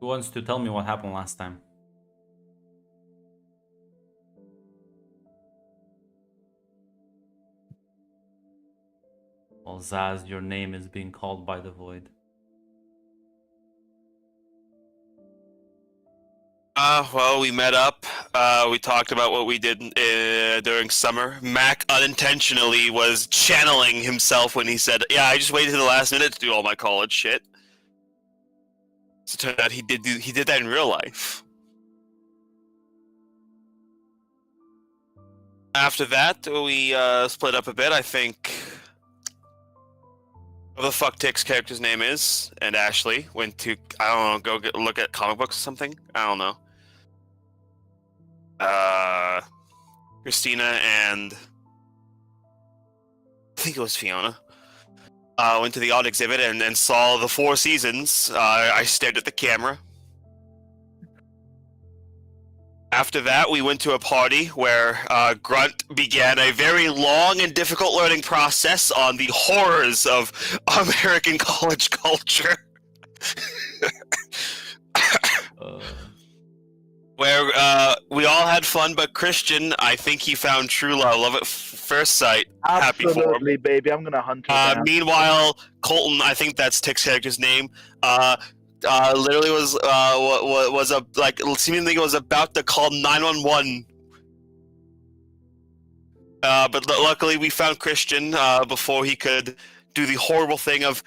Who wants to tell me what happened last time? Well, Zaz, your name is being called by the void. Well, we met up. We talked about what we did during summer. Mac unintentionally was channeling himself when he said, "Yeah, I just waited to the last minute to do all my college shit." So it turned out he did that in real life. After that, we split up a bit. I think what the fuck Tick's character's name is, and Ashley went to look at comic books or something. I don't know. Christina and I think it was Fiona went to the art exhibit and saw the Four Seasons. I stared at the camera. After that, we went to a party where Grunt began a very long and difficult learning process on the horrors of American college culture. Where we all had fun, but Christian, I think he found true love at first sight. Happy for him. Absolutely, baby. I'm gonna hunt her down. Meanwhile, Colton, I think that's Tick's character's name, literally seemingly was about to call 911. But luckily we found Christian before he could do the horrible thing of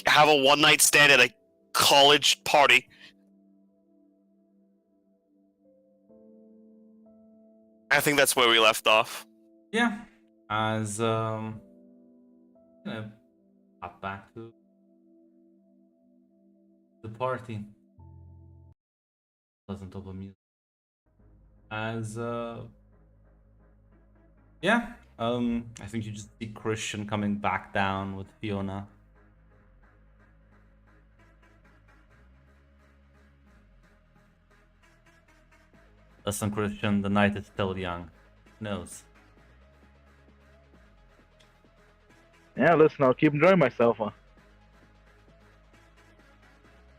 have a one-night stand at a college party. I think that's where we left off. Yeah, as gonna hop back to the party. Pleasant over music. As yeah, I think you just see Christian coming back down with Fiona. Listen, Christian, the night is still young. Who knows? Yeah, listen, I'll keep enjoying myself.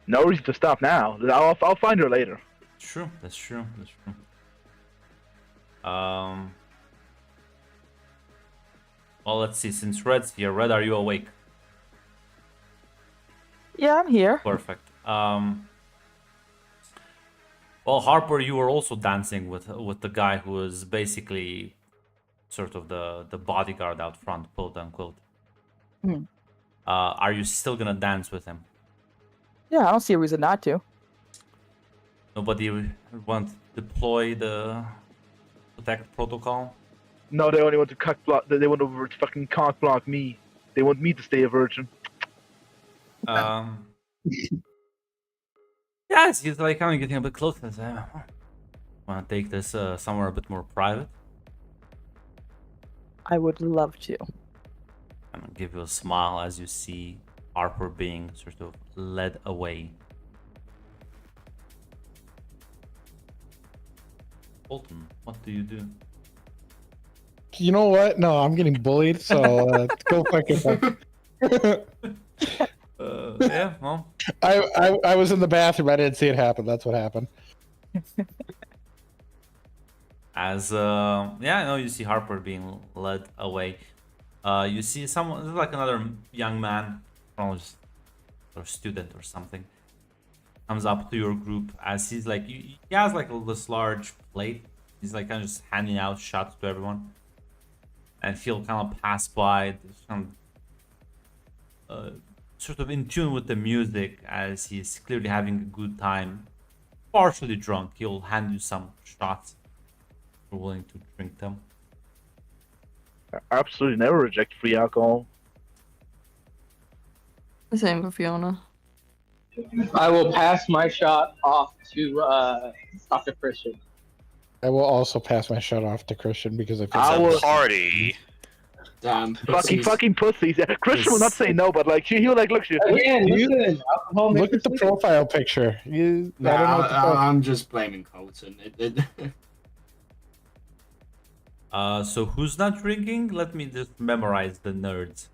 No reason to stop now. I'll find her later. True, that's true, that's true. Well, let's see. Since Red's here, Red, are you awake? Yeah, I'm here. Perfect. Well, Harper, you were also dancing with the guy who was basically sort of the bodyguard out front, quote unquote. Hmm. Are you still gonna dance with him? Yeah, I don't see a reason not to. Nobody want to deploy the protect protocol? No, they only want to cock block. They want to fucking cock block me. They want me to stay a virgin. Yes, he's like kind of getting a bit closer. Want to take this somewhere a bit more private? I would love to. I'm gonna give you a smile as you see Harper being sort of led away. Colton, what do you do? You know what? No, I'm getting bullied, so go fuck yourself. Yeah, well. I was in the bathroom. I didn't see it happen. That's what happened. As yeah, I know you see Harper being led away. You see someone like another young man, probably just or student or something, comes up to your group as he's like he has like this large plate. He's like kind of just handing out shots to everyone, and he'll kind of pass by, kind of, sort of in tune with the music as he's clearly having a good time, partially drunk. He'll hand you some shots. You're willing to drink them. I absolutely never reject free alcohol. The same for Fiona. I will pass my shot off to Dr. Christian. I will also pass my shot off to Christian because I I think will- Party. Damn. Fucking pussies. Christian will not say no, but like he'll like look. Again, listen, alcohol look makes at the us profile picture. I don't know what the fuck. I'm just blaming Colton. So who's not drinking? Let me just memorize the nerds.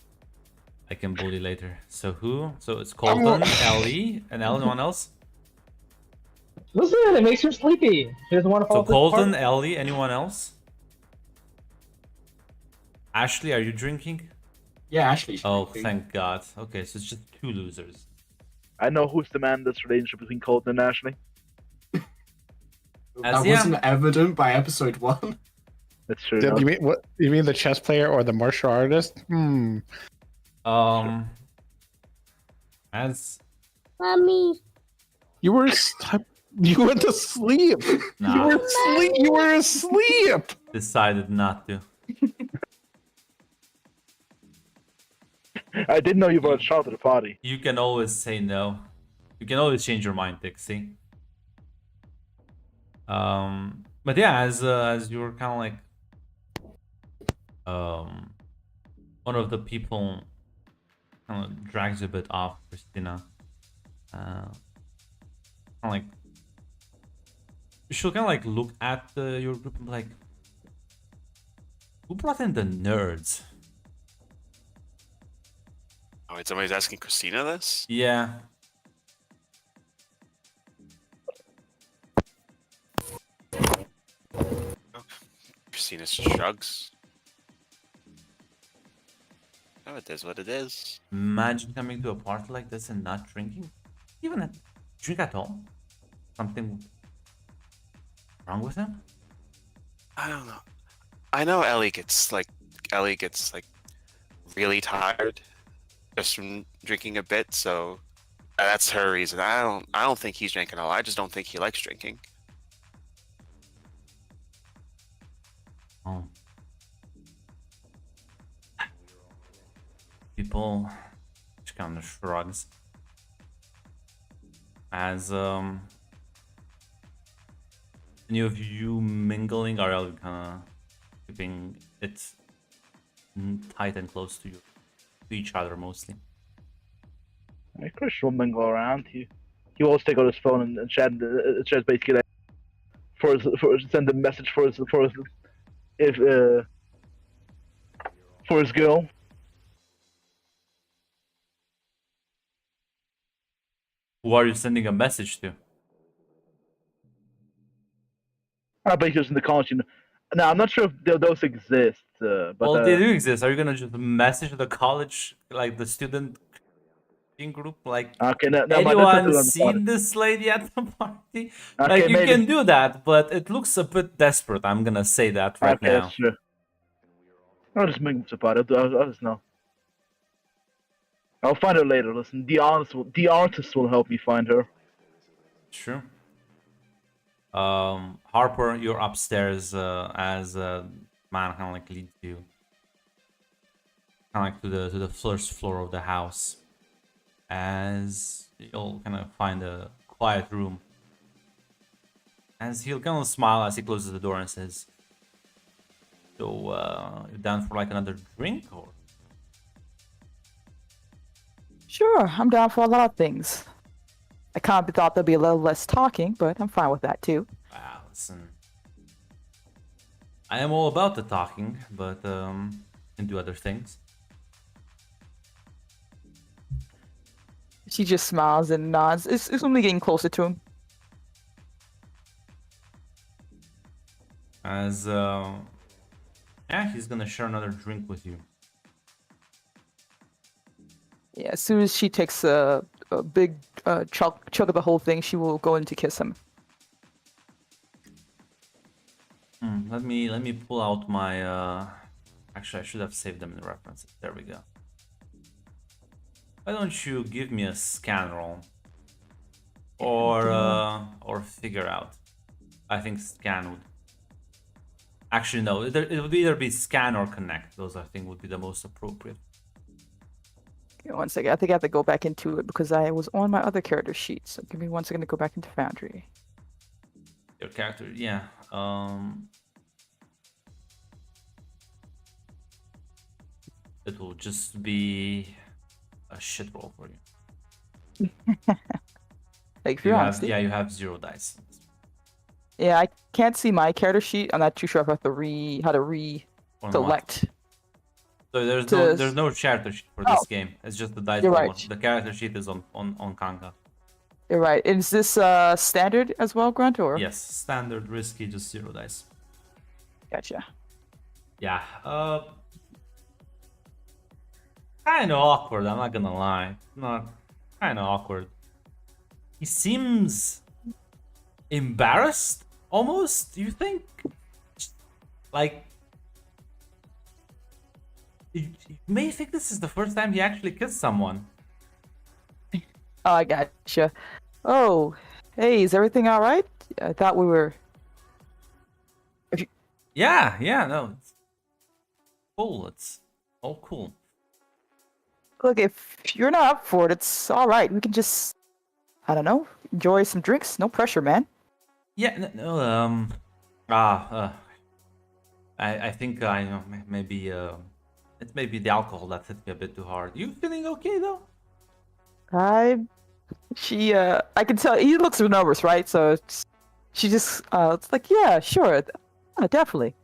I can bully later. So who? So it's Colton, Ellie, and anyone else? Listen, it makes her sleepy. She doesn't want to fall So Colton, asleep. Ellie, anyone else? Ashley, are you drinking? Yeah, Ashley's Oh, drinking. thank God. Okay, so it's just two losers. I know who's the man in this relationship between Colton and Ashley. That yeah. wasn't evident by episode 1. That's true. You no. mean what? You mean the chess player or the martial artist? Hmm. As Mommy. You were you went to sleep. Nah. You were asleep. You were asleep. decided not to. I didn't know you brought a child to the party. You can always say no. You can always change your mind, Dixie. But yeah, as you were kind of like one of the people kind of drags you a bit off, Christina. Kind of like she'll kind of like look at your group and be like, who brought in the nerds? Oh, wait, somebody's asking Christina this? Yeah. Christina shrugs. Oh, it is what it is. Imagine coming to a party like this and not drinking. Even a drink at all. Something wrong with him? I don't know. I know Ellie gets really tired just from drinking a bit, so that's her reason. I don't think he's drinking at all. I just don't think he likes drinking. Oh. People just kind of shrugs. As any of you mingling, are you kind of keeping it tight and close to you, to each other mostly? Chris will mingle around. He always take out his phone and chat. Chat basically like for send a message for his girl. Who are you sending a message to? I bet he was in the college. Now I'm not sure if those exist. But Well, they do exist. Are you gonna just message the college, like the student group, like? okay, no, Anyone seen this lady at the party? Like, you maybe. can do that, but it looks a bit desperate. I'm gonna say that right Okay, now. that's true. I'll just mingle about it. I'll just know. I'll find her later. Listen, the artist will help me find her. Sure. Harper, you're upstairs as man kind of like leads you, kind of like to the first floor of the house, as you'll kind of find a quiet room. As he'll kind of smile as he closes the door and says, "So, you down for like another drink or?" Sure, I'm down for a lot of things. I kind of thought there'd be a little less talking, but I'm fine with that too. Wow, listen. I am all about the talking, but can do other things. She just smiles and nods. It's only getting closer to him. As yeah, he's gonna share another drink with you. Yeah, as soon as she takes a big chunk of the whole thing, she will go in to kiss him. Let me pull out my actually I should have saved them in the references. There we go. Why don't you give me a scan roll? Or figure out. I think scan would. Actually no, it would either be scan or connect. Those I think would be the most appropriate. Okay, 1 second. I think I have to go back into it because I was on my other character sheet. So give me 1 second to go back into Foundry. Your character, yeah. It will just be a shit roll for you. Like, for You your have, honesty. yeah, you have 0 dice. Yeah, I can't see my character sheet. I'm not too sure if I have to how to On what? select. So there's to- no character sheet for this Oh. game. It's just the dice You're roll right. one. The character sheet is on Kanga. You're right. Is this standard as well, Grunt? Or Yes, standard risky, just 0 dice. Gotcha. Yeah. Kind of awkward. I'm not gonna lie. Not kind of awkward. He seems embarrassed, almost. Do you think? Like, you may think this is the first time he actually kissed someone. Oh, I gotcha. Oh, hey, is everything all right? I thought we were. Yeah, no, it's cool. It's all cool. Look, if you're not up for it, it's all right. We can just, I don't know, enjoy some drinks. No pressure, man. Yeah, I think I know maybe it's maybe the alcohol that hit me a bit too hard. You feeling okay though? I can tell he looks nervous, right? So she just, it's like, yeah, sure, definitely.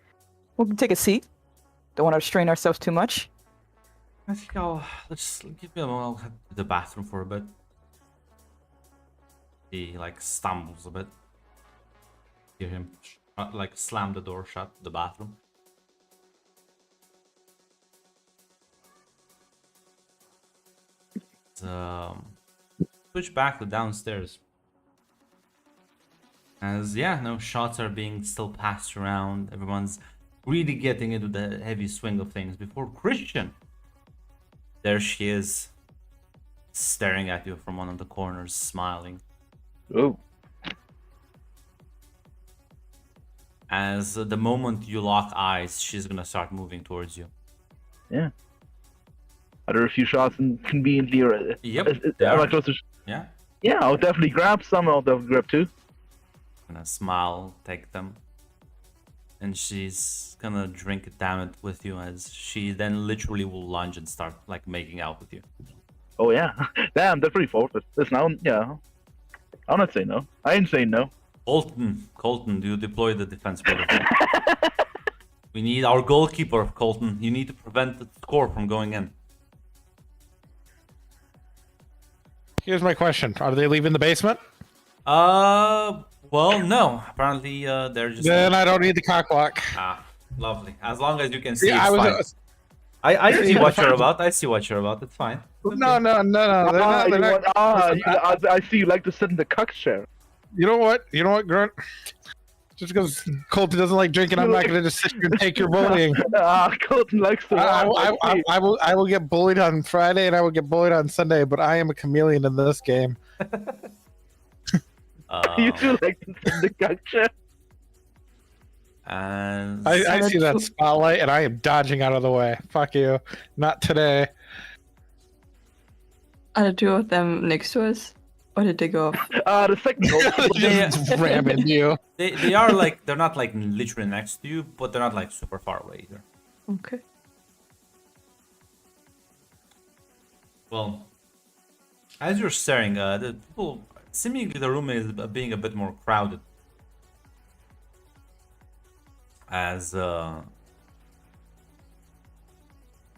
We can take a seat. Don't want to strain ourselves too much. I think let's give me a moment. I'll head to the bathroom for a bit. He like stumbles a bit. Hear him like slam the door shut to the bathroom. Switch back to downstairs. As yeah, no shots are being still passed around. Everyone's really getting into the heavy swing of things before Christian. There she is, staring at you from one of the corners, smiling. Oh. As the moment you lock eyes, she's gonna start moving towards you. Yeah. Are there a few shots conveniently or Yep, am there I are. close to? Yeah, Yeah, I'll definitely grab some. I'll definitely grab two. gonna smile, take them, and she's gonna drink it down it with you. As she then literally will lunge and start like making out with you. Oh yeah. Damn, that's pretty forward. Listen, yeah. I'll not say no. I ain't saying no. Colton, do you deploy the defense protocol? We need our goalkeeper, Colton. You need to prevent the score from going in. Here's my question: are they leaving the basement? Well, no. Apparently, they're just. Then I don't need the cock block. Ah, lovely. As long as you can see, Yeah, it's I fine. was. I see what you're about. I see what you're about. It's fine. No. They're not, they're not- I see you like to sit in the cuck chair. You know what, Grunt? Just because Colton doesn't like drinking, I'm not going to just sit here and take your bullying. Colton likes to. I will get bullied on Friday and I will get bullied on Sunday, but I am a chameleon in this game. You do like to sit in the cuck chair. And I see that spotlight and I am dodging out of the way. Fuck you. Not today. Are the two of them next to us? Or did they go off? The second goal. Just ram into you. they are like they're not like literally next to you, but they're not like super far away either. Okay. Well, as you're staring, the people seemingly the room is being a bit more crowded. As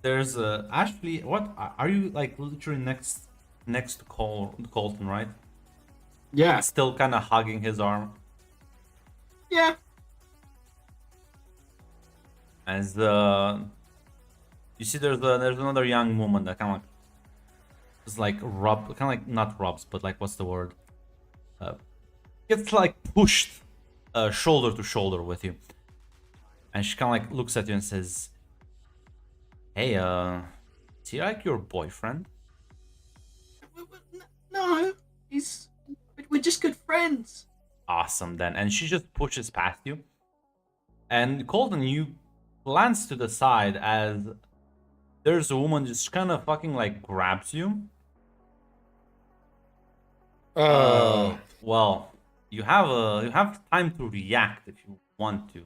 there's Ashley. What are you like? Literally next to Colton, right? Yeah. Still kind of hugging his arm. Yeah. As you see, there's another young woman that kind of like is like kind of like not rubs, but like what's the word? Gets like pushed shoulder to shoulder with you, and she kind of like looks at you and says, "Hey, is he like your boyfriend?" No, we're just good friends. Awesome then. And she just pushes past you. And Colton, you glance to the side as there's a woman just kind of fucking like grabs you. Well, you have time to react if you want to.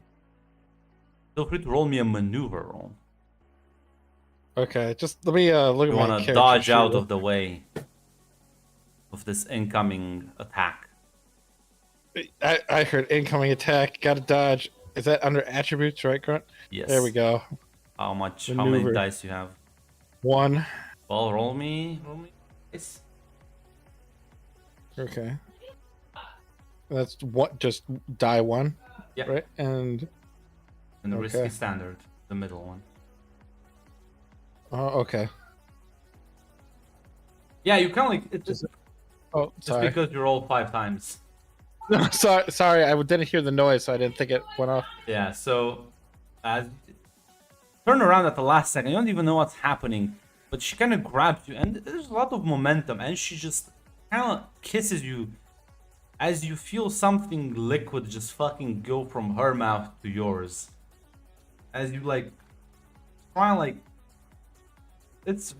Feel free to roll me a maneuver roll. Okay, just let me look at You my want to character dodge sheet. out of the way of this incoming attack. I heard incoming attack. Gotta dodge. Is that under attributes, right, Grunt? Yes. There we go. How many Maneuver. dice you have? 1. Well, roll me dice. Okay. That's what, just die one? Yeah. Right? And And the risky Okay. standard, the middle one. oh, okay. Yeah, you kind of like it's just Oh, sorry. because you roll 5 times. sorry, I didn't hear the noise, so I didn't think it went off. Yeah, so as turn around at the last second, you don't even know what's happening, but she kind of grabs you, and there's a lot of momentum, and she just kind of kisses you as you feel something liquid just fucking go from her mouth to yours. As you like try like it's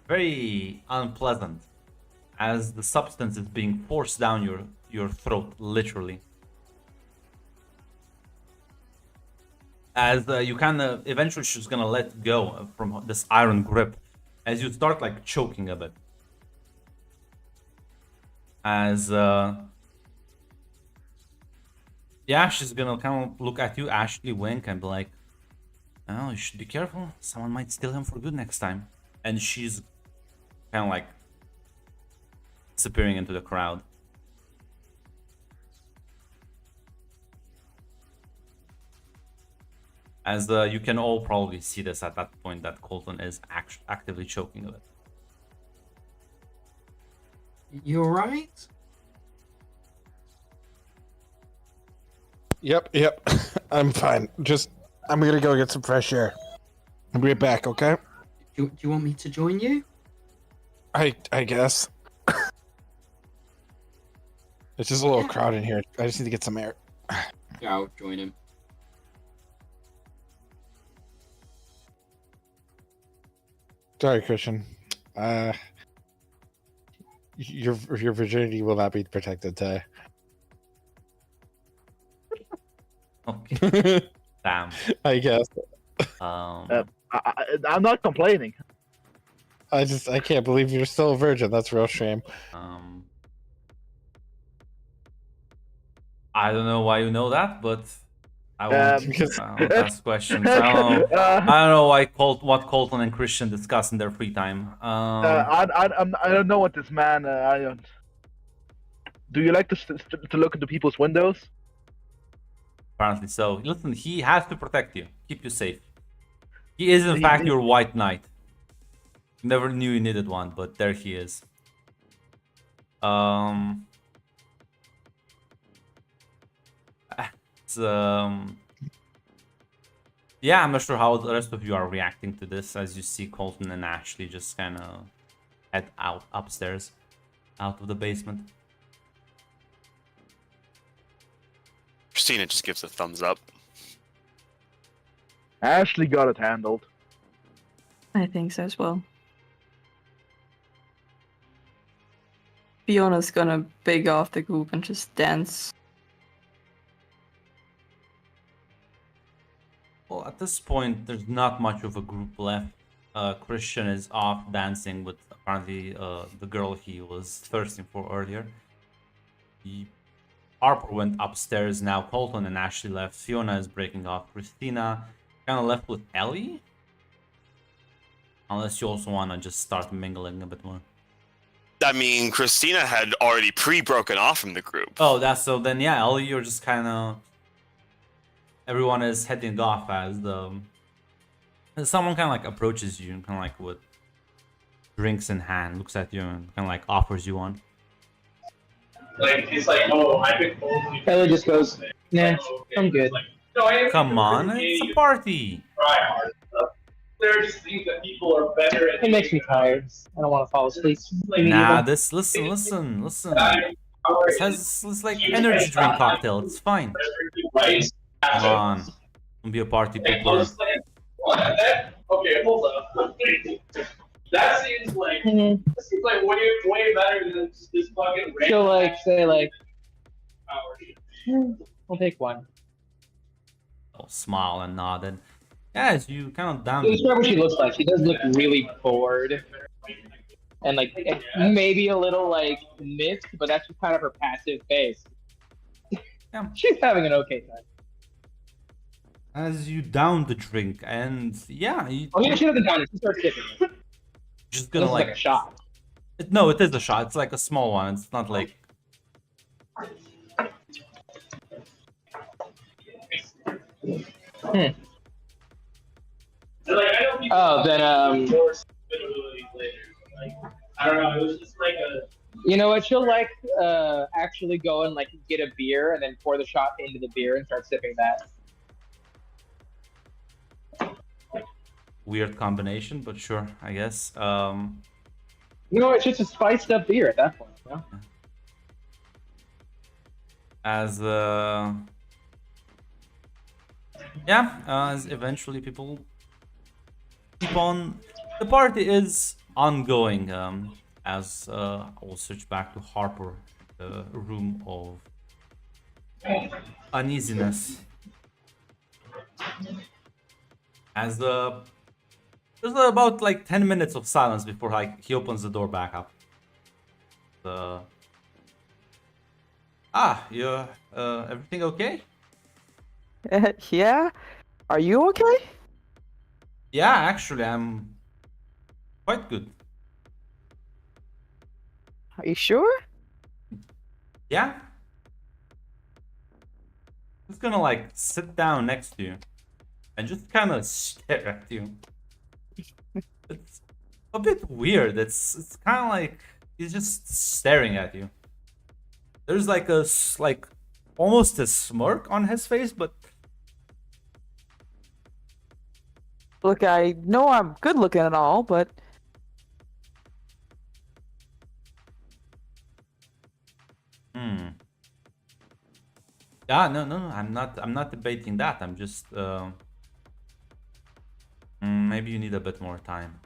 very unpleasant as the substance is being forced down your throat, literally. As you kind of eventually she's gonna let go from this iron grip as you start like choking a bit. As yeah, she's gonna kind of look at you, Ashley, wink, and be like, "Oh, you should be careful. Someone might steal him for good next time." And she's kind of like disappearing into the crowd. As you can all probably see this at that point that Colton is actively choking a bit. You alright? Yep. I'm fine. I'm gonna go get some fresh air. I'll be right back, okay? Do you want me to join you? I guess. It's just a little crowded in here. I just need to get some air. Yeah, I'll join him. Sorry, Christian. Your virginity will not be protected today. Okay, damn. I guess. I'm not complaining. I can't believe you're still a virgin. That's a real shame. I don't know why you know that, but I won't because- ask questions. I don't know what Colton and Christian discuss in their free time. I don't know what this man. I don't. Do you like to look into people's windows? Apparently so. Listen, he has to protect you, keep you safe. He is in fact your white knight. Never knew you needed one, but there he is. Yeah, I'm not sure how the rest of you are reacting to this as you see Colton and Ashley just kind of head out upstairs, out of the basement. Christina just gives a thumbs up. Ashley got it handled. I think so as well. Fiona's gonna beg off the group and just dance. Well, at this point, there's not much of a group left. Christian is off dancing with apparently the girl he was thirsting for earlier. Harper went upstairs. Now Colton and Ashley left. Fiona is breaking off. Christina kind of left with Ellie. Unless you also want to just start mingling a bit more. I mean, Christina had already pre-broken off from the group. Oh, that's so then yeah, Ellie, you're just kind of... Everyone is heading off as someone kind of like approaches you and kind of like with drinks in hand, looks at you and kind of like offers you one. Like, it's like, oh, I've been only... Ellie just goes, nah, I'm good. Come on, it's a party. There are just things that people are better at. It makes me tired. I don't want to fall asleep. Nah, this listen. This has like energy drink cocktail. It's fine. Come on, don't be a party pooper. Okay, hold up. That seems like way better than just this fucking. She'll like say like, I'll take one. I'll smile and nod and yeah, as you kind of down. Describe what she looks like. She does look really bored, and like maybe a little like miffed, but that's just kind of her passive face. Yeah. She's having an okay time. As you down the drink and yeah, She doesn't down it. She starts sipping it. just This gonna is like a shot. No, it is a shot. It's like a small one. It's not like Oh, then I don't know. It was just like a. You know what? She'll like actually go and like get a beer and then pour the shot into the beer and start sipping that. Weird combination, but sure, I guess. You know, it's just a spiced up beer at that point. You know? As as eventually people keep on. The party is ongoing. As I'll switch back to Harper, the room of uneasiness. As there's about like 10 minutes of silence before like he opens the door back up. You everything okay? Yeah? Are you okay? Yeah, actually, I'm quite good. Are you sure? Yeah. Just gonna like sit down next to you and just kind of stare at you. It's a bit weird. It's kind of like he's just staring at you. There's like like almost a smirk on his face, but Look, I know I'm good looking and all, but yeah, no, I'm not debating that. I'm just maybe you need a bit more time.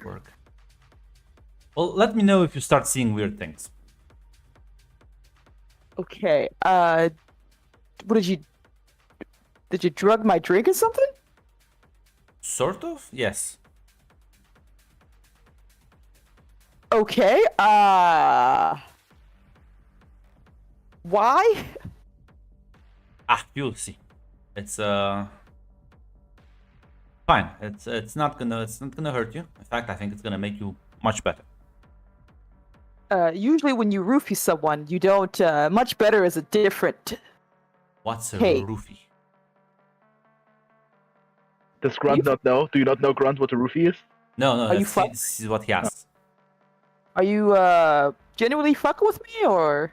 Work. Well, let me know if you start seeing weird things. okay. What did you drug my drink or something? Sort of, yes. Okay, why? You'll see. It's fine. It's not gonna hurt you. In fact, I think it's gonna make you much better. Usually when you roofie someone, you don't, much better is a different. What's a Hey. roofie? Does Grunt not know? Do you not know, Grunt, what a roofie is? No, Are you this is what he asks. Are you, genuinely fucking with me, or?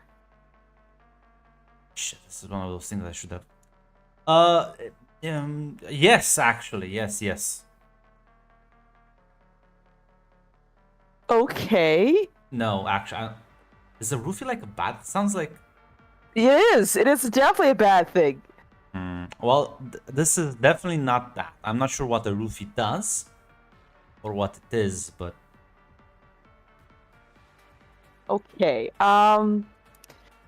Shit, this is one of those things I should have. Yes, actually, yes. Okay. No, actually, is a roofie like a bad? Sounds like. It is definitely a bad thing. Well, this is definitely not that. I'm not sure what a roofie does, or what it is, but. Okay,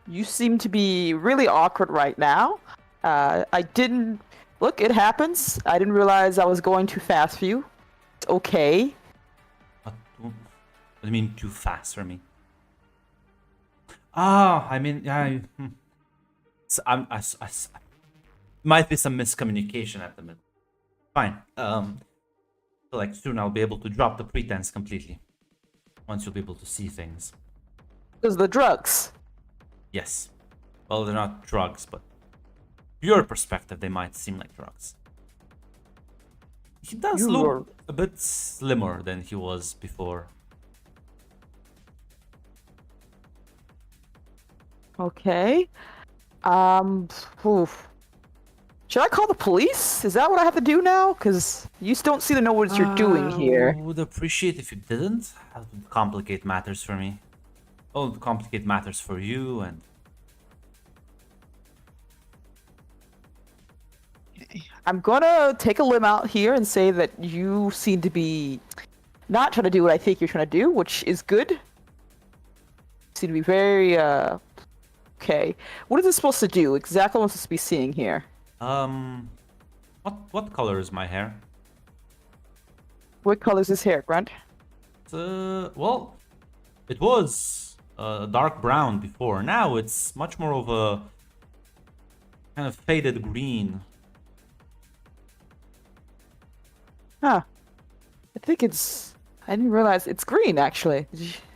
you seem to be really awkward right now. I didn't... Look, it happens. I didn't realize I was going too fast for you. It's okay. What do you mean too fast for me? I mean, yeah. So might be some miscommunication at the minute. Fine. So like soon I'll be able to drop the pretense completely. Once you'll be able to see things. Because the drugs. Yes. Well, they're not drugs, but your perspective, they might seem like drugs. He does look a bit slimmer than he was before. Okay. Oof. Should I call the police? Is that what I have to do now? Because you don't seem to know what you're doing here. I would appreciate if you didn't. That would complicate matters for me. Oh, it would complicate matters for you and... I'm gonna take a limb out here and say that you seem to be not trying to do what I think you're trying to do, which is good. You seem to be very, okay. What is it supposed to do? Exactly what I'm supposed to be seeing here. What color is my hair? What color is his hair, Grunt? Well, it was dark brown before. Now it's much more of a kind of faded green. Huh. I think it's I didn't realize it's green actually.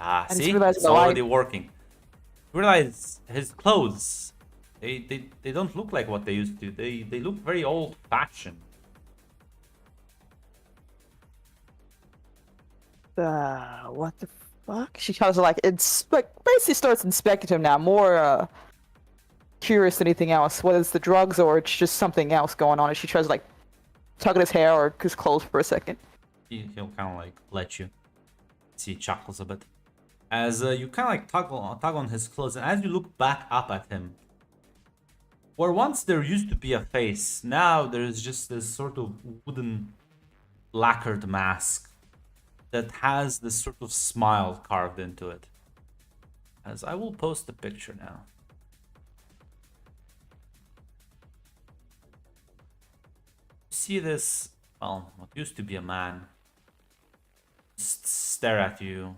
Ah, I just see? realized It's the light- already working. Realize his clothes. They don't look like what they used to. They look very old fashioned. What the fuck? She kind of like it's like basically starts inspecting him now, more curious than anything else. Whether it's the drugs or it's just something else going on. And she tries to like tug at his hair or his clothes for a second. He'll kind of like let you. See, he chuckles a bit. As you kind of like tug on his clothes, and as you look back up at him, where once there used to be a face, now there's just this sort of wooden lacquered mask that has this sort of smile carved into it. As I will post the picture now. See this, well, what used to be a man just stare at you.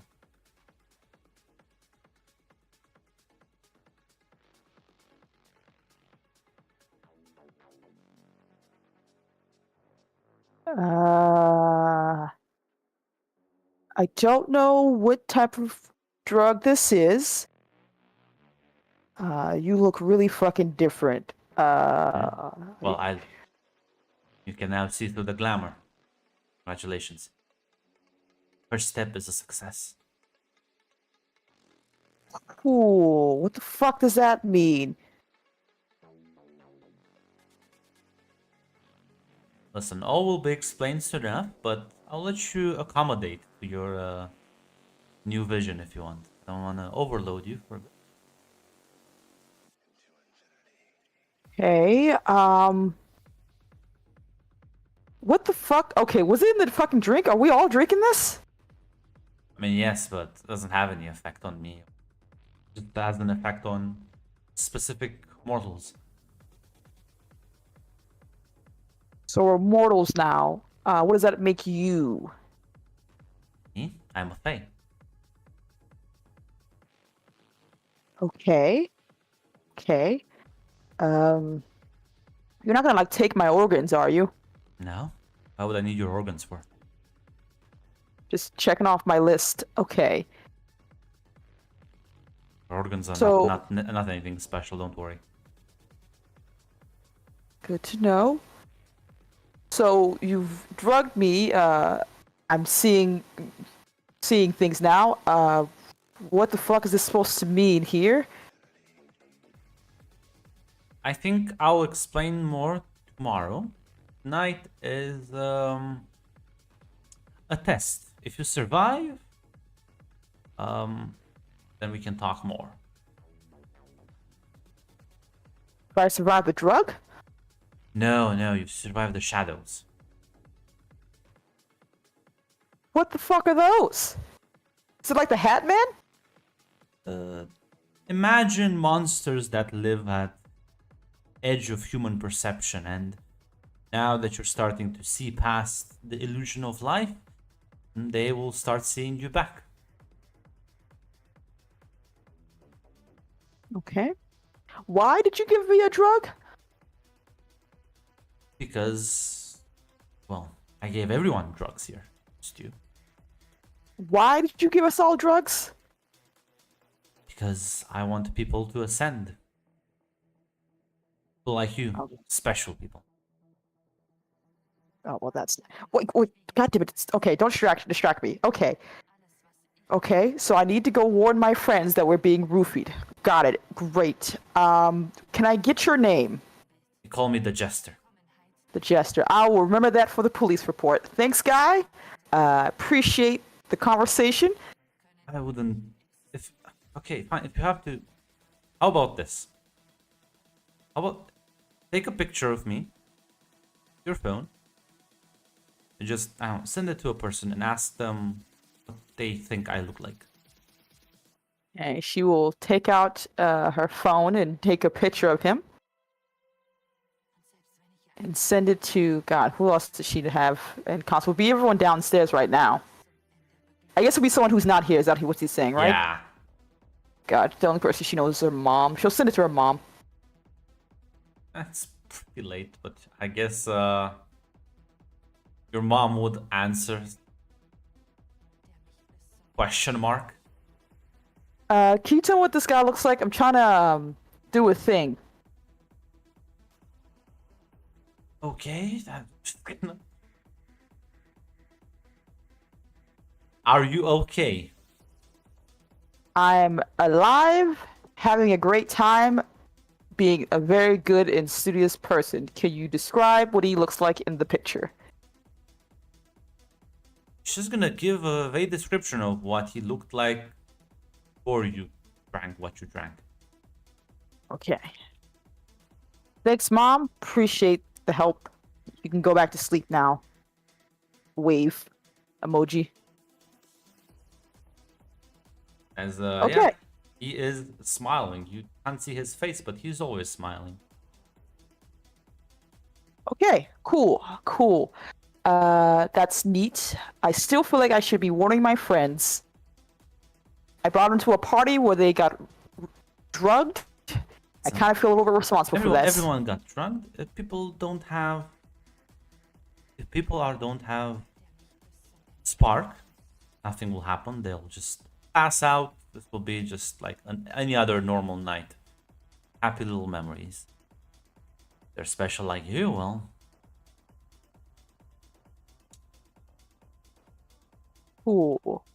I don't know what type of drug this is. You look really fucking different. Well, you can now see through the glamour. Congratulations. First step is a success. Cool. What the fuck does that mean? Listen, all will be explained soon enough, but I'll let you accommodate to your new vision if you want. I don't want to overload you for a bit. Okay, what the fuck? Okay, was it in the fucking drink? Are we all drinking this? I mean, yes, but it doesn't have any effect on me. It has an effect on specific mortals. So we're mortals now. What does that make you? Me? I'm a Fae. Okay. Okay. You're not gonna like take my organs, are you? No? Why would I need your organs for? Just checking off my list. Okay. Organs are So- not anything special, don't worry. Good to know. So you've drugged me. I'm seeing things now. What the fuck is this supposed to mean here? I think I'll explain more tomorrow. Tonight is a test. If you survive, then we can talk more. If I survive the drug? No, you survived the shadows. What the fuck are those? Is it like the Hat Man? Imagine monsters that live at edge of human perception, and now that you're starting to see past the illusion of life, they will start seeing you back. Okay. Why did you give me a drug? Because, well, I gave everyone drugs here. Just you. Why did you give us all drugs? Because I want people to ascend. People like you. Special people. Oh well, that's wait. God damn it! Okay, don't distract me. Okay. So I need to go warn my friends that we're being roofied. Got it. Great. Can I get your name? They call me the Jester. The Jester. I will remember that for the police report. Thanks, guy. Appreciate the conversation. I wouldn't. Okay, fine. If you have to, how about this? How about take a picture of me, your phone, and just send it to a person and ask them what they think I look like. And she will take out her phone and take a picture of him. And send it to, God, who else does she have in console? Would be everyone downstairs right now. I guess it'll be someone who's not here. Is that what he's saying, right? Yeah. God, the only person she knows is her mom. She'll send it to her mom. That's pretty late, but I guess your mom would answer question mark. Can you tell me what this guy looks like? I'm trying to do a thing. Okay, are you okay? I'm alive, having a great time, being a very good and studious person. Can you describe what he looks like in the picture? She's gonna give a vague description of what he looked like before you drank what you drank. Okay. Thanks, Mom. Appreciate the help. You can go back to sleep now. Wave emoji. As Okay. yeah, he is smiling. You can't see his face, but he's always smiling. Okay, cool. That's neat. I still feel like I should be warning my friends. I brought them to a party where they got drugged. I kind of feel a little bit responsible for this. Everyone got drunk. If people don't have spark, nothing will happen. They'll just pass out. This will be just like any other normal night. Happy little memories. They're special like you, well.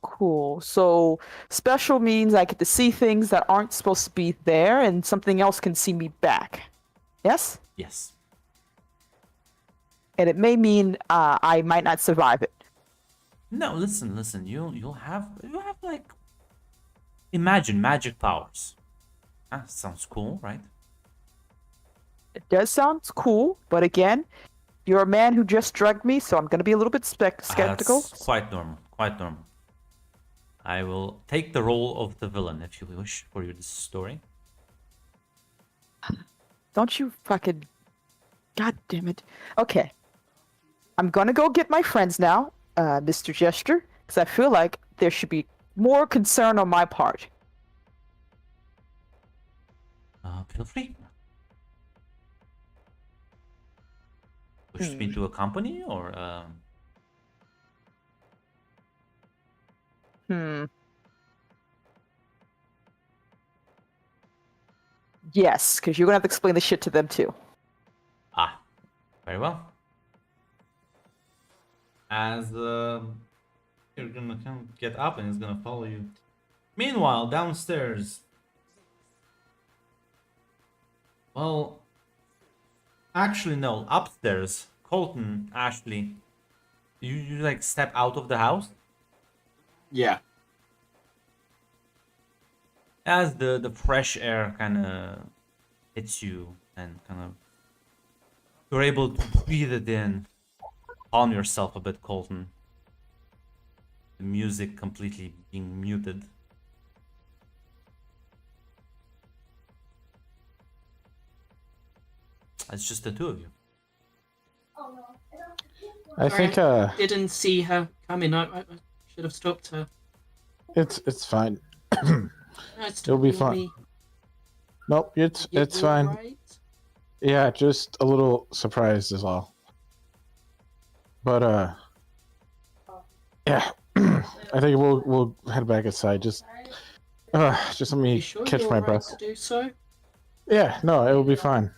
Cool. So special means I get to see things that aren't supposed to be there, and something else can see me back. Yes? Yes. And it may mean I might not survive it. No, listen. You'll have like imagine magic powers. That sounds cool, right? It does sound cool, but again, you're a man who just drugged me, so I'm gonna be a little bit skeptical. That's quite normal. Quite normal. I will take the role of the villain if you wish for your story. Don't you fucking... God damn it. Okay. I'm gonna go get my friends now, Mr. Gesture, because I feel like there should be more concern on my part. Feel free. Wish me to accompany or Yes, because you're gonna have to explain the shit to them too. very well. As you're gonna get up and he's gonna follow you. Meanwhile, downstairs. Well, actually no, upstairs. Colton, Ashley, you like step out of the house. Yeah. As the fresh air kind of hits you and kind of you're able to breathe it in, calm yourself a bit, Colton. The music completely being muted. It's just the two of you. I think Didn't see her coming. I should have stopped her. it's fine. No, it's It'll be talking fine. me. Nope, it's You fine. alright? Yeah, just a little surprised is all. But yeah, I think we'll head back inside. Just let me You sure catch you're my alright breath. to do so? Yeah, no, it will be fine.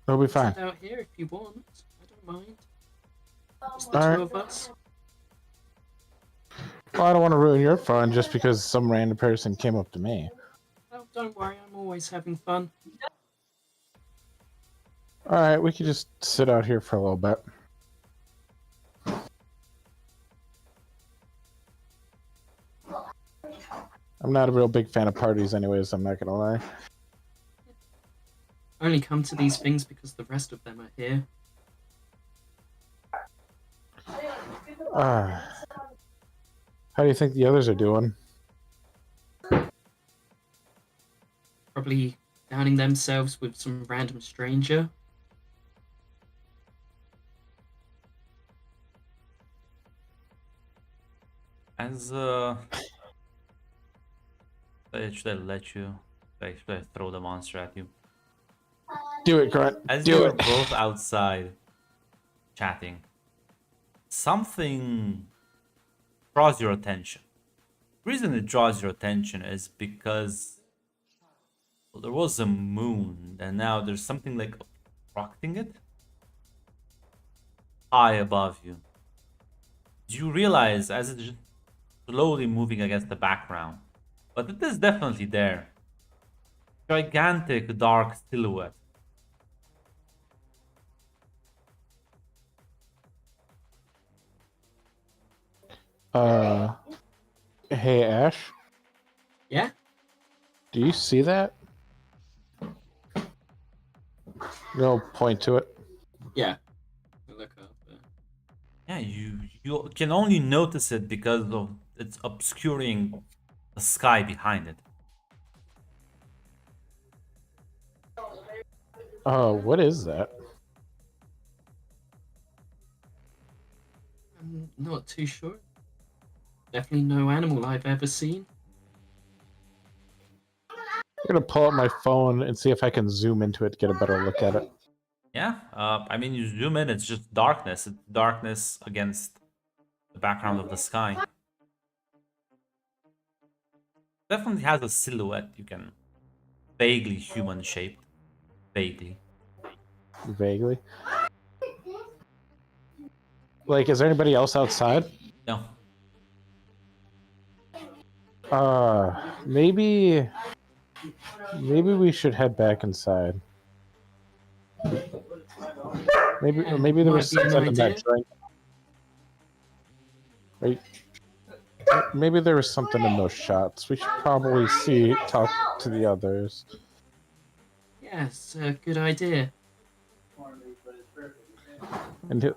It'll be fine. Sit out here if you want. I don't mind. Just All the right. two of us. Well, I don't want to ruin your fun just because some random person came up to me. Oh, don't worry. I'm always having fun. All right, we could just sit out here for a little bit. I'm not a real big fan of parties anyways, I'm not gonna lie. I only come to these things because the rest of them are here. How do you think the others are doing? Probably downing themselves with some random stranger. As should I let you? Should I throw the monster at you? Do it, Grunt. As Do you're it. both outside chatting, something draws your attention. The reason it draws your attention is because well, there was a moon, and now there's something like obstructing it high above you. You realize as it's just slowly moving against the background, but it is definitely there. Gigantic dark silhouette. Hey Ash, Yeah? do you see that? No, point to it. Yeah. Look up. Yeah, you can only notice it because of it's obscuring the sky behind it. What is that? I'm not too sure. Definitely no animal I've ever seen. I'm gonna pull up my phone and see if I can zoom into it to get a better look at it. Yeah, I mean, you zoom in, it's just darkness. It's darkness against the background of the sky. Definitely has a silhouette. You can vaguely human shaped, vaguely. Vaguely. Like, is there anybody else outside? No, Maybe we should head back inside. Maybe there was Might be an something in that idea. drink. Right. Maybe there was something in those shots. We should probably talk to the others. Yes, a good idea. And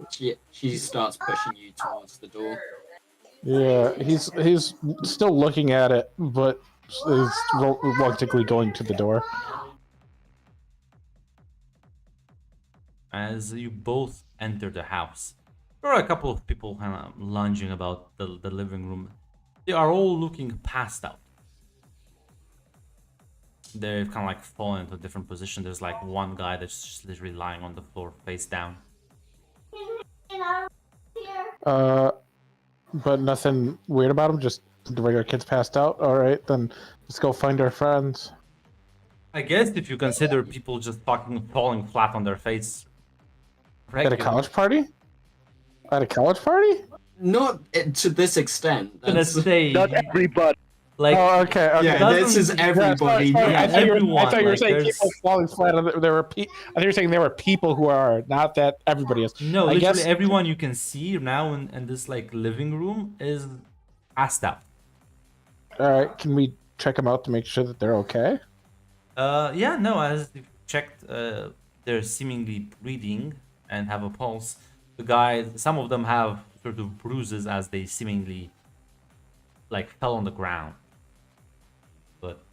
She starts pushing you towards the door. yeah, he's still looking at it, but is reluctantly going to the door. as you both enter the house, there are a couple of people kind of lunging about the living room. They are all looking passed out. They've kind of like fallen into a different position. There's like one guy that's just literally lying on the floor, face down. But nothing weird about him. Just the regular kids passed out. All right, then let's go find our friends. I guess if you consider people just fucking falling flat on their face. At a college party? At a college party? Not to this extent. I'm gonna That's- say, Not everybody. like, Oh, okay. Okay. Yeah, doesn't- this is everybody. Yeah, sorry, Yeah, I thought you were, everyone, I thought you were like, saying there's- people falling flat. There were I thought you were saying there were people who are, not that everybody is. no, I literally guess. everyone you can see now in this like living room is passed out. All right, can we check them out to make sure that they're okay? Yeah, no, as you checked, they're seemingly breathing and have a pulse. The guys, some of them have sort of bruises as they seemingly like fell on the ground. But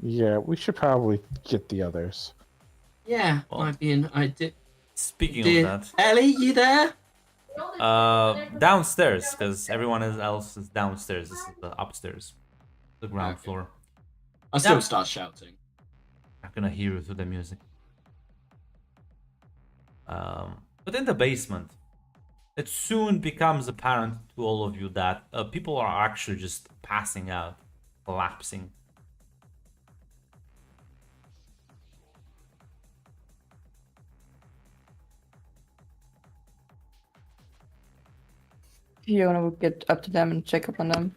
Yeah, we should probably get the others. Yeah, Well, might be an idea. speaking of Ellie, you there? that, downstairs, because everyone else is downstairs. This is the upstairs, the ground Okay. floor. I still Yeah. start shouting. I'm gonna hear you through the music. But in the basement, it soon becomes apparent to all of you that people are actually just passing out, collapsing. You want to get up to them and check up on them?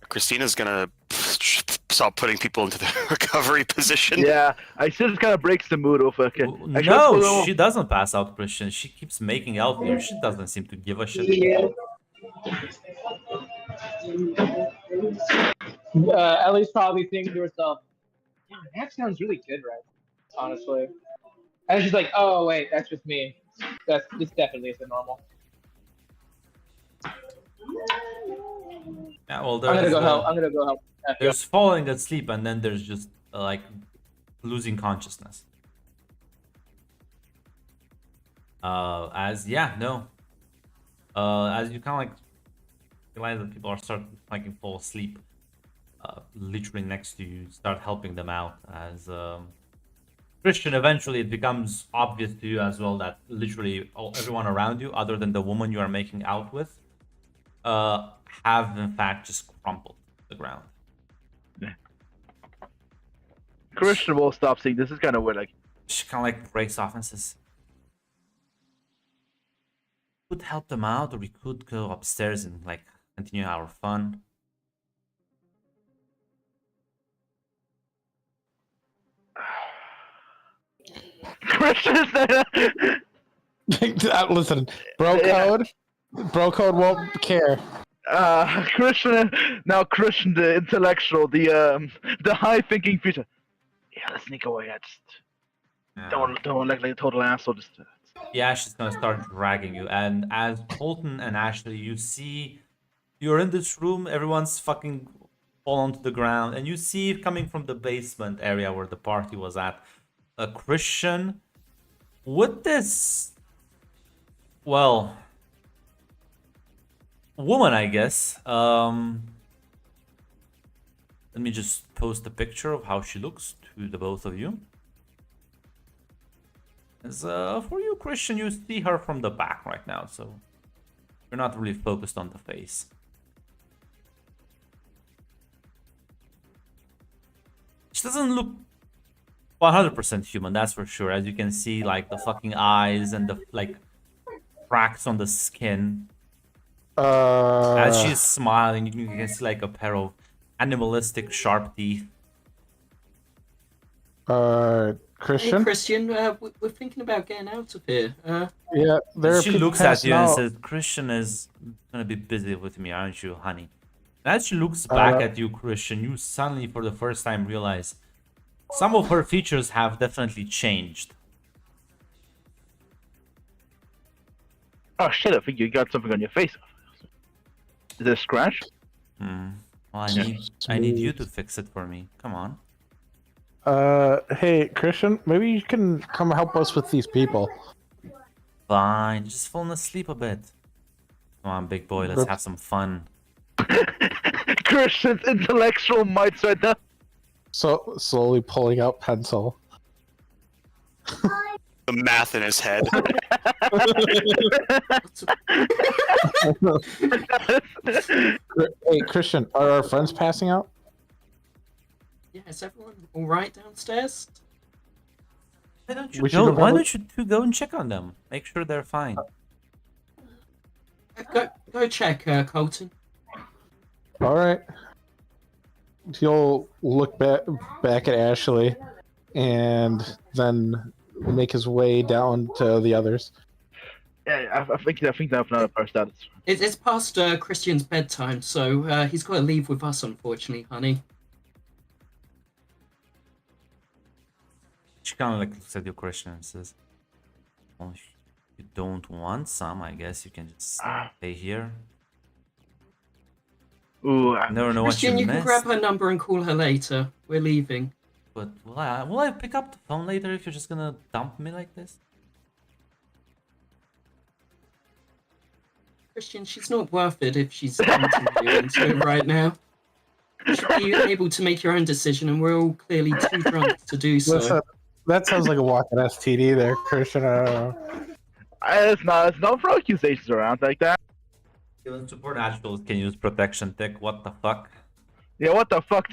Christina's gonna start putting people into the recovery position. Yeah, I still just kind of breaks the mood of okay. Actually, let's No, go- she doesn't pass out, Christian. She keeps making out with you. She doesn't seem to give a shit. Ellie's probably thinking to herself, "Yeah, that sounds really good, right? Honestly." And she's like, "Oh wait, that's just me. This definitely isn't normal. Yeah, well, I'm gonna there's, go help. I'm gonna go help." Yeah. there's falling asleep, and then there's just like losing consciousness. As you kind of like realize that people are starting to like fall asleep, literally next to you, start helping them out as Christian, eventually it becomes obvious to you as well that literally everyone around you, other than the woman you are making out with, have in fact just crumpled to the ground. Christian will stop seeing this. Is kind of weird. Like, She kind of like breaks off and says, "We could help them out, or we could go upstairs and like continue our fun." Christian is there. Listen, bro code won't care. Christian, now Christian, the intellectual, the high-thinking future. Yeah, let's sneak away. I just don't look like a total asshole. Just Yeah, she's gonna start dragging you, and as Colton and Ashley, you see, you're in this room. Everyone's fucking fallen to the ground, and you see coming from the basement area where the party was at, a Christian with this, well, woman, I guess. Let me just post a picture of how she looks to the both of you. As for you, Christian, you see her from the back right now, so you're not really focused on the face. She doesn't look 100% human, that's for sure. As you can see, like the fucking eyes and the like cracks on the skin. As she's smiling, you can see like a pair of animalistic sharp teeth. Christian? Hey, Christian, we're thinking about getting out of here. Yeah, there are She people looks at passing you and out. says, "Christian is gonna be busy with me, aren't you, honey?" And as she looks back at you, Christian, you suddenly, for the first time, realize some of her features have definitely changed. oh shit! I think you got something on your face. Is it a scratch? Well, I need you to fix it for me. Come on. Hey, Christian, maybe you can come help us with these people. Fine, just falling asleep a bit. Come on, big boy, let's But- have some fun. Christian's intellectual might right now. So slowly pulling out pencil. The math in his head. Hey, Christian, are our friends passing out? Yeah, is everyone all right downstairs? Why don't you We should go? go Why probably- don't you two go and check on them? Make sure they're fine. Go check, Colton. All right. He'll look back at Ashley, and then make his way down to the others. Yeah, I think that's another part status. It's past Christian's bedtime, so he's got to leave with us, unfortunately, honey. She kind of like looks at you, Christian, and says, "Well, if you don't want some, I guess you can just stay here. Ooh, Never know what Christian, you you can missed." grab her number and call her later. We're leaving. But will I pick up the phone later if you're just gonna dump me like this? Christian, she's not worth it if she's interviewing to it right now. You should be able to make your own decision, and we're all clearly too drunk to do so. Listen, that sounds like a walking STD there, Christian. I don't know. it's not for accusations around like that. Even supernaturals can use protection tech. What the fuck? Yeah, what the fuck?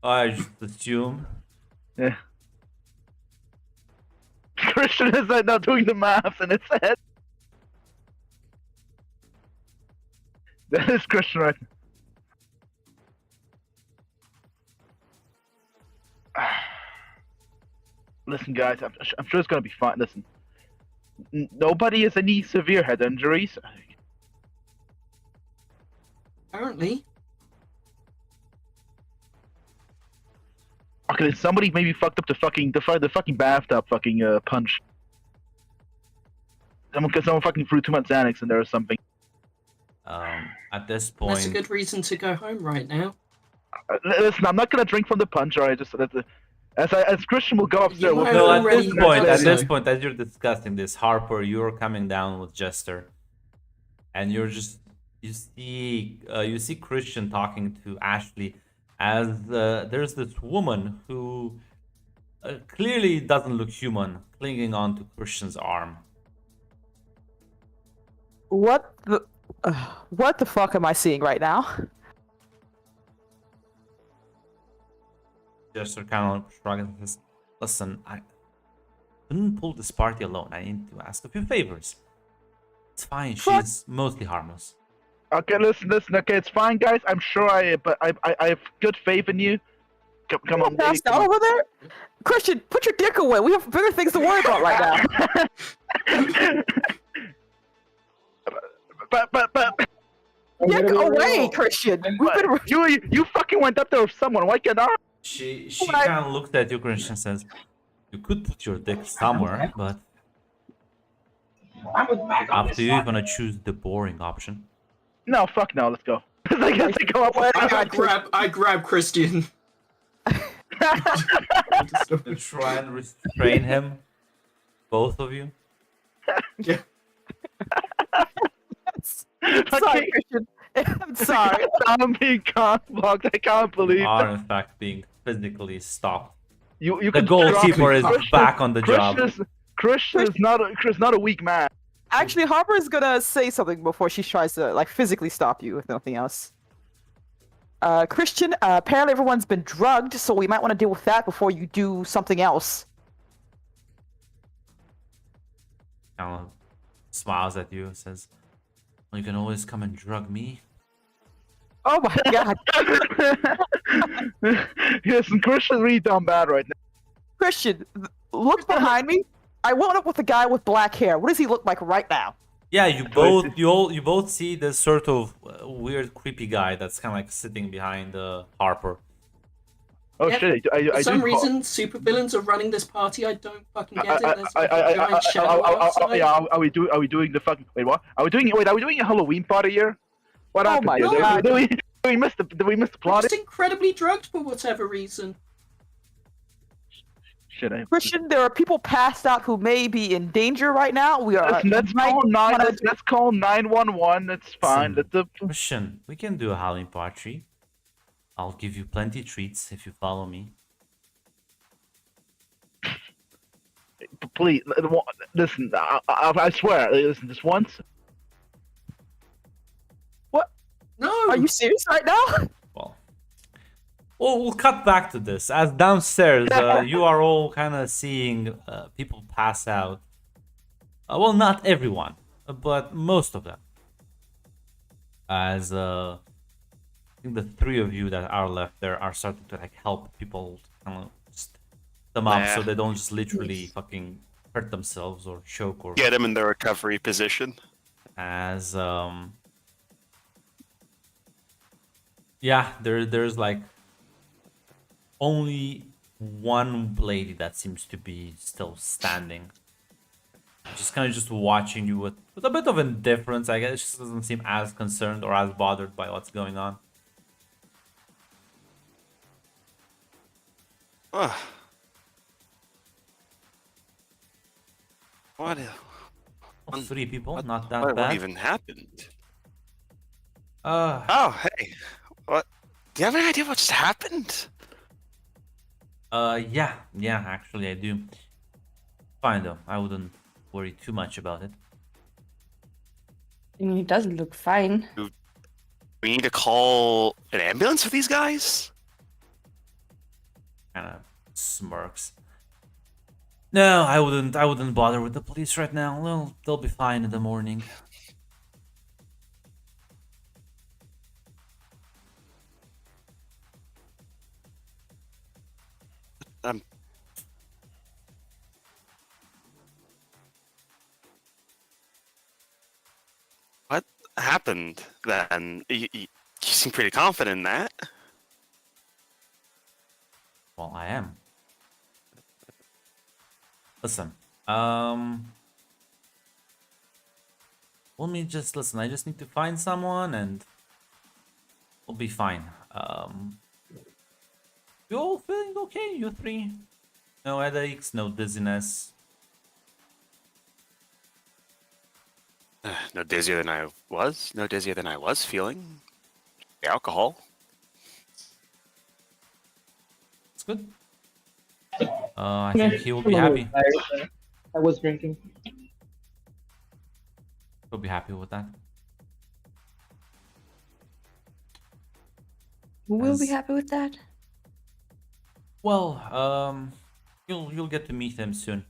I just assume. Yeah. Christian is like not doing the math in his head. That is Christian right now. Listen, guys, I'm sure it's gonna be fine. Listen, nobody has any severe head injuries. Apparently. Okay, somebody maybe fucked up the fucking bathtub punch. Someone fucking threw too much Xanax in there or something. At this That's a point, good reason to go home right now. Listen, I'm not gonna drink from the punch. All right, just as Christian will go upstairs. You we'll- might no. At already this know point, that, at this so- point, as you're discussing this, Harper, you're coming down with Jester, and you see Christian talking to Ashley, as there's this woman who clearly doesn't look human, clinging on to Christian's arm. What the fuck am I seeing right now? Jester kind of shrugs and says, "Listen, I couldn't pull this party alone. I need to ask a few favors. It's fine. She's mostly harmless." Okay, listen. Okay, it's fine, guys. I'm sure I have good faith in you. Come on, lady, Passed come out on. over there? Christian, put your dick away. We have bigger things to worry about right now. but Dick away, Christian. We've been... you fucking went up there with someone. Why can't I? She What? kind of looked at you, Christian, and says, "You could put your dick somewhere, but I'm with Mac on up this to you. one. You're gonna choose the boring option." No, fuck no. Let's go. I guess I go up. I grab Christian. You try and restrain him, both of you. Yeah. Sorry, Christian. I'm sorry. I'm being cock-blocked. I can't believe Are in fact being physically stopped. you. The can goalkeeper is Christian- back on the job. Christian is not a weak man. Actually, Harper's gonna say something before she tries to like physically stop you, if nothing else. Christian, apparently everyone's been drugged, so we might want to deal with that before you do something else. Kind of smiles at you, says, "Well, you can always come and drug me." Oh my god. Listen, Christian's really dumb bad right now. Christian, look behind me. I woke up with a guy with black hair. What does he look like right now? Yeah, you both see this sort of weird, creepy guy that's kind of like sitting behind Harper. Oh Yep. shit! I For some do reason, supervillains are running this party. I don't fucking get it. There's like a giant shadow outside. Are we doing the fucking wait? What? Are we doing a Halloween party here? What Oh happened? my here? God. Did we miss the We're plot? just incredibly drugged for whatever reason. Shit! Christian, there are people passed out who may be in danger right now. We are. Listen, let's call 911. It's fine. Listen. Let the Christian, we can do a Halloween party. I'll give you plenty treats if you follow me. please listen. I swear. Listen, just once. No. Are you serious right now? Well, we'll cut back to this. As downstairs, you are all kind of seeing people pass out. Well, not everyone, but most of them. As I think the three of you that are left there are starting to like help people kind of just them up so they don't just literally fucking hurt themselves or choke or Get him in the recovery position. as yeah, there's like only one lady that seems to be still standing, just kind of just watching you with a bit of indifference. I guess she doesn't seem as concerned or as bothered by what's going on. Ugh. What? Oh, three people, not that What bad. even happened? Uh, Oh, hey. What? Do you have any idea what just happened? yeah, actually I do. Fine though, I wouldn't worry too much about it. I mean, it doesn't look fine. We need to call an ambulance for these guys? Kind of smirks. No, I wouldn't bother with the police right now. They'll be fine in the morning. What happened then? You seem pretty confident in that. Well, I am. Listen, let me just listen. I just need to find someone, and we'll be fine. You all feeling okay? You three? No headaches, no dizziness. No dizzier than I was. No dizzier than I was feeling. The alcohol. It's good. I think he will be I'm a little happy. tired, so I was drinking. He'll be happy with that. Who will be As- happy with that? Well, you'll get to meet him soon.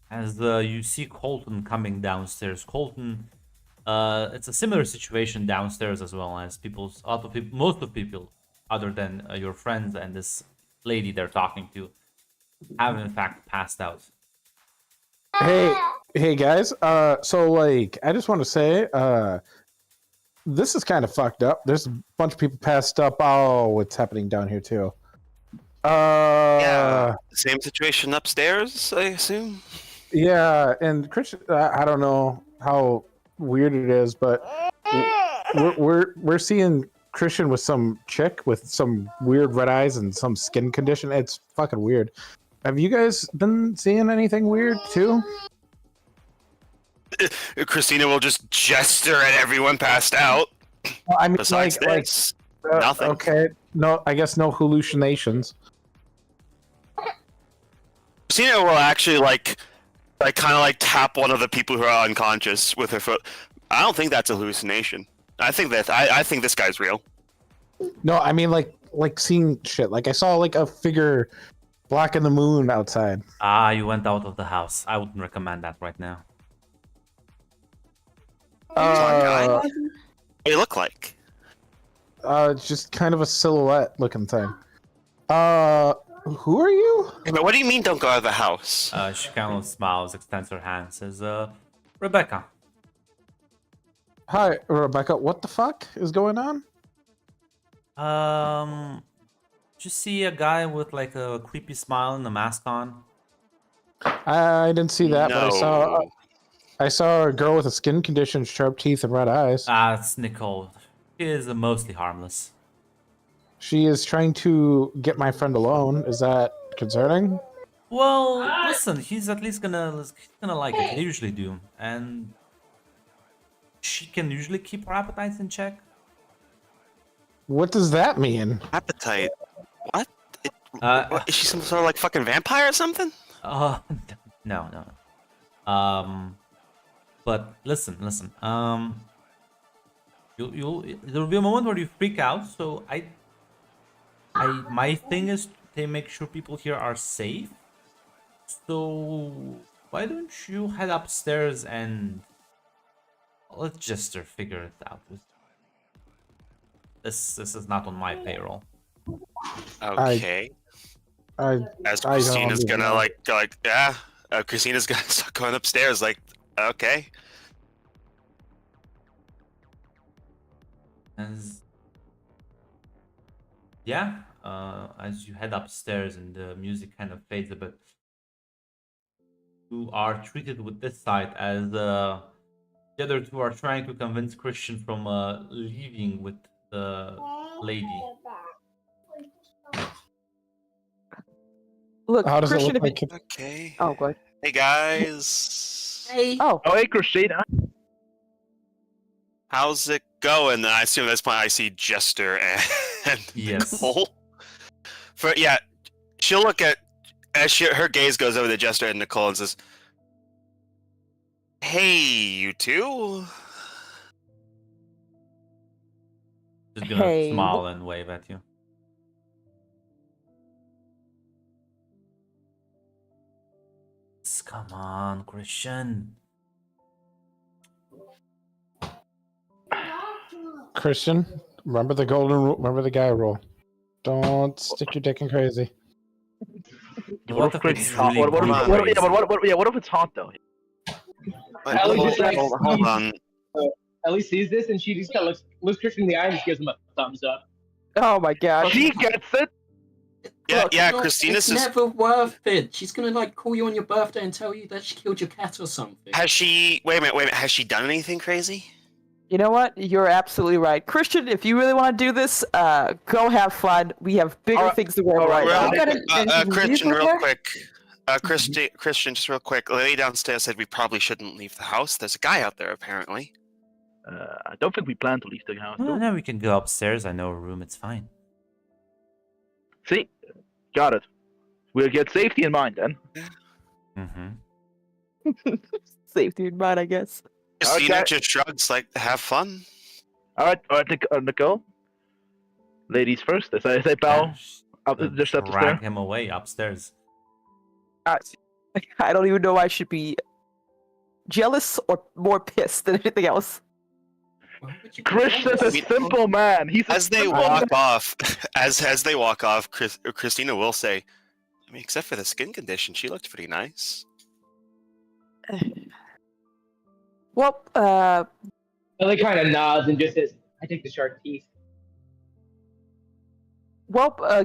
As you see Colton coming downstairs, Colton, it's a similar situation downstairs as well as most of people, other than your friends and this lady they're talking to, have in fact passed out. Hey guys. So like, I just want to say, this is kind of fucked up. There's a bunch of people passed up. Oh, what's happening down here too? Yeah. Same situation upstairs, I assume. Yeah, and Christian, I don't know how weird it is, but we're seeing Christian with some chick with some weird red eyes and some skin condition. It's fucking weird. Have you guys been seeing anything weird too? Christina will just gesture at everyone passed out. Well, I mean, Besides like this, nothing. Okay, no, I guess no hallucinations. Christina will actually kind of tap one of the people who are unconscious with her foot. I don't think that's a hallucination. I think this guy's real. No, I mean like seeing shit. Like I saw like a figure blocking the moon outside. Ah, you went out of the house. I wouldn't recommend that right now. What do you look like? It's just kind of a silhouette looking thing. Who are you? Hey, but what do you mean don't go out of the house? She kind of smiles, extends her hand, says, Rebecca. Hi, Rebecca. What the fuck is going on? Did you see a guy with like a creepy smile and a mask on? I didn't see that, but No. I saw a girl with a skin condition, sharp teeth, and red eyes. Ah, it's Nicole. She is mostly harmless. She is trying to get my friend alone. Is that concerning? Well, listen, he's at least gonna like it. They usually do, and she can usually keep her appetites in check. What does that mean? Appetite. What? What? Is she some sort of like fucking vampire or something? No. But listen. There'll be a moment where you freak out. So my thing is to make sure people here are safe. So why don't you head upstairs and let Jester figure it out. This is not on my payroll. Okay. As I don't Christina's even gonna know. Christina's gonna start going upstairs. Like, okay. As you head upstairs and the music kind of fades a bit, you are treated with this sight as the other two are trying to convince Christian from leaving with the lady. Look, How does Christian, it look if you- like? Okay. Oh, go ahead. Hey guys. Hey. Oh, Oh, hey, Christina. How's it going? I assume at this point I see Jester and Yes. Nicole. She'll look at her gaze goes over to Jester and Nicole and says, "Hey, you two." Just gonna Hey. smile and wave at you. Come on, Christian. Christian, remember the golden rule. Remember the guy rule. Don't stick your dick in crazy. What if it's hot? really What crazy? if it's hot though? Ellie just, like, Hold on. Ellie sees this and she just kind of looks Christian in the eye and just gives him a thumbs up. oh my God. She gets it. Look, no, Christina's it's just. never worth it. She's gonna like call you on your birthday and tell you that she killed your cat or something. Has she? Wait a minute. Has she done anything crazy? You know what? You're absolutely right. Christian, if you really want to do this, go have fun. We have bigger Alright. things to worry about. Real- You got an Christian, with real her? quick. Christian, just real quick. The lady downstairs said we probably shouldn't leave the house. There's a guy out there apparently. I don't think we plan to leave the house. Well, though. now we can go upstairs. I know a room. It's fine. See? Got it. We'll get safety in mind then. Mm-hmm. Safety in mind, I guess. Christina Okay. just shrugs like, have fun. Alright, Nicole. Ladies first. As I bow up, just up the stair. Drag him away upstairs. I don't even know why I should be jealous or more pissed than anything else. Why would you be Christian's a jealous? simple man. He's a As they simple walk man. off, as they walk off, Christina will say, I mean, except for the skin condition, she looked pretty nice. Well, Ellie kind of nods and just says, "I take the shark teeth."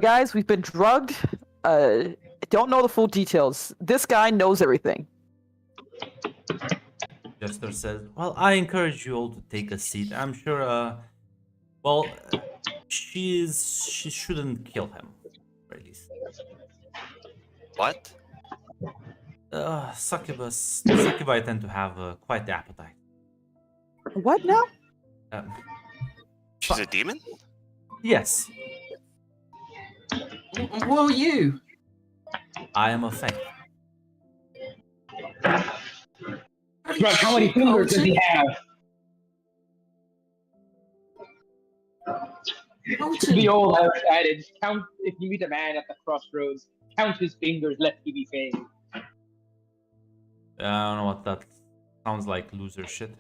guys, we've been drugged. Don't know the full details. This guy knows everything. Jester says, well, I encourage you all to take a seat. I'm sure, well, she shouldn't kill him, at least. What? Succubi tend to have quite the appetite. What now? Um, She's a demon? yes, What are you? I am a Fae. Right, how many fingers does he have? Colton, The old Irish adage: count if you meet a man at the crossroads, count his fingers lest he be famed. I don't know what that sounds like. Loser shit.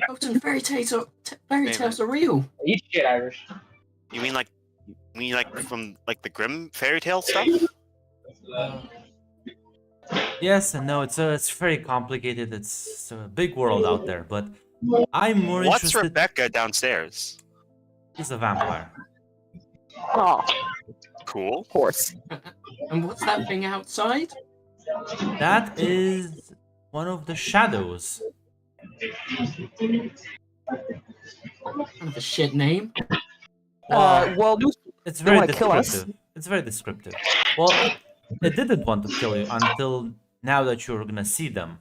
Colton, fairy tales are real. Eat shit, Irish. You mean like from like the Grimm fairy tale stuff? Yes and no. It's very complicated. It's a big world out there, but I'm more What's interested. Rebecca downstairs? He's a vampire. Oh, Cool. of course. And what's that thing outside? That is one of the shadows. Kind of a shit name. Well, It's they very wanna kill us. descriptive. It's very descriptive. Well, they didn't want to kill you until now that you're gonna see them.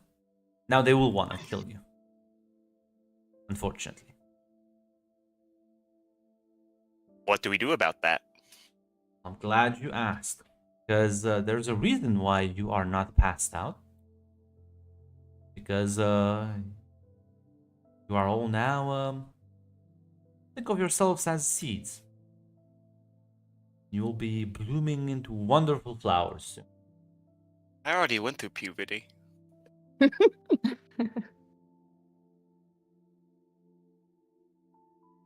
Now they will want to kill you. Unfortunately. What do we do about that? I'm glad you asked. Because there's a reason why you are not passed out. Because you are all now, think of yourselves as seeds. You will be blooming into wonderful flowers soon. I already went through puberty.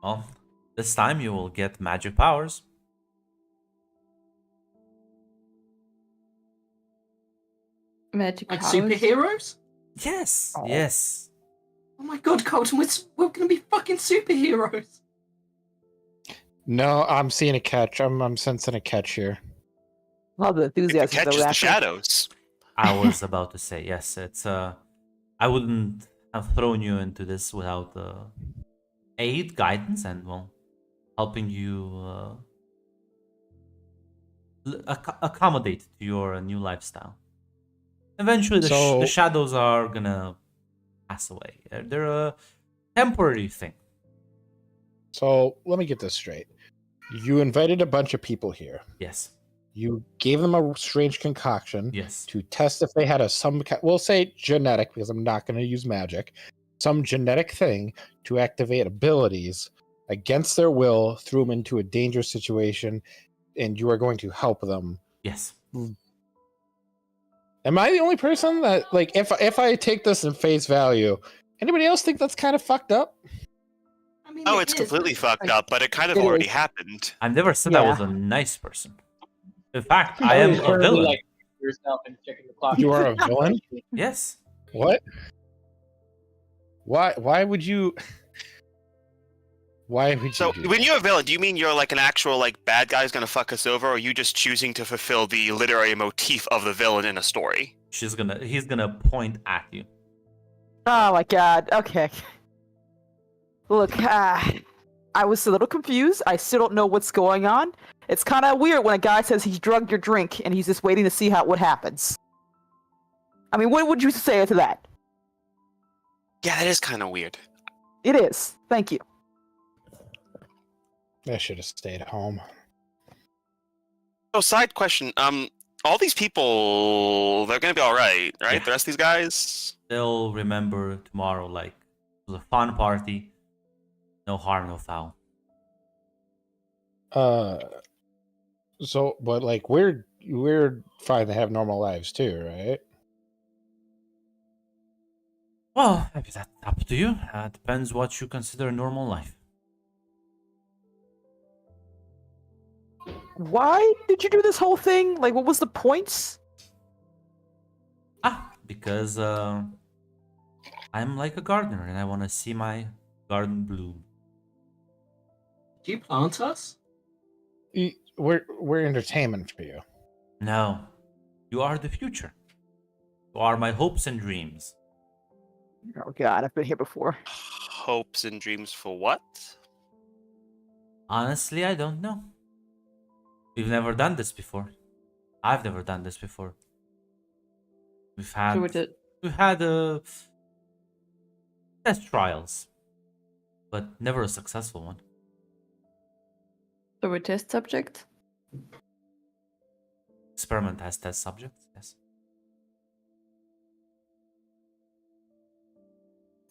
Well, this time you will get magic powers. Magic Like powers. superheroes? Yes, Oh. yes. Oh my god, Colton, we're gonna be fucking superheroes. No, I'm seeing a catch. I'm sensing a catch here. Love the The enthusiasm. catch that is we're the after. shadows. I was about to say yes. It's I wouldn't have thrown you into this without aid, guidance, and well, helping you accommodate to your new lifestyle. Eventually, the So- shadows are gonna pass away. They're a temporary thing. So let me get this straight. You invited a bunch of people here. Yes, You gave them a strange concoction yes, to test if they had we'll say genetic, because I'm not going to use magic, some genetic thing to activate abilities against their will, threw them into a dangerous situation, and you are going to help them. yes. Am I the only person that, like, if I take this in face value, anybody else think that's kind of fucked up? I mean, Oh, it it's is, completely but, fucked like, up, but it kind of It already is. happened. I've never said I Yeah. was a nice person. In fact, I am Ellie's a currently, villain. like yourself and checking the clock. You are a villain? Yes. What? Why would you? Why would you? So do when that? you're a villain, do you mean you're like an actual like bad guy's gonna fuck us over, or are you just choosing to fulfill the literary motif of the villain in a story? He's gonna point at you. Oh my god. Okay. Look, I was a little confused. I still don't know what's going on. It's kind of weird when a guy says he's drugged your drink and he's just waiting to see what happens. I mean, what would you say to that? Yeah, that is kind of weird. It is. Thank you. I should have stayed home. Oh, side question. All these people, they're gonna be all right, right? Yeah. The rest of these guys. They'll remember tomorrow like it was a fun party. No harm, no foul. So, but like we're fine to have normal lives too, right? Well, maybe that's up to you. Depends what you consider a normal life. Why did you do this whole thing? Like, what was the points? Because I'm like a gardener and I want to see my garden bloom. Do you plant us? We're entertainment for you. No, you are the future. You are my hopes and dreams. Oh god, I've been here before. Hopes and dreams for what? Honestly, I don't know. We've never done this before. I've never done this before. We've had So we did. we've had test trials, but never a successful one. So we test subject. Experiment has test subjects. Yes.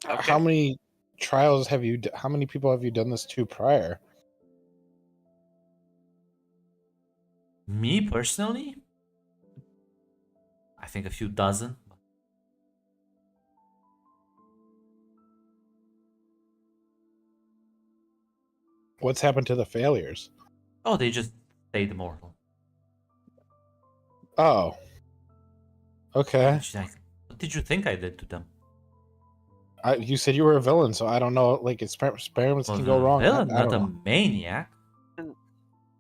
Okay. How many trials have you? How many people have you done this to prior? Me personally, I think a few dozen. What's happened to the failures? Oh, they just stayed immortal. Oh. Okay. What did you think I did to them? You said you were a villain, so I don't know. Like, experiments Well, can go the wrong. Villain, I not don't a know. maniac.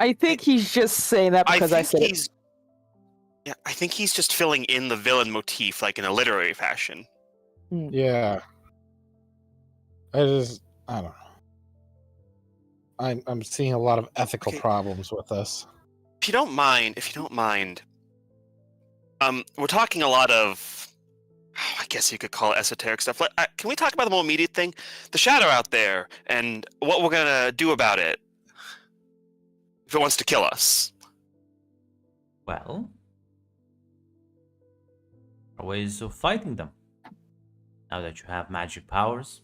I think he's just saying that because I said it. Yeah, I think he's just filling in the villain motif, like in a literary fashion. Yeah. I don't know. I'm seeing a lot of ethical Okay. problems with this. If you don't mind, we're talking a lot of, I guess you could call it esoteric stuff. Can we talk about the more immediate thing, the shadow out there, and what we're gonna do about it if it wants to kill us? Well, there are ways of fighting them. Now that you have magic powers.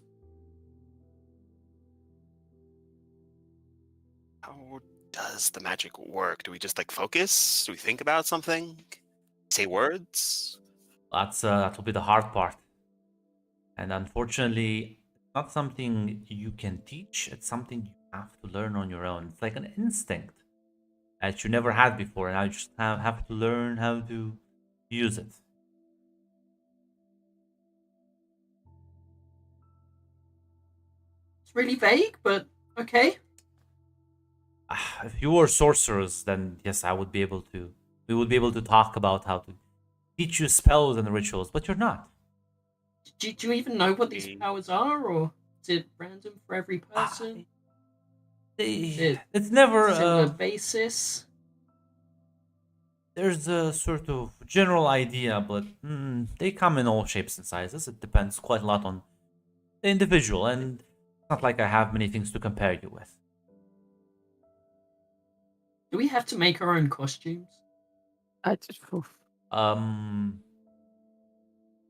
How does the magic work? Do we just like focus? Do we think about something? Say words? That will be the hard part. And unfortunately, it's not something you can teach. It's something you have to learn on your own. It's like an instinct that you never had before, and I just have to learn how to use it. It's really vague, but okay. If you were sorcerers, then yes, I would be able to. We would be able to talk about how to teach you spells and rituals, but you're not. Do you even know what these powers are, or is it random for every person? It's never Similar basis. There's a sort of general idea, but they come in all shapes and sizes. It depends quite a lot on the individual, and it's not like I have many things to compare you with. Do we have to make our own costumes? I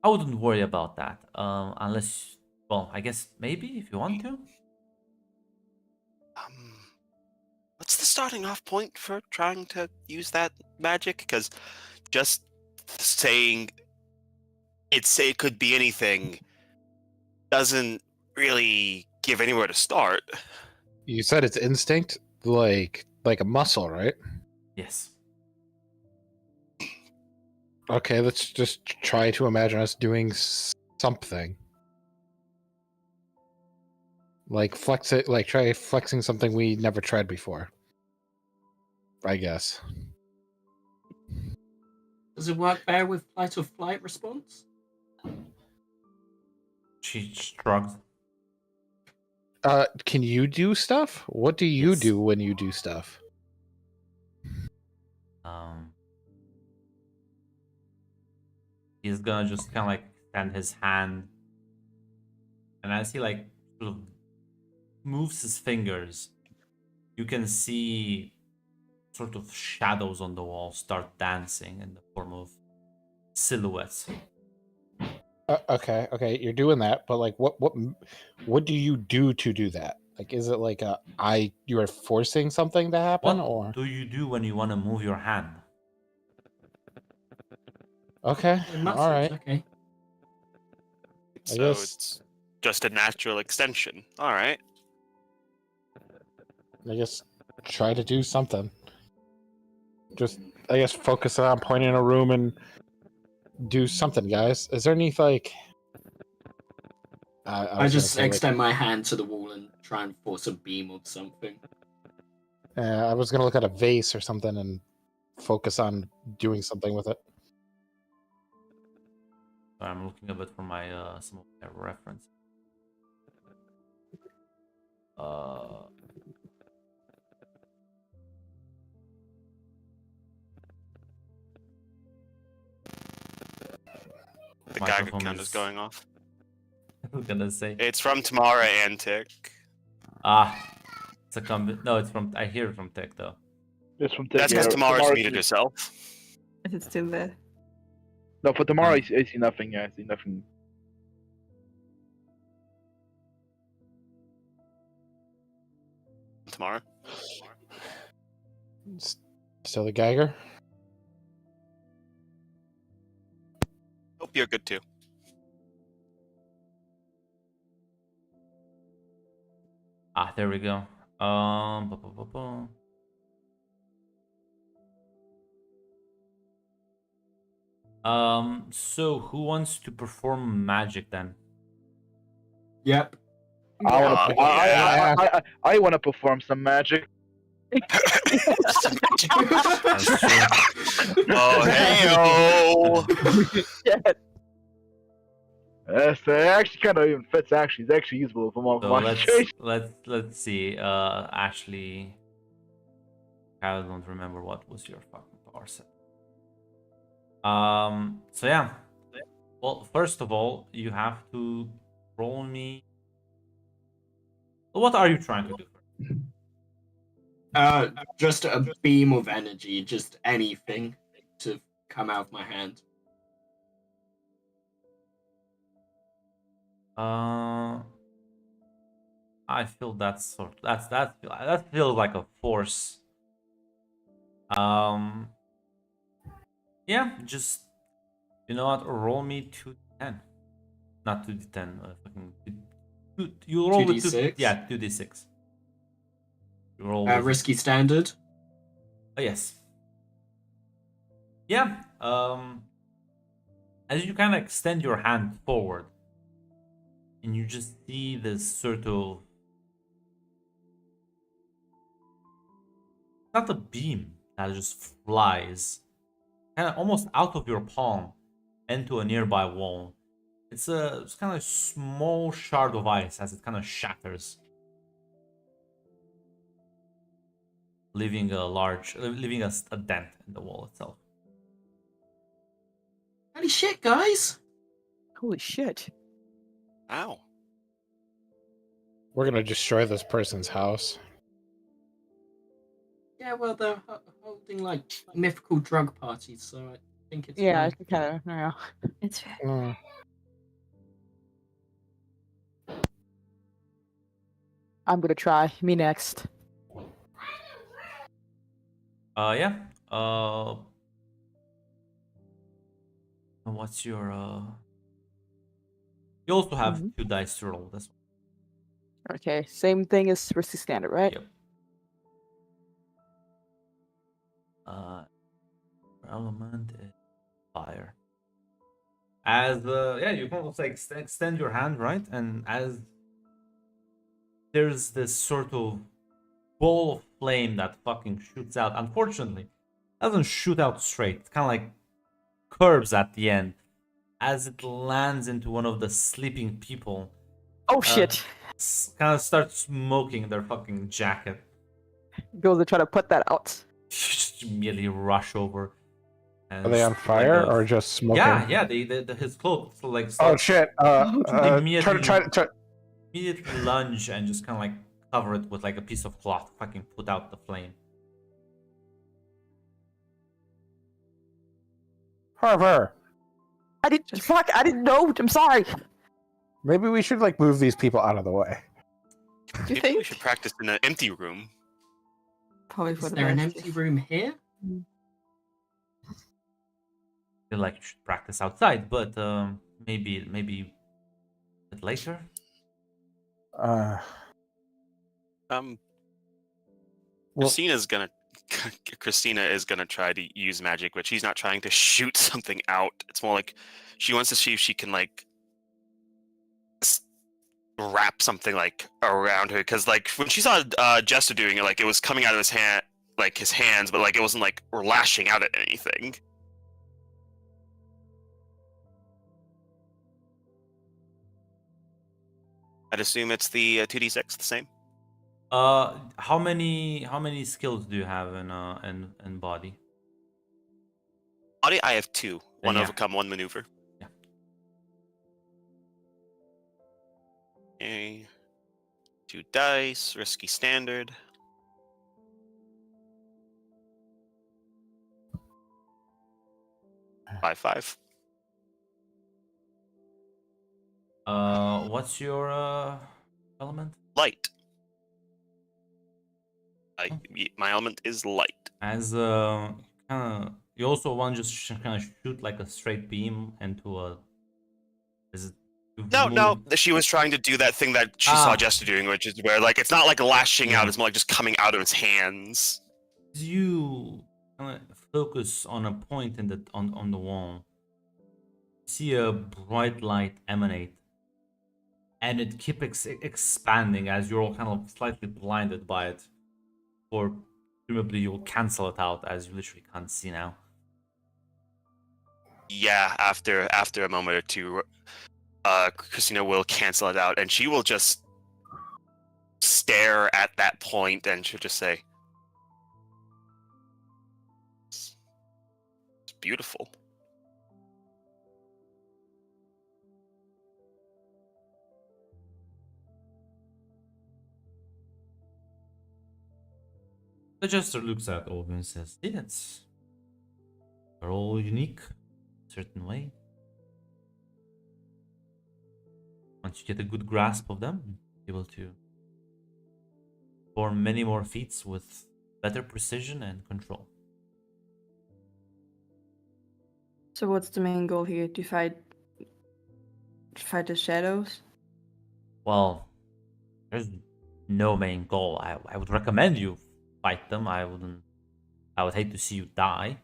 wouldn't worry about that, unless, well, I guess maybe if you want to. What's the starting off point for trying to use that magic? Because just saying it could be anything doesn't really give anywhere to start. You said it's instinct, like a muscle, right? Yes. Okay, let's just try to imagine us doing something. Like flex it, like try flexing something we never tried before. I guess. Does it work better with flight or flight response? She shrugs. Can you do stuff? What do you Yes. do when you do stuff? He's gonna just kind of like extend his hand, and as he like sort of moves his fingers, you can see sort of shadows on the wall start dancing in the form of silhouettes. Okay, you're doing that, but like, what do you do to do that? Like, is it like you are forcing something to happen, What or do you do when you want to move your hand? okay, Muscles, all right, okay. So guess- it's just a natural extension. All right. I guess try to do something. Just, I guess, focus on pointing in a room and do something, guys. Is there any like? I was gonna just say, like, extend my hand to the wall and try and force a beam of something. I was gonna look at a vase or something and focus on doing something with it. So I'm looking a bit for my some of my reference. The Microphone Geiger count is is- going off. I was gonna say. It's from Tamara and Tick. It's a no, it's from. I hear it from Tech though. It's from That's because Tamara's muted herself. Is it still there? No, for tomorrow, I see nothing. Yeah, I see nothing. Tamara. Still the Geiger. Hope you're good too. There we go. Bu- bu- bu- bu. So who wants to perform magic then? Yep. I want to perform some magic. That's true. Oh, hey-o! Yes, it actually kind of even fits. Actually, it's actually usable for So my situation. let's see. Ashley, I don't remember what was your fucking power set. So yeah. Well, first of all, you have to roll me. What are you trying to do? Just a beam of energy, just anything to come out of my hand. I feel that feels like a force. Yeah, just you know what? Roll me 2d10, not 2d10. Fucking you roll with 2d6? Yeah, 2d6. You roll with, Risky standard. oh, yes. Yeah. As you kind of extend your hand forward, and you just see this sort of not a beam that just flies kind of almost out of your palm into a nearby wall. It's kind of a small shard of ice as it kind of shatters, leaving a dent in the wall itself. Holy shit, guys! Holy shit. Ow. We're gonna destroy this person's house. Yeah, well, they're holding like mythical drug parties, so I think it's Yeah, fine. I kind of, yeah. It's fair. Mm. I'm gonna try. Me next. Yeah. What's your You also have 2 dice to roll this one. Okay, same thing as Risky Standard, right? Yep. Element is fire. As yeah, you can also extend your hand, right? And as there's this sort of ball of flame that fucking shoots out. Unfortunately, it doesn't shoot out straight. It kind of like curves at the end as it lands into one of the sleeping people. Oh shit! Kind of starts smoking their fucking jacket. Goes to try to put that out. Just immediately rush over. And Are they on like fire a- or just smoking? Yeah. His clothes like Oh start shit! Immediately- Try. immediately lunge and just kind of like cover it with like a piece of cloth, fucking put out the flame. Harper. I didn't. Fuck! I didn't know. I'm sorry. Maybe we should like move these people out of the way. Do you Maybe think? we should practice in an empty room. Probably for Is the there an best. empty room here? Feel like you should practice outside, but maybe a bit later. Uh, Um, well, Christina is gonna try to use magic, but she's not trying to shoot something out. It's more like she wants to see if she can like wrap something like around her. Because like when she saw Jester doing it, like it was coming out of his hand, like his hands, but like it wasn't like lashing out at anything. I'd assume it's the 2d6, the same. How many skills do you have in body? Body, I have 2. One Yeah. overcome, one maneuver. Yeah. Okay. 2 dice, risky standard. Five. What's your element? Light. Oh. My element is light. As you also want just kind of shoot like a straight beam into a. Is it? No. She was trying to do that thing that she saw Jester doing, which is where like it's not like lashing out; Yeah. it's more like just coming out of his hands. You kind of focus on a point in the on the wall. See a bright light emanate, and it keeps expanding as you're all kind of slightly blinded by it, or presumably you'll cancel it out as you literally can't see now. Yeah, after a moment or two, Christina will cancel it out, and she will just stare at that point, and she'll just say, "It's beautiful." The Jester looks at all of you and says, "Yes, they're all unique, in a certain way. Once you get a good grasp of them, you'll be able to perform many more feats with better precision and control." So what's the main goal here? To fight the shadows? Well, there's no main goal. I would recommend you fight them. I would hate to see you die.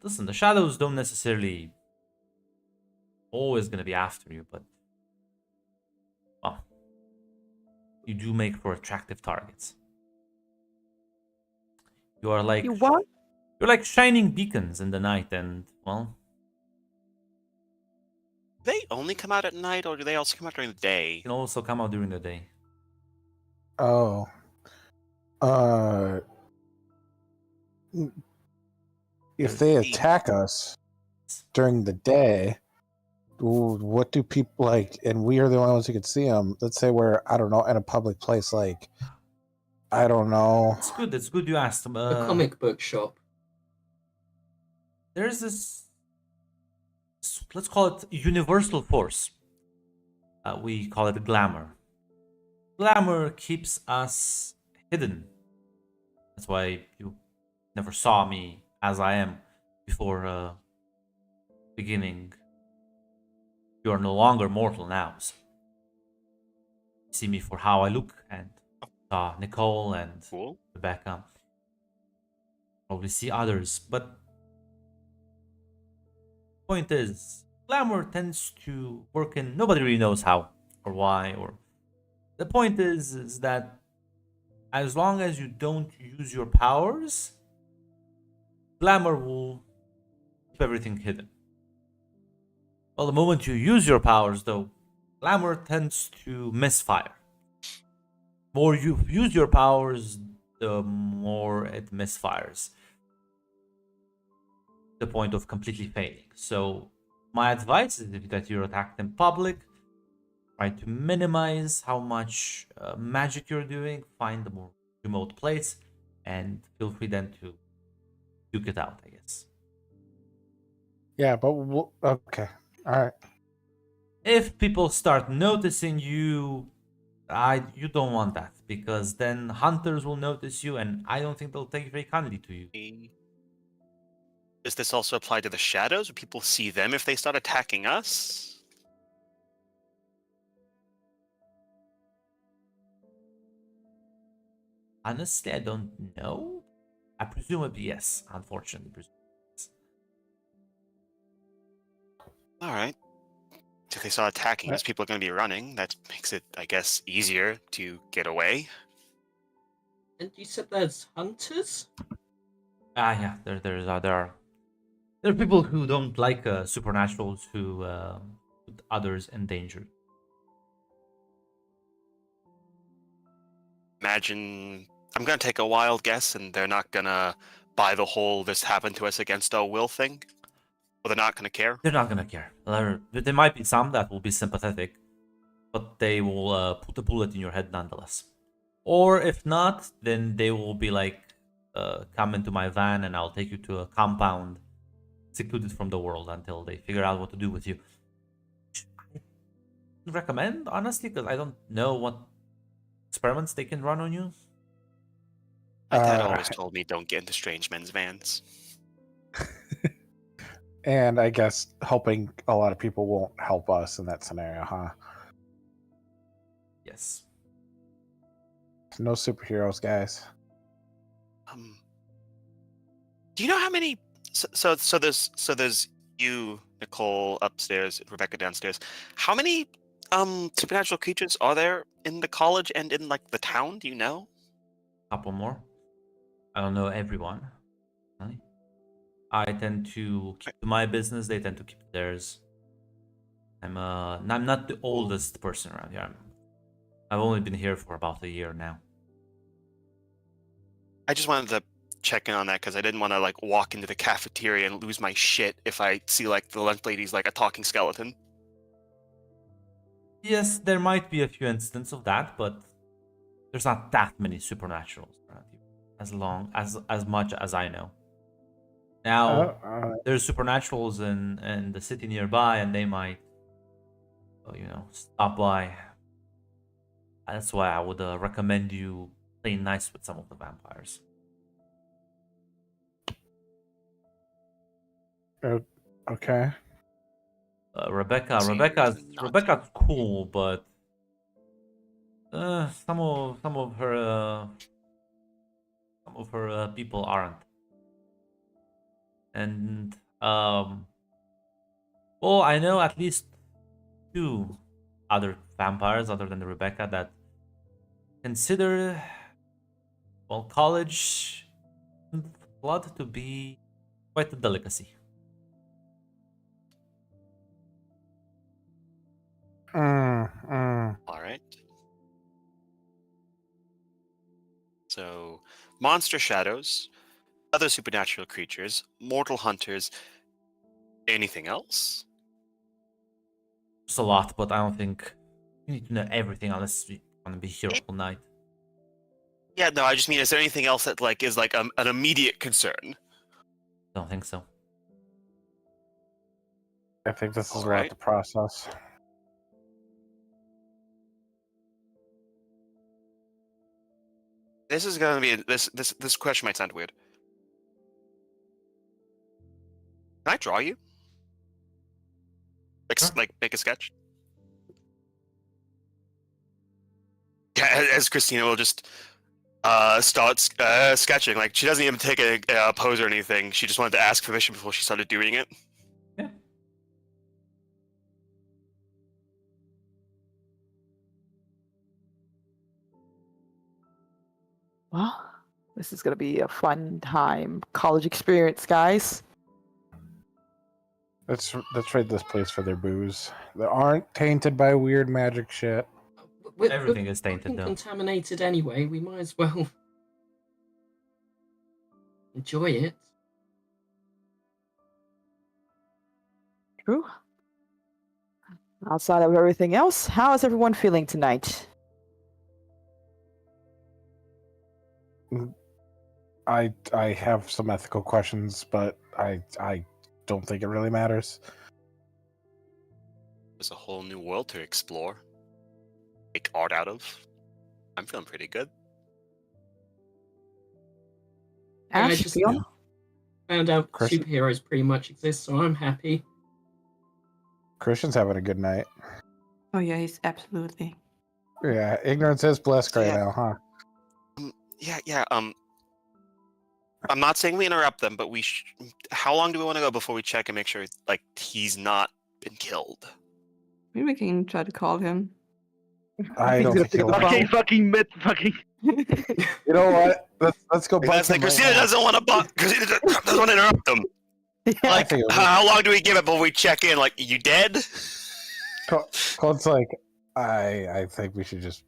Listen, the shadows don't necessarily always gonna be after you, but well, you do make for attractive targets. You are like You what? You're like shining beacons in the night, and well, They only come out at night, or do they also come out during the day? you can also come out during the day. oh, uh, if they attack us during the day, what do people like? And we are the only ones who can see them. Let's say we're, I don't know, in a public place, like, I don't know. It's good. It's good you asked. A comic book shop. There's this. Let's call it universal force. We call it glamour. Glamour keeps us hidden. That's why you never saw me as I am before beginning. You are no longer mortal now. So you see me for how I look, and saw Nicole and Cool. Rebecca. Probably see others, but point is, glamour tends to work in nobody really knows how or why. Or the point is that as long as you don't use your powers, glamour will keep everything hidden. Well, the moment you use your powers, though, glamour tends to misfire. More you use your powers, the more it misfires. The point of completely failing. So my advice is that you're attacked in public, try to minimize how much magic you're doing, find a more remote place, and feel free then to duke it out, I guess. Yeah, but okay. All right. If people start noticing you, you don't want that, because then hunters will notice you, and I don't think they'll take very kindly to you. Does this also apply to the shadows? Will people see them if they start attacking us? Honestly, I don't know. I presumably yes, unfortunately. All right. If they start attacking us, people are going to be running. That makes it, I guess, easier to get away. And you said there's hunters? Yeah, there are people who don't like supernaturals who put others in danger. Imagine, I'm going to take a wild guess, and they're not going to buy the whole "this happened to us against our will" thing. Or they're not going to care. They're not gonna care. There might be some that will be sympathetic, but they will put a bullet in your head nonetheless. Or if not, then they will be like, come into my van and I'll take you to a compound secluded from the world until they figure out what to do with you. I recommend, honestly, because I don't know what experiments they can run on you. My dad always told me don't get into strange men's vans. And I guess helping a lot of people won't help us in that scenario, huh? Yes. No superheroes, guys. Do you know how many? So there's you, Nicole, upstairs, Rebecca downstairs. How many supernatural creatures are there in the college and in like the town? Do you know? Couple more. I don't know everyone. Really. I tend to keep to my business. They tend to keep to theirs. I'm not the oldest person around here. I've only been here for about a year now. I just wanted to check in on that because I didn't want to like walk into the cafeteria and lose my shit if I see like the lunch lady's like a talking skeleton. Yes, there might be a few instances of that, but there's not that many supernaturals around here, as much as I know. Now, there's supernaturals in the city nearby, and they might, stop by. That's why I would recommend you play nice with some of the vampires. Okay. Rebecca's cool, but some of her people aren't. And well, I know at least 2 other vampires other than Rebecca that consider college blood to be quite a delicacy. All right. So, monster shadows, other supernatural creatures, mortal hunters. Anything else? It's a lot, but I don't think you need to know everything unless you want to be here all night. Yeah, no, I just mean, is there anything else that like is like an immediate concern? Don't think so. I think this is All where I have right. to process. This is gonna be this question might sound weird. Can I draw you? Sure. Like make a sketch? Yeah, as Christina will just start sketching. Like she doesn't even take a pose or anything. She just wanted to ask permission before she started doing it. Yeah. Well, this is gonna be a fun time, college experience, guys. Let's trade this place for their booze. They aren't tainted by weird magic shit. Everything is tainted, fucking though. contaminated anyway. We might as well enjoy it. True. Outside of everything else, how is everyone feeling tonight? I have some ethical questions, but I don't think it really matters. There's a whole new world to explore. Make art out of. I'm feeling pretty good. And I Ash, just Fiona? found out Christian? superheroes pretty much exist, so I'm happy. Christian's having a good night. Oh yeah, he's absolutely. Yeah, ignorance is bliss right Yeah. now, huh? Yeah. I'm not saying we interrupt them, but how long do we want to go before we check and make sure like he's not been killed? Maybe we can try to call him. I don't think he'll. Fucking fucking. You know what? Let's go. bug That's like him right Christina now. doesn't want to Christina doesn't want to interrupt them. Yeah. I think it was- How long do we give it before we check in? Like, you dead? Cole's like, I think we should just.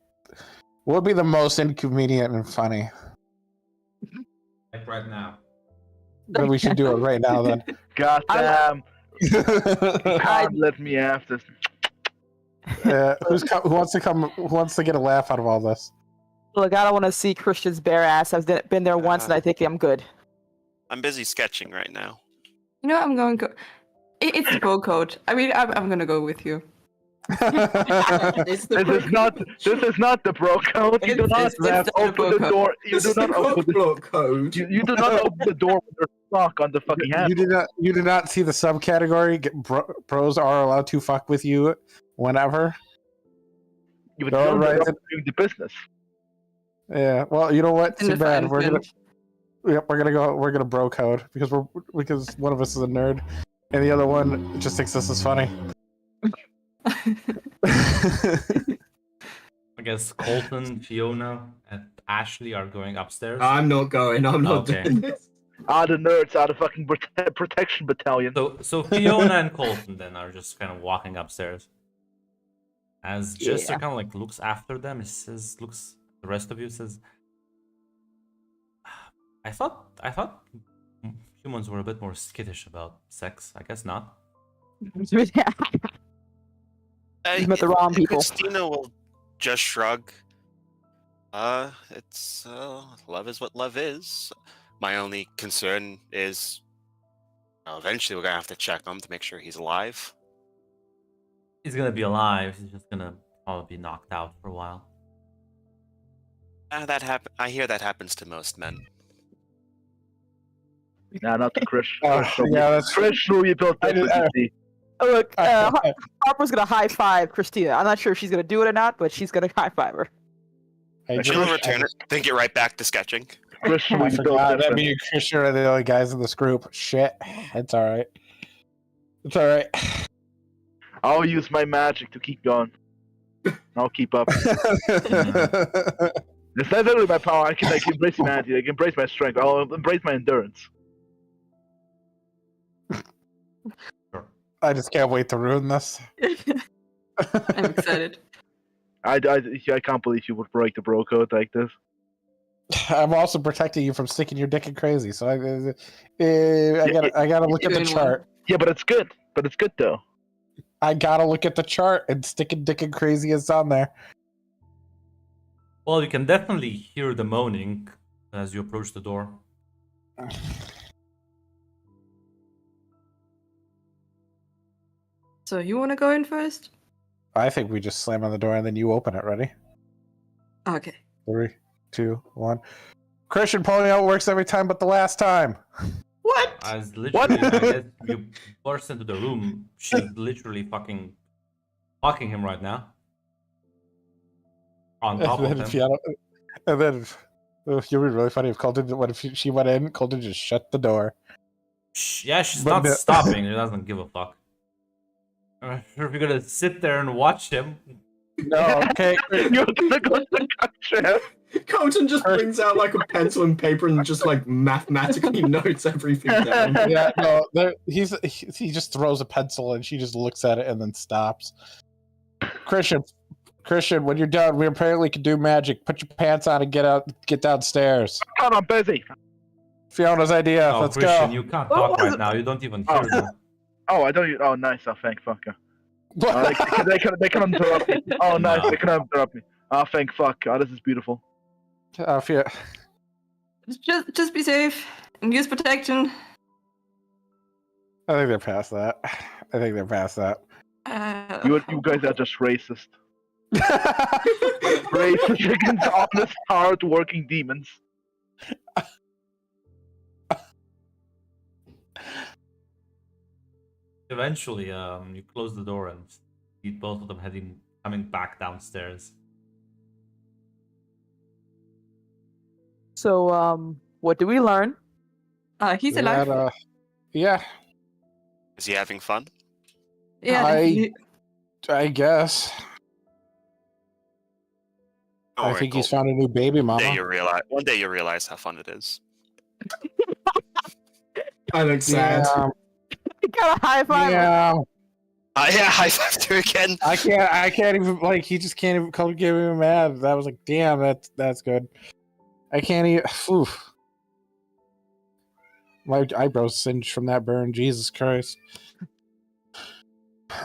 What would be the most inconvenient and funny? Like right now. Then we should do it right now. Then. God damn. Yeah, God, let me after. who wants to come? Who wants to get a laugh out of all this? Look, I don't want to see Christian's bare ass. I've been there once, and I think I'm good. I'm busy sketching right now. You know, I'm going to. It's the bro code. I mean, I'm gonna go with you. It's the This is not. This is not the bro code. You do not It's the open bro the code. door. You This do is the not open the. block code. You do not open the door with your sock on the fucking hand. You do not see the subcategory. Pros are allowed to fuck with you whenever. You would All still right. doing the business. Yeah. Well, you know what? In Too the bad. fine We're gonna. print. Yep. We're gonna bro code because one of us is a nerd, and the other one just thinks this is funny. I guess Colton, Fiona, and Ashley are going upstairs. I'm not going. I'm not Okay. doing this. The nerds are the fucking protection battalion. So Fiona and Colton then are just kind of walking upstairs. As Jester Yeah. kind of like looks after them, he says, looks the rest of you says, I thought humans were a bit more skittish about sex. I guess not. He's met the wrong people. Christina will just shrug. It's love is what love is. My only concern is, eventually we're gonna have to check him to make sure he's alive. He's gonna be alive. He's just gonna probably be knocked out for a while. I hear that happens to most men. Nah, not the Chris. Yeah, that's Chris Louis built I this. did- Look, Harper's gonna high five Christina. I'm not sure if she's gonna do it or not, but she's gonna high five her. She'll return it, then get right back to sketching. Chris I Louis built forgot that this. me and Christian are the only guys in this group. Shit, it's all right. It's all right. I'll use my magic to keep going. I'll keep up. It's not literally my power. I can embrace humanity. I can embrace my strength. I'll embrace my endurance. I just can't wait to ruin this. I'm excited. I can't believe you would break the bro code like this. I'm also protecting you from sticking your dick in crazy, so I gotta look at the Doing chart. Yeah, but it's good. But it's good though. I gotta look at the chart, and sticking dick in crazy is on there. Well, you can definitely hear the moaning as you approach the door. So you want to go in first? I think we just slam on the door and then you open it. Ready? Okay. 3, 2, 1. Christian pulling out works every time, but the last time. What? As literally, I guess you burst into the room. She's literally fucking him right now. On top And of then, him. it would be really funny if Colton. What if she went in? Colton just shut the door. Yeah, she's But not the- stopping. She doesn't give a fuck. If you're gonna sit there and watch him, No, okay. You're gonna go to the country. Colton just brings out like a pencil and paper and just like mathematically notes everything down. Yeah, no. He just throws a pencil and she just looks at it and then stops. Christian, when you're done, we apparently can do magic. Put your pants on and get downstairs. God, I'm busy. Fiona's idea. oh, Let's Christian, go. you can't What talk was right it? now. You don't even Oh. hear them. Oh, I don't. Oh, nice. Oh, thank fuck. They can interrupt me. Oh, nice. No. They can interrupt me. Oh, thank fuck. Oh, this is beautiful. Just be safe and use protection. I think they're past that. I think they're past that. You guys are just racist. Racist against honest, hard-working demons. Eventually, you close the door and see both of them coming back downstairs. So, what do we learn? He's alive. That, yeah, Is he having fun? Yeah. I guess. Don't I worry, think he's Colton. found a new baby mama. One day you realize how fun it is. I look sad. Yeah, Got a high five. yeah. Yeah, high five to again. I can't even like. He just can't even come get me mad. That was like, damn, that's good. I can't even. Oof. My eyebrows singed from that burn. Jesus Christ.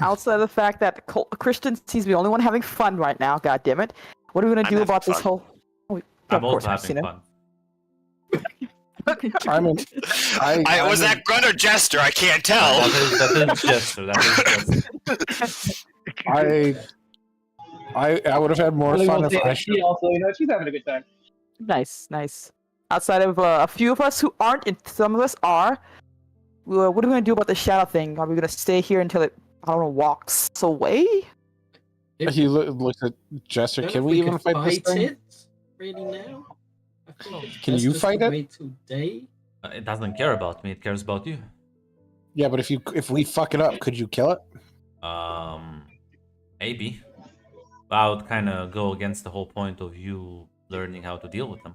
Outside of the fact that Christian seems to be the only one having fun right now. God damn it! What are we gonna I'm do having about this fun. whole? Oh, I'm of course, also I've having seen it. fun. I mean, Was that grunt or jester? I can't tell. That is Jester. That is Jester. I would have had more Really fun will if say I that she also, she's having a good time. Nice, nice. Outside of a few of us who aren't, and some of us are. What are we gonna do about the shadow thing? Are we gonna stay here until it, I don't know, walks away? He looks at Jester. Don't know Can if we even could fight this thing? it really now? I think it's Can best you just fight to it? Wait till day. It doesn't care about me. It cares about you. Yeah, but if we fuck it up, could you kill it? Maybe. But I would kind of go against the whole point of you learning how to deal with them.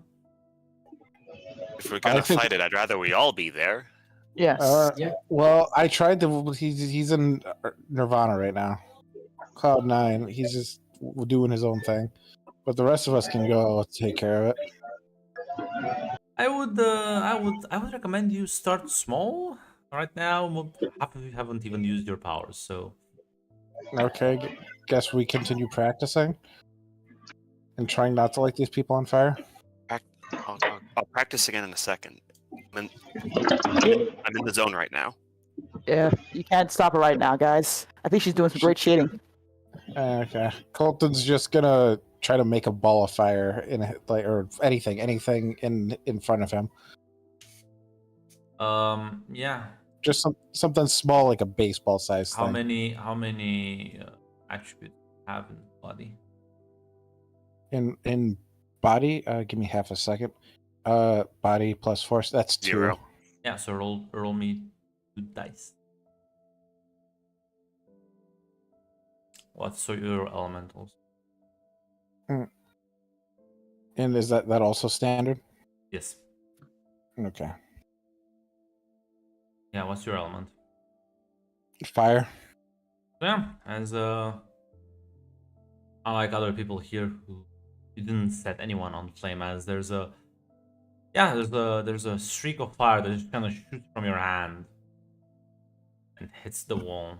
If we're gonna I think- fight it, I'd rather we all be there. Yes. Yeah. Well, I tried to. He's in Nirvana right now. Cloud9. He's just doing his own thing, but the rest of us can go take care of it. I would recommend you start small. Right now, half of you haven't even used your powers, so Okay, guess we continue practicing and trying not to light these people on fire. I'll practice again in a second. I'm in the zone right now. Yeah. You can't stop her right now, guys. I think she's doing some great shading. Okay, Colton's just gonna try to make a ball of fire in like or anything in front of him. yeah. Just something small like a baseball size How thing. many attributes have in the body? In body, give me half a second. Body plus force. That's 2. 0. Yeah, so roll me 2 dice. What's your elementals? And is that also standard? Yes. Okay. Yeah, what's your element? Fire. Yeah, as unlike other people here who you didn't set anyone on flame, as there's a streak of fire that just kind of shoots from your hand and hits the wall.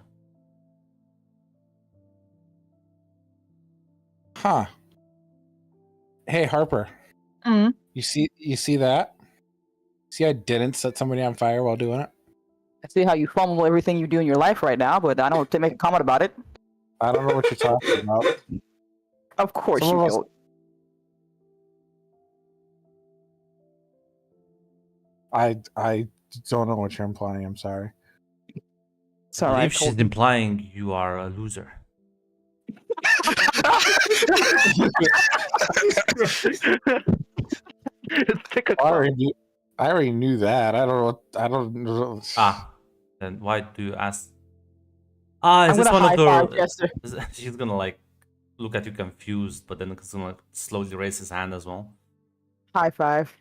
Huh. Hey Harper. Mhm. You see that? See I didn't set somebody on fire while doing it? I see how you fumble everything you do in your life right now, but I don't make a comment about it. I don't know what you're talking about. Of course Some you of us- don't. I don't know what you're implying, I'm sorry. It's all I right. believe she's Colton. implying you are a loser. It's tick a I already knew that. I don't know. Then why do you ask? Is I'm this gonna one of high five her? Jester. She's gonna like look at you confused, but then he's gonna slowly raise his hand as well. High five.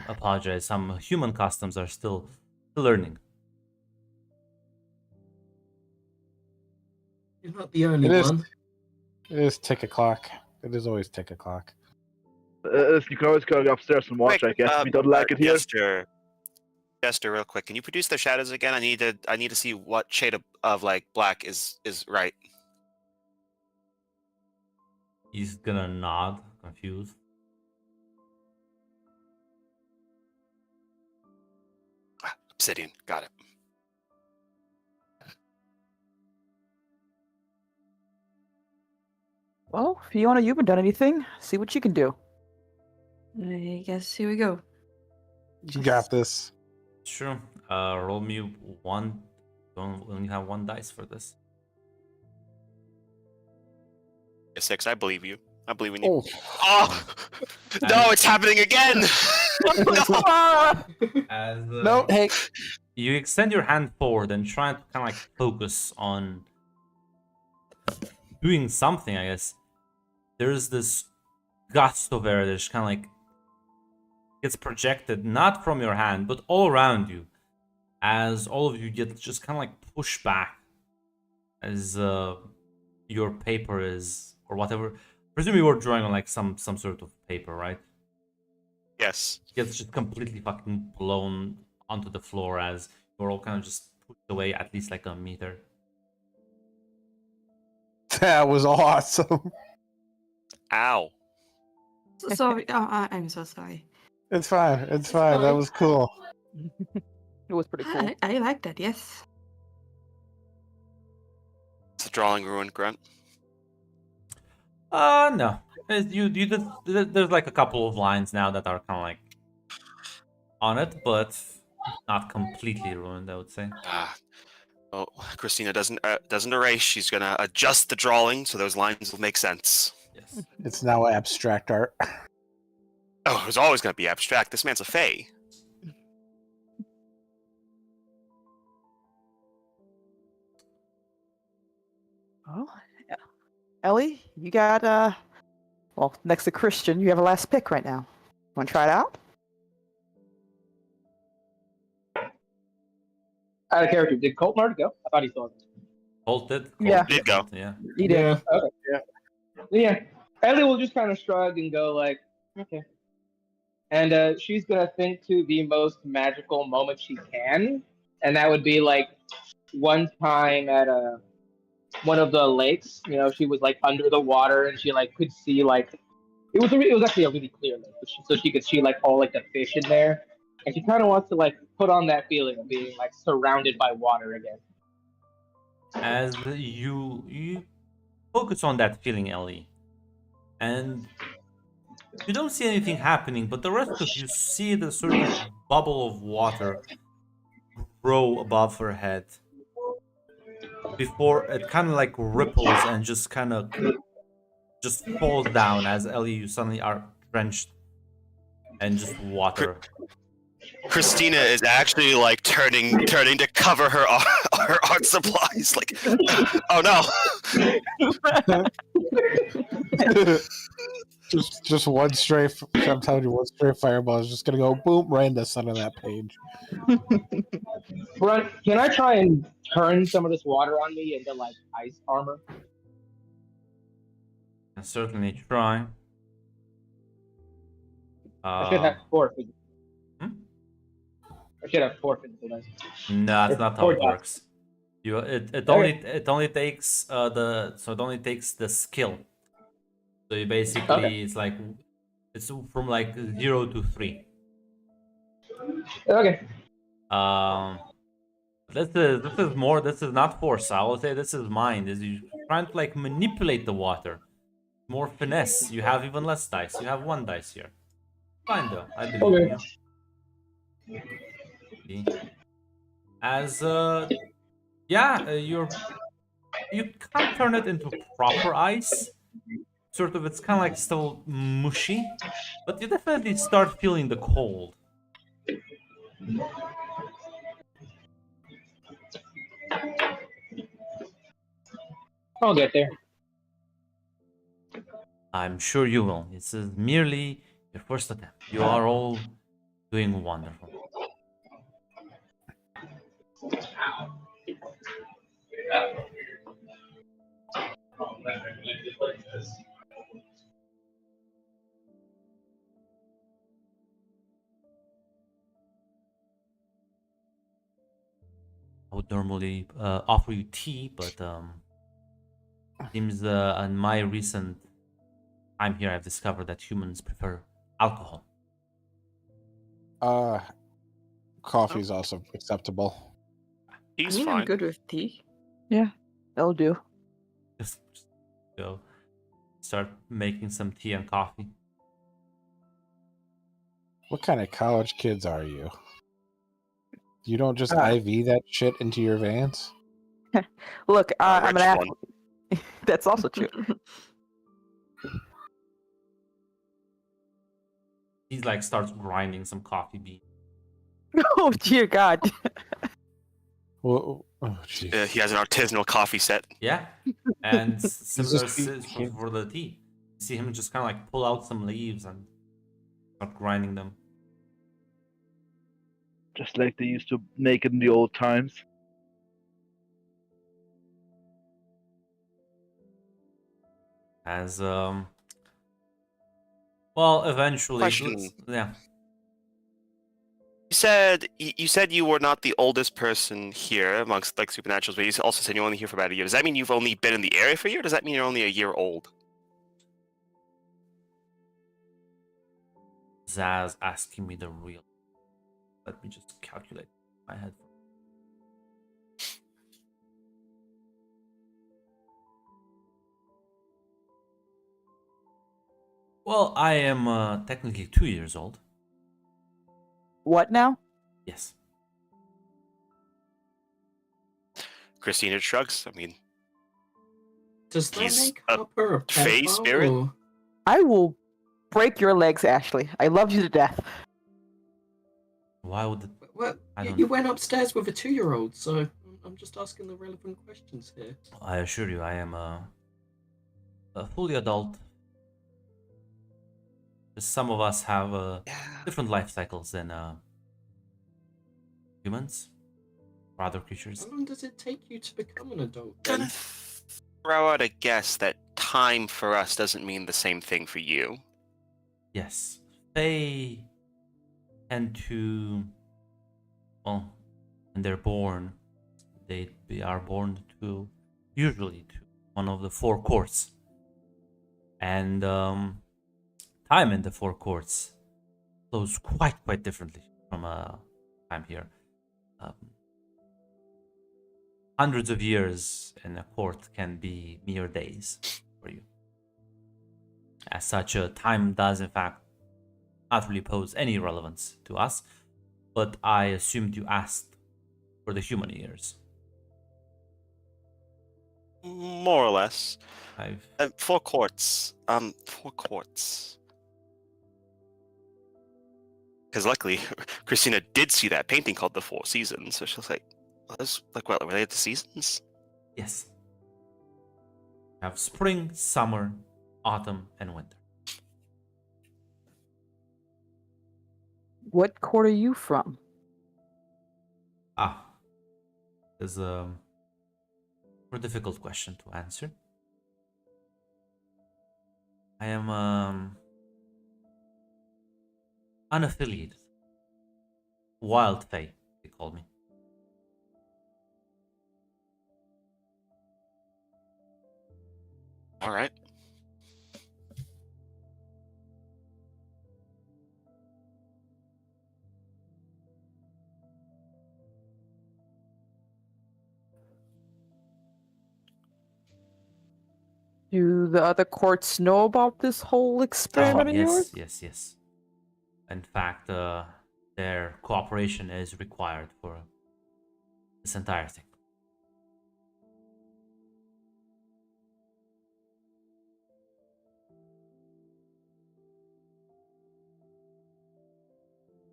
Apologize. Some human customs are still learning. You're not the only It is. one. It is tick o'clock. It is always tick o'clock. You can always go upstairs and watch, I guess. If you don't like it here. Jester, real quick, can you produce the shadows again? I need to see what shade of like black is right. He's gonna nod, confused. Obsidian. Got it. Well, Fiona, you haven't done anything. See what you can do. I guess here we go. You got this. Sure. Roll me one. Don't only have one dice for this. A 6. I believe you. I believe in you. Oh, Oh no! It's happening again. As no, hey. you extend your hand forward and try to kind of like focus on doing something, I guess. There's this gust of air that just kind of like gets projected, not from your hand, but all around you, as all of you get just kind of like pushed back as your paper is, or whatever. Presume you were drawing on like some sort of paper, right? Yes. Gets just completely fucking blown onto the floor as you're all kind of just pushed away at least like a meter. That was awesome. Ow. Sorry, I'm so sorry. It's fine. It's fine. That was cool. It was pretty cool. I like that. Yes. It's a drawing ruined, Grunt. No. There's like a couple of lines now that are kind of like on it, but not completely ruined, I would say. Well, Christina doesn't erase. She's gonna adjust the drawing so those lines will make sense. Yes. It's now abstract art. Oh, it was always gonna be abstract. This man's a fae. Oh, yeah. Ellie, you got well, next to Christian, you have a last pick right now. Want to try it out? Out of character, did Colton already go? I thought he still was. Hold it. Yeah. Did go. Yeah. You did. Yeah. Ellie will just kind of shrug and go like, okay. And she's gonna think to the most magical moment she can, and that would be like one time at one of the lakes. You know, she was like under the water and she like could see like it was actually a really clear lake, so she could see like all like the fish in there, and she kind of wants to like put on that feeling of being like surrounded by water again. As you focus on that feeling, Ellie, and you don't see anything happening, but the rest of you see the sort of bubble of water grow above her head before it kind of like ripples and just kind of just falls down as Ellie, you suddenly are drenched and just water. Christina is actually like turning to cover her art supplies. Like, oh no! just one stray. I'm telling you, one stray fireball is just gonna go boom right in the center of that page. Brunt, can I try and turn some of this water on me into like ice armor? I certainly try. I should have 4 physical. Hmm? I should have 4 physical dice. No, that's not how it works. It only takes the skill. So you basically it's from like 0 to 3. Okay. This is not force. I would say this is mind. Is you trying to like manipulate the water. More finesse. You have even less dice. You have 1 dice here. Fine though. I believe you. As you can't turn it into proper ice. Sort of, it's kind of like still mushy, but you definitely start feeling the cold. I'll get there. I'm sure you will. This is merely your first attempt. You are all doing wonderful. I would normally offer you tea, but seems in my recent time here, I've discovered that humans prefer alcohol. Coffee's also acceptable. He's I mean, fine. I'm good with tea. That'll do. Just go start making some tea and coffee. What kind of college kids are you? You don't just Ah. IV that shit into your veins? Look, I'm an Rich one. athlete. That's also true. He like starts grinding some coffee beans. Oh dear God. Well, oh, jeez. He has an artisanal coffee set. Yeah, and similar just- for the tea. You see him just kind of like pull out some leaves and start grinding them. Just like they used to make it in the old times. As well, eventually, Question. yeah. You said you were not the oldest person here amongst like supernaturals, but you also said you're only here for about a year. Does that mean you've only been in the area for a year? Or does that mean you're only a year old? Zaz asking me the real. Let me just calculate in my head. Well, I am technically 2 years old. What now? Yes. Christina shrugs. I mean, Does that He's make a Harper a fey pedophile, spirit? or- I will break your legs, Ashley. I love you to death. Why would it? Well, I don't you know. went upstairs with a 2-year-old, so I'm just asking the relevant questions here. I assure you, I am a fully adult. Some of us have different life cycles than humans or other creatures. How long does it take you to become an adult? gonna Then? throw out a guess that time for us doesn't mean the same thing for you. Yes, they tend to, well, when they're born, they are born to usually to one of the 4 courts, and time in the 4 courts flows quite differently from time here. Hundreds of years in a court can be mere days for you. As such, time does in fact not really pose any relevance to us, but I assumed you asked for the human years. More or less. I've 4 courts. 4 courts. Because luckily, Christina did see that painting called The Four Seasons, so she was like, well, "That's like what related to seasons?" yes. I have spring, summer, autumn, and winter. What court are you from? Is a more difficult question to answer. I am unaffiliated. Wild Fae, they call me. All right. Do the other courts know about this whole experiment of yours? Yes. In fact, their cooperation is required for this entire thing.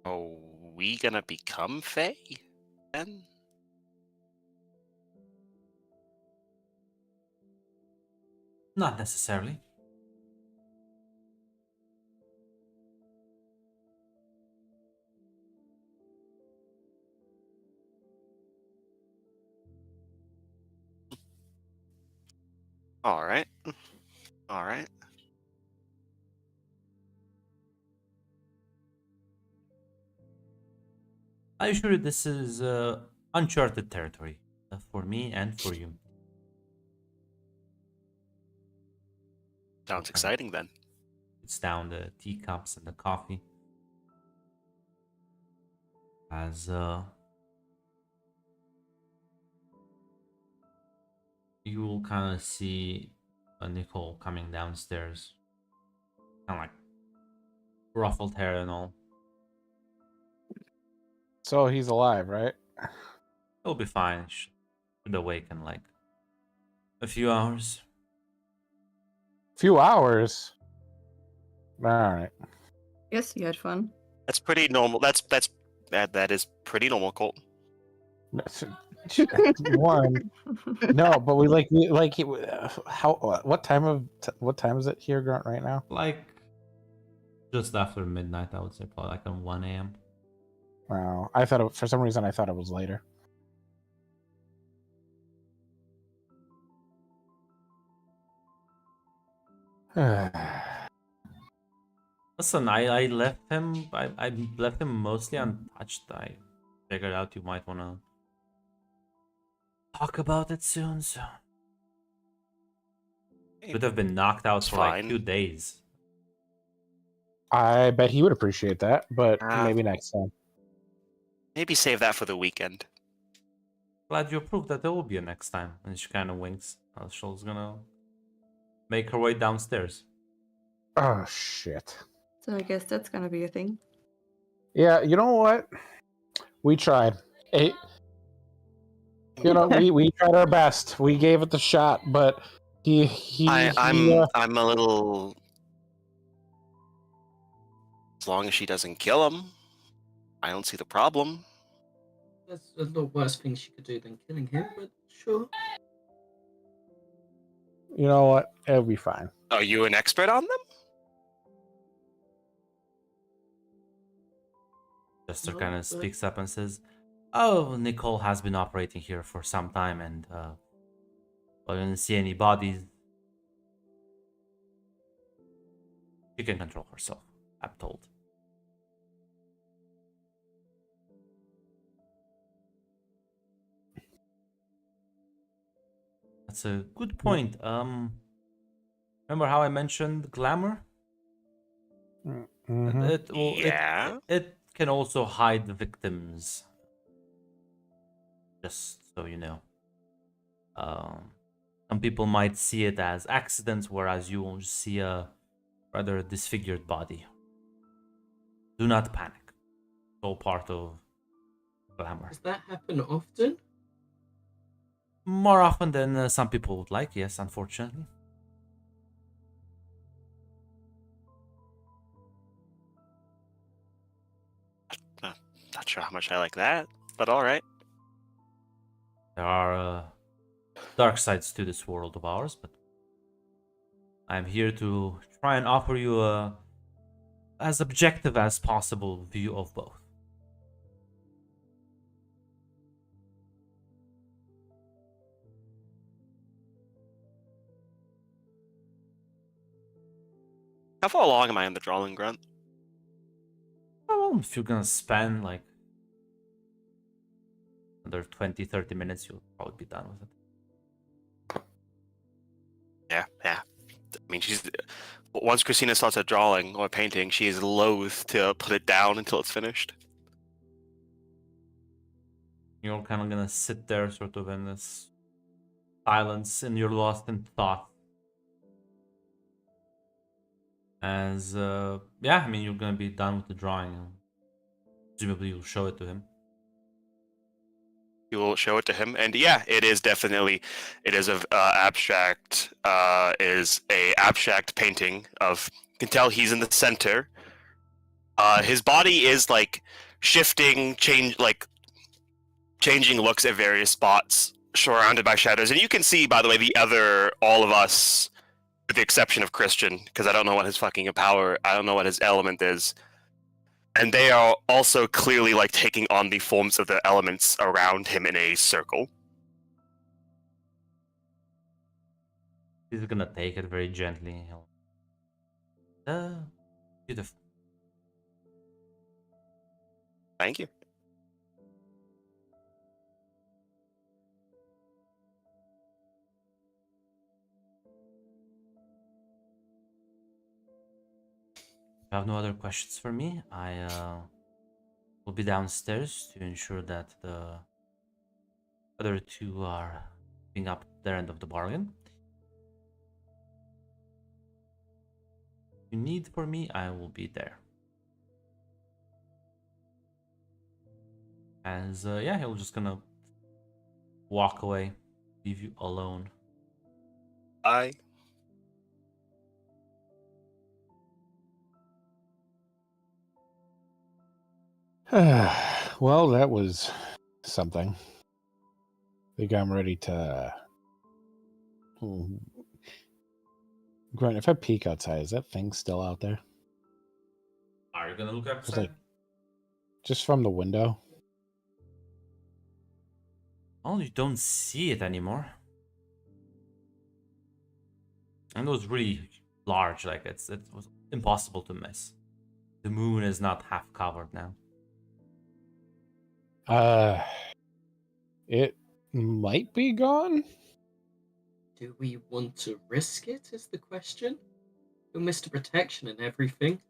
Are we gonna become Fae then? Not necessarily. All right. All right. I assure you this is uncharted territory for me and for you. Sounds exciting then. It's down the teacups and the coffee. as you will kind of see Nicole coming downstairs, kind of like ruffled hair and all. So he's alive, right? He'll be fine. Should awake in like a few hours. Few hours. All right. Yes, you had fun. That's pretty normal. That is pretty normal, Colton. One. No, but how? What time is it here right now? Like just after midnight, I would say, probably like on 1 a.m. Wow. For some reason I thought it was later. Listen, I left him. I left him mostly untouched. I figured out you might want to talk about it soon. So could have been knocked out It's for like fine. 2 days. I bet he would appreciate that, but Ah. maybe next time. Maybe save that for the weekend. Glad you approved that there will be a next time. And she kind of winks. She's gonna make her way downstairs. Oh shit. So I guess that's gonna be a thing. Yeah, you know what? We tried. We tried our best. We gave it the shot, but I'm a little. As long as she doesn't kill him, I don't see the problem. There's a lot worse things she could do than killing him, but sure. you know what? It'll be fine. Are you an expert on them? Jester No, kind but- of speaks up and says, "Oh, Nicole has been operating here for some time, and I didn't see any bodies. She can control herself, I'm told." That's a good point. Remember how I mentioned glamour? Mhm. Yeah. It can also hide the victims. Just so you know. Some people might see it as accidents, whereas you will see a rather disfigured body. Do not panic. It's all part of glamour. Does that happen often? More often than some people would like, yes, unfortunately. Not sure how much I like that, but all right. There are dark sides to this world of ours, but I'm here to try and offer you a as objective as possible view of both. How far along am I in the drawing grunt? Well, if you're gonna spend like another 20-30 minutes, you'll probably be done with it. Yeah. I mean, once Christina starts a drawing or painting, she is loath to put it down until it's finished. You're kind of gonna sit there sort of in this silence and you're lost in thought. As, yeah, I mean, you're gonna be done with the drawing. And presumably you'll show it to him. You will show it to him, and yeah, it is a abstract painting of. You can tell he's in the center. His body is like shifting, changing looks at various spots, surrounded by shadows, and you can see, by the way, all of us, with the exception of Christian, because I don't know what his I don't know what his element is. And they are also clearly like taking on the forms of the elements around him in a circle. He's gonna take it very gently. Beautiful. Thank you. If you have no other questions for me, I will be downstairs to ensure that the other two are picking up their end of the bargain. If you need for me, I will be there. As yeah, he'll just gonna walk away, leave you alone. I Well, that was something. I think I'm ready to. Grant, if I peek outside, is that thing still out there? Are you gonna look outside? like- Just from the window? Oh, you don't see it anymore. And it was really large, like it was impossible to miss. The moon is not half covered now. It might be gone. Do we want to risk it? Is the question. You'll miss the protection and everything.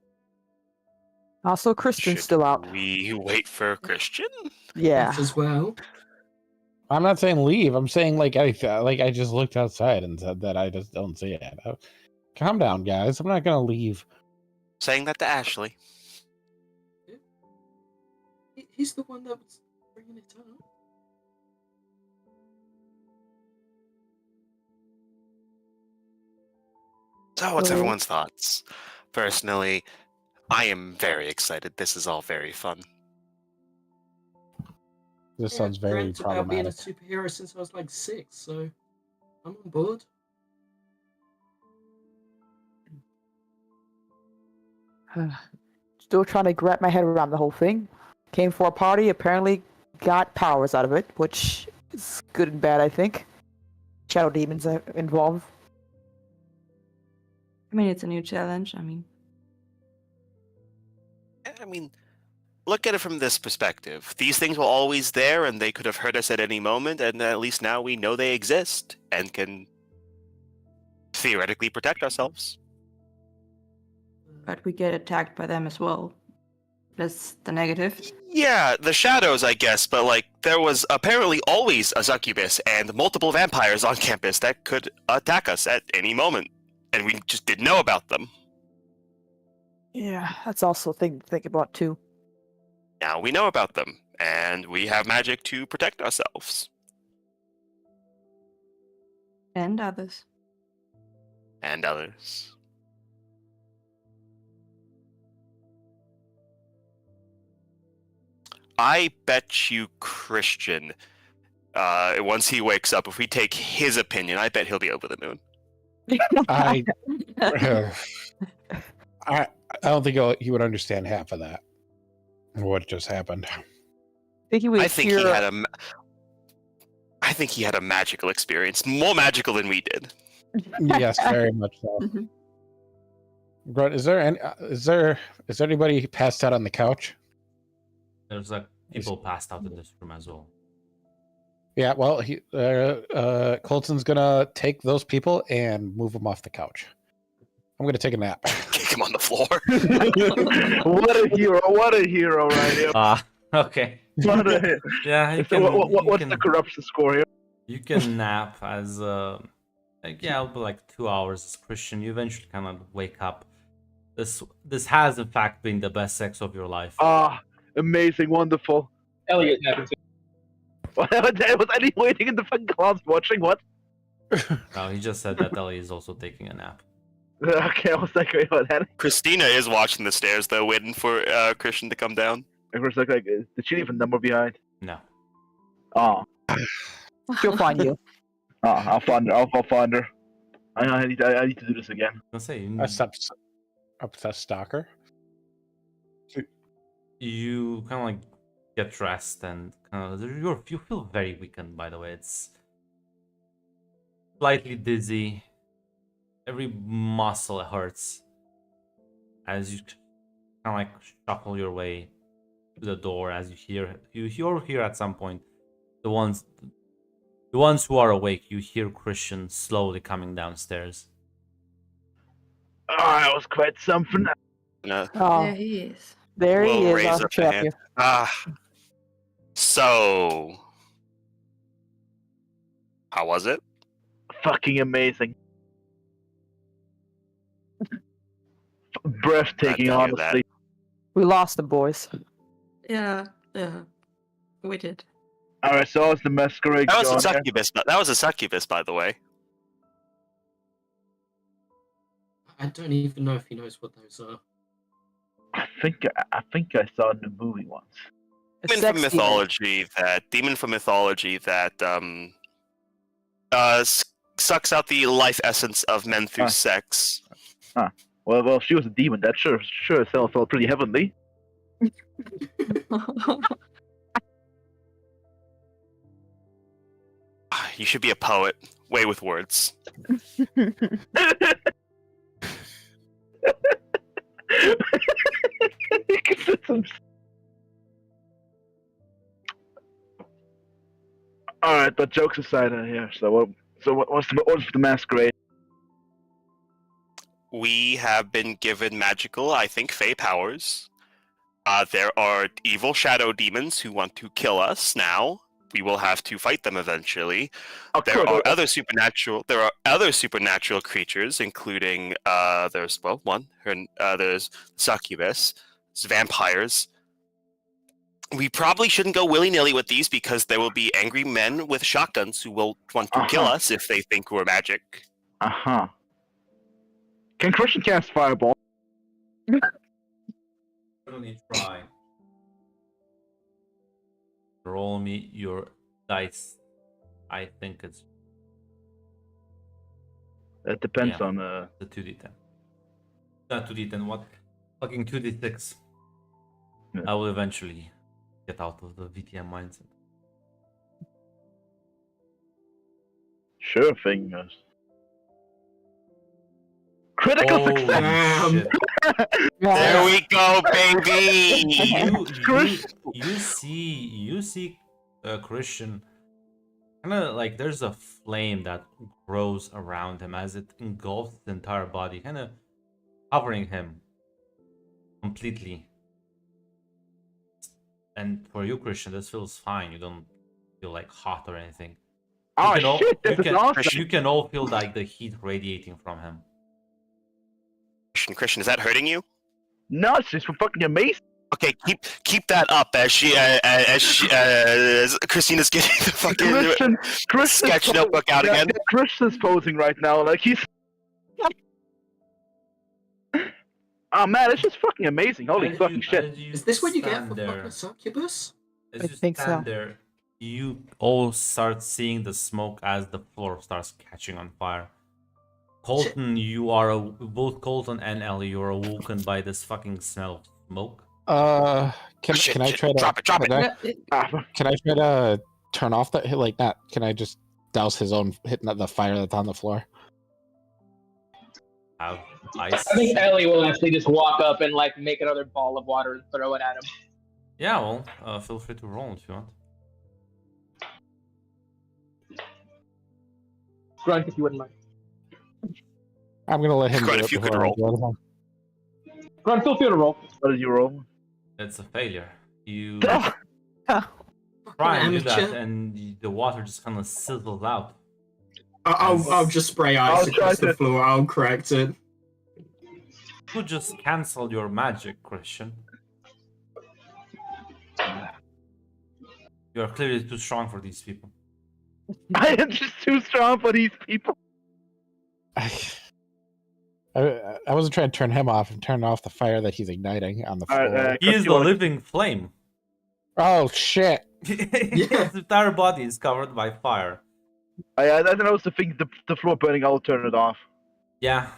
Also, Christian's should still out. we wait for Christian? Yeah. That as well. I'm not saying leave. I'm saying like I just looked outside and said that I just don't see it. Calm down, guys. I'm not gonna leave. Saying that to Ashley. He's the one that was bringing it up. So, what's So- everyone's thoughts? Personally, I am very excited. This is all very fun. This sounds very Grant's about being a problematic. superhero since I was like 6, so I'm on board. Still trying to wrap my head around the whole thing. Came for a party, apparently got powers out of it, which is good and bad, I think. Shadow demons are involved. I mean, it's a new challenge. I mean, I mean, look at it from this perspective. These things were always there, and they could have hurt us at any moment, and at least now we know they exist and can theoretically protect ourselves. but we get attacked by them as well. That's the negative. Yeah, the shadows, I guess, but like there was apparently always a succubus and multiple vampires on campus that could attack us at any moment, and we just didn't know about them. Yeah, that's also a thing to think about too. Now we know about them, and we have magic to protect ourselves And others. and others. I bet you Christian, once he wakes up, if we take his opinion, I bet he'll be over the moon. I don't think he would understand half of that. What just happened? think he would I think hear. I think he had a magical experience, more magical than we did. Yes, very much so. Mhm. But is there anybody passed out on the couch? There's like people passed out in this room as well. Yeah, well, Colton's gonna take those people and move them off the couch. I'm gonna take a nap. Kick him on the floor. What a hero! What a hero, right here. Okay. What a hero. Yeah, you So can, what's you the can, corruption score here? you can nap as like yeah, it'll be like 2 hours as Christian. You eventually kind of wake up. This has in fact been the best sex of your life. Ah, amazing, wonderful. Elliot happened to. Was Eddie waiting in the fucking closet watching? What? No, he just said that Ellie is also taking a nap. Okay, I was like, wait, what? Eddie? Christina is watching the stairs though, waiting for Christian to come down. I was like, did she leave a number behind? No. Oh, She'll find you. I'll find her. I'll find her. I need to do this again. I was gonna say A stalker. you kind of like get dressed and kind of you feel very weakened. By the way, it's slightly dizzy. Every muscle hurts as you kind of like shuffle your way to the door. As you hear at some point the ones who are awake. You hear Christian slowly coming downstairs. Oh, that was quite something. No. Oh, There he is. There he will is. raise I'll up a trap hand. you. So how was it? Fucking amazing. Breathtaking, Glad to hear that. honestly. We lost the boys. Yeah, we did. Alright, so how's the masquerade That was a going? succubus. That was a succubus, by the way. I don't even know if he knows what those are. I think I saw it in the movie once. A Demon sex from demon. mythology that sucks out the life essence of men through Huh. sex. Well, if she was a demon, that sure felt pretty heavenly. You should be a poet. Way with words. Alright, but jokes aside here. What's the masquerade? We have been given magical, I think, fey powers. There are evil shadow demons who want to kill us now. We will have to fight them eventually. There are other supernatural creatures, including there's succubus, there's vampires. We probably shouldn't go willy-nilly with these because there will be angry men with shotguns who will want to kill us if they think we're magic. Can Christian cast fireball? Certainly try. Roll me your dice. I think it's It depends Yeah. on the 2d10. Not 2d10, what? Fucking 2d6. Yeah. I will eventually get out of the VTM mindset. Sure thing. Critical Holy success. shit. There we go, baby! You see Christian kind of like there's a flame that grows around him as it engulfs his entire body, kind of covering him completely. And for you, Christian, this feels fine. You don't feel like hot or anything. Oh You can all- shit, you this is can- awesome. You can all feel like the heat radiating from him. Christian, is that hurting you? No, it's just fucking amazing. Okay, keep that up as Christina's getting the fucking Christian's sketch notebook out again. Christian's posing right now, like he's. Oh man, it's just fucking amazing. Holy fucking shit. Is this what you get for there, fucking a succubus? As I you think stand so. there, you all start seeing the smoke as the floor starts catching on fire. Colton, both Colton and Ellie, you're awoken by this fucking smell of smoke. Can I try to drop it? Can I try to turn off that hit like that? Can I just douse his own hitting the fire that's on the floor? Have ice. I think Ellie will actually just walk up and like make another ball of water and throw it at him. Yeah, well, feel free to roll if you want. Grunt, if you wouldn't mind. I'm gonna let him Go do ahead, it if you could before I roll. do anything. Grunt, feel free to roll. What did you roll? It's a failure. You Oh, try and do that, Amateur. and the water just kind of sizzles out. I'll just spray ice I'll try across the to- floor. I'll correct it. You just cancel your magic, Christian. You're clearly too strong for these people. I am just too strong for these people. I wasn't trying to turn him off and turn off the fire that he's igniting on the floor. Alright, He is you the wanna- living flame. Oh shit! His entire body is covered by fire. I don't know. The thing, the floor burning. I'll turn it off. Yeah.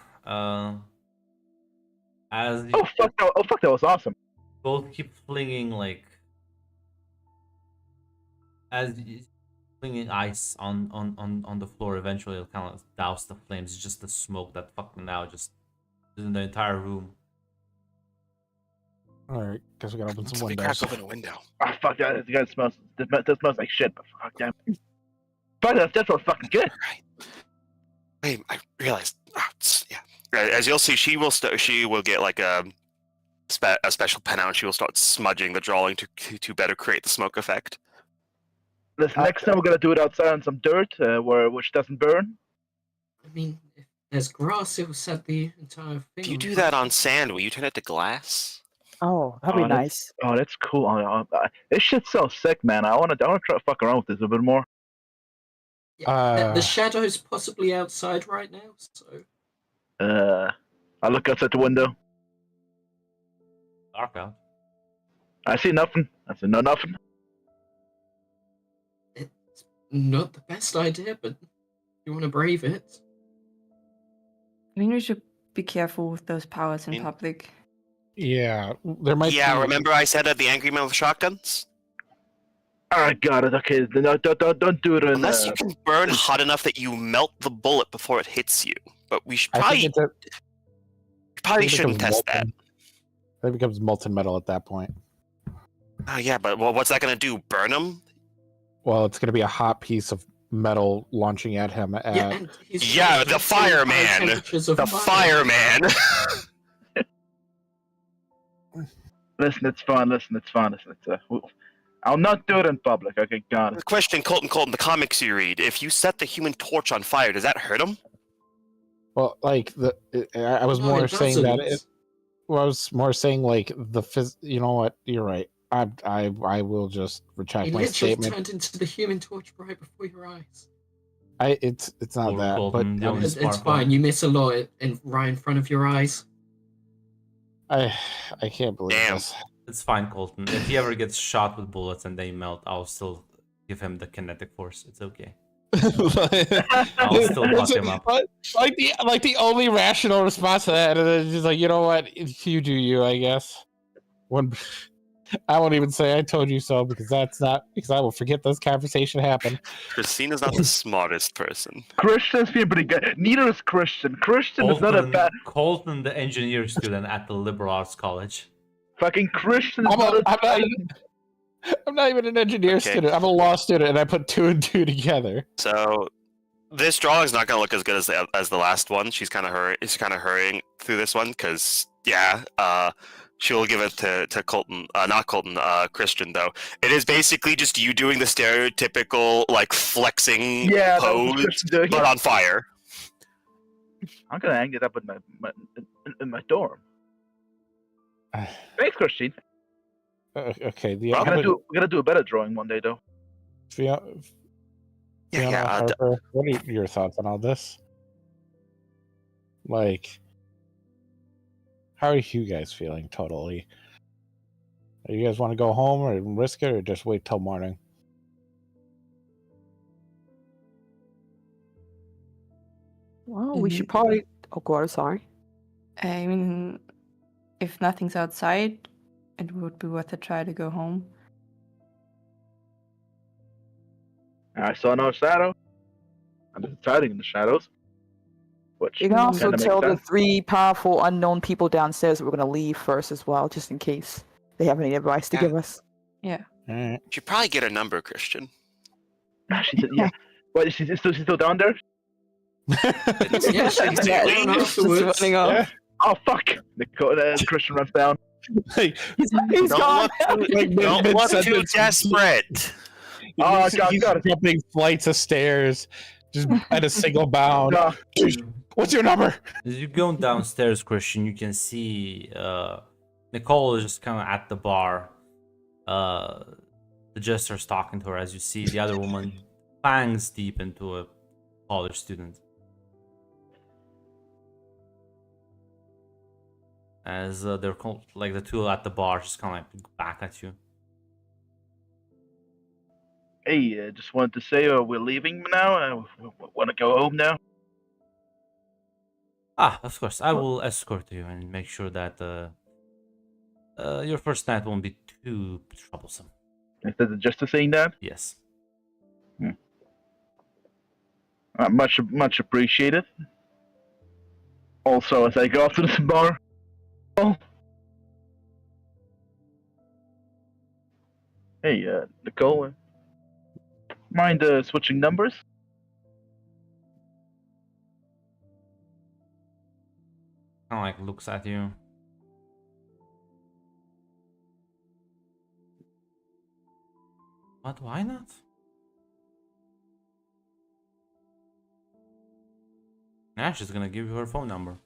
As you Oh fuck! That was awesome. both keep flinging as you flinging ice on the floor, eventually it'll kind of douse the flames. It's just the smoke that fucking now just is in the entire room. All right, guess we gotta open some Somebody windows. crack open a window. Ah fuck that! The guy smells. That smells like shit. But fuck damn. But that smells fucking good. Wait, I realized. Yeah. As you'll see, she will get like a a special pen out, and she will start smudging the drawing to better create the smoke effect. Listen, next time we're gonna do it outside on some dirt, which doesn't burn. I mean, if there's grass, it will set the entire thing. If you on do fire. that on sand, will you turn it to glass? Oh, that'd be nice. Oh, that's cool. This shit's so sick, man. I wanna try to fuck around with this a bit more. Yeah, the shadow's possibly outside right now, so. I look outside the window. Dark out. I see nothing. I see nothing. It's not the best idea, but you want to brave it. I mean, we should be careful with those powers in public. Yeah, there might. Yeah, be... remember I said the angry men with shotguns? I got it. Okay, no, don't do it. Unless you can burn hot enough that you melt the bullet before it hits you. But we should I think probably shouldn't test that. That becomes molten metal at that point. Oh yeah, but what's that gonna do? Burn him? Well, it's going to be a hot piece of metal launching at him. Yeah, the fireman. The fireman. Listen, it's fine. I'll not do it in public. Okay, got it. Question, Colton, the comics you read, if you set the Human Torch on fire, does that hurt him? Well, like I was more saying that. I was more saying like you know what? You're right. I will just retract my statement. Turned into the Human Torch right before your eyes. It's not that, but it's fine. You miss a lot right in front of your eyes. I can't believe this. It's fine, Colton. If he ever gets shot with bullets and they melt, I'll still give him the kinetic force. It's okay. I'll still fuck him up. Like the only rational response to that is just like, you know what? You do you, I guess. I won't even say I told you so because I will forget this conversation happened. Christina's not the smartest person. Christian's being pretty good. Neither is Christian. Christian is not a bad. Colton, the engineer student at the liberal arts college. Fucking Christian is I'm not even an engineer student. I'm a law student, and I put 2 and 2 together. So this drawing is not going to look as good as the last one. She's kind of hurrying through this one because she will give it to Colton, not Colton, Christian though. It is basically just you doing the stereotypical like flexing pose, but on fire. I'm gonna hang it up in my dorm. Thanks, Christine. Okay, we're gonna do a better drawing one day, though. Harper, what are your thoughts on all this? Like, how are you guys feeling totally? Do you guys want to go home or risk it, or just wait till morning? Well, we should probably. Oh God, sorry. I mean, if nothing's outside, it would be worth a try to go home. I saw no shadow. I'm just hiding in the shadows. Which You can also kinda makes tell the sense. 3 powerful unknown people downstairs that we're going to leave first as well, just in case they have any advice to give us. Yeah. You should probably get a number, Christian. Yeah. What, she's still down there? Yeah, she's down afterwards. Yeah. Oh, fuck! Christian runs down. He's Don't gone. look too desperate. Oh, He's jumping flights of stairs, just at a single bound. No. What's your number? As you go downstairs, Christian, you can see Nicole is just kind of at the bar. The jester's talking to her as you see the other woman fangs deep into a college student. As they're like the 2 at the bar, just kind of like back at you. Hey, just wanted to say we're leaving now. Want to go home now? Ah, of course. I will escort you and make sure that your first night won't be too troublesome. Is that just saying that? Yes. Much appreciated. Also, as I go off to this bar. Oh. Hey, Nicole. Mind switching numbers? Kind of like looks at you. But why not? Yeah, she's gonna give you her phone number.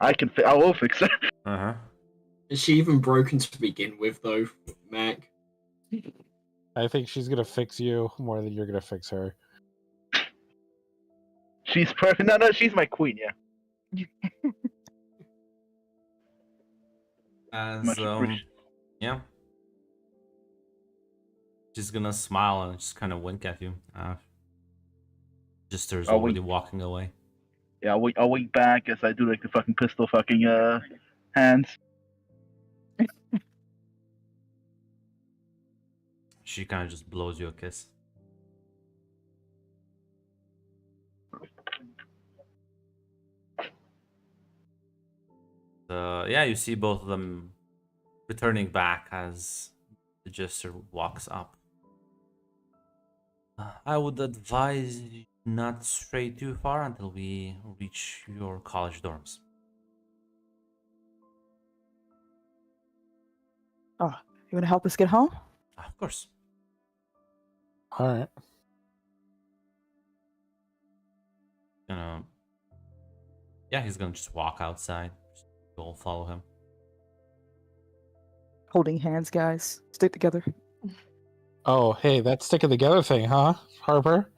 I will fix it. Uh-huh. Is she even broken to begin with, though, Mac? I think she's gonna fix you more than you're gonna fix her. She's perfect. No, she's my queen. Yeah. As Much appreciated. yeah. She's gonna smile and just kind of wink at you. Jester's Oh, already wink. walking away. Yeah, I'll wink back as I do like the fucking pistol fucking hands. She kind of just blows you a kiss. Yeah, you see both of them returning back as the Jester walks up. I would advise you not stray too far until we reach your college dorms. Oh, you want to help us get home? Of course. All right. Yeah, he's gonna just walk outside. You'll follow him. Holding hands, guys. Stick together. Oh, hey, that sticking together thing, huh, Harper?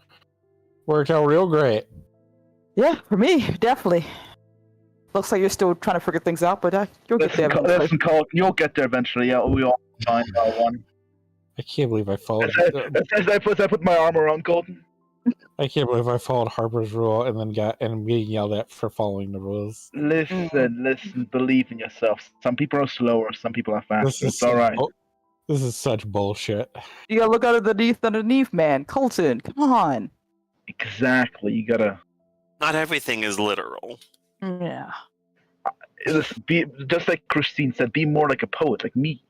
Worked out real great. Yeah, for me, definitely. Looks like you're still trying to figure things out, but you'll get there eventually. Listen, Cole, you'll get there eventually. Yeah, we all find one. I can't believe I followed. As I put my arm around Colton. I can't believe I followed Harper's rule and then got being yelled at for following the rules. Listen. Believe in yourself. Some people are slower. Some people are faster. This is It's all right. This is such bullshit. You gotta look underneath, man. Colton, come on. Exactly. You gotta. Not everything is literal. Yeah. Be just like Christine said. Be more like a poet, like me.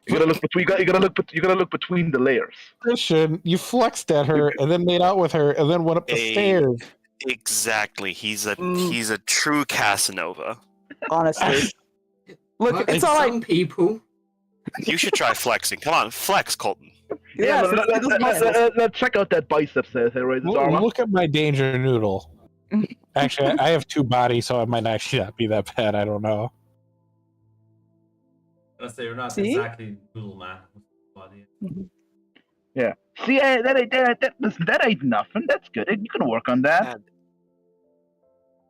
You gotta look between. You gotta look between the layers. Christian, you flexed at her and then made out with her and then went up the Hey. stairs. Exactly. He's a true Casanova. Honestly. Look, Well, it's all right. Some people. You should try flexing. Come on, flex, Colton. Yeah, Yes, it does muscles. let's check out that biceps there. Right, his arm. Look at my danger noodle. Actually, I have two bodies, so it might actually not be that bad. I don't know. Let's say you're not See? exactly Doodle Man. Body. Yeah. See, that ain't nothing. That's good. You can work on that.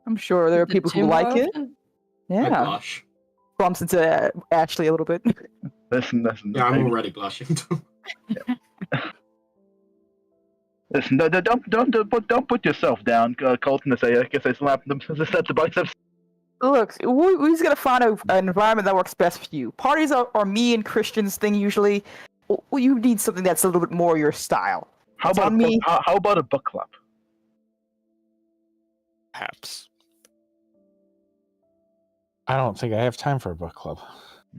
I'm sure there are people who like it. Oh Yeah. gosh. Bumps into Ashley a little bit. Listen. Yeah, I'm already blushing. Listen, don't put yourself down, Colton. I guess I slapped the biceps. Look, we just gotta find an environment that works best for you. Parties are me and Christian's thing usually. Well, you need something that's a little bit more your style. How It's about on me. how about a book club? Perhaps. I don't think I have time for a book club.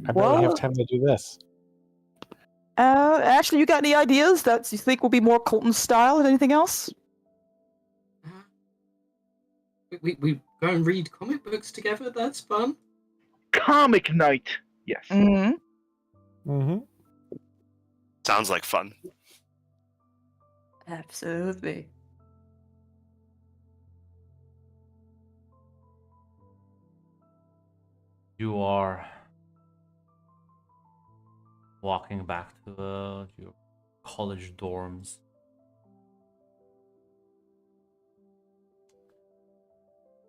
I barely have Well- time to do this. Ashley, you got any ideas that you think will be more Colton style than anything else? we go and read comic books together. That's fun. Comic night. Yes. Mm-hmm. Mm-hmm. Sounds like fun. Absolutely. You are walking back to your college dorms.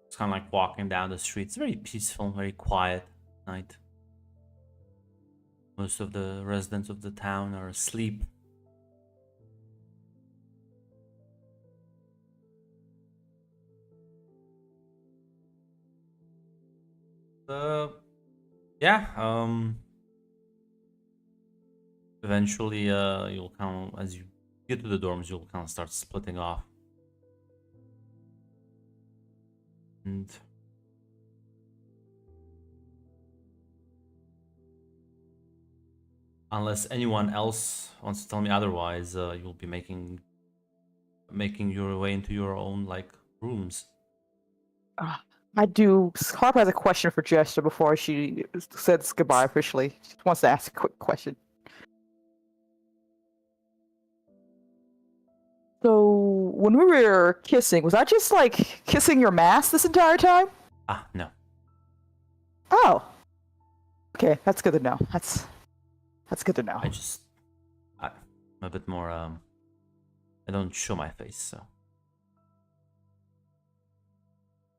It's kind of like walking down the street. It's very peaceful, very quiet night. Most of the residents of the town are asleep. Yeah, eventually, you'll kind of, as you get to the dorms, you'll kind of start splitting off. And unless anyone else wants to tell me otherwise, you'll be making your way into your own like rooms. I do. Harper has a question for Jester before she says goodbye officially. She wants to ask a quick question. So, when we were kissing, was I just like kissing your mask this entire time? Ah, no. Oh. Okay, that's good to know. That's good to know. I'm a bit more, I don't show my face, so.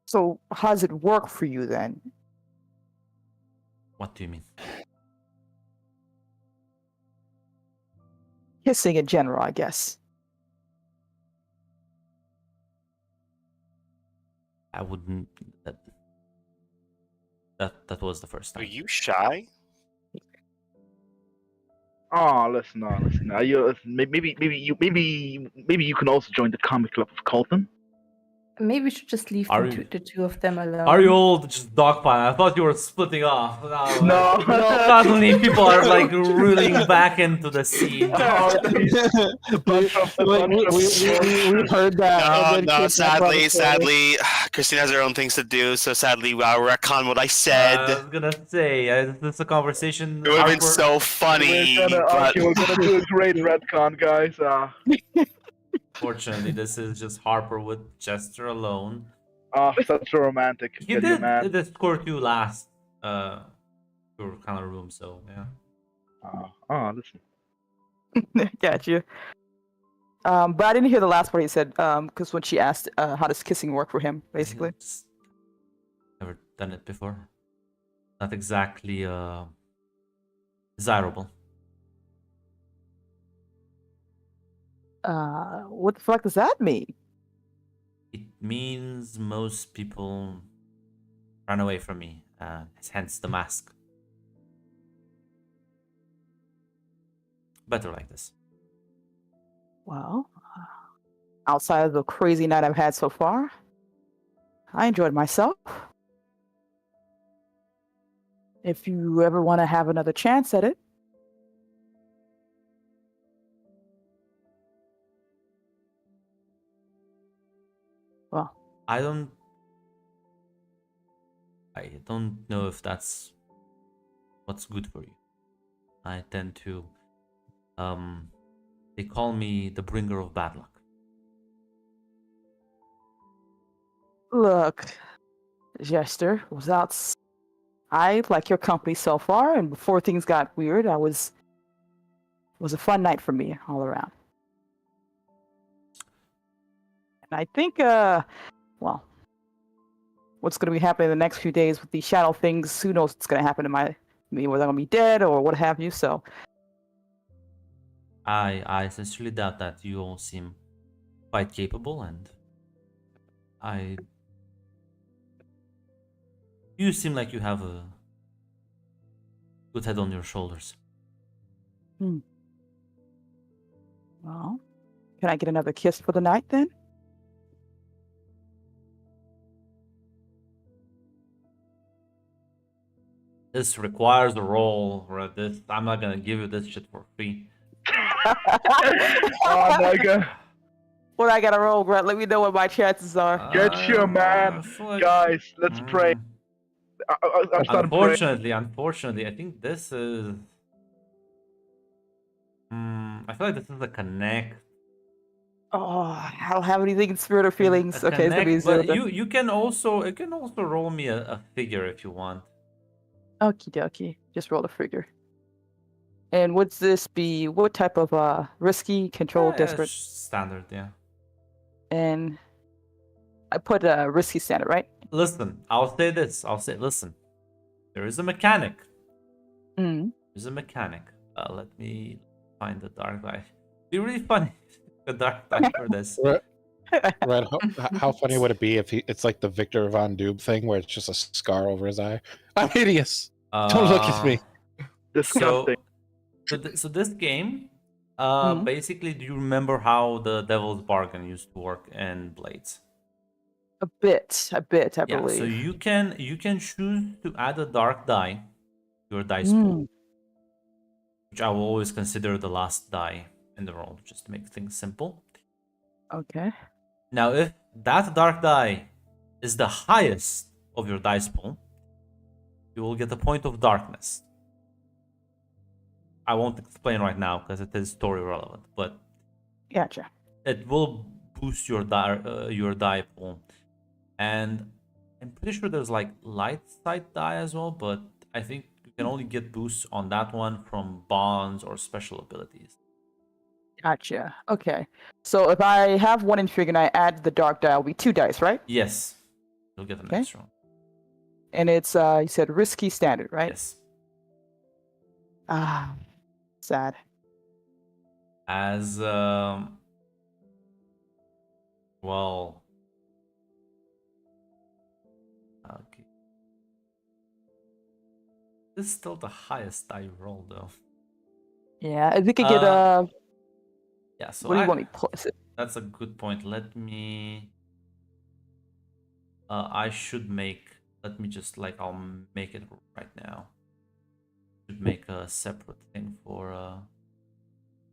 So, how does it work for you then? What do you mean? Kissing in general, I guess. I wouldn't. That was the first Are time. you shy? Oh, listen. Maybe you can also join the comic club of Colton. Maybe we should just leave Are the you- the two of them alone. Are you all just dogpile? I thought you were splitting off. No. Suddenly people are like reeling back into the scene. We've heard that. No, and then no. came back on the show. Sadly, Christine has her own things to do. So sadly, I'll retcon what I said. I was gonna say, this is a conversation. It would have been Harper- so funny. We're But gonna do a great retcon, guys. Fortunately, this is just Harper with Chester alone. Such a romantic. He Get your did man. escort you last your kind of room, so yeah. Listen. Got you. But I didn't hear the last part he said. Because when she asked, how does kissing work for him, basically. Just never done it before. Not exactly desirable. What the fuck does that mean? It means most people run away from me. Hence the mask. Better like this. Well, outside of the crazy night I've had so far, I enjoyed myself. If you ever want to have another chance at it, well, I don't know if that's what's good for you. I tend to they call me the bringer of bad luck. look, Jester, I like your company so far, and before things got weird, it was a fun night for me all around. And I think, well, what's going to be happening in the next few days with these shadow things? Who knows what's going to happen to me? Whether I'm going to be dead or what have you. So, I sincerely doubt that. You all seem quite capable, and you seem like you have a good head on your shoulders. well, can I get another kiss for the night then? This requires a roll. I'm not gonna give you this shit for free. Oh my god. What I gotta roll, Grant? Let me know what my chances are. Get your man, I feel like- Guys, let's pray. I'm starting praying. Unfortunately, I think this is. I feel like this is a connect. Oh, I don't have anything in spirit or feelings. A Okay, it's gonna be connect, zero. but you can also roll me a figure if you want. Okie dokie. Just roll a figure. And would this be what type of risky, controlled, Yeah, desperate? standard, yeah. And I put a risky standard, right? Listen, I'll say this. Listen. There is a mechanic. Mm. There's a mechanic. Let me find the dark die. Be really funny. The dark die for this. Right? How funny would it be if it's like the Victor Von Doob thing, where it's just a scar over his eye? I'm hideous. Don't look at me. Disgusting. So this game, Mhm. basically, do you remember how the Devil's Bargain used to work in Blades? A bit, I Yeah. believe. So you can choose to add a dark die to your dice pool, which I will always consider the last die in the roll, just to make things simple. Okay. Now, if that dark die is the highest of your dice pool, you will get a point of darkness. I won't explain right now because it is story relevant, but Gotcha. it will boost your die pool. And I'm pretty sure there's like light side die as well, but I think you can only get boosts on that one from bonds or special abilities. Gotcha. Okay. So if I have 1 intrigue and I add the dark die, it'll be 2 dice, right? Yes, you'll get an Okay. extra one. And it's you said risky standard, right? Yes. Ah, sad. As well, okay. This is still the highest die roll though. Yeah, I think I get Yeah, so what do you want me plus it? that's a good point. Let me I should make, let me just like, I'll make it right now. Should make a separate thing for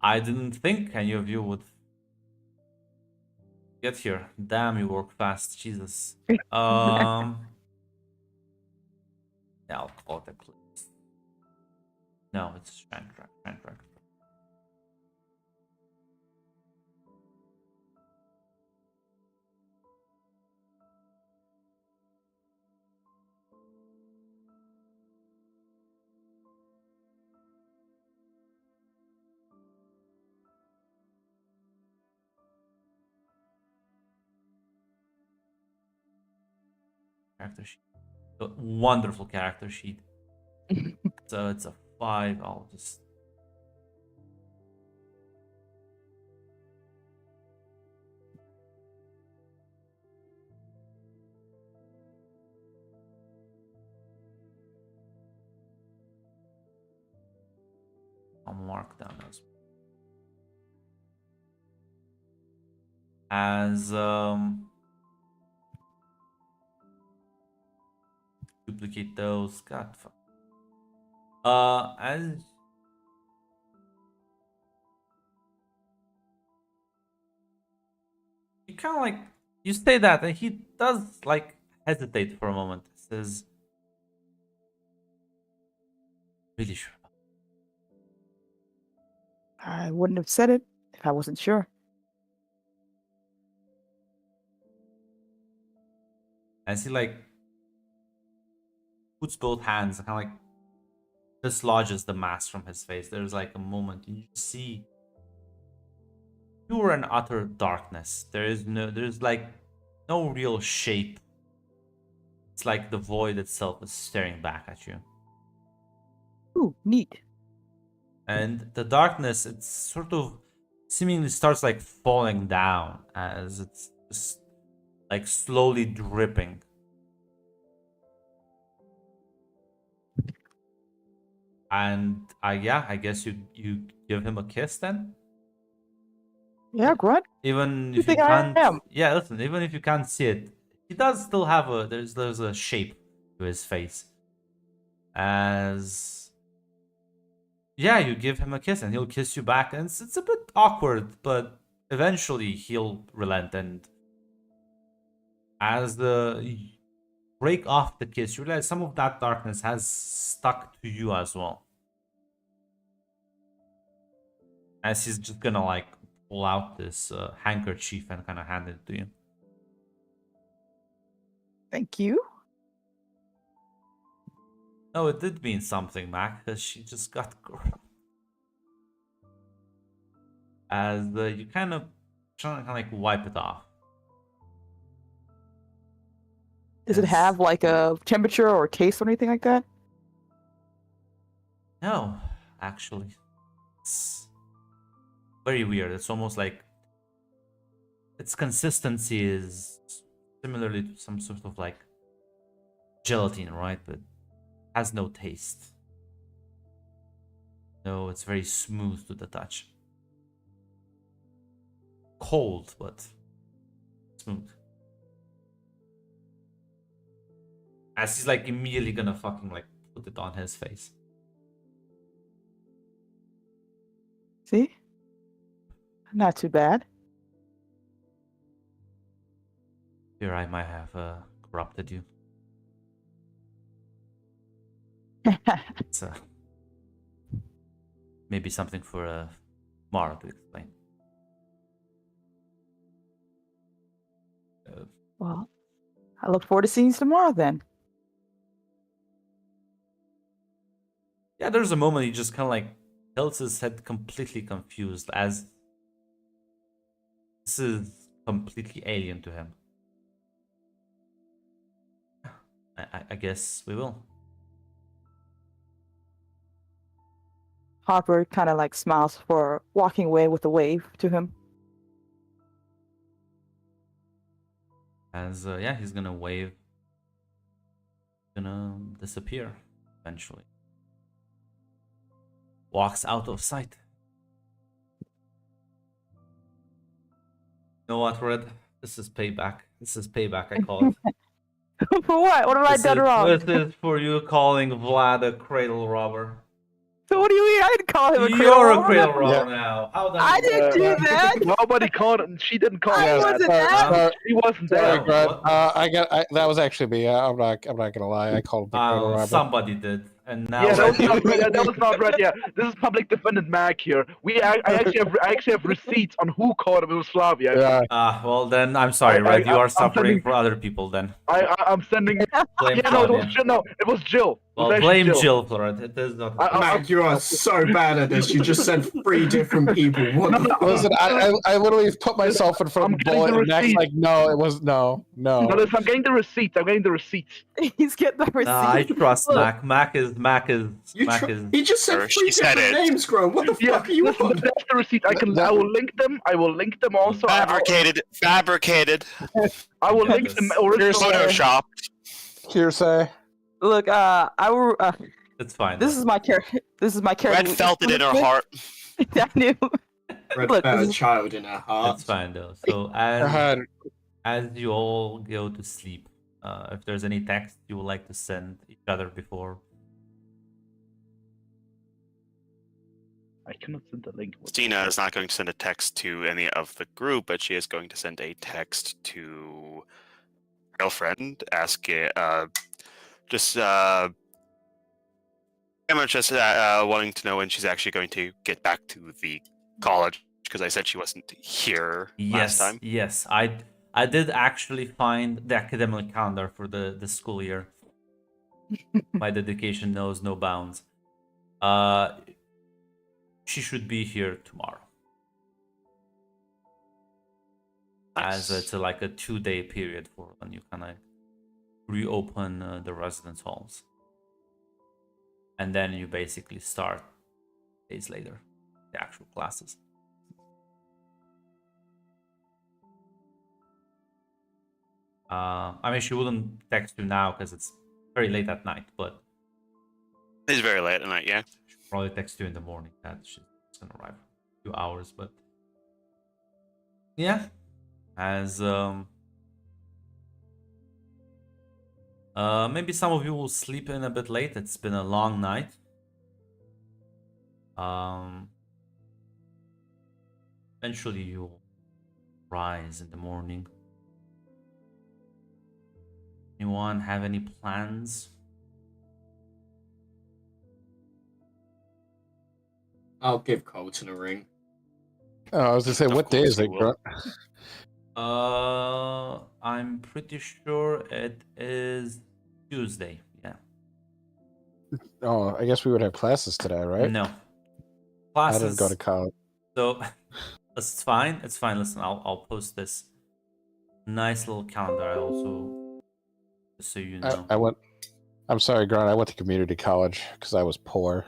I didn't think any of you would get here. Damn, you work fast, Jesus. Yeah, I'll call it a clip. No, it's strength track. Character sheet. A wonderful character sheet. So it's a 5. I'll just I'll mark down as duplicate those. God fuck. As you kind of like, you say that and he does like hesitate for a moment. He says, really sure. I wouldn't have said it if I wasn't sure. As he like puts both hands and kind of like dislodges the mask from his face. There's like a moment and you see pure and utter darkness. There's like no real shape. It's like the void itself is staring back at you. Ooh, neat. And the darkness, it's sort of seemingly starts like falling down as it's just like slowly dripping. And I guess you give him a kiss then. Yeah, Grunt. Even You if you think I can't, am? yeah, listen. Even if you can't see it, he does still have there's a shape to his face. As yeah, you give him a kiss and he'll kiss you back, and it's a bit awkward, but eventually he'll relent. And as the break off the kiss, you realize some of that darkness has stuck to you as well. As he's just gonna like pull out this handkerchief and kind of hand it to you. Thank you. No, it did mean something, Mac, because she just got as you kind of trying to like wipe it off. Does it Yes. have like a temperature or taste or anything like that? No, actually, it's very weird. It's almost like its consistency is similarly to some sort of like gelatin, right? But has no taste. No, it's very smooth to the touch. Cold, but smooth. As he's like immediately gonna fucking like put it on his face. See? Not too bad. Here I might have corrupted you. It's maybe something for Mara to explain. Well, I look forward to seeing you tomorrow then. Yeah, there's a moment he just kind of like tilts his head, completely confused, as this is completely alien to him. I guess we will. Harper kind of like smiles for walking away with a wave to him. As yeah, he's gonna wave, gonna disappear eventually. Walks out of sight. You know what, Red? This is payback. This is payback, I call it. For what? What have I done wrong? This is for you calling Vlad a cradle robber. So what do you mean? I didn't call him a cradle You're a robber. cradle robber now. How does I didn't do that. Nobody called it, and she didn't call I it. wasn't that. there. She wasn't Sorry, there. Grud. Grud. That was actually me. I'm not gonna lie. I called him the cradle robber. Somebody did, and now Yeah, Red, that was not right. Yeah, this is public defendant Mac here. I actually have receipts on who called him. It was Flavia. Yeah. well then, I'm sorry, Red. You are I'm suffering sending- for other people then. I'm sending. Blame Yeah, no, it was Flavia. Jill. No, it was Jill. It was Well, actually blame Jill for it. It is not. Mac, you are so bad at this. You just said 3 different people. What the fuck? Listen, I literally put myself in front I'm of the getting bullet, the and Mac's receipt. like, no, it was no. No, listen, I'm getting the receipts. He's getting the receipt. I trust Look, Mac. Mac is. He just said Sure, 3 she said different it. names, Grom. What the Yeah, fuck are you listen, on? that's the receipt. I will link them. I will link them also. Fabricated. I will link them original. Photoshopped. Hearsay. Look, I will. It's fine. This is my character. This is my character. Red felt it in her heart. I knew. Red Look, felt this a is- child in her heart. It's fine though. So God. as you all go to sleep, if there's any text you would like to send each other before, I cannot send the link. Stina is not going to send a text to any of the group, but she is going to send a text to her girlfriend, asking, just pretty much just wanting to know when she's actually going to get back to the college, because I said she wasn't here last time. Yes, I did actually find the academic calendar for the school year. My dedication knows no bounds. She should be here tomorrow, as it's like a 2-day period for when you kind of reopen the residence halls, and then you basically start days later the actual classes. I mean, she wouldn't text you now because it's very late at night, but It's very late at night, yeah. she'll probably text you in the morning that she's gonna arrive in a few hours. But yeah, as maybe some of you will sleep in a bit late. It's been a long night. Eventually you'll rise in the morning. Anyone have any plans? I'll give Colton a ring. Oh, I was gonna say, Of what day course is we it, will. Grunt? I'm pretty sure it is Tuesday. Yeah. Oh, I guess we would have classes today, right? No. I Classes. didn't go to college. So it's fine. It's fine. Listen, I'll post this nice little calendar. I also, just so you know. I went. I'm sorry, Grunt. I went to community college because I was poor.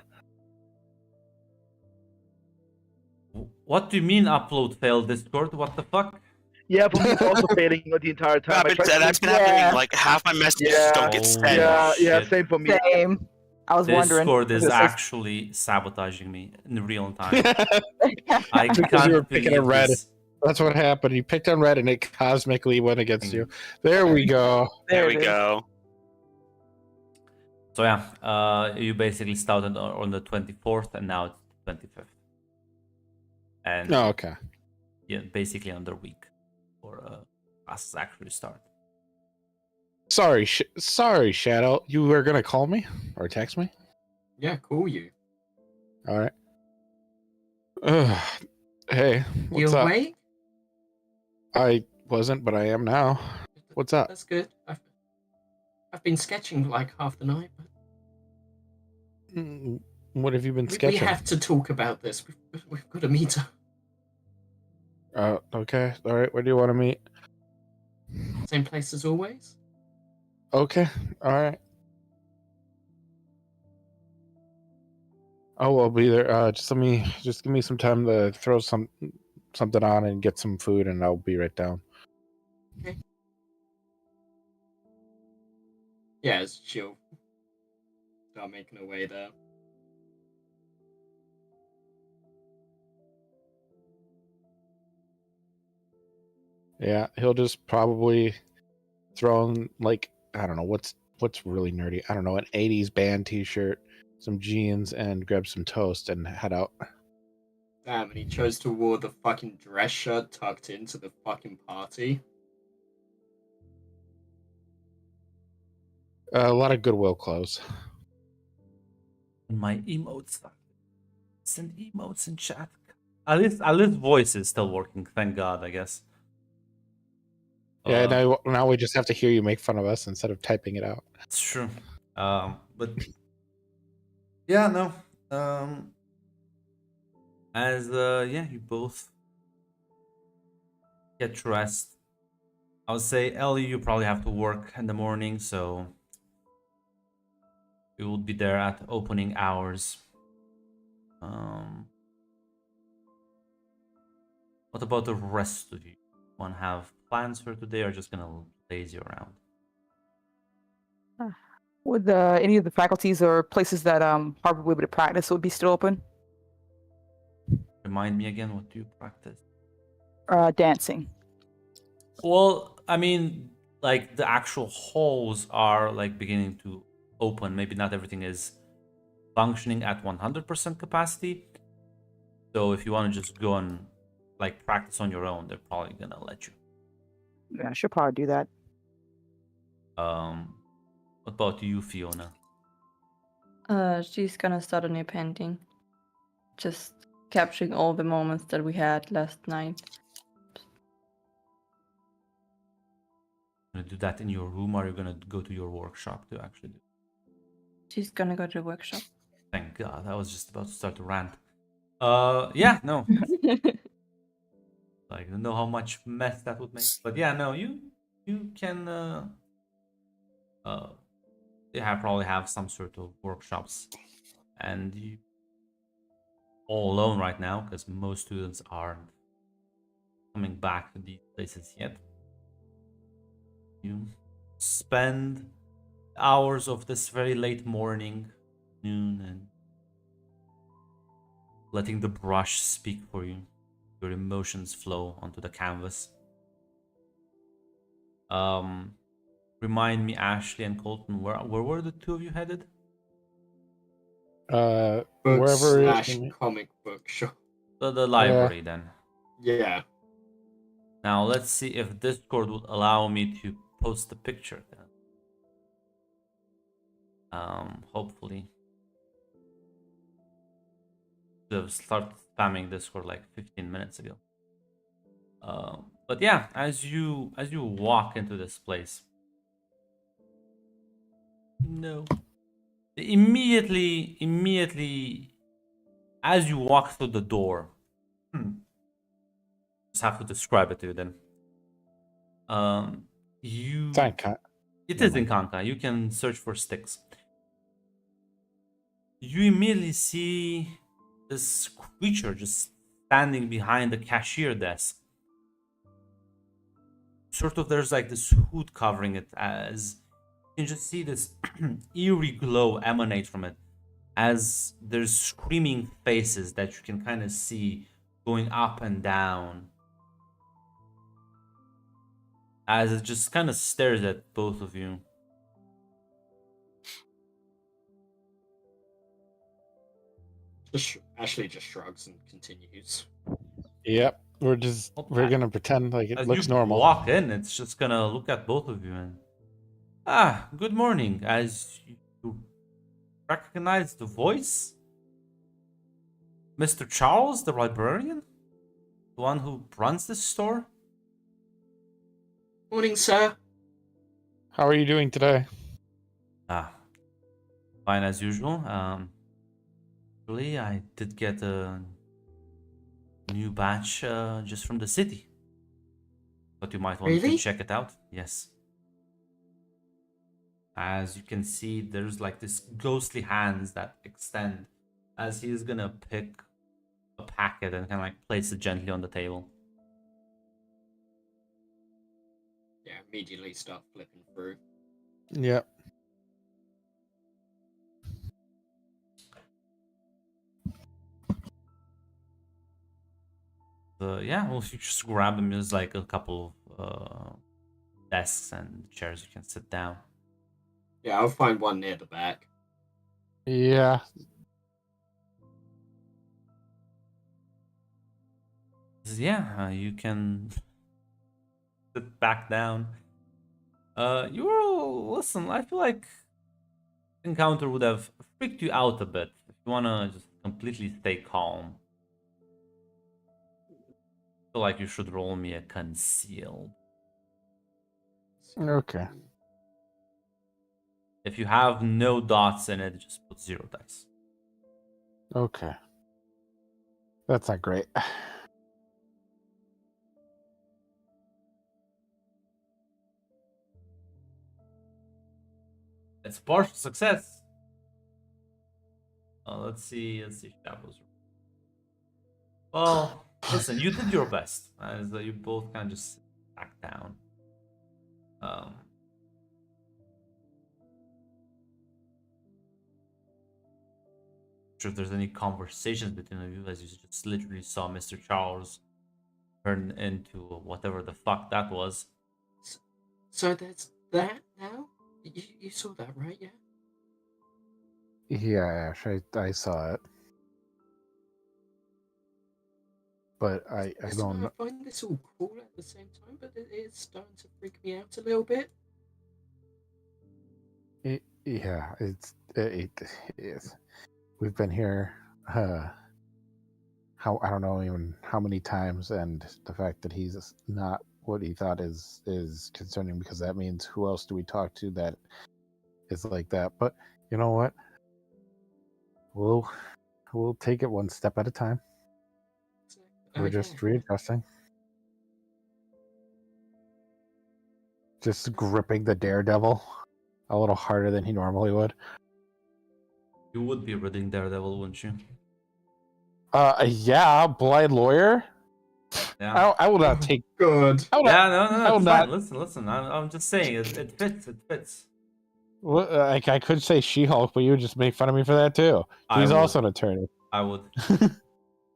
What do you mean upload failed, Discord? What the fuck? Yeah, but he's also failing the entire time. I tried to That's been link- happening. Like half my messages Yeah. don't get Oh, sent. Yeah, shit. same for me. Same. I was wondering. Discord is This actually sabotaging me in real time. I Because can't you were picking a believe red. this. That's what happened. You picked on red, and it cosmically went against you. There we go. There we it is. go. So yeah, you basically started on the 24th, and now it's 25th. And Oh, okay. yeah, basically another week for classes actually start. Sorry, Shadow. You were gonna call me or text me? Yeah, call you. All right. Hey, You what's up? awake? I wasn't, but I am now. What's up? That's good. I've been sketching for like half the night, but What have you been we sketching? have to talk about this. We've got to meet up. Okay. All right. Where do you want to meet? Same place as always. Okay. All right. Oh, I'll be there. Just give me some time to throw something on and get some food, and I'll be right down. Yeah, she'll start making her way there. Yeah, he'll just probably throw on, like, I don't know what's really nerdy. I don't know, an 80s band T-shirt, some jeans, and grab some toast and head out. Damn, and he chose to wear the fucking dress shirt tucked into the fucking party. A lot of Goodwill clothes. My emotes. Send emotes in chat. At least voice is still working. Thank God, I guess. Yeah, now we just have to hear you make fun of us instead of typing it out. It's true. But yeah, no. As you both get dressed. I would say Ellie, you probably have to work in the morning, so you will be there at opening hours. What about the rest of you? Want to have plans for today, or just gonna lazy around? Would any of the faculties or places that Harvard would be able to practice would be still open? Remind me again, what do you practice? Dancing. Well, I mean, like the actual halls are like beginning to open. Maybe not everything is functioning at 100% capacity. So if you want to just go and like practice on your own, they're probably gonna let you. Yeah, I should probably do that. What about you, Fiona? She's gonna start a new painting. Just capturing all the moments that we had last night. Gonna do that in your room, or are you gonna go to your workshop to actually do? She's gonna go to the workshop. Thank God, I was just about to start to rant. Yeah, no. Like, I don't know how much mess that would make, but yeah, no, you can probably have some sort of workshops, and you all alone right now because most students aren't coming back to these places yet. You spend hours of this very late morning, noon, and letting the brush speak for you. Your emotions flow onto the canvas. Remind me, Ashley and Colton, where were the two of you headed? Wherever. Comic book shop. The library, then. Yeah. Now let's see if Discord would allow me to post the picture. Then. Hopefully. Should have started spamming Discord like 15 minutes ago. But yeah, as you walk into this place, no, immediately, as you walk through the door, just have to describe it to you. Then, you. It is in Kanka. You can search for sticks. You immediately see this creature just standing behind the cashier desk. Sort of, there's like this hood covering it, as you can just see this eerie glow emanate from it, as there's screaming faces that you can kind of see going up and down, as it just kind of stares at both of you. Ashley just shrugs and continues. Yep, we're gonna pretend like it looks normal. Walk in, it's just gonna look at both of you and good morning. As you recognize the voice? Mr. Charles, the librarian? The one who runs this store? Morning, sir. How are you doing today? Ah, fine as usual. Actually, I did get a new batch just from the city. But you might want Really? to check it out. Yes. As you can see, there's like this ghostly hands that extend as he's gonna pick a packet and kind of like place it gently on the table. Yeah, immediately start flipping through. Yep. Yeah, well, if you just grab them, there's like a couple of desks and chairs you can sit down. Yeah, I'll find one near the back. Yeah. Yeah, you can sit back down. Listen, I feel like encounter would have freaked you out a bit. If you wanna just completely stay calm, I feel like you should roll me a concealed. Okay. If you have no dots in it, just put 0 dice. Okay. That's not great. It's partial success. Let's see shadows. Well, listen, you did your best. As you both kind of just back down. Sure if there's any conversations between you, as you just literally saw Mr. Charles turn into whatever the fuck that was. So there's that now? You saw that, right? Yeah? Yeah, Ash, I saw it. But I So don't I know. find this all cool at the same time, but it is starting to freak me out a little bit. Yeah, it is. We've been here how I don't know even how many times, and the fact that he's not what he thought is concerning, because that means who else do we talk to that is like that? But you know what? We'll take it one step at a time. We're just Okay. readjusting. Just gripping the daredevil a little harder than he normally would. You would be reading Daredevil, wouldn't you? Yeah, blind lawyer. Yeah. I will not take. Good. I will Yeah, not, no, I will it's not. fine. Listen. I'm just saying, it fits. It fits. Well, like I could say She-Hulk, but you would just make fun of me for that too. I He's would. also an attorney. I would.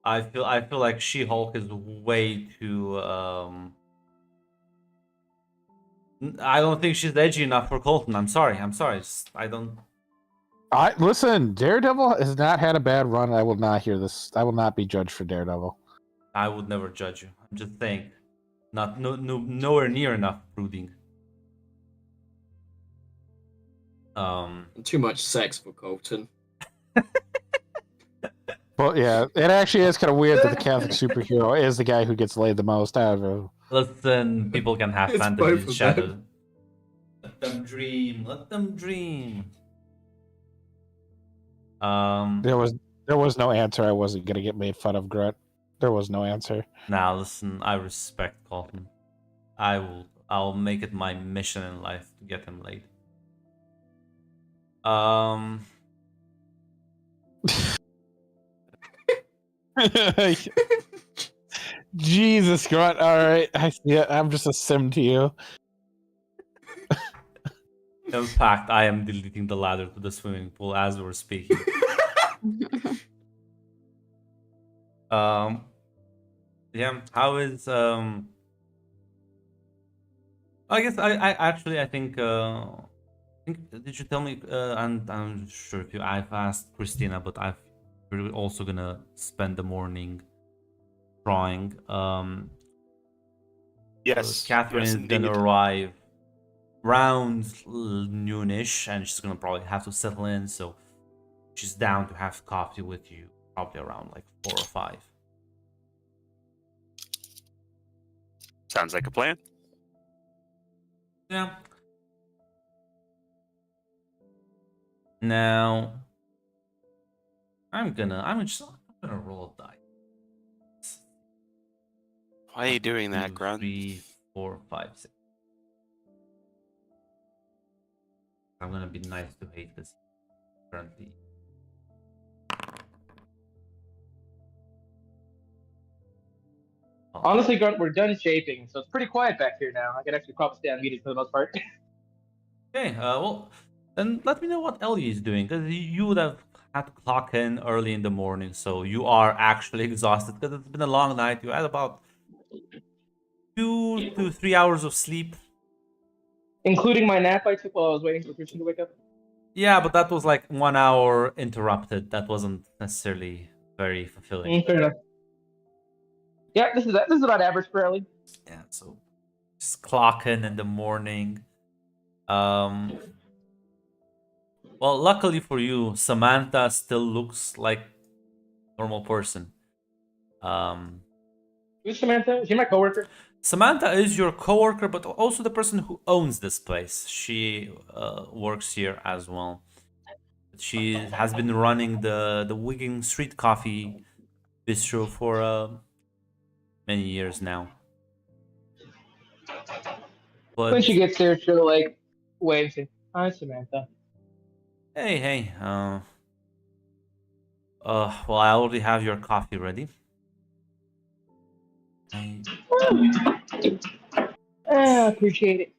I feel like She-Hulk is way too. I don't think she's edgy enough for Colton. I'm sorry. I don't. I listen. Daredevil has not had a bad run. I will not hear this. I will not be judged for Daredevil. I would never judge you. I'm just saying, nowhere near enough brooding. Too much sex for Colton. Well, yeah, it actually is kind of weird that the Catholic superhero is the guy who gets laid the most out of it. Listen, people can have It's both fantasies, of Shadow. them. Let them dream. Let them dream. There was no answer. I wasn't gonna get made fun of, Grunt. There was no answer. Now listen, I respect Colton. I'll make it my mission in life to get him laid. Jesus, Grunt. All right, I see it. I'm just a sim to you. In fact, I am deleting the ladder to the swimming pool as we're speaking. Yeah, how is I guess I think did you tell me and I'm sure if I've asked Christina, but we're also gonna spend the morning drawing. Yes. Catherine yes, is gonna indeed. arrive around noonish, and she's gonna probably have to settle in. So she's down to have coffee with you, probably around like 4 or 5. Sounds like a plan. Yeah. Now, I'm gonna roll a die. Why are you doing that, 2, Grunt? 3, 4, 5, 6. I'm gonna be nice to hate this currently. Honestly, Grunt, we're done shaping, so it's pretty quiet back here now. I can actually probably stay on muted for the most part. Okay, well, then let me know what Ellie is doing, because you would have had to clock in early in the morning, so you are actually exhausted, because it's been a long night. You had about 2 to 3 hours of sleep. Including my nap I took while I was waiting for Christian to wake up. Yeah, but that was like 1 hour interrupted. That wasn't necessarily very fulfilling. Fair enough. Yeah, this is about average for Ellie. Yeah, so just clock in the morning. Well, luckily for you, Samantha still looks like a normal person. Who's Samantha? Is she my coworker? Samantha is your coworker, but also the person who owns this place. She works here as well. She has been running the Wigging Street Coffee Bistro for many years now. But When she gets there, she'll like wait and say, "Hi, Samantha." hey, well, I already have your coffee ready. I Appreciate it.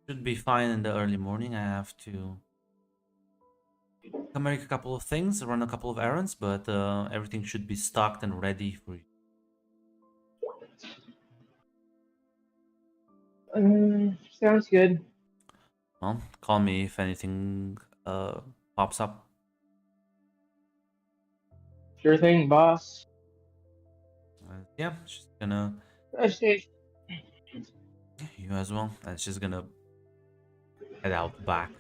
should be fine in the early morning. I have to come make a couple of things, run a couple of errands, but everything should be stocked and ready for you. Sounds good. Well, call me if anything pops up. Sure thing, boss. Yeah, she's gonna. You as well. And she's gonna head out back.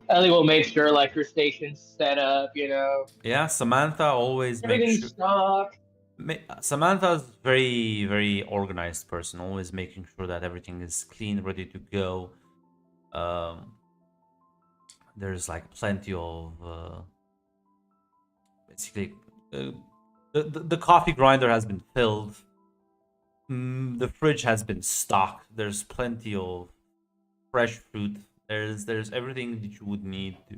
Ellie will make sure like her station's set up, you know. Yeah, Samantha always makes Everything's sure. stocked. Samantha's very, very organized person, always making sure that everything is clean, ready to go. There's like plenty of basically the coffee grinder has been filled. The fridge has been stocked. There's plenty of fresh fruit. There's everything that you would need to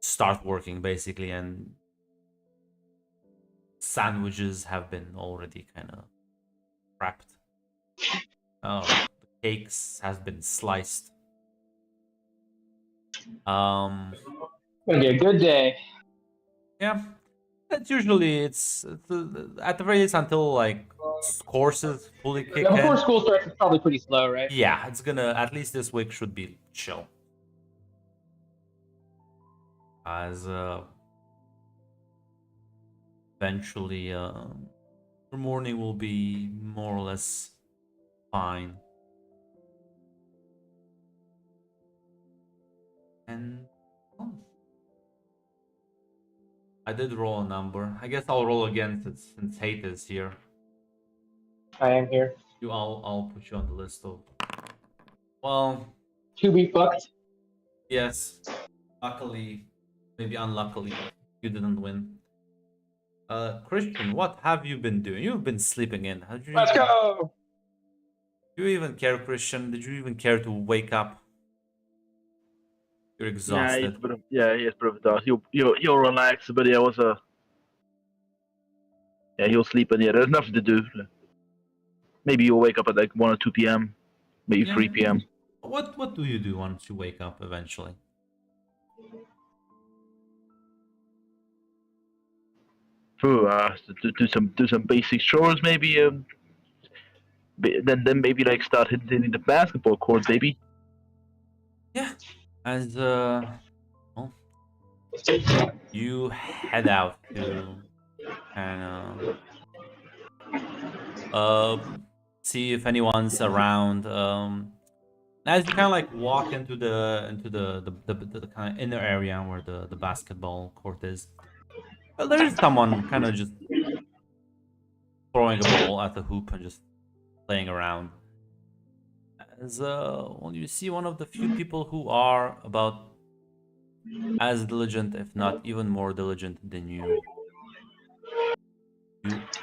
start working basically, and sandwiches have been already kind of prepped. The cakes have been sliced. Gonna be a good day. Yeah, that's usually it's at the very least until like courses fully kick Yeah, before in. school starts, it's probably pretty slow, right? Yeah, it's gonna at least this week should be chill. As eventually your morning will be more or less fine. And I did roll a number. I guess I'll roll again since Hate is here. I am here. I'll put you on the list of. Well, To be fucked. yes. Luckily, maybe unluckily, you didn't win. Christian, what have you been doing? You've been sleeping in. Let's go. Do you even care, Christian? Did you even care to wake up? You're exhausted. He is a bit of a dog. He'll relax, but yeah, he'll sleep, and yeah, there's nothing to do. Maybe you'll wake up at like 1 or 2 p.m., maybe Yeah. 3 p.m. What do you do once you wake up eventually? Do some basic chores, maybe. Then maybe like start hitting the basketball court, baby. Yeah. As well, you head out to kind of see if anyone's around. As you kind of like walk into the kind of inner area where the basketball court is, well, there is someone kind of just throwing a ball at the hoop and just playing around. As well, you see one of the few people who are about as diligent, if not even more diligent than you.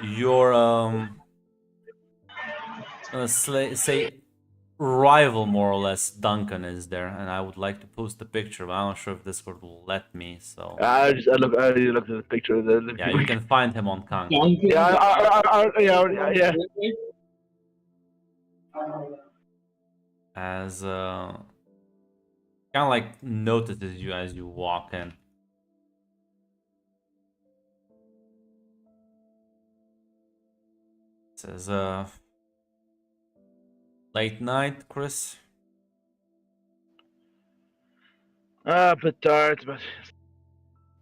Your say rival, more or less, Duncan is there, and I would like to post a picture, but I'm not sure if Discord will let me. So I already looked at the picture. yeah, you can find him on Kang. Yeah. As kind of like notices you as you walk in. Says late night, Chris. A bit tired, but it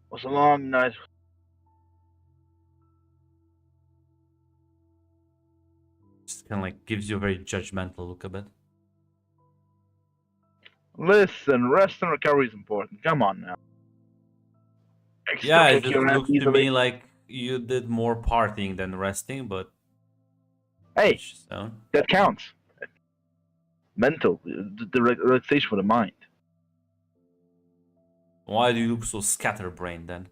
was a long night. Just kind of like gives you a very judgmental look a bit. Listen, rest and recovery is important. Come on now. I can Yeah, still it kick just your ass looks to easily. me like you did more partying than resting, but Hey, so that counts. Mental, the relaxation for the mind. why do you look so scatterbrained then?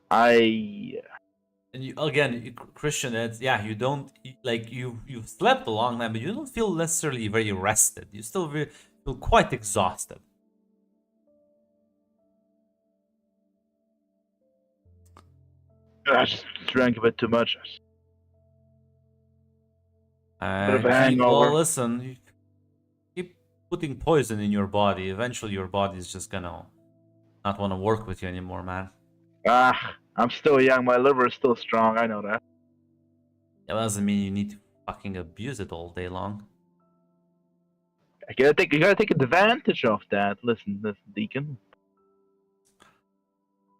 I And you, again, Christian, it's, yeah, you don't like you've slept a long time, but you don't feel necessarily very rested. You still feel quite exhausted. just drank a bit too much. Bit of a Well, hangover. listen, you keep putting poison in your body. Eventually, your body is just gonna not want to work with you anymore, man. I'm still young. My liver is still strong. I know that. That doesn't mean you need to fucking abuse it all day long. You gotta take advantage of that. Listen, Deacon.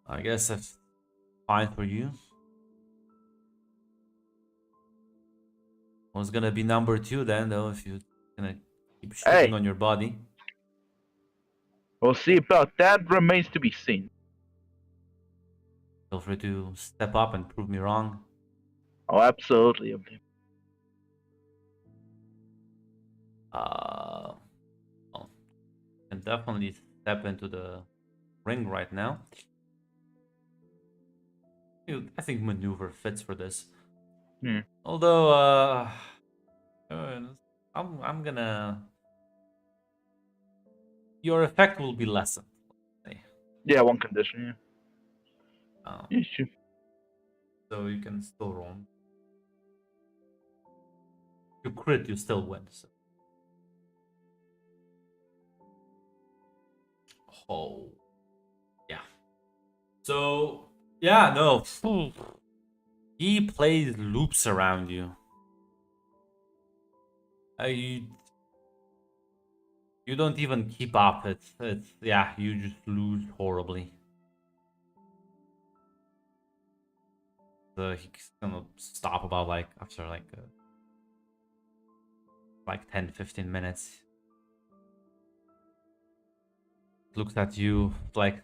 I guess that's fine for you. What's gonna be number 2 then, though, if you're gonna keep shooting on your body? We'll see about that. Remains to be seen. Feel free to step up and prove me wrong. Oh, absolutely. Well, you can definitely step into the ring right now. I think maneuver fits for this. Although, I'm gonna. Your effect will be lessened. Yeah, one condition. Yeah. Sure. So you can still roll. You crit, you still win. So. Oh, yeah. So yeah, no. He plays loops around you. You don't even keep up. It's yeah. You just lose horribly. He's gonna stop about like after like 10-15 minutes. Looks at you like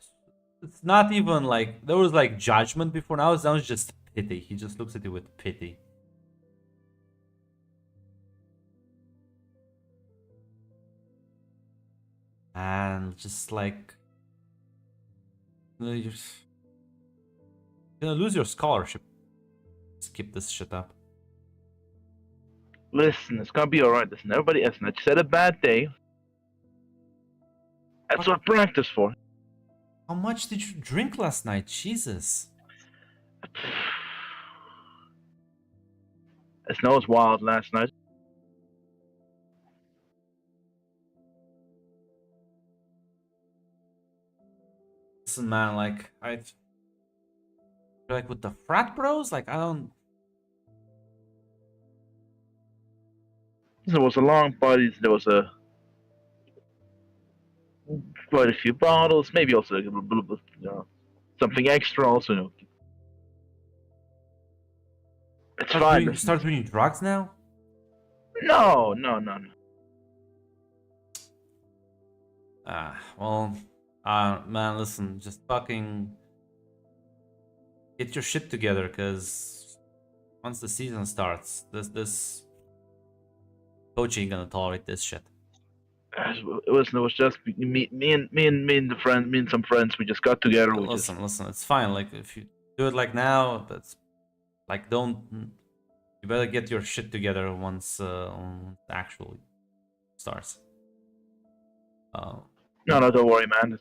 it's not even like there was like judgment before. Now it's just pity. He just looks at you with pity. And just like you're gonna lose your scholarship. Skip this shit up. Listen, it's gonna be alright. Listen, everybody else. I just had a bad day. That's what practice for. How much did you drink last night? Jesus. The snow was wild last night. Listen, man, like like with the frat bros, like I don't. There was a long party. There was quite a few bottles, maybe also something extra. Also, It's fine. You start doing drugs now? No. Well, man, listen, just fucking get your shit together, because once the season starts, this coach ain't gonna tolerate this shit. It was just me and some friends. We just got together. Listen, it's fine. Like, if you do it like now, that's like, you better get your shit together once it actually starts. No, don't worry, man.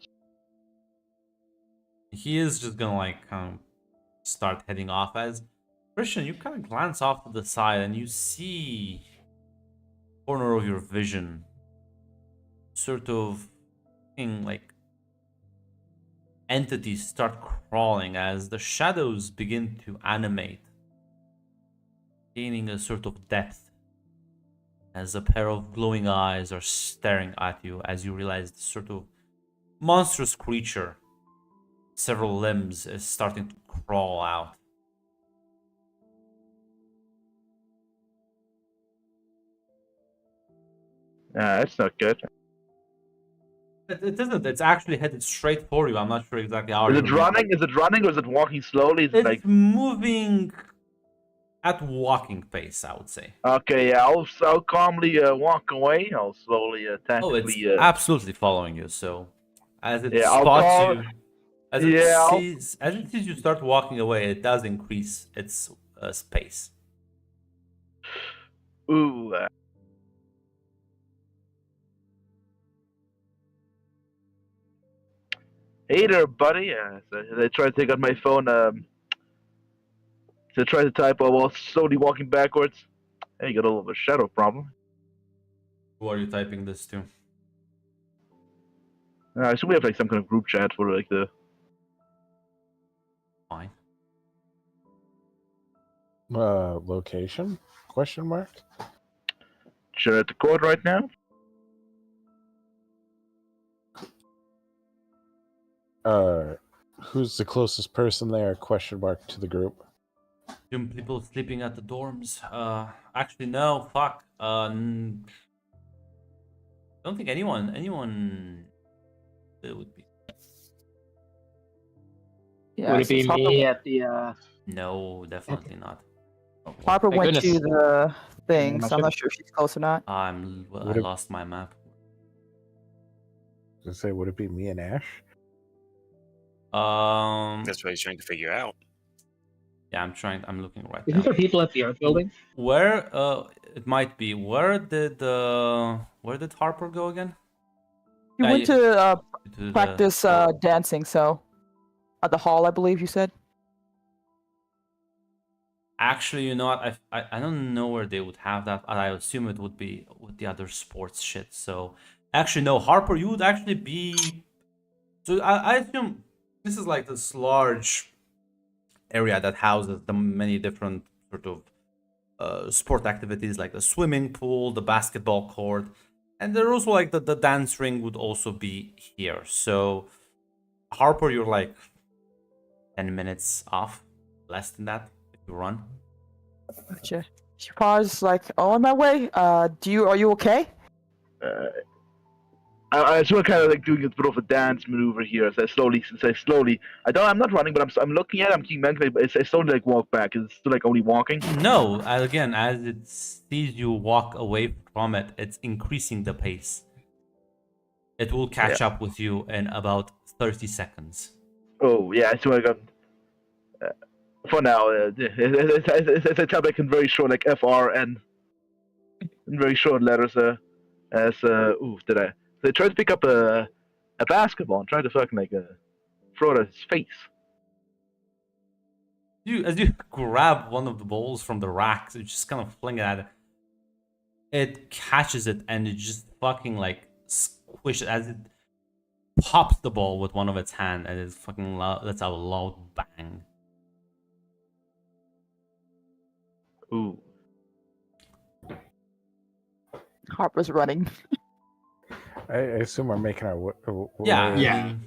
He is just gonna like kind of start heading off. As Christian, you kind of glance off to the side and you see corner of your vision sort of thing, like entities start crawling as the shadows begin to animate, gaining a sort of depth, as a pair of glowing eyes are staring at you as you realize this sort of monstrous creature, several limbs, is starting to crawl out. That's not good. It isn't. It's actually headed straight for you. I'm not sure exactly how. Is it running? Is it running, or is it walking slowly? Is it It's like moving at walking pace, I would say. okay? Yeah, I'll calmly walk away. I'll slowly Oh, tactically. it's absolutely following you. So, as it Yeah, I'll spots call- you, as it sees you start walking away, it does increase its space. Ooh. Hey there, buddy. So I tried to take out my phone to try to type while slowly walking backwards. Hey, you got a little bit of shadow problem. Who are you typing this to? I assume we have like some kind of group chat for like the. Fine. Location? Question mark. Share at the code right now. Who's the closest person there? Question mark to the group. Some people sleeping at the dorms. Actually, no. Fuck. Don't think anyone. It would be. Yeah, Would it be since me at the? No, definitely not. Oh, well, Harper Thank went to goodness. the thing, Yeah, so I'm not sure if she's close or not. I Would it- lost my map. I say, would it be me and Ash? That's what he's trying to figure out. Yeah, I'm looking right Isn't now. there people at the art building? Where it might be. Where did Harper go again? You Yeah, went to To the- practice dancing, so at the hall, I believe you said. Actually, you know what? I don't know where they would have that. I assume it would be with the other sports shit. So actually, no, Harper, you would actually be. So I assume this is like this large area that houses the many different sort of sport activities, like the swimming pool, the basketball court, and there also like the dance ring would also be here. So Harper, you're like 10 minutes off, less than that if you run. Gotcha. She paused, like, "Oh, on my way. Are you okay?" I sort of kind of like doing a bit of a dance maneuver here. As I slowly, I'm not running, but I'm looking at it. I'm keeping mentally, but I slowly like walk back. It's still like only walking. No, again, as it sees you walk away from it, it's increasing the pace. It will catch up with you in about 30 seconds. Oh yeah, so I got. For now, it's a type like in very short, like FRN, in very short letters. Did I? They tried to pick up a basketball and tried to fucking like throw it at his face. As you grab one of the balls from the racks, you just kind of fling it at it. It catches it and it just fucking like squish it as it pops the ball with one of its hand and it fucking lets out a loud bang. Ooh. Harper's running. I assume we're making our Yeah, way. Yeah. You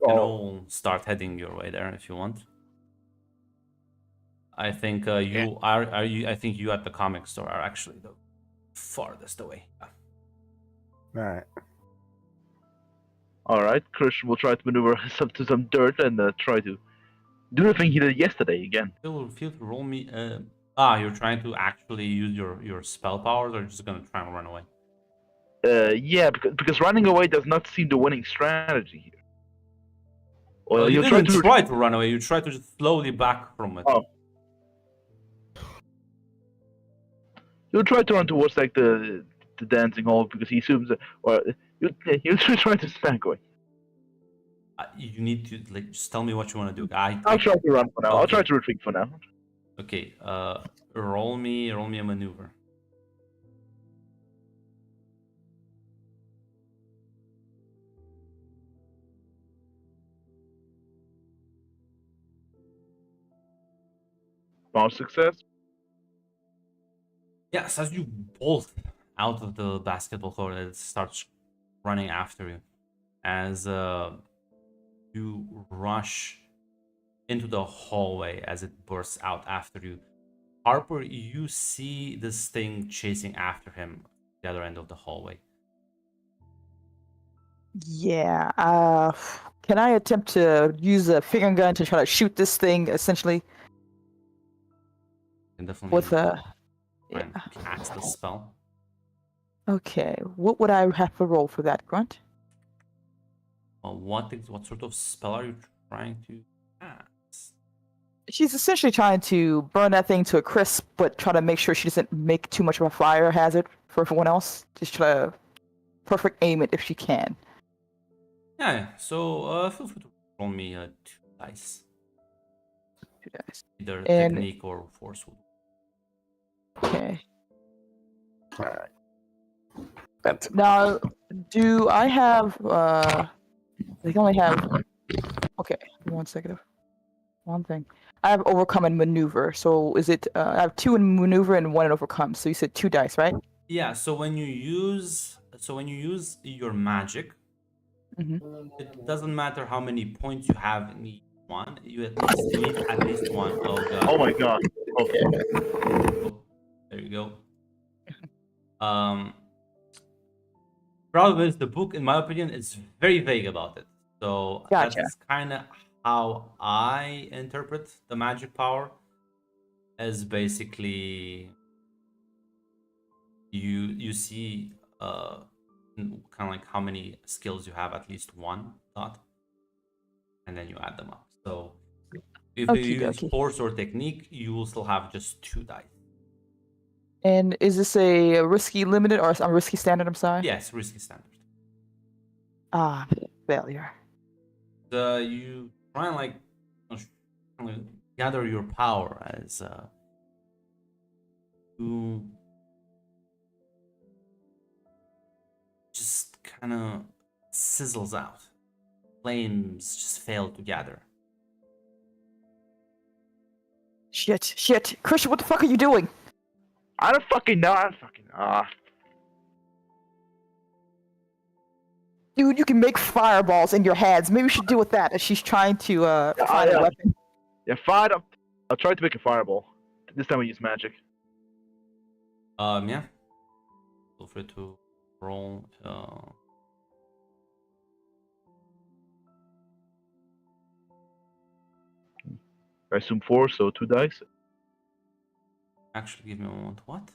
can all start heading your way there if you want. I think you are you. I think you at the comic store are actually the farthest away. All right. All right, Christian will try to maneuver some dirt and try to do the thing he did yesterday again. Feel free to roll me. You're trying to actually use your spell powers, or you're just gonna try and run away? Yeah, because running away does not seem the winning strategy here. Well, Well, you you'll didn't try to run away. You try to just slowly back from it. Oh. You'll try to run towards like the dancing hall because he assumes, or you'll try to back away. You need to like just tell me what you want to do. I'll try to run for now. I'll try to retreat for now. Okay. Roll me a maneuver. Small success. Yes, as you bolt out of the basketball court, it starts running after you. As you rush into the hallway as it bursts out after you. Harper, you see this thing chasing after him at the other end of the hallway. Yeah. Can I attempt to use a finger gun to try to shoot this thing, essentially, You can definitely with a? try and cast the spell. Okay. What would I have to roll for that, Grunt? Well, what sort of spell are you trying to cast? She's essentially trying to burn that thing to a crisp, but try to make sure she doesn't make too much of a fire hazard for everyone else. Just try to perfect aim it if she can. Yeah. So feel free to roll me 2 dice, Two dice. either And- technique or force. Okay. All right. That's Now, do I have? I only have. Okay, 1 second. One thing. I have overcome and maneuver. So is it? I have 2 in maneuver and 1 in overcome. So you said 2 dice, right? Yeah. So when you use your magic, Mhm. it doesn't matter how many points you have in each one. You need at least one. Oh god. Oh my god. Okay. Oh, there you go. Problem is, the book, in my opinion, is very vague about it. So Gotcha. that's kind of how I interpret the magic power. As basically, you see kind of like how many skills you have, at least one dot, and then you add them up. So if you use Okey-dokey. force or technique, you will still have just 2 dice. And is this a risky limited or a risky standard? I'm sorry. Yes, risky standard. Ah, failure. You try and like gather your power as you just kind of sizzles out. Flames just fail to gather. Shit. Christian, what the fuck are you doing? I don't fucking know. Dude, you can make fireballs in your hands. Maybe we should deal with that as she's trying to find yeah. a weapon. Yeah, fine. I'll try to make a fireball. This time I use magic. Yeah. Feel free to roll. I assume 4, so 2 dice. Actually, give me a moment. What?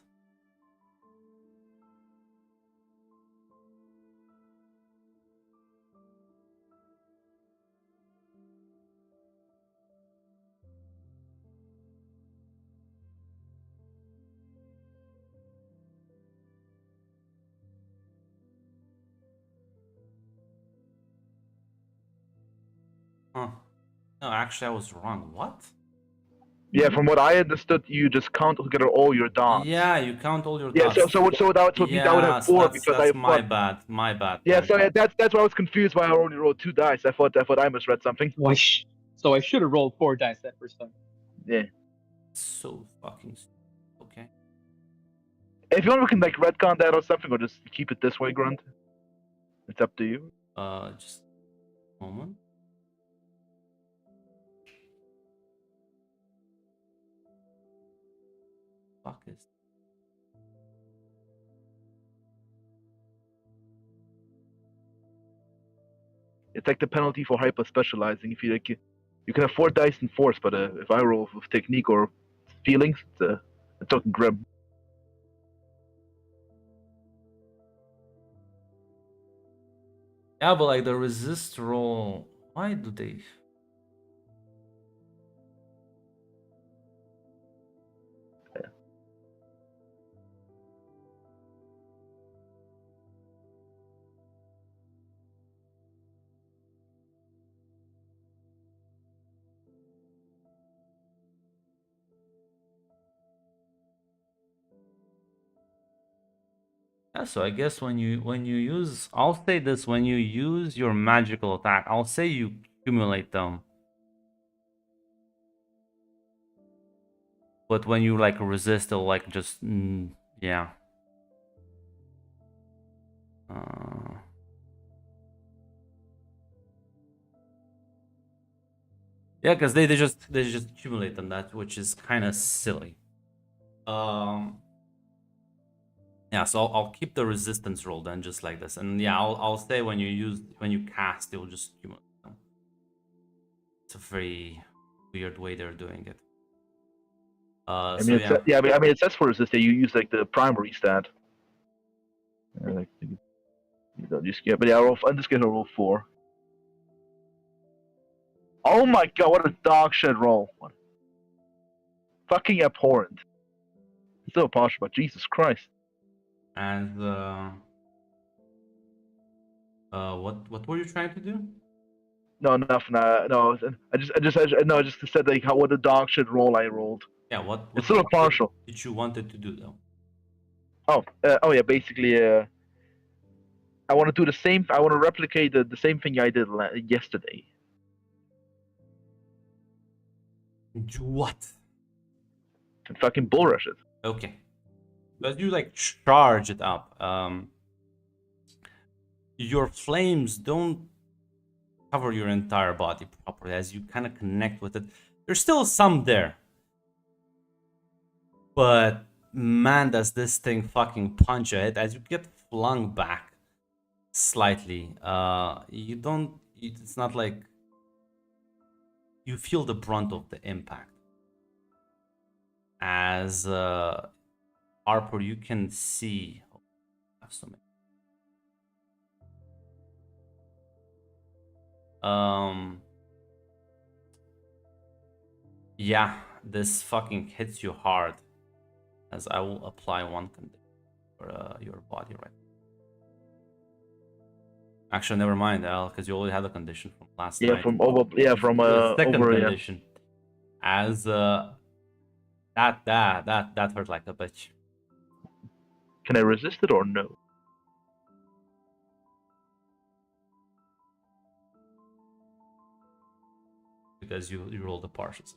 Huh. No, actually, I was wrong. What? Yeah, from what I understood, you just count together all your dots. Yeah, you count all your Yeah, dots. so that would mean that would have 4 because I my thought. bad. My bad. Yeah, my so bad. that's why I was confused why I only rolled 2 dice. I thought I misread something. So I should have rolled 4 dice that first time. Yeah. So fucking stupid. Okay. If you want, we can like retcon that or something, or just keep it this way, Grunt. It's up to you. Just a moment. fuck is? It's like the penalty for hyper specializing. If you like, you can have 4 dice in force, but if I roll with technique or feelings, it's talking grim. Yeah, but like the resist roll, why do they? Yeah, so I guess when you use, I'll say this, when you use your magical attack, I'll say you accumulate them. But when you like resist, it'll like just yeah. Yeah, because they just accumulate them, that which is kind of silly. Yeah, so I'll keep the resistance roll then, just like this, and yeah, I'll say when you cast, it will just accumulate them. It's a very weird way they're doing it. I So mean, yeah. I mean, it says for resist that you use like the primary stat. Like, you don't just get, but yeah, I'm just gonna roll 4. Oh my god, what a dog shit roll! What? Fucking abhorrent. So posh, but Jesus Christ. And what were you trying to do? No, nothing. No, I just said like how what a dog shit roll I rolled. Yeah, what It's still a partial. did you wanted to do though? Oh yeah, basically, I want to do the same. I want to replicate the same thing I did yesterday. Do what? And fucking bull rush it. Okay. But you like charge it up. Your flames don't cover your entire body properly as you kind of connect with it. There's still some there. But man, does this thing fucking punch it as you get flung back slightly. You don't, it's not like you feel the brunt of the impact. As Harper, you can see. Oh, I have so many. Yeah, this fucking hits you hard. As I will apply one condition for your body right now. Actually, never mind, Al, because you already had a condition from last night. From over. Yeah, from The second over. condition. As that hurt like a bitch. Can I resist it or no? Because you rolled the partials.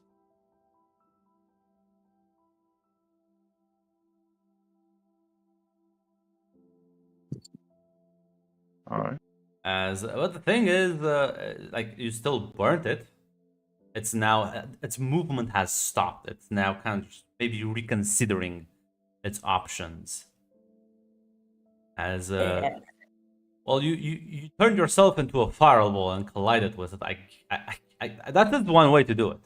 All right. But the thing is, like you still burnt it. It's now its movement has stopped. It's now kind of maybe reconsidering its options. Well, you turned yourself into a fireball and collided with it. That is one way to do it.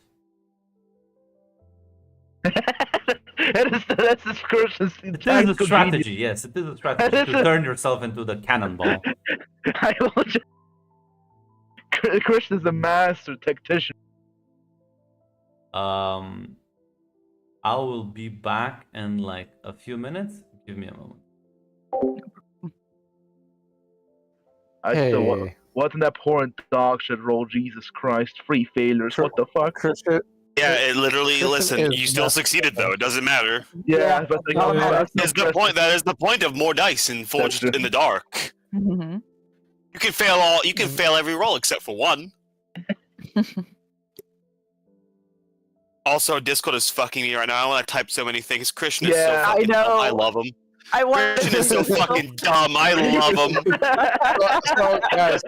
That's the Christian. It is a strategy, yes. It is a strategy to turn yourself into the cannonball. I will just... Christian is a master tactician. I will be back in like a few minutes. Give me a moment. What an abhorrent dog should roll, Jesus Christ. 3 failures, what the fuck? Christian, Yeah, it literally. Christian Listen, is you still not- succeeded though. It doesn't matter. Yeah, but like, That is the point. That is the point of more dice in Forged That's true. in the Dark. Mhm. You can fail all. You can fail every roll except for one. Also, Discord is fucking me right now. I want to type so many things. Christian is so Yeah, I fucking dumb. I know. love him. I wanted Christian is so fucking dumb. I love him. So, guys,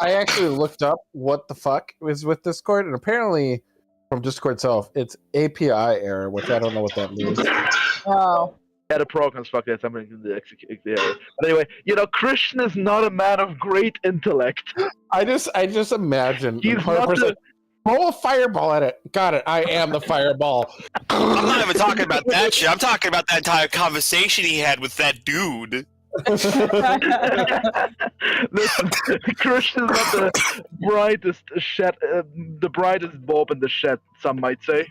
I actually looked up what the fuck was with Discord, and apparently from Discord itself. It's API error, which I don't know what that means. Oh. Yeah, the programs fuck that something in the execute. But anyway, Christian is not a man of great intellect. I just imagine He's not Harper's the- like, roll a fireball at it. Got it. I am the fireball. I'm not even talking about that shit. I'm talking about that entire conversation he had with that dude. Listen, Christian is not the brightest shed, the brightest bulb in the shed. Some might say.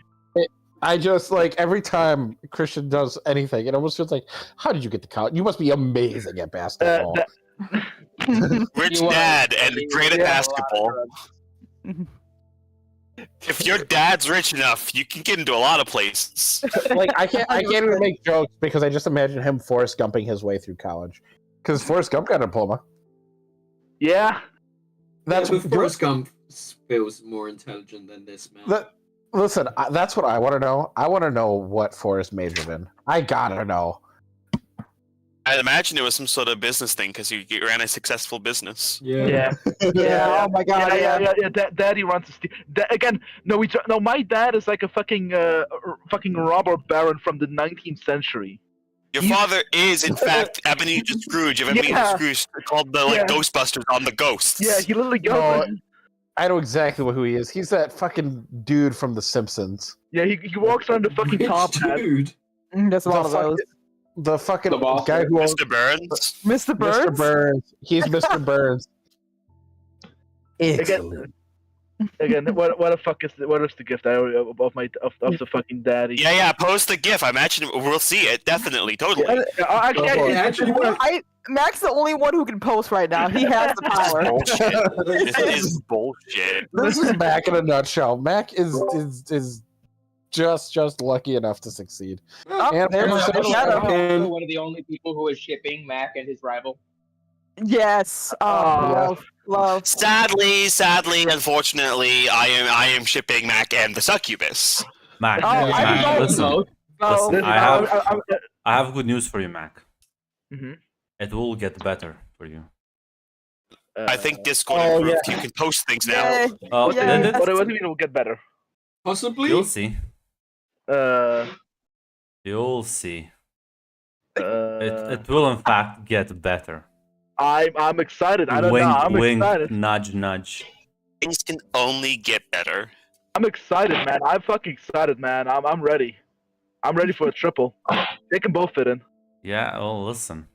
I just like every time Christian does anything, it almost feels like, how did you get to college? You must be amazing at basketball. Rich You are- dad and great at Yeah, basketball. If your dad's rich enough, you can get into a lot of places. Like I can't even make jokes because I just imagine him Forrest Gumping his way through college. Because Forrest Gump got a diploma. Yeah, That's But Forrest Gump feels more intelligent than this man. Listen, that's what I want to know. I want to know what Forrest majored in. I gotta know. I imagine it was some sort of business thing because he ran a successful business. yeah. Yeah. Oh my god. Yeah. Daddy runs a again. No, my dad is like a fucking robber baron from the 19th century. Your He's- father is, in fact, Ebenezer Scrooge of Ebenezer Yeah. Scrooge, called the Yeah. Ghostbusters on the Ghosts. Yeah, he literally goes. No, I know exactly who he is. He's that fucking dude from The Simpsons. Yeah, he walks around the fucking Rich top hat. dude. There's a lot of those. The fucking The boss. guy who owns Mr. Burns. Mr. Burns? Mr. Burns. He's Mr. Burns. Excellent. Again, what the fuck is the gift of the fucking daddy? Yeah, post the GIF. I imagine we'll see it. Definitely, totally. Actually, Go for it. Actually, Mac's the only one who can post right now. He has the power. Bullshit. This is bullshit. This is Mac in a nutshell. Mac is just lucky enough to succeed. Oh, And there's I'm a so shadow. Also one of the only people who is shipping Mac and his rival. Yes. Oh, Love. Sadly, unfortunately, I am shipping Mac and the Succubus. Mac, Oh, I Mac, didn't know listen, both. Oh, listen, I have good news for you, Mac. Mhm. It will get better for you. I think Discord oh, improved. You can post things now. Yay. Oh, Yeah. then it- What do you mean it will get better? possibly. you'll see. Uh, You'll see. uh, It will in fact get better. I'm excited. I don't wink, know. I'm wink, excited. nudge, nudge. Things can only get better. I'm excited, man. I'm fucking excited, man. I'm ready. I'm ready for a triple. They can both fit in. Yeah. Oh, listen.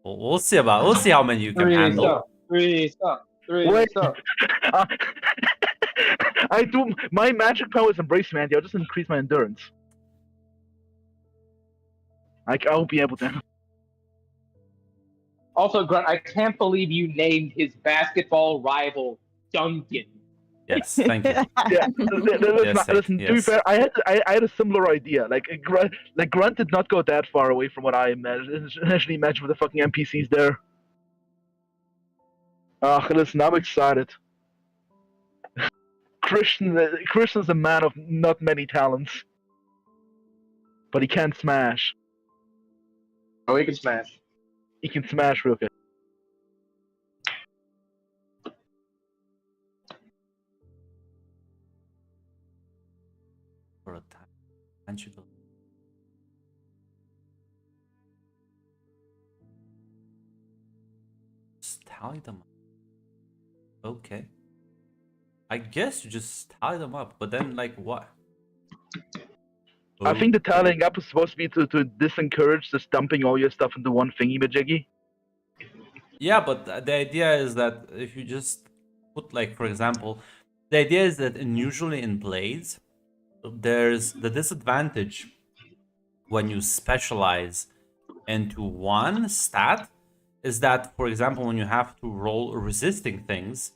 We'll see We'll see how many you can handle. Three stop. Wait. I do. My magic power is embrace, man. I'll just increase my endurance. I won't be able to. Also, Grunt, I can't believe you named his basketball rival Duncan. Yes. Thank you. Yeah, listen. To be yes. fair, I had a similar idea. Like Grunt did not go that far away from what I initially imagined with the fucking NPCs there. Listen, I'm excited. Christian's a man of not many talents, but he can smash. Oh, he can smash. He can smash real good. For a time. Can't you go? Just tally them up. Okay. I guess you just tally them up, but then like what? I think the tallying up is supposed to be to disencourage just dumping all your stuff into one thingy majiggy. Yeah, but the idea is that if you just put like, for example, the idea is that usually in blades, there's the disadvantage when you specialize into one stat is that, for example, when you have to roll resisting things,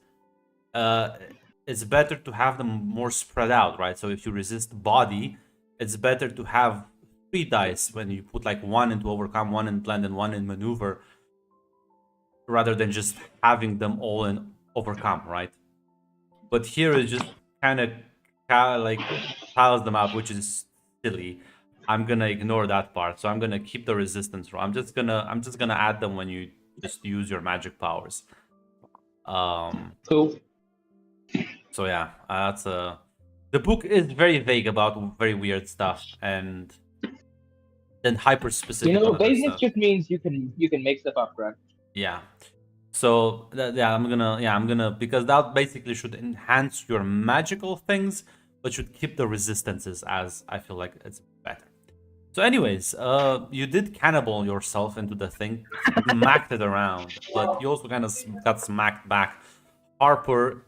it's better to have them more spread out, right? So if you resist body, it's better to have 3 dice when you put like 1 into overcome, 1 in blend, and 1 in maneuver, rather than just having them all in overcome, right? But here it just kind of like piles them up, which is silly. I'm gonna ignore that part, so I'm gonna keep the resistance roll. I'm just gonna add them when you just use your magic powers. Cool. So yeah, that's a The book is very vague about very weird stuff, and then hyper specific. You know, on other vagueness stuff. just means you can make stuff up, right? Yeah. So yeah, I'm gonna because that basically should enhance your magical things, but should keep the resistances as I feel like it's better. So, anyways, you did cannibal yourself into the thing, smacked it around, but you also kind of got smacked back. Harper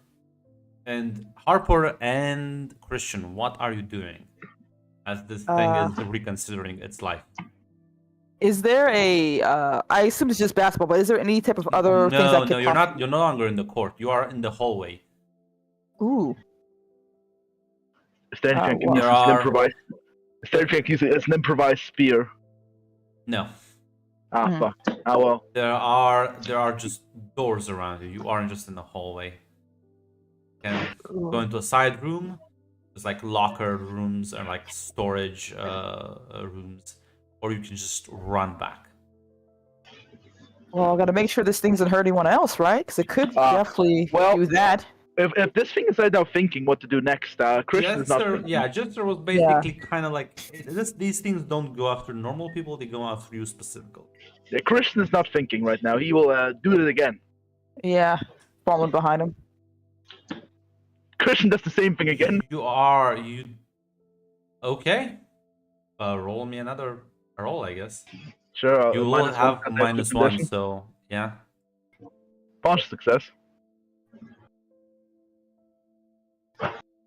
and Christian, what are you doing as this thing is reconsidering its life? Is there a? I assume it's just basketball, but is there any type of other things that No, could no, you're possibly- not. You're no longer in the court. You are in the hallway. Ooh. Stanley can well. use There an are- improvised. Stanley can use it as an improvised spear. No, Ah, Mhm. fuck. Ah, well. there are just doors around you. You aren't just in the hallway. You can go into a side room. There's like locker rooms and like storage rooms, or you can just run back. Well, I gotta make sure this thing doesn't hurt anyone else, right? Because it could definitely well- do that. If this thing is right now thinking what to do next, Christian is not. Jester, thinking. yeah, Jester was basically kind of like these things don't go after normal people; they go after you specifically. Yeah, Christian is not thinking right now. He will do it again. Yeah, falling behind him. Christian does the same thing again. You okay? Roll me another roll, I guess. Sure. You will have -1, so yeah. Partial success.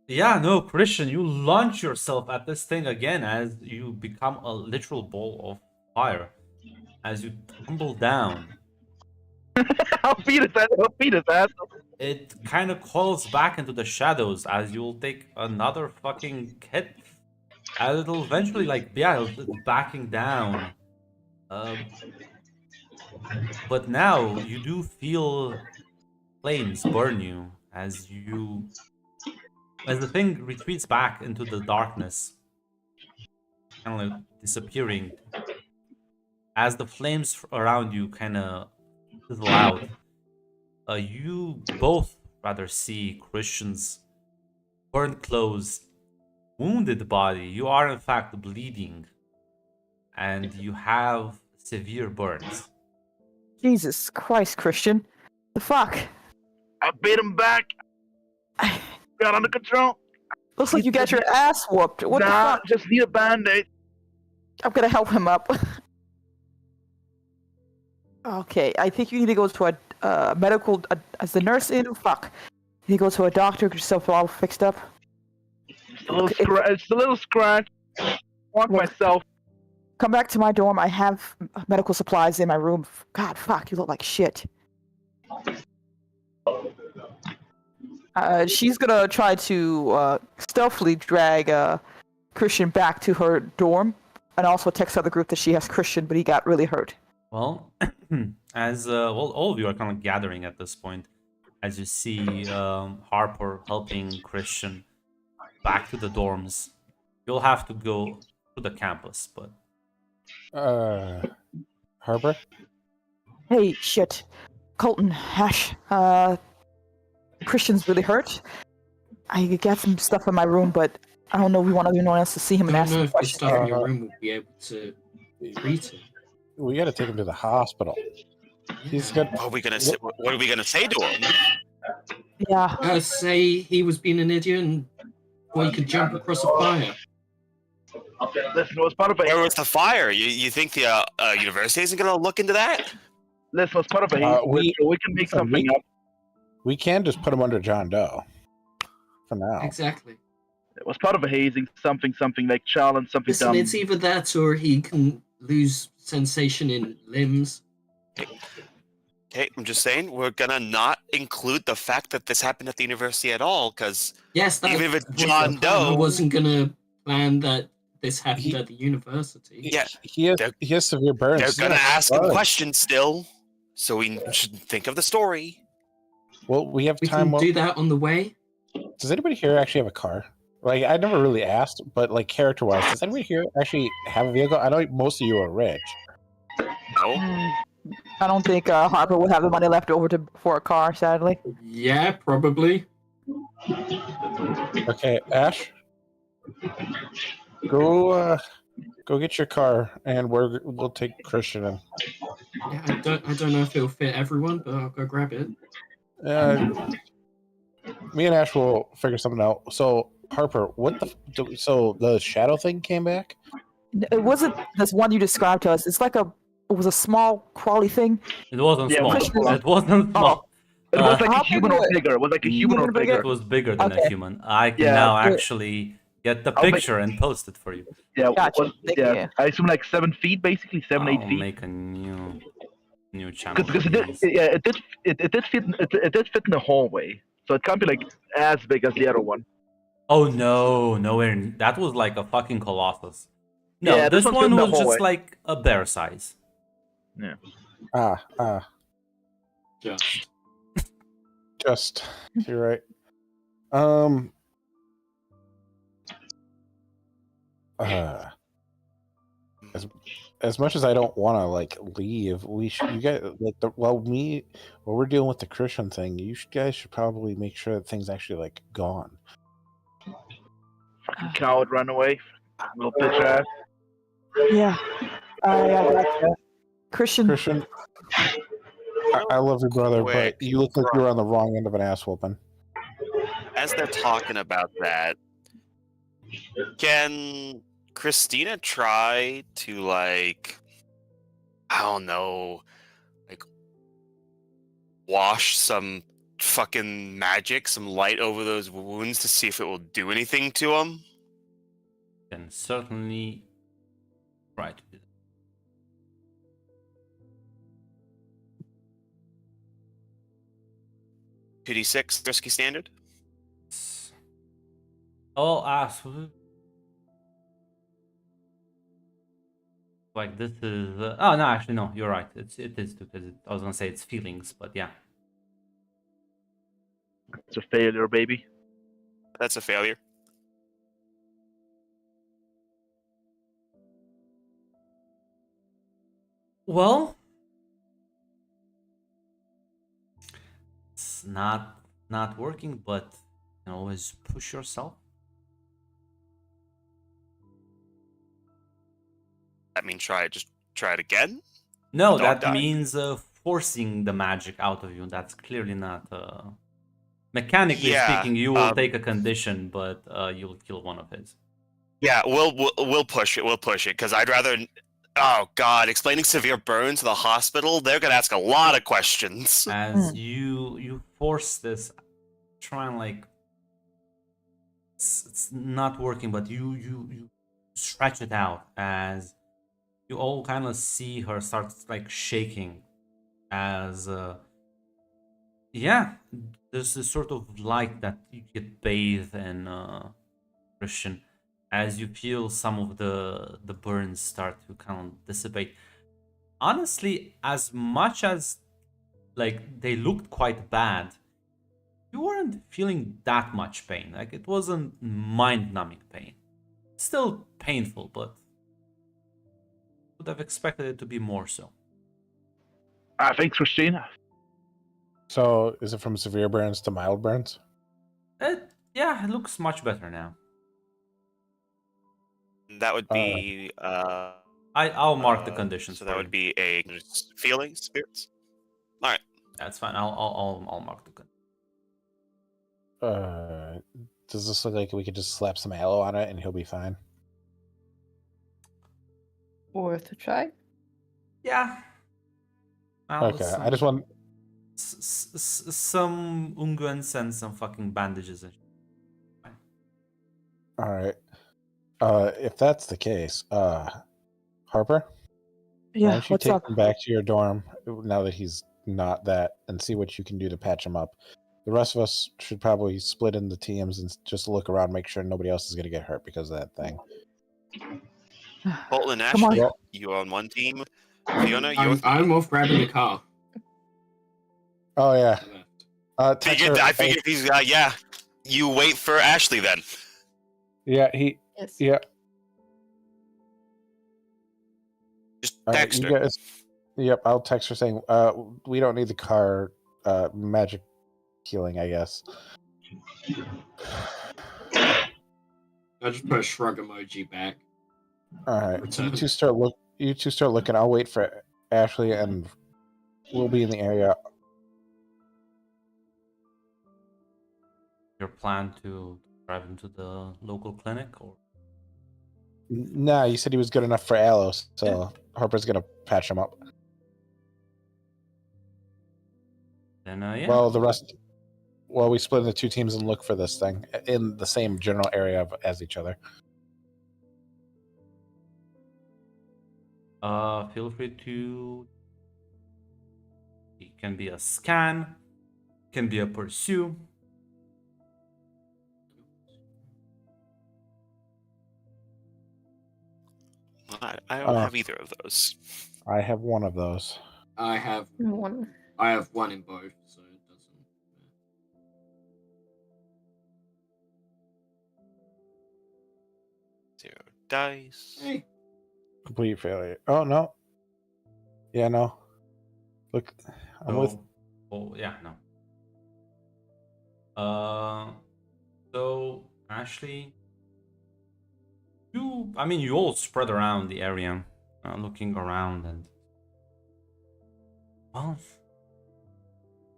Yeah, no, Christian, you launch yourself at this thing again as you become a literal ball of fire. As you tumble down, I'll beat his ass. I'll beat his ass. it kind of calls back into the shadows as you'll take another fucking hit. And it'll eventually, like, yeah, it's backing down. But now you do feel flames burn you as the thing retreats back into the darkness, kind of like disappearing. As the flames around you kind of fizzle out, you both rather see Christian's burnt clothes, wounded body. You are in fact bleeding, and you have severe burns. Jesus Christ, Christian. The fuck? I beat him back. Got under control. Looks like you got your ass whooped. What the Nah, fuck? just need a band-aid. I'm gonna help him up. Okay, I think you need to go to a medical. As the nurse in? Fuck. You need to go to a doctor, get yourself all fixed up. Just a little scratch. Walk Look. myself. Come back to my dorm. I have medical supplies in my room. God, fuck, you look like shit. She's gonna try to stealthily drag Christian back to her dorm, and also text the other group that she has Christian, but he got really hurt. Well, as all of you are kind of gathering at this point, as you see Harper helping Christian back to the dorms. You'll have to go to the campus, but Harper? Hey, shit. Colton, Ash, Christian's really hurt. I got some stuff in my room, but I don't know if we want anyone else to see him and I ask don't know him if the questions. stuff in your room will be able to treat him. We gotta take him to the hospital. He's got. What are we gonna say? What are we gonna say to him? Yeah, Say he was being an idiot and or he could jump across a fire. Listen, it was part of Where a was the fire? You think the university isn't gonna look into that? listen, it was part of a we- we can make something up. We can just put him under John Doe. For now. Exactly. It was part of a hazing, something like challenge, something Listen, dumb. it's either that or he can lose sensation in limbs. Okay, I'm just saying we're gonna not include the fact that this happened at the university at all, because Yes, that Even if it's was the John plan. I Doe- wasn't gonna plan that this happened at the university. yeah, He has severe burns. they're He's gonna got ask him blood. questions still. So we should think of the story. Well, we have We time. can do that on the way. Does anybody here actually have a car? Like, I never really asked, but like character-wise, does anybody here actually have a vehicle? I know most of you are rich. No, I don't think Harper would have the money left over for a car, sadly. Yeah, probably. Okay, Ash, go get your car, and we'll take Christian in. Yeah, I don't know if it'll fit everyone, but I'll go grab it. Me and Ash will figure something out. So Harper, so the shadow thing came back? It wasn't this one you described to us. It's like it was a small crawly thing. It wasn't Yeah, small. Christian- It wasn't small. It was like how a human big or was it? bigger. It was like a human or Human or bigger? bigger. It was bigger than a Okay. human. I can Yeah, now good. actually get the I'll make- picture and post it for you. Yeah, Gotcha. Thank yeah. you. I assume like 7 feet, basically 7, 8 I'll feet. make a new channel. Because for it did, these. yeah, it did fit. It did fit in the hallway, so it can't be like as big as the other one. Oh no, nowhere. That was like a fucking colossus. No, Yeah, this this one's one in the was just hallway. like a bear size. Just. You're right. As much as I don't want to like leave, we should. You guys like while we're dealing with the Christian thing, guys should probably make sure that things actually like gone. Fucking coward, run away, little bitch ass. Yeah. I gotcha. Christian. Christian, I love your brother, Quick. but you look like you were on the wrong end of an ass whooping. As they're talking about that, can Christina try to like, I don't know, like wash some fucking magic, some light over those wounds to see if it will do anything to them? Can certainly try to do that. 2d6 risky standard. Oh, like this is. Oh no, actually no. You're right. It is because I was gonna say it's feelings, but yeah. It's a failure, baby. That's a failure. Well, it's not working, but you can always push yourself. That means just try it again. No, Dog that died? means forcing the magic out of you. That's clearly not. Mechanically Yeah, speaking, you will take a condition, but you'll kill one of his. Yeah, we'll push it. We'll push it because I'd rather. Oh God, explaining severe burns to the hospital, they're gonna ask a lot of questions. As you force this, try and like. It's not working, but you stretch it out as you all kind of see her start like shaking as yeah, there's this sort of light that you get bathed in Christian as you feel some of the burns start to kind of dissipate. Honestly, as much as like they looked quite bad, you weren't feeling that much pain. Like it wasn't mind-numbing pain. Still painful, but would have expected it to be more so. Thanks, Christina. So, is it from severe burns to mild burns? Yeah, it looks much better now. That would be. I'll mark the conditions. So for that you. would be a feeling spirits. All right. That's fine. I'll mark the conditions. Does this look like we could just slap some aloe on it and he'll be fine? Worth a try. Yeah. Well, Okay, I just want. some unguents and some fucking bandages. All right. If that's the case, Harper, why Yeah, don't you what's take up? him back to your dorm now that he's not that, and see what you can do to patch him up. The rest of us should probably split into teams and just look around, make sure nobody else is going to get hurt because of that thing. Bolton and Come on. Ashley, you on one team. Fiona, you're. I'm off grabbing the car. Oh yeah. Text Figured, her- I figured he's. Yeah. You wait for Ashley then. Yeah, Yes. yeah. Just All right, text you her. guys. Yep, I'll text her saying, we don't need the car. Magic healing, I guess. I just put a shrug emoji back. All right, Return. you two start looking. I'll wait for Ashley, and we'll be in the area. Your plan to drive into the local clinic, or Nah, you said he was good enough for Alos, so Harper's gonna patch him up. then yeah. Well, the rest. Well, we split into two teams and look for this thing in the same general area as each other. Feel free to. It can be a scan, can be a pursue. I don't have either of those. I have one of those. I have One. one in both, so it doesn't. Zero dice. Hey, Complete failure. Oh no. Yeah, no. Look, I'm with. Oh yeah, no. So Ashley, you all spread around the area, looking around, and well,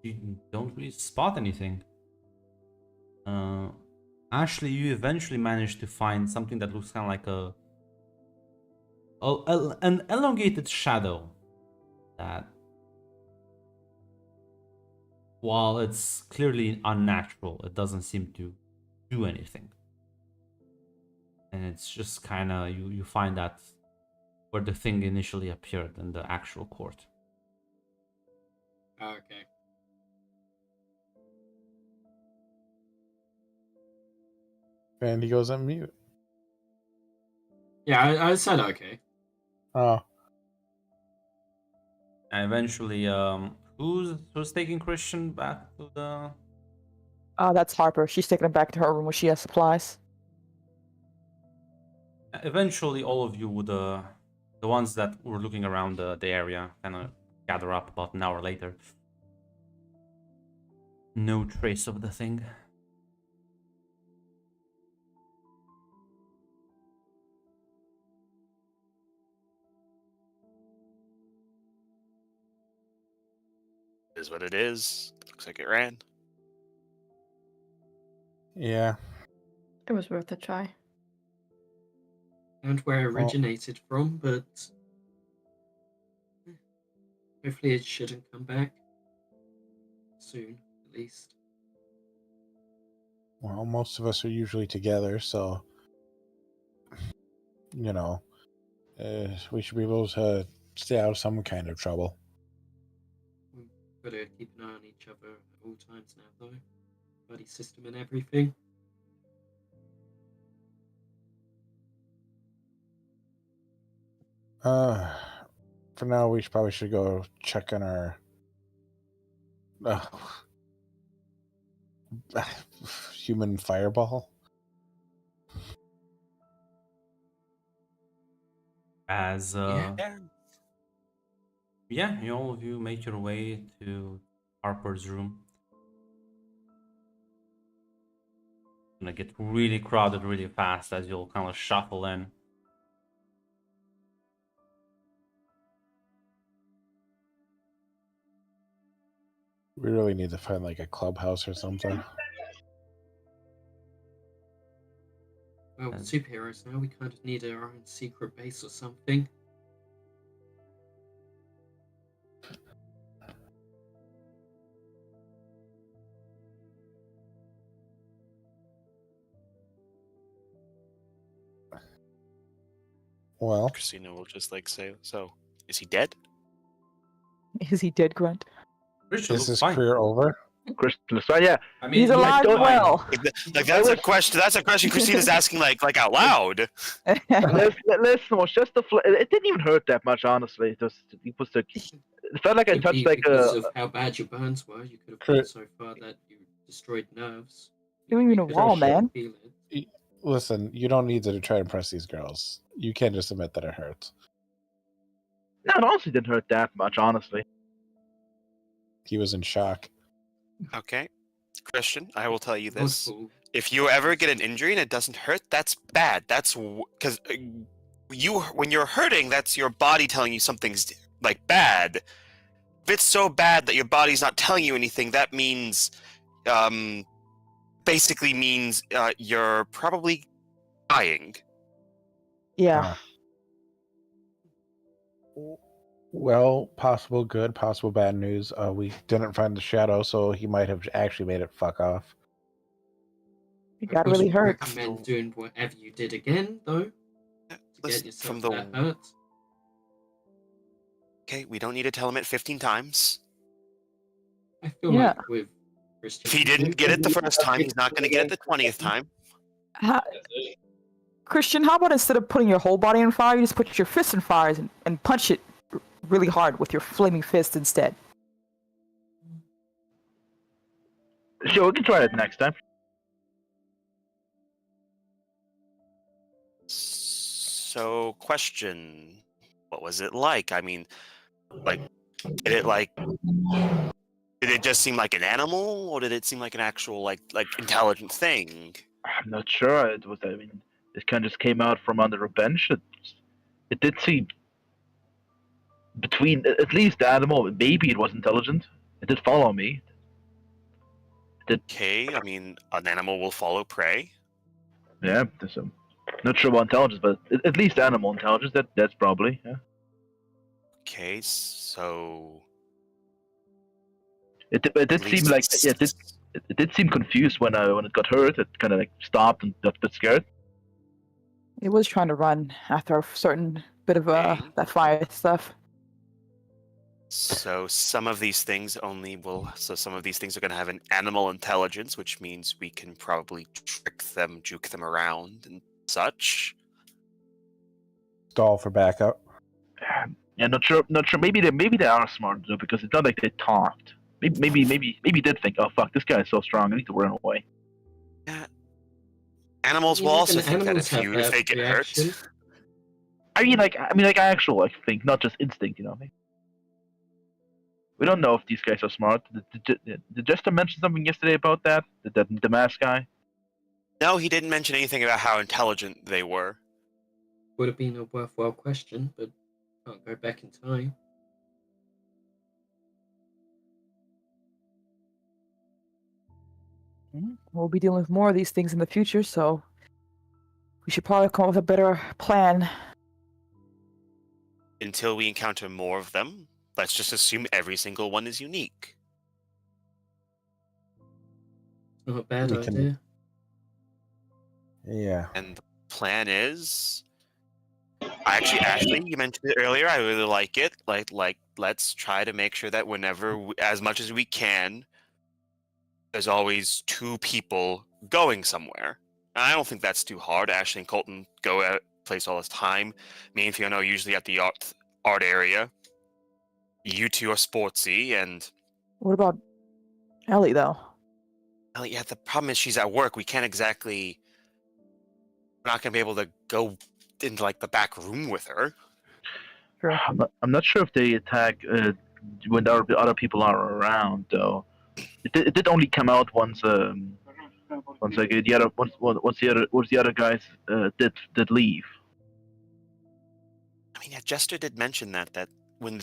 you don't really spot anything. Ashley, you eventually manage to find something that looks kind of like an elongated shadow that, while it's clearly unnatural, it doesn't seem to do anything. And it's just kind of, you find that where the thing initially appeared in the actual court. okay. And he goes on mute. Yeah, I said okay. Oh, And eventually, who's taking Christian back to the? That's Harper. She's taking him back to her room where she has supplies. Eventually, all of you would, the ones that were looking around the area, kind of gather up about an hour later. No trace of the thing. Is what it is. Looks like it ran. yeah. It was worth a try. And where it originated from, but hopefully it shouldn't come back soon, at least. Well, most of us are usually together, so you know, we should be able to stay out of some kind of trouble. We've got to keep an eye on each other at all times now, though. Buddy system and everything. For now, we probably should go check on our human fireball. As Yeah. yeah, all of you make your way to Harper's room. Gonna get really crowded really fast as you'll kind of shuffle in. We really need to find like a clubhouse or something. Well, And- superheroes now, we kind of need our own secret base or something. Well, Christina will just like say, "So, is he dead?" Is he dead, Grunt? Christian is looks his fine. career over? Crystal, so yeah, I mean, He's he alive looks and fine. well. Like that's a question. That's a question Christina's asking like out loud. listen, was just it didn't even hurt that much, honestly. It felt like I Could touched be like because a. of how bad your burns were. You could have Crit- gone so far that you destroyed nerves. You don't even You know could wall, actually man. feel it. Listen, you don't need to try to impress these girls. You can't just admit that it hurts. No, it honestly didn't hurt that much, honestly. He was in shock. Okay, Christian, I will tell you this: Multiple If you ever get an injury and it doesn't hurt, that's bad. That's because when you're hurting, that's your body telling you something's like bad. If it's so bad that your body's not telling you anything, that means, basically means you're probably dying. Yeah. Well, possible good, possible bad news. We didn't find the shadow, so he might have actually made it fuck off. It got Would really you hurt. recommend doing whatever you did again, though, to Listen, get yourself from the that hurt? okay, we don't need to tell him it 15 times. I feel Yeah. like with Christian, If he didn't get it the first time, he's not going to get it the 20th time. Christian, how about instead of putting your whole body on fire, you just put your fist on fire and punch it really hard with your flaming fist instead? Sure, we can try it next time. So, question: what was it like? I mean, like, did it just seem like an animal, or did it seem like an actual like intelligent thing? I'm not sure. It was. I mean, it kind of just came out from under a bench. It did seem between at least the animal. Maybe it was intelligent. It did follow me. Okay, I mean, an animal will follow prey. Yeah. Not sure about intelligence, but at least animal intelligence. That's probably. Yeah. Okay, so It did at seem least like it did seem confused when it got hurt. It kind of like stopped and got a bit scared. It was trying to run after a certain bit of Okay. that fire stuff. So some of these things are going to have an animal intelligence, which means we can probably trick them, juke them around, and such. Stall for backup. Yeah, not sure. Maybe they are smart though, because it's not like they talked. Maybe did think, oh fuck, this guy is so strong. I need to run away. Animals will Even also think that animals have if that they get reaction. hurt. I mean, actual like think, not just instinct. You know. We don't know if these guys are smart. Did Jester mention something yesterday about that? The mask guy? No, he didn't mention anything about how intelligent they were. Would have been a worthwhile question, but can't go back in time. We'll be dealing with more of these things in the future, so we should probably come up with a better plan. Until we encounter more of them, let's just assume every single one is unique. Not a bad We can- idea. Yeah. And the plan is, Ashley, you mentioned it earlier. I really like it. Like, let's try to make sure that as much as we can, there's always two people going somewhere. And I don't think that's too hard. Ashley and Colton go at place all this time. Me and Fiona are usually at the art area. You two are sportsy, and What about Ellie, though? well, yeah, the problem is she's at work. We're not gonna be able to go into like the back room with her. Sure. I'm not sure if they attack when the other people are around though. It did only come out once. Once the other guys did leave. I mean, yeah, Jester did mention that when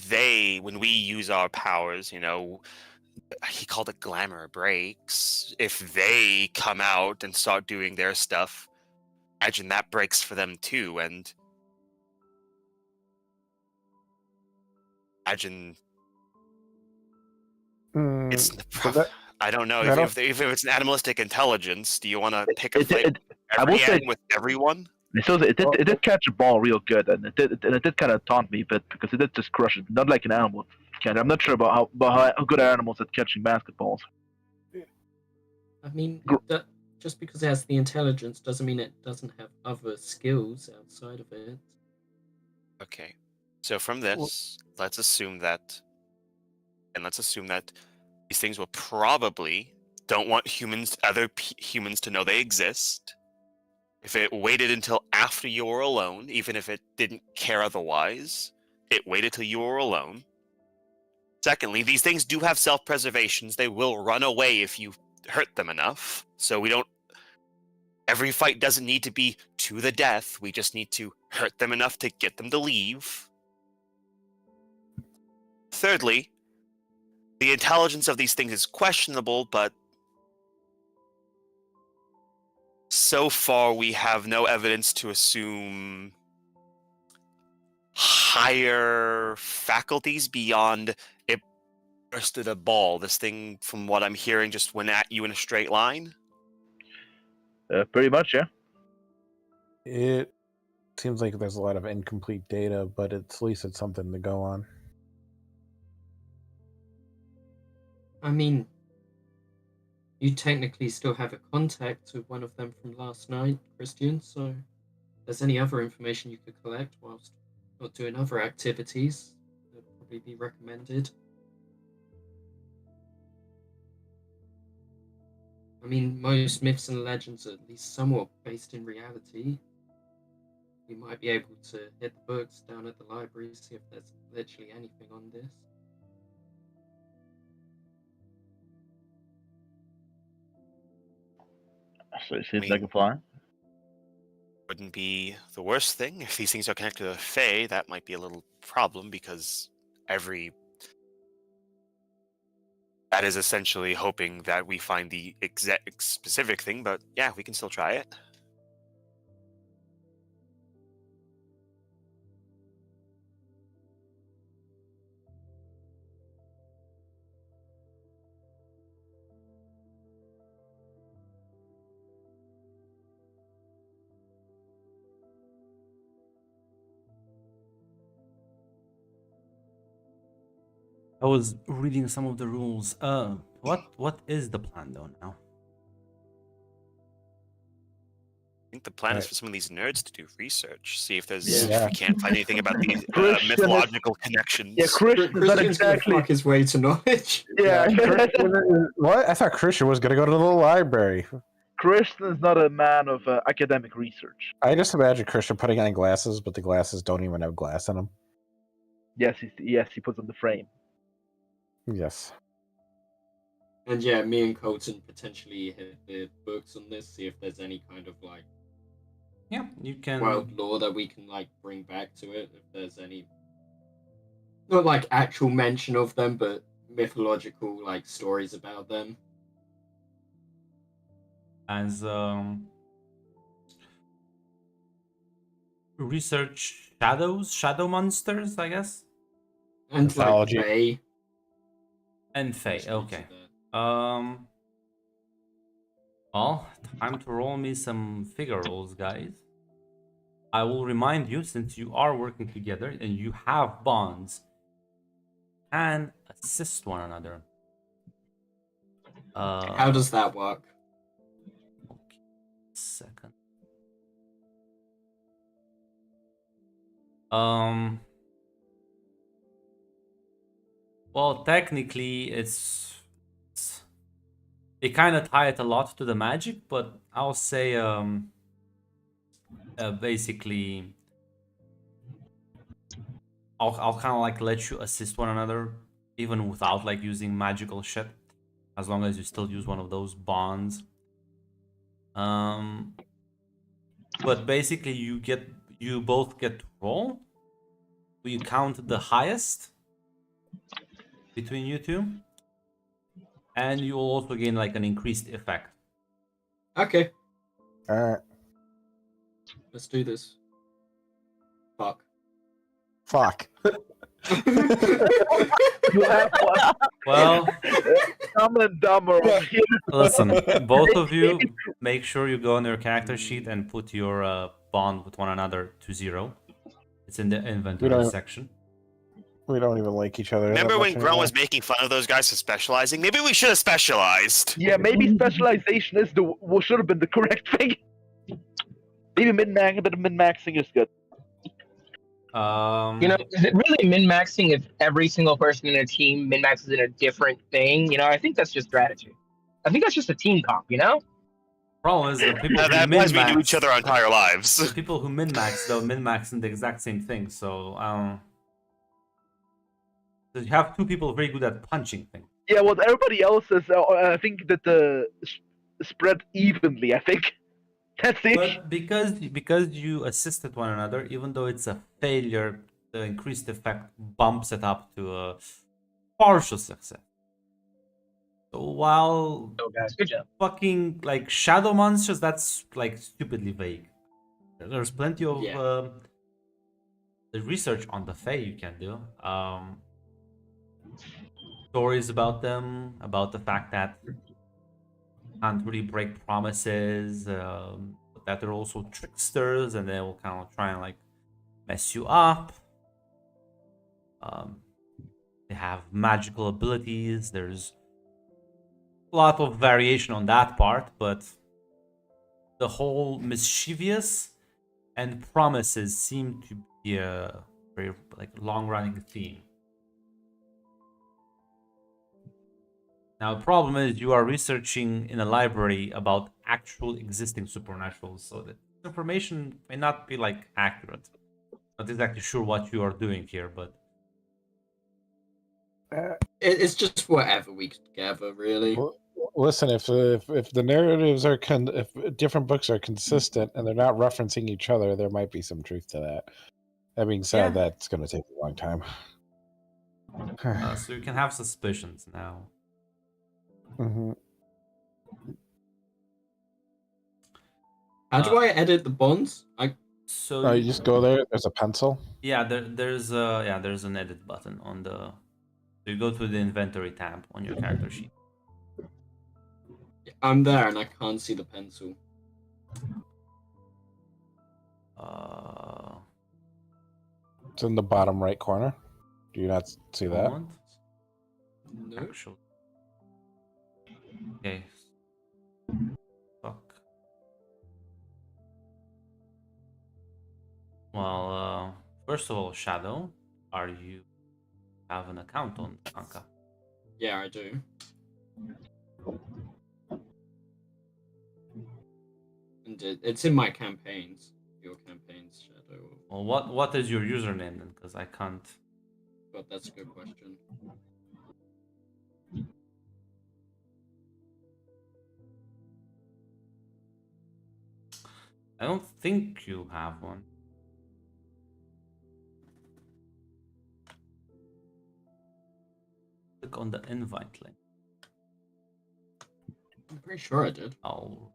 we use our powers, he called it glamour breaks. If they come out and start doing their stuff, imagine that breaks for them too, and imagine it's. so that- I don't know I don't- if it's an animalistic intelligence. Do you want to pick a It- fight it- I will every say- end with everyone? So it did catch a ball real good, and it did kind of taunt me a bit because it did just crush it, not like an animal can. I'm not sure about how good are animals at catching basketballs. I mean, Gr- that, just because it has the intelligence doesn't mean it doesn't have other skills outside of it. Okay, so from this, let's assume that these things will probably don't want other humans to know they exist. If it waited until after you were alone, even if it didn't care otherwise, it waited till you were alone. Secondly, these things do have self-preservations. They will run away if you hurt them enough. So we don't Every fight doesn't need to be to the death. We just need to hurt them enough to get them to leave. Thirdly, the intelligence of these things is questionable, but so far we have no evidence to assume higher faculties beyond it bursted a ball. This thing, from what I'm hearing, just went at you in a straight line. Pretty much, yeah. It seems like there's a lot of incomplete data, but at least it's something to go on. I mean, you technically still have a contact with one of them from last night, Christian, so if there's any other information you could collect whilst not doing other activities, that'd probably be recommended. I mean, most myths and legends are at least somewhat based in reality. We might be able to hit the books down at the library, see if there's literally anything on this. So it seems mean- like a plan. Wouldn't be the worst thing. If these things are connected to the Fae, that might be a little problem because that is essentially hoping that we find the exact specific thing, but yeah, we can still try it. I was reading some of the rules. What is the plan though now? I think the plan is Right. for some of these nerds to do research, see if there's Yeah. if we can't find anything about these Christian is- mythological connections. Yeah, Christian is not Christian's gonna exactly. fuck his way to knowledge. Yeah, What? I thought Christian was gonna go to the library. Christian is not a man of academic research. I just imagine Christian putting on glasses, but the glasses don't even have glass in them. Yes, he puts on the frame. Yes. And yeah, me and Colton potentially hit the books on this, see if there's any kind of like Yeah, you can. wild lore that we can like bring back to it. If there's any, not like actual mention of them, but mythological like stories about them. as research shadow monsters, I guess, And Mythology. like Fae. and Fae. Just mention Okay. that. Well, time to roll me some figure rolls, guys. I will remind you, since you are working together and you have bonds, and assist one another. How does that work? Okay, second. Well, technically, it kind of tie it a lot to the magic, but I'll say basically I'll kind of like let you assist one another even without like using magical shit, as long as you still use one of those bonds. But basically you both get to roll. You count the highest between you two, and you will also gain like an increased effect. Okay, All right. let's do this. Fuck. Fuck. You have one. Well, Dumb and Dumber over here. listen, both of you make sure you go on your character sheet and put your bond with one another to 0. It's in the inventory don't- section. We don't even like each other. that Remember when much Grunt anymore. was making fun of those guys for specializing? Maybe we should have specialized. Yeah, maybe specialization is what should have been the correct thing. Maybe min-maxing is good. You know, is it really min-maxing if every single person in a team min-maxes in a different thing? You know, I think that's just strategy. I think that's just a team comp, you know? Problem is the people That who implies we knew min-max, each other our entire the lives. people who min-max though min-max in the exact same thing. So you have two people very good at punching things. Yeah, well, everybody else is. I think that the spread evenly. I think. That's the issue. But because you assisted one another, even though it's a failure, the increased effect bumps it up to a partial success. So while Oh, guys, good job. fucking like shadow monsters, that's like stupidly vague. There's plenty of Yeah. the research on the Fae you can do. Stories about them, about the fact that can't really break promises, but that they're also tricksters and they will kind of try and like mess you up. They have magical abilities. There's a lot of variation on that part, but the whole mischievous and promises seem to be a very like long-running theme. Now, the problem is you are researching in a library about actual existing supernaturals, so that information may not be like accurate. Not exactly sure what you are doing here, but It's just whatever we could gather, really. Listen, if the narratives are if different books are consistent and they're not referencing each other, there might be some truth to that. That being said, Yeah. that's going to take a long time. so you can have suspicions now. Mhm. How do I edit the bonds? So Oh, you just go there. There's a pencil. yeah, there's an edit button on the. So you go to the inventory tab on your character sheet. I'm there and I can't see the pencil. It's in the bottom right corner. Do you not see that? Moment. No. Actually. Okay. Fuck. Well, first of all, Shadow, are you have an account on Anka? Yeah, I do. And it's in my campaigns. Your campaigns, Shadow. Well, what is your username then? Because I can't. God, that's a good question. I don't think you have one. Click on the invite link. I'm pretty sure I did. I'll.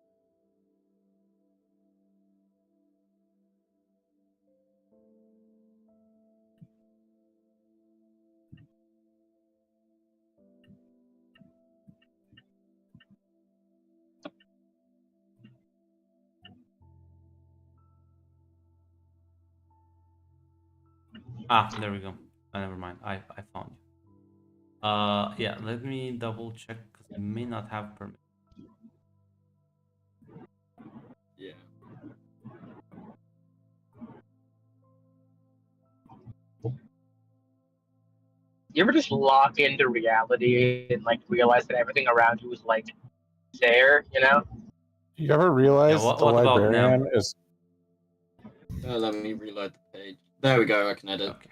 Ah, there we go. Never mind. I found you. Yeah. Let me double check because I may not have permission. Yeah. You ever just lock into reality and like realize that everything around you is like there, you know? You ever realize what the about now? librarian is? Let me reload the page. There we go. I can edit. Okay.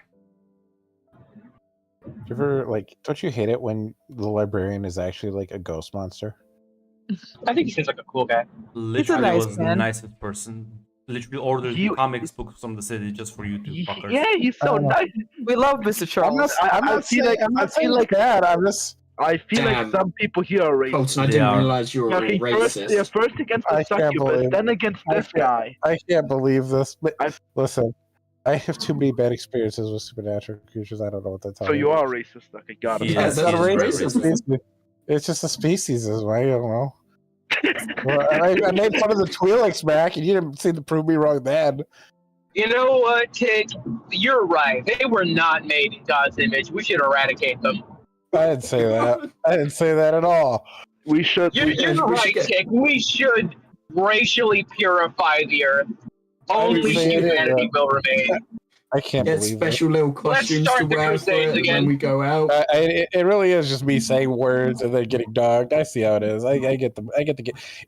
You ever Don't you hate it when the librarian is actually like a ghost monster? I think he seems like a cool guy. Literally nice was the man. nicest person. Literally ordered He- comics books from the city just for you two fuckers. Yeah, he's so nice. We love Mr. Charles. I'm I not feel saying, like- I'm I not feel saying like- that. I'm just. I feel like Damn. some people here are racist. Colton, I They didn't are. realize you were a Okay, racist. first against I the can't succubus, believe- then against I this can't- guy. I can't believe this. But I've- listen, I have too many bad experiences with supernatural creatures. I don't know what to tell So you. you are racist. Okay, got it. He Yeah, is- that's he is very racist. racist. It's just a species, is why I don't know. Well, I made fun of the Twi'leks back, and you didn't seem to prove me wrong then. You know what, Tick? You're right. They were not made in God's image. We should eradicate them. I didn't say that. I didn't say that at all. We should. You're we should right, get- Tick. We should racially purify the earth. Only say it, humanity will remain. I can't Get believe special little costumes start to the wear for Crusades it again. when we go out. it really is just me saying words and then getting dogged. I see how it is. I get the.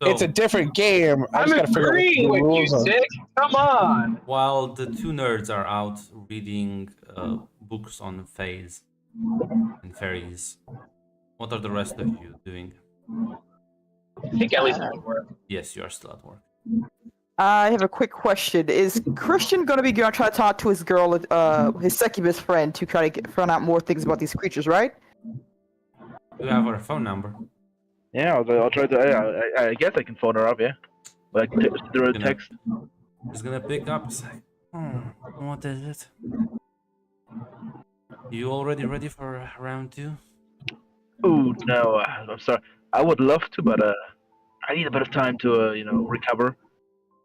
It's a So, different game. I I'm just gotta figure out what agreeing the with you, rules are. Tick. Come on. while the two nerds are out reading books on fays and fairies, what are the rest of you doing? I think at least it would work. Yes, you are still at work. I have a quick question. Is Christian going to be going to try to talk to his girl, his succubus friend, to try to find out more things about these creatures, right? You have her phone number. Yeah, I'll try to. Yeah, I guess I can phone her up. Yeah, like through a Gonna- text. He's gonna pick up. It's like, what is it? You already ready for round 2? Ooh, no, I'm sorry. I would love to, but I need a bit of time to recover.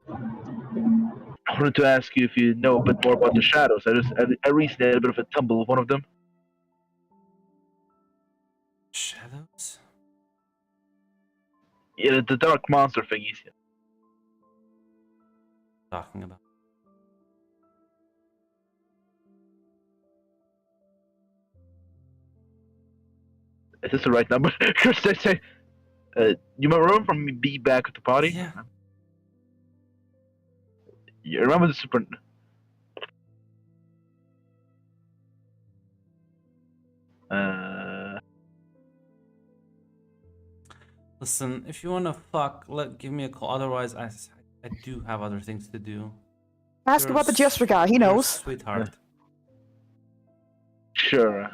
I wanted to ask you if you know a bit more about the shadows. I recently had a bit of a tumble with one of them. Shadows? Yeah, the dark monster thingies. Talking about. Is this the right number? Chris, they say, you remember from me back at the party? Yeah. You remember the super? Listen, if you wanna fuck, give me a call. Otherwise, I do have other things to do. Ask You're about the s- jester guy. He you're a knows. Sweetheart. Sure.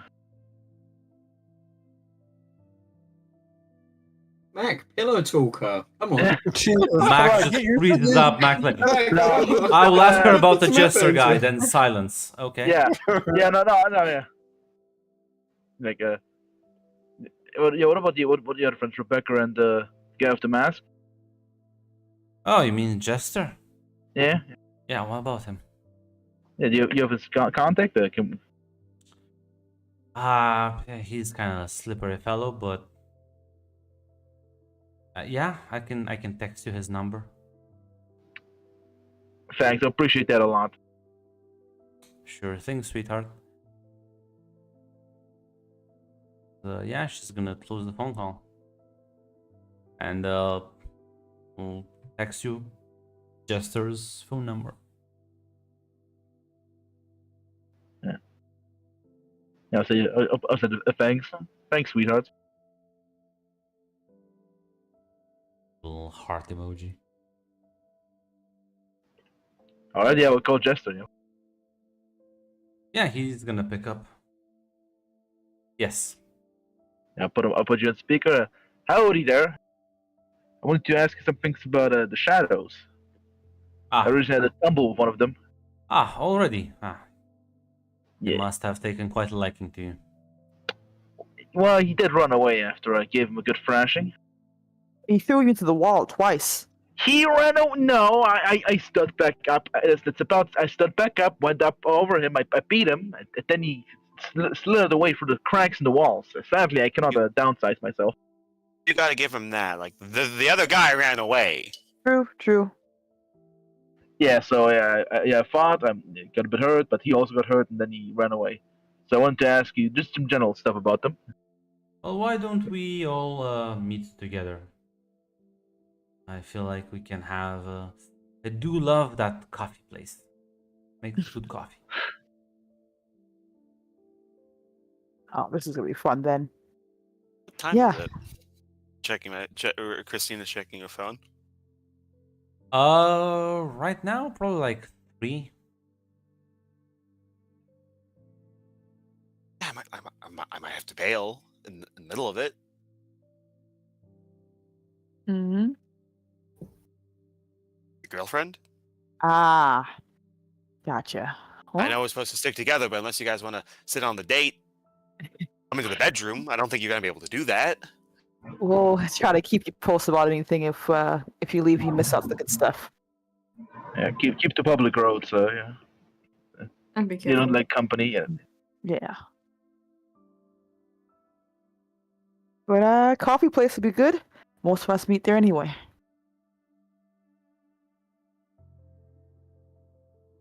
Mac, pillow talker. Come on. Max just freezes up. Max like, I will ask her about the jester guy. Then silence. Okay. Yeah. Yeah. No. Yeah. Like yeah. What about you? What the other friends, Rebecca and the guy with the mask? Oh, you mean jester? Yeah. Yeah. What about him? Yeah. Do you have his contact? Yeah, he's kind of a slippery fellow, but yeah, I can text you his number. Thanks. I appreciate that a lot. Sure thing, sweetheart. Yeah, she's gonna close the phone call, and we'll text you Jester's phone number. Yeah. So I said thanks. Thanks, sweetheart. Little heart emoji. Alright. Yeah. We'll call Jester. Yeah. Yeah, he's gonna pick up. Yes. Yeah, I'll put you on speaker. Howdy there. I wanted to ask you some things about the shadows. I originally had a tumble with one of them. Already. He Yeah. must have taken quite a liking to you. Well, he did run away after I gave him a good thrashing. He threw you into the wall twice. He ran away. No, I stood back up. I stood back up, went up over him. I beat him, and then he slithered away through the cracks in the walls. Sadly, I cannot downsize myself. You gotta give him that. Like the other guy ran away. True. Yeah, so I fought. I got a bit hurt, but he also got hurt, and then he ran away. So I wanted to ask you just some general stuff about them. Well, why don't we all meet together? I feel like we can have. I do love that coffee place. Makes good coffee. Oh, this is gonna be fun then. What time Yeah. is it? Christina's checking her phone. Right now probably like 3. Yeah, I might have to bail in the middle of it. Mm-hmm. Your girlfriend? Ah, gotcha. I know we're supposed to stick together, but unless you guys want to sit on the date, come into the bedroom. I don't think you're gonna be able to do that. We'll try to keep you posted about anything. If you leave, you miss out the good stuff. Yeah, keep the public road. So yeah, And be you careful. don't like company. Yeah. But coffee place would be good. Most of us meet there anyway.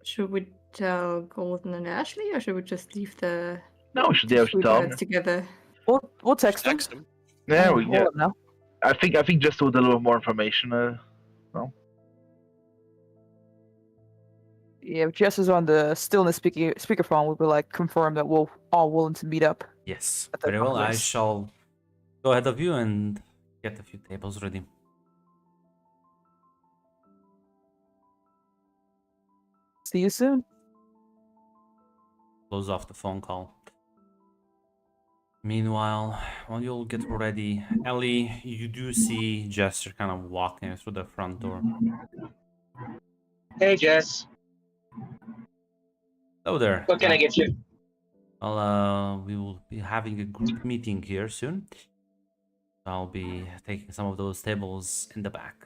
Should we tell Golden and Ashley, or should we just leave the No, we should tell sweethearts them. together? We'll text them. Text him. Yeah, We'll let them know. I think just with a little more information. Yeah, if Jess is on the stillness speakerphone, we'll be like confirm that we're all willing to meet up. Yes, At the very well. I Congress. shall go ahead of you and get a few tables ready. See you soon. Close off the phone call. Meanwhile, while you'll get ready, Ellie, you do see Jester kind of walking through the front door. Hey, Jess. Hello there. What can I get you? Well, we will be having a group meeting here soon. I'll be taking some of those tables in the back.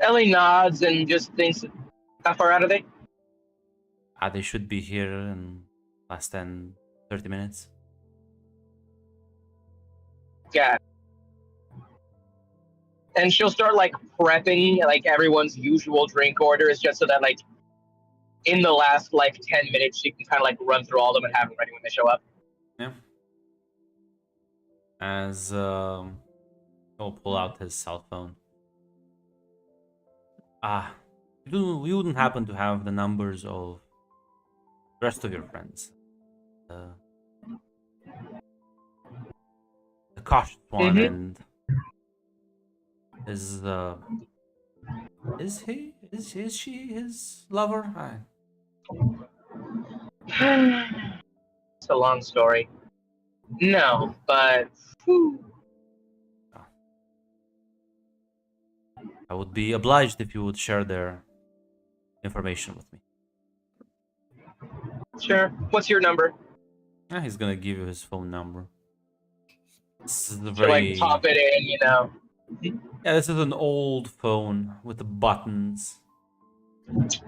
Ellie nods and just thinks, how far out are they? They should be here in less than 30 minutes. Yeah. And she'll start like prepping like everyone's usual drink orders just so that like in the last like 10 minutes she can kind of like run through all of them and have them ready when they show up. Yeah. As he'll pull out his cell phone. You wouldn't happen to have the numbers of the rest of your friends. The cautious one and is she his lover? It's a long story. No, but whew. I would be obliged if you would share their information with me. Sure. What's your number? He's gonna give you his phone number. This is a She'll very like pop it in, you know. yeah. This is an old phone with the buttons. Did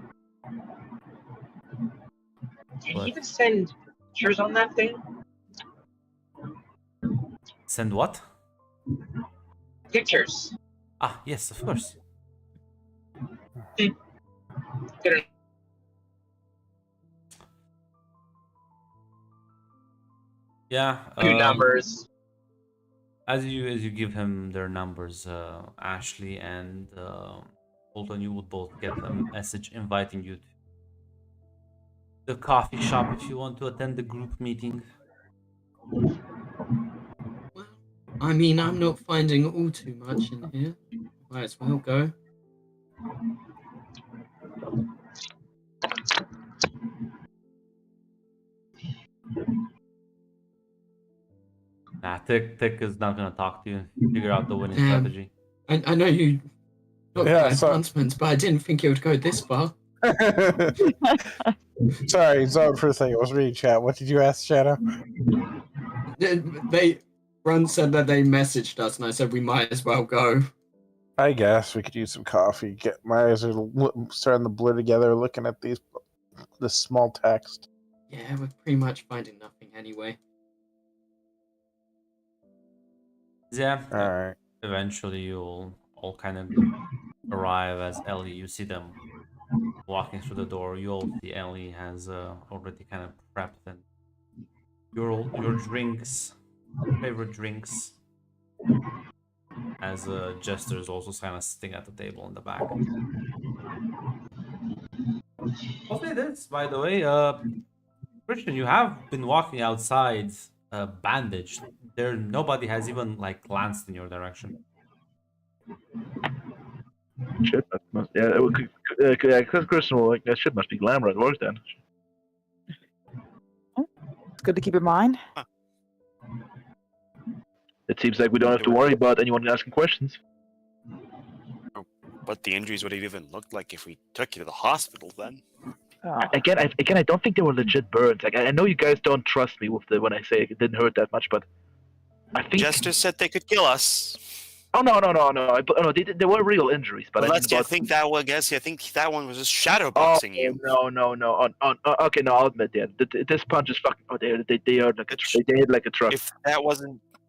you What? even send pictures on that thing? Send what? Pictures. Yes, of course. Good enough. Yeah. Two numbers. As you give him their numbers, Ashley and Colton, you would both get a message inviting you to the coffee shop if you want to attend the group meeting. Well, I mean, I'm not finding all too much in here. Might as well go. Nah, Tick is not gonna talk to you. Figure out the winning Damn. strategy. I know you got Yeah, the so- advancements, but I didn't think it would go this far. Sorry, zone for a second. I was reading chat. What did you ask, Shadow? Run said that they messaged us, and I said we might as well go. I guess we could use some coffee. Get my eyes are starting to blur together looking at this small text. Yeah, we're pretty much finding nothing anyway. Yeah. All right. Eventually, you'll all kind of arrive as Ellie. You see them walking through the door. You all see Ellie has already kind of prepped and your drinks, favorite drinks. As Jester is also kind of sitting at the table in the back. I'll say this, by the way, Christian, you have been walking outside bandaged. Nobody has even like glanced in your direction. Shit, that must, yeah, because Christian will like that shit must be glamour at work then. It's good to keep in mind. It seems like we don't have to worry about anyone asking questions. What the injuries would have even looked like if we took you to the hospital then. Again, I don't think they were legit burns. Like, I know you guys don't trust me with when I say it didn't hurt that much, but I think. Jester said they could kill us. Oh no! They were real injuries, but Unless I you mean, think that one. I think that one was just shadowboxing you. No. Okay, no, I'll admit that. This punch is fucking. Oh, they are like they hit like a truck.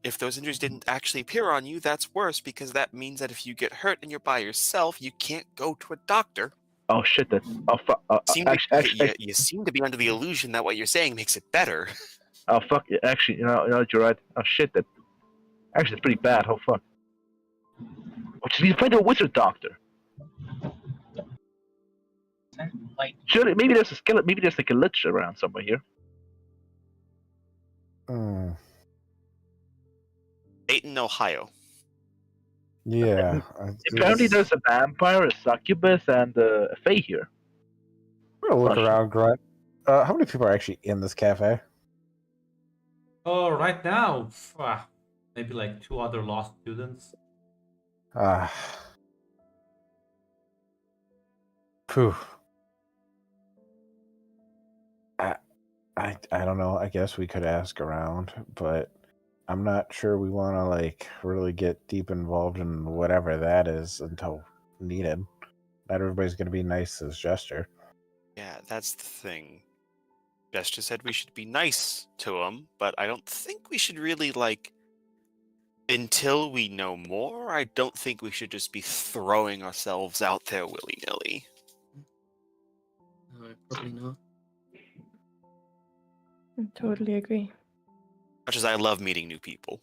If those injuries didn't actually appear on you, that's worse because that means that if you get hurt and you're by yourself, you can't go to a doctor. Oh shit! That's You seem to be under the illusion that what you're saying makes it better. Oh fuck! Actually, you know, you're right. Oh shit! It's pretty bad. Oh fuck! Which means find a wizard doctor. Like, Surely, maybe there's a skeleton. Maybe there's like a lich around somewhere here. Hmm. Dayton, Ohio. Yeah. Apparently, there's a vampire, a succubus, and a fae here. We'll look around, Grunt. How many people are actually in this cafe? Oh, right now, maybe like 2 other lost students. Phew. I don't know. I guess we could ask around, but I'm not sure we want to like really get deep involved in whatever that is until needed. Not everybody's going to be nice as Jester. Yeah, that's the thing. Jester said we should be nice to him, but I don't think we should really, like, until we know more, I don't think we should just be throwing ourselves out there willy-nilly. No, probably not. I totally agree. Much as I love meeting new people.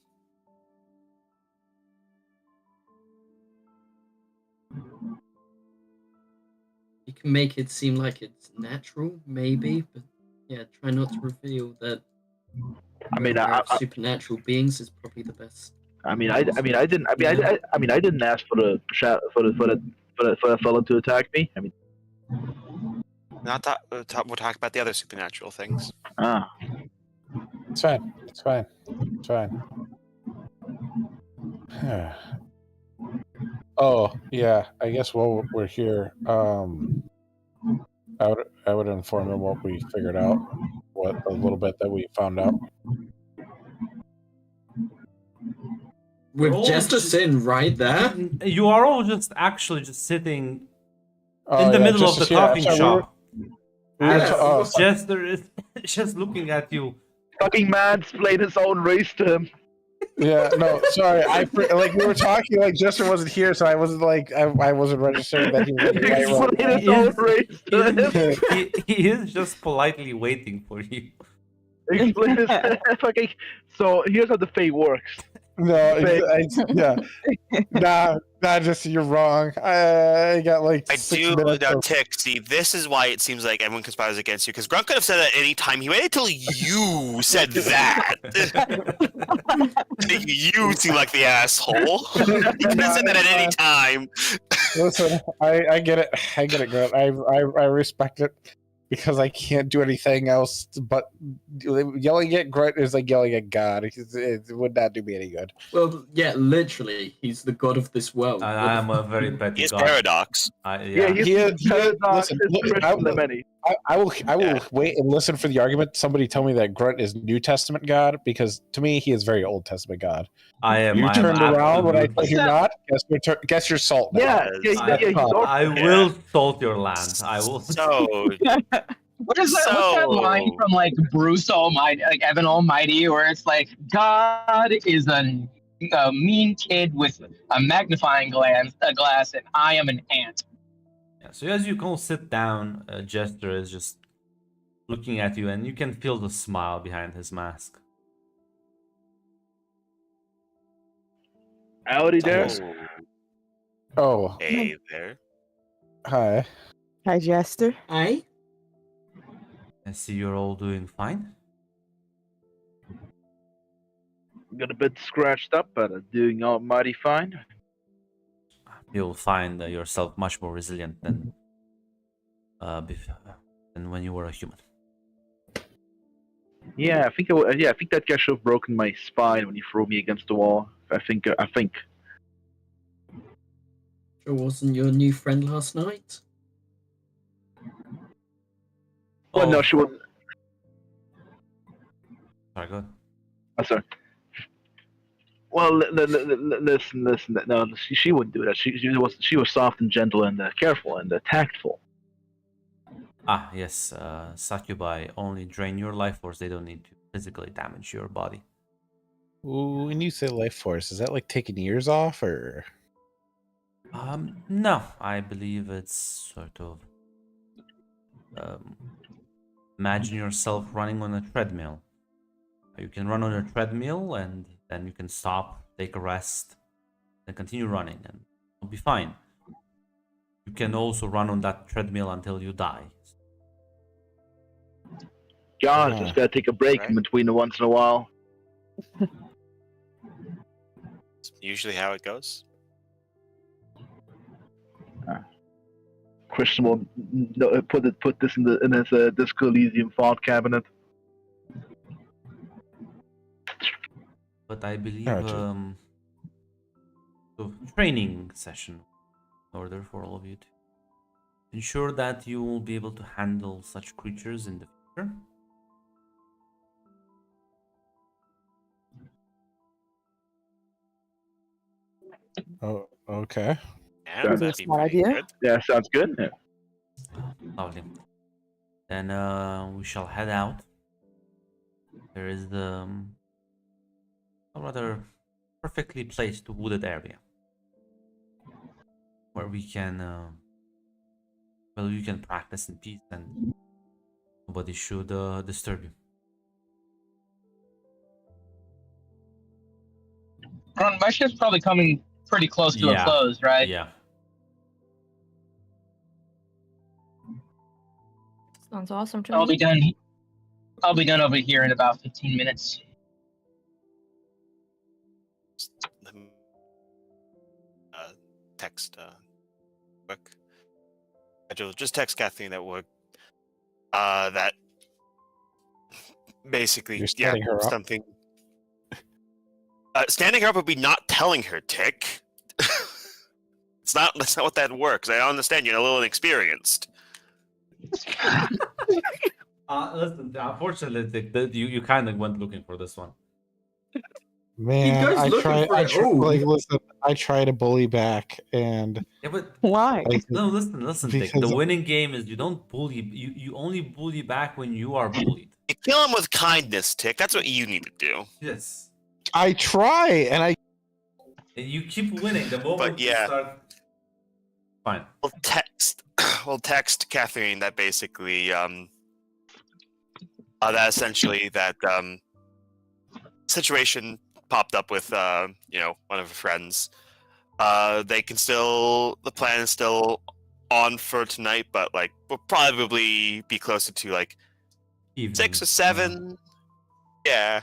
You can make it seem like it's natural, maybe, but yeah, try not to reveal that. I mean, there I are supernatural beings is probably the best. I didn't ask for the fella to attack me. I mean, Not that we'll talk about the other supernatural things. It's fine. It's fine. It's fine. Oh yeah, I guess while we're here, I would inform him what we figured out, what a little bit that we found out. With Oh, Jester shit. sitting right there. You are all just actually just sitting Oh, in the yeah, middle of Jester's the here. coffee I'm sorry, shop. we were And ta- oh, Jester is just looking at you. fucking mansplained his own race to him. yeah, no, sorry. Like we were talking, like Jester wasn't here, so I wasn't like I wasn't registering that he was. He Right, well, explained his own race to him. He is just politely waiting for you. Explain his fucking. So here's how the Fae works. no, yeah, nah, Jester, you're wrong. I got like I 6 do minutes. now of- Tick, see, this is why it seems like everyone conspires against you, because Grunt could have said that at any time. He waited till you said that. Making you seem like the asshole. He could have said that at any time. Listen, I get it. I get it, Grant. I respect it because I can't do anything else. But yelling at Grunt is like yelling at God. It would not do me any good. Well, yeah, literally, he's the god of this world. I am a very petty He's god. Paradox. Yeah, he's He is- paradox. listen, It's look, Christian I will- than many. I will wait and listen for the argument. Somebody tell me that Grunt is New Testament God because to me he is very Old Testament God. I am. You I am turned around when I absolutely- said you're not. Guess your salt. now. Yeah, he's I orthodox. will salt your land. I will. So, What is that? What's that So- line from like Bruce Almighty, like Evan Almighty, where it's like God is a mean kid with a magnifying glass, and I am an ant. Yeah, so as you go sit down, Jester is just looking at you, and you can feel the smile behind his mask. Howdy there. Oh, hey there. hi. Hi, Jester. Eh? I see you're all doing fine. Got a bit scratched up, but doing all mighty fine. You'll find yourself much more resilient than than when you were a human. Yeah, I think that guy should have broken my spine when he threw me against the wall. I think. Sure wasn't your new friend last night? Well, no, she wouldn't. Sorry, go ahead. I'm sorry. Well, listen. No, she wouldn't do that. She was soft and gentle and careful and tactful. Ah, yes. Succubi only drain your life force. They don't need to physically damage your body. Ooh, when you say life force, is that like taking years off or? No. I believe it's sort of. Imagine yourself running on a treadmill. You can run on a treadmill and then you can stop, take a rest, and continue running, and you'll be fine. You can also run on that treadmill until you die. God, Yeah. just gotta take a break in Right. between once in a while. Usually how it goes. Christian will put this in his Disco Elysium font cabinet. But I believe Gotcha. the training session in order for all of you to ensure that you will be able to handle such creatures in the future. Oh, okay. Yeah, That'd be a that'd be smart pretty idea. good. Yeah, sounds good. Yeah. Lovely. Then we shall head out. There is the a rather perfectly placed wooded area where we can you can practice in peace and nobody should disturb you. Ron, my shift's probably coming pretty close to Yeah. a close, right? Yeah. Sounds awesome to I'll me. be done. I'll be done over here in about 15 minutes. Let me, text quick. Just text Kathleen that would that basically You're standing her up? something. Standing her up would be not telling her, Tick. That's not what that works. I understand you're a little inexperienced. Listen, unfortunately, you kind of went looking for this one. Man, goes I looking try. for it. Oh. Like, listen, I try to bully back, and Yeah, but Why? like, no, listen, Dick. The Because- winning game is you don't bully. You only bully back when you are bullied. You kill him with kindness, Tick. That's what you need to do. Yes. I try, and I And you keep winning the moment yeah. you start. Fine. We'll text Catherine that basically that essentially that situation popped up with one of her friends. They can still, the plan is still on for tonight, but like we'll probably be closer to like Evening. 6 or 7. Yeah.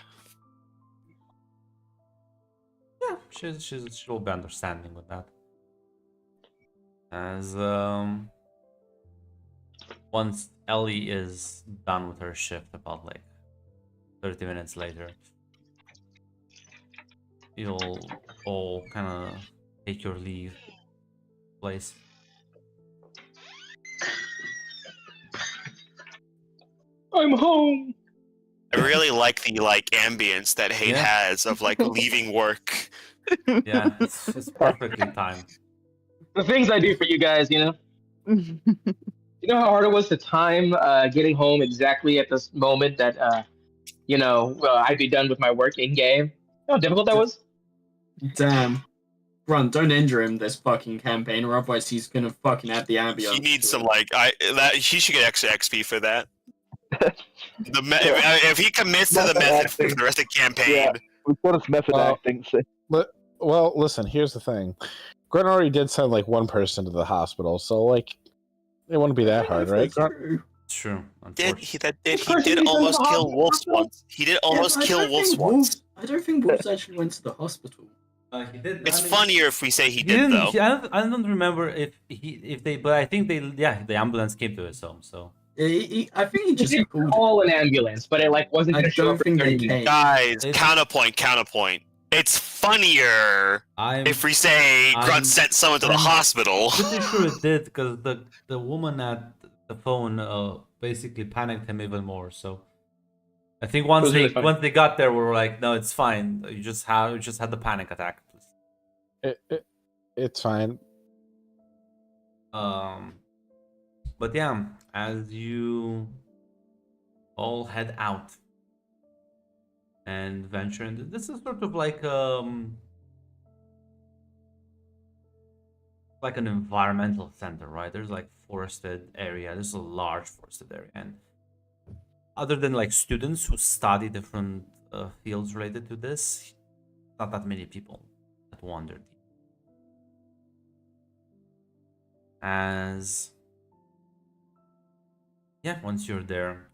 Yeah, she'll be understanding with that. As once Ellie is done with her shift, about like 30 minutes later, you'll all kind of take your leave. Place. I'm home. I really like the ambience that Hate Yeah. has of like leaving work. Yeah, it's perfectly timed. The things I do for you guys, you know. You know how hard it was to time getting home exactly at this moment that I'd be done with my work in game. You know how difficult that was. Damn. Run, don't injure him this fucking campaign, or otherwise he's gonna fucking add the ambience. He needs to some it. he should get extra XP for that. If he commits to the method for the rest of the campaign, Yeah. We put his method acting. So. well, listen. Here's the thing. Gren already did send like one person to the hospital, so like it wouldn't be that hard, right? Gren? It's true. did Unfortunately. he did almost kill wolves once. He did almost kill wolves once. I don't think Wolves actually went to the hospital. He did. It's I mean, funnier if we say he He did didn't. though. I don't remember if they, but I think they. Yeah, the ambulance came to his home. So I think he You just did called. call an ambulance, but it wasn't I gonna show don't up for think 30 they minutes. came. Guys, It's- counterpoint. It's funnier I'm if we say I'm- Grunt sent someone to the I'm- hospital. pretty sure it did because the woman at the phone basically panicked him even more. So I think once was really funny. they got there, we were like, no, it's fine. You just had the panic attack. It's fine. But yeah, as you all head out and venture into, this is sort of like an environmental center, right? There's like forested area. There's a large forested area, and other than like students who study different fields related to this, not that many people that wandered. As yeah, once you're there,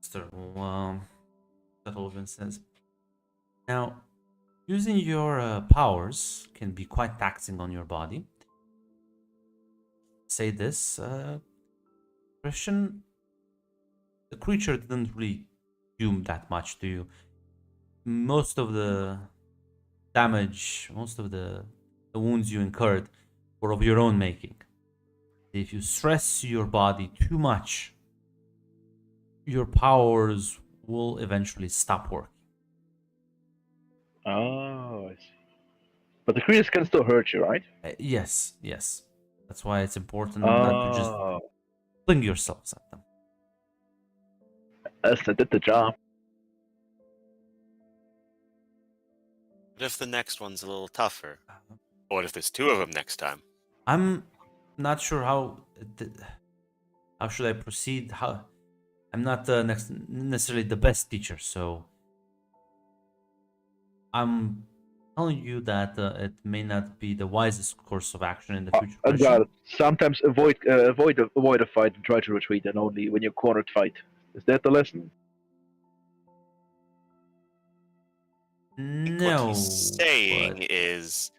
Mr. Sullivan says, now using your powers can be quite taxing on your body. say this, Christian, the creature didn't really do that much to you. Most of the damage, most of the wounds you incurred were of your own making. If you stress your body too much, your powers will eventually stop working. Oh, I see. But the creatures can still hurt you, right? Yes, yes. That's why it's important not to just Oh, fling yourselves at them. that did the job. What if the next one's a little tougher? What if there's two of them next time? I'm not sure how should I proceed. I'm not necessarily the best teacher, so I'm telling you that it may not be the wisest course of action in the future. I Christian. got it. Sometimes avoid a fight and try to retreat, and only when you're cornered fight. Is that the lesson? No, What he's saying but is,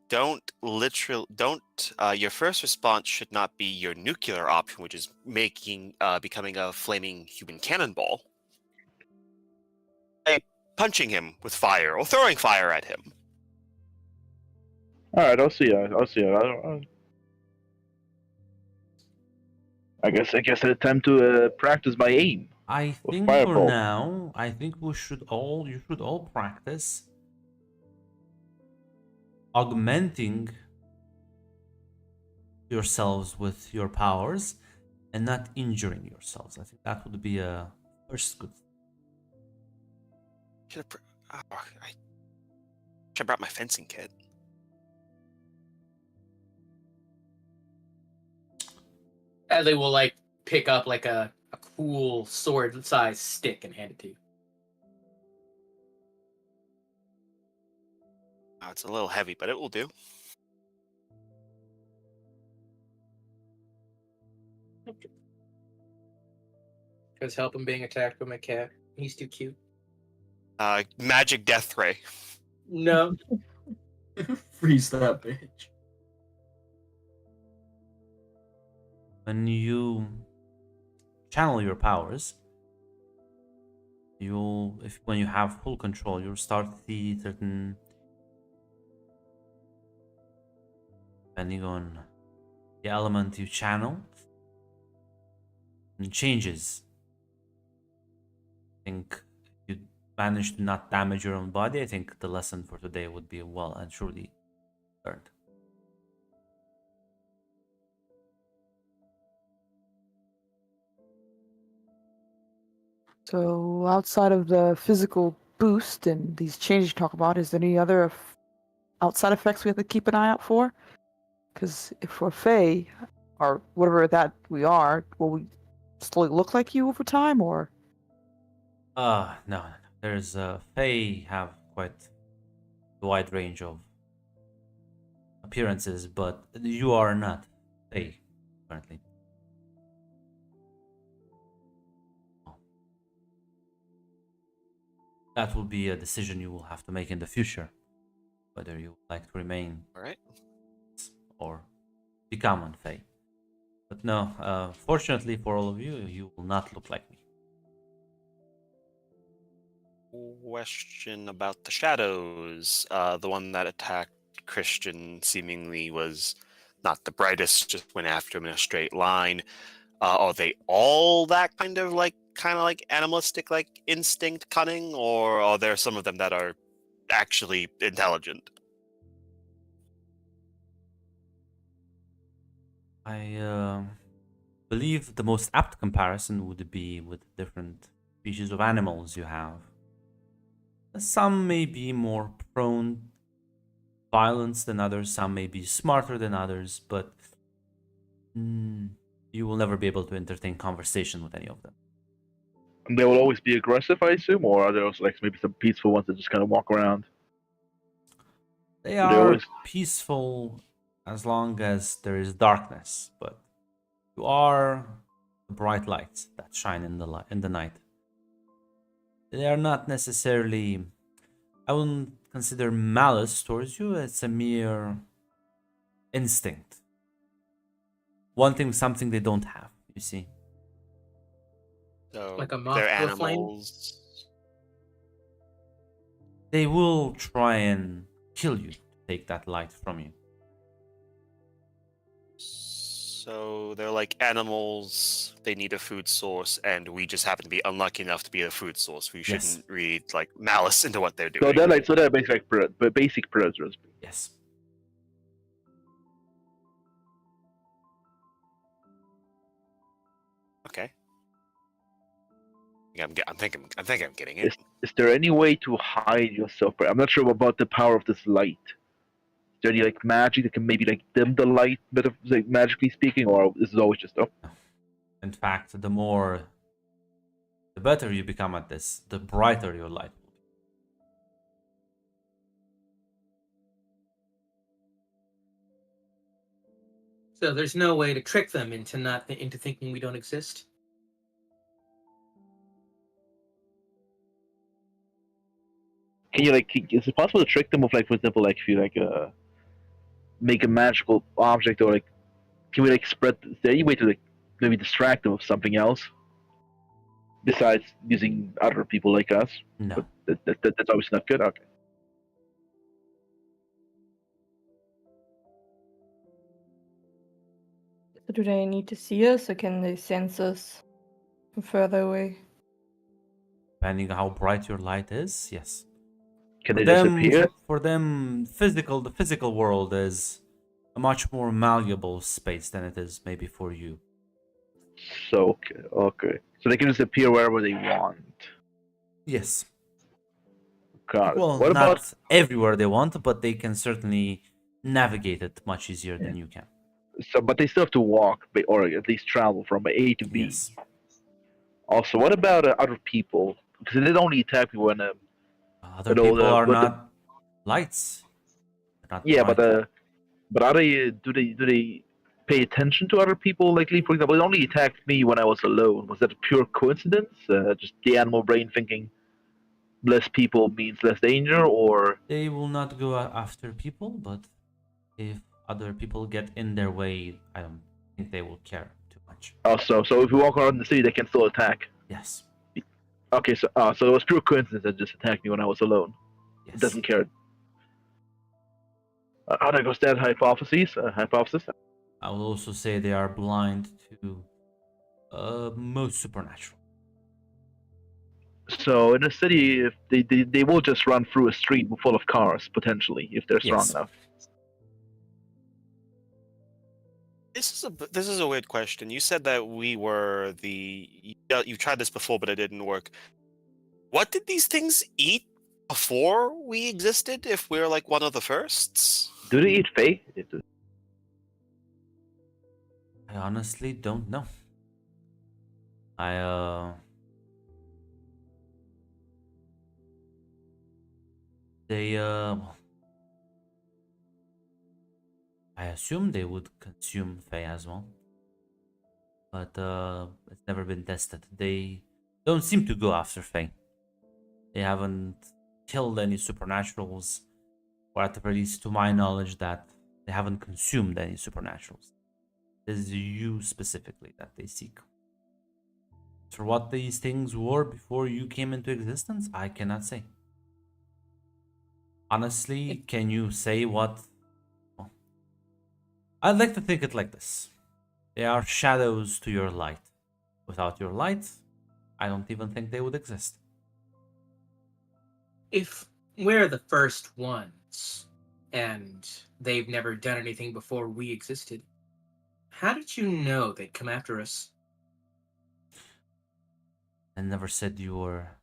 don't your first response should not be your nuclear option, which is becoming a flaming human cannonball. By punching him with fire or throwing fire at him. All right, I'll see. I guess I attempt to practice my aim. I With think for fireball. now, I think you should all practice augmenting yourselves with your powers and not injuring yourselves. I think that would be a first good. I brought my fencing kit. Adley will like pick up like a cool sword-sized stick and hand it to you. Oh, it's a little heavy, but it will do. Because help him being attacked by my cat. He's too cute. Magic death ray. No. Freeze that bitch. When you channel your powers, when you have full control, you'll start to see certain, depending on the element you channel, and changes. I think if you manage to not damage your own body, I think the lesson for today would be well and truly learned. So outside of the physical boost and these changes you talk about, is there any other outside effects we have to keep an eye out for? Because if we're Fae, or whatever that we are, will we slowly look like you over time, or? No. There's Fae have quite a wide range of appearances, but you are not Fae currently. That will be a decision you will have to make in the future, whether you would like to remain All right. or become on Fae. But no, fortunately for all of you, you will not look like me. Question about the shadows. The one that attacked Christian seemingly was not the brightest, just went after him in a straight line. Are they all that kind of like animalistic, like instinct cunning, or are there some of them that are actually intelligent? I believe the most apt comparison would be with different species of animals you have. Some may be more prone to violence than others, some may be smarter than others, but you will never be able to entertain conversation with any of them. And they will always be aggressive, I assume, or are there also like maybe some peaceful ones that just kind of walk around? They They are always- peaceful as long as there is darkness, but you are the bright lights that shine in the night. They are not necessarily, I wouldn't consider malice towards you. It's a mere instinct. wanting something they don't have. You see. So Like a moth they're to a flame? animals. They will try and kill you to take that light from you. So they're like animals. They need a food source, and we just happen to be unlucky enough to be the food source. We Yes. shouldn't read like malice into what they're doing. So they're basic predators. Yes. Okay. Yeah, I think I'm getting it. Is there any way to hide yourself? I'm not sure about the power of this light. Is there any like magic that can maybe like dim the light, bit of like magically speaking, or this is always just up? In fact, the better you become at this, the brighter your light will be. So there's no way to trick them into thinking we don't exist. Can you is it possible to trick them with like, for example, like if you like make a magical object, or like can we like spread? Is there any way to like maybe distract them with something else besides using other people like us? No. That's always not good. Okay. So do they need to see us, or can they sense us from further away? Depending on how bright your light is, yes. Can they disappear? For them, the physical world is a much more malleable space than it is maybe for you. So okay. So they can disappear wherever they want. Yes. Got it. Well, What not about everywhere they want, but they can certainly navigate it much easier than you can. but they still have to walk, or at least travel from A to B. Yes. Also, what about other people? Because they only attack people when Other But all people the- are but the- not lights. They're not yeah, bright. but are they do they pay attention to other people? Like, for example, it only attacked me when I was alone. Was that a pure coincidence? Just the animal brain thinking less people means less danger, or They will not go after people, but if other people get in their way, I don't think they will care too much. so if you walk around the city, they can still attack. Yes. Okay, so it was pure coincidence that just attacked me when I was alone. Yes. It doesn't care. There goes that hypothesis. I will also say they are blind to most supernatural. So in a city, if they will just run through a street full of cars potentially if they're strong Yes. enough. This is a weird question. You said that we were you tried this before, but it didn't work. What did these things eat before we existed? If we're like one of the firsts? Do they eat Fae? I honestly don't know. I assume they would consume Fae as well. But it's never been tested. They don't seem to go after Fae. They haven't killed any supernaturals, or at the very least, to my knowledge, that they haven't consumed any supernaturals. It is you specifically that they seek. For what these things were before you came into existence, I cannot say. Honestly, can you say what? Well, I'd like to think it like this. They are shadows to your light. Without your light, I don't even think they would exist. If we're the first ones and they've never done anything before we existed, how did you know they'd come after us? I never said you were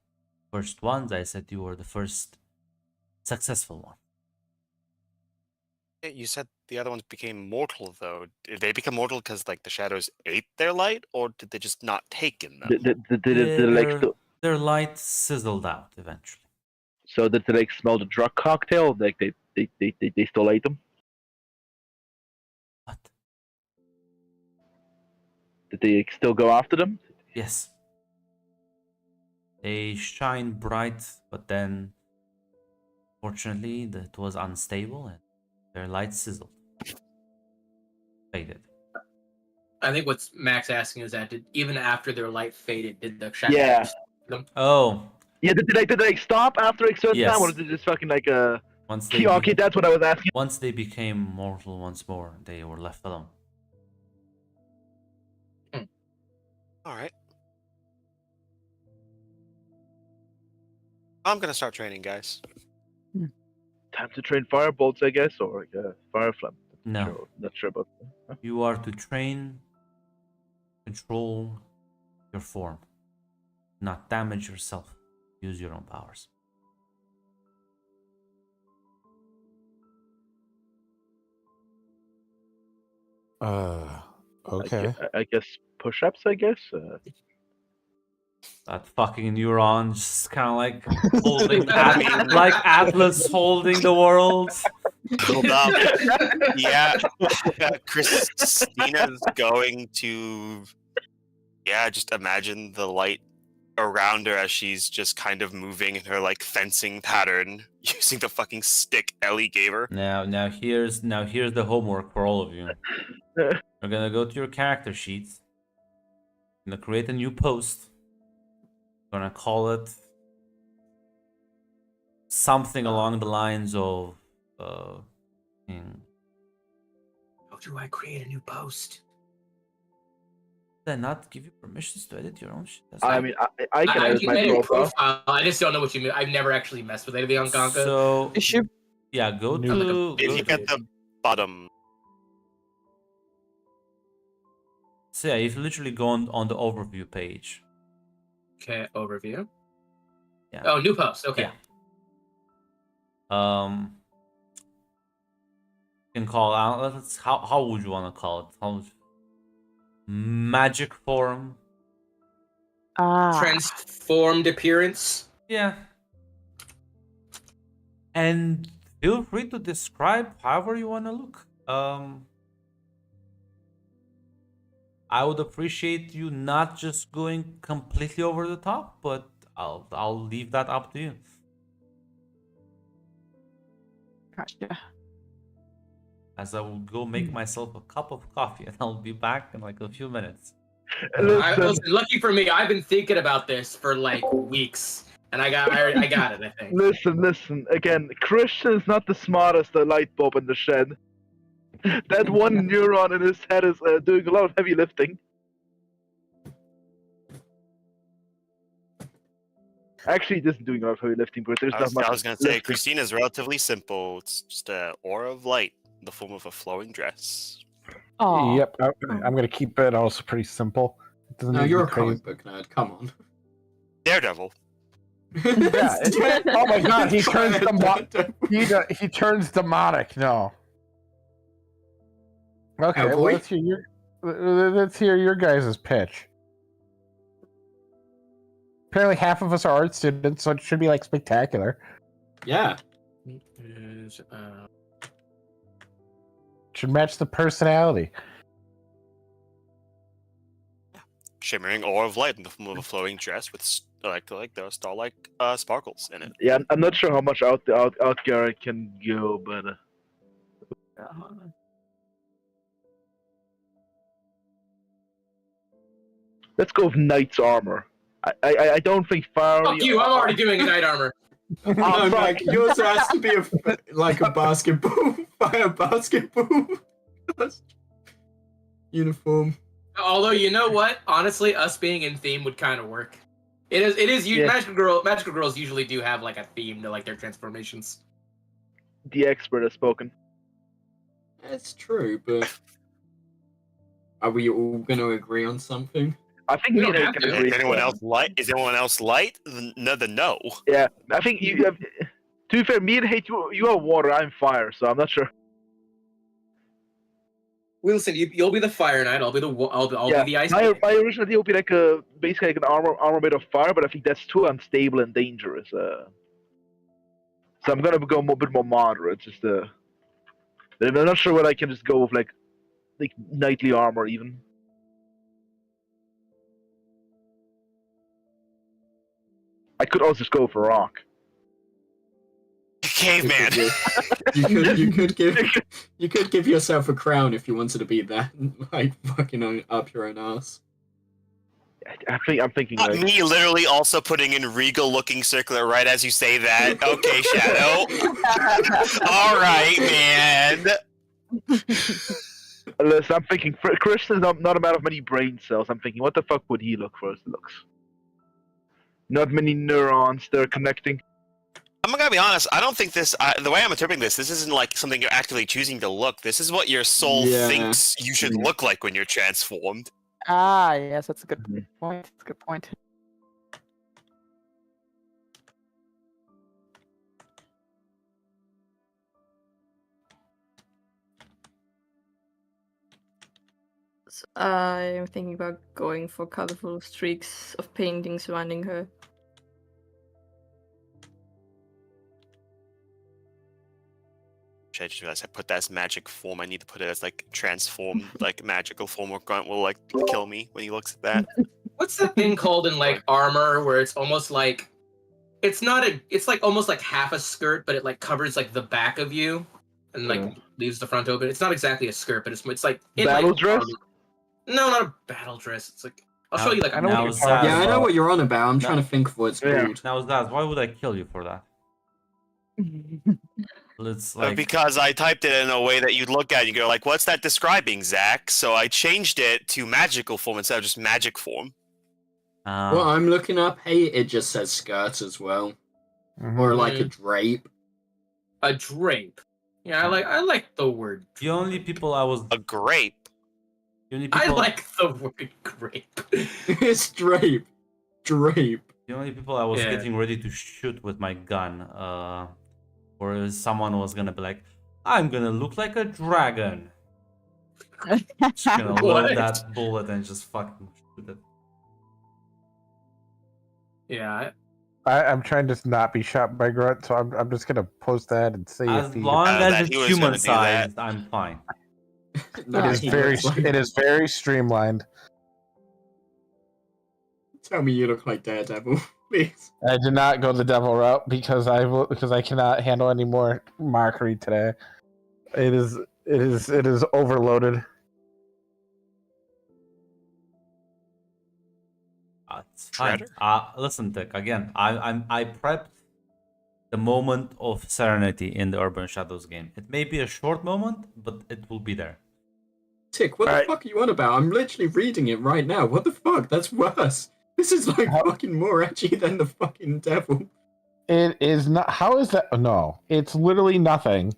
first ones. I said you were the first successful one. You said the other ones became mortal, though. Did they become mortal because like the shadows ate their light, or did they just not take in them? Their light sizzled out eventually. So did they like smell the drug cocktail? Like they still ate them? What? Did they still go after them? Yes. They shine bright, but then fortunately it was unstable and their light sizzled. Faded. I think what's Max asking is that even after their light faded, did the shadows? Yeah. Oh, Yeah, did they stop after a certain Yes. time, or is it just fucking like a? once they Okay, that's what I was asking. once they became mortal once more, they were left alone. All right. I'm gonna start training, guys. Time to train firebolts, I guess, or like a fire flame. No, Sure, not sure about. you are to train, control your form, not damage yourself. Use your own powers. Okay. I guess push-ups. I guess. That fucking neuron just kind of like holding like Atlas holding the world. Hold up. Yeah, Christina's going to. Yeah, just imagine the light around her as she's just kind of moving in her like fencing pattern using the fucking stick Ellie gave her. Now here's the homework for all of you. You're gonna go to your character sheets. You're gonna create a new post. You're gonna call it something along the lines of How do I create a new post? Did I not give you permissions to edit your own shit? I mean, I can edit my edit profile. I just don't know what you mean. I've never actually messed with anything on Gonka. So You should. yeah, go New- to If go you to- get the bottom, so yeah, if you literally go on the overview page. Okay, overview. Yeah. Oh, new post. Okay. Yeah. You can call out. How would you want to call it? Magic form. Transformed appearance. Yeah. And feel free to describe however you want to look. I would appreciate you not just going completely over the top, but I'll leave that up to you. Gotcha. As I will go make myself a cup of coffee, and I'll be back in like a few minutes. Listen, Lucky for me, I've been thinking about this for like weeks, and I got it. I think. listen. Again, Christian is not the smartest light bulb in the shed. That one neuron in his head is doing a lot of heavy lifting. Actually, he isn't doing a lot of heavy lifting, but there's I not was, much. I was gonna say lifting. Christina's relatively simple. It's just an aura of light in the form of a flowing dress. Oh. Yep. I'm gonna keep it also pretty simple. It doesn't No, need to you're a be crazy. comic book nerd. Come on. Daredevil. Yeah. Oh my God, he turns he turns demonic. No. Okay, well, Hellboy? let's hear your guys' pitch. Apparently, half of us are art students, so it should be like spectacular. Yeah. Should match the personality. Shimmering aura of light in the form of a flowing dress with the star-like sparkles in it. Yeah, I'm not sure how much out Garrett can go, but let's go with knight's armor. I don't think fire. Fuck you! I'm already doing a knight armor. No, fuck. Mike, yours has to be like a basketball, fire basketball uniform. Although you know what, honestly, us being in theme would kind of work. It is. Yeah. Magical girls usually do have like a theme to like their transformations. The expert has spoken. That's true, but are we all going to agree on something? I think We me don't and have Nate to. can Is agree. anyone else light? Is anyone else light? No. Yeah, I think you have. To be fair, me and Hate, you are water. I'm fire, so I'm not sure. Wilson, you'll be the fire knight. I'll be the ice. My original idea would be like basically like an armor made of fire, but I think that's too unstable and dangerous. So I'm gonna go a bit more moderate. Just I'm not sure whether I can just go with like knightly armor even. I could also just go for rock. caveman. You could give yourself a crown if you wanted to be that, like fucking up your own ass. I'm thinking Not like me literally also putting in regal looking circular right as you say that. Okay, Shadow. Alright, man. listen, I'm thinking Chris is not a man of many brain cells. I'm thinking, what the fuck would he look for his looks? Not many neurons they're connecting. I'm gonna be honest, I don't think this, the way I'm interpreting this isn't like something you're actively choosing to look. This is what your soul thinks you should look like when you're transformed. Ah, yes, that's a good Mhm. point. That's a good point. I'm thinking about going for colorful streaks of painting surrounding her. I just realized I put that as magic form. I need to put it as like transformed, like magical form, or Grunt will like kill me when he looks at that. What's that thing called in like armor where it's almost like it's like almost like half a skirt, but it like covers like the back of you and like leaves the front open. It's not exactly a skirt, but it's like Battle dress? No, not a battle dress. It's like I'll show you like I know what Now you're Zaz, talking yeah, I know what you're on about. I'm No. trying to think of what it's Yeah. called. Now Zaz, why would I kill you for that? Let's like Because I typed it in a way that you'd look at it and go like, what's that describing, Zach? So I changed it to magical form instead of just magic form. Well, I'm looking up. Hey, it just says skirt as well, Mhm. or like a drape. A drape. Yeah, I like the word. the only people I was A grape. the only I people like the word grape. It's drape. Drape. the only people I was Yeah. getting ready to shoot with my gun, or someone was gonna be like, I'm gonna look like a dragon. Just gonna load What? that bullet and just fucking shoot it. Yeah. I'm trying to not be shot by Grunt, so I'm just gonna post that and see As if he. long that as he it's was human gonna do that. sized, I'm fine. It is it is very streamlined. Tell me you look like Daredevil, please. I did not go the devil route because I cannot handle any more mockery today. It is overloaded. It's fine. Shredder? Listen, Dick. Again, I prepped the moment of serenity in the Urban Shadows game. It may be a short moment, but it will be there. Tick, what the fuck are you on about? I'm literally reading it right now. What the fuck? That's worse. This is like fucking more edgy than the fucking devil. It is not. How is that? No, it's literally nothing.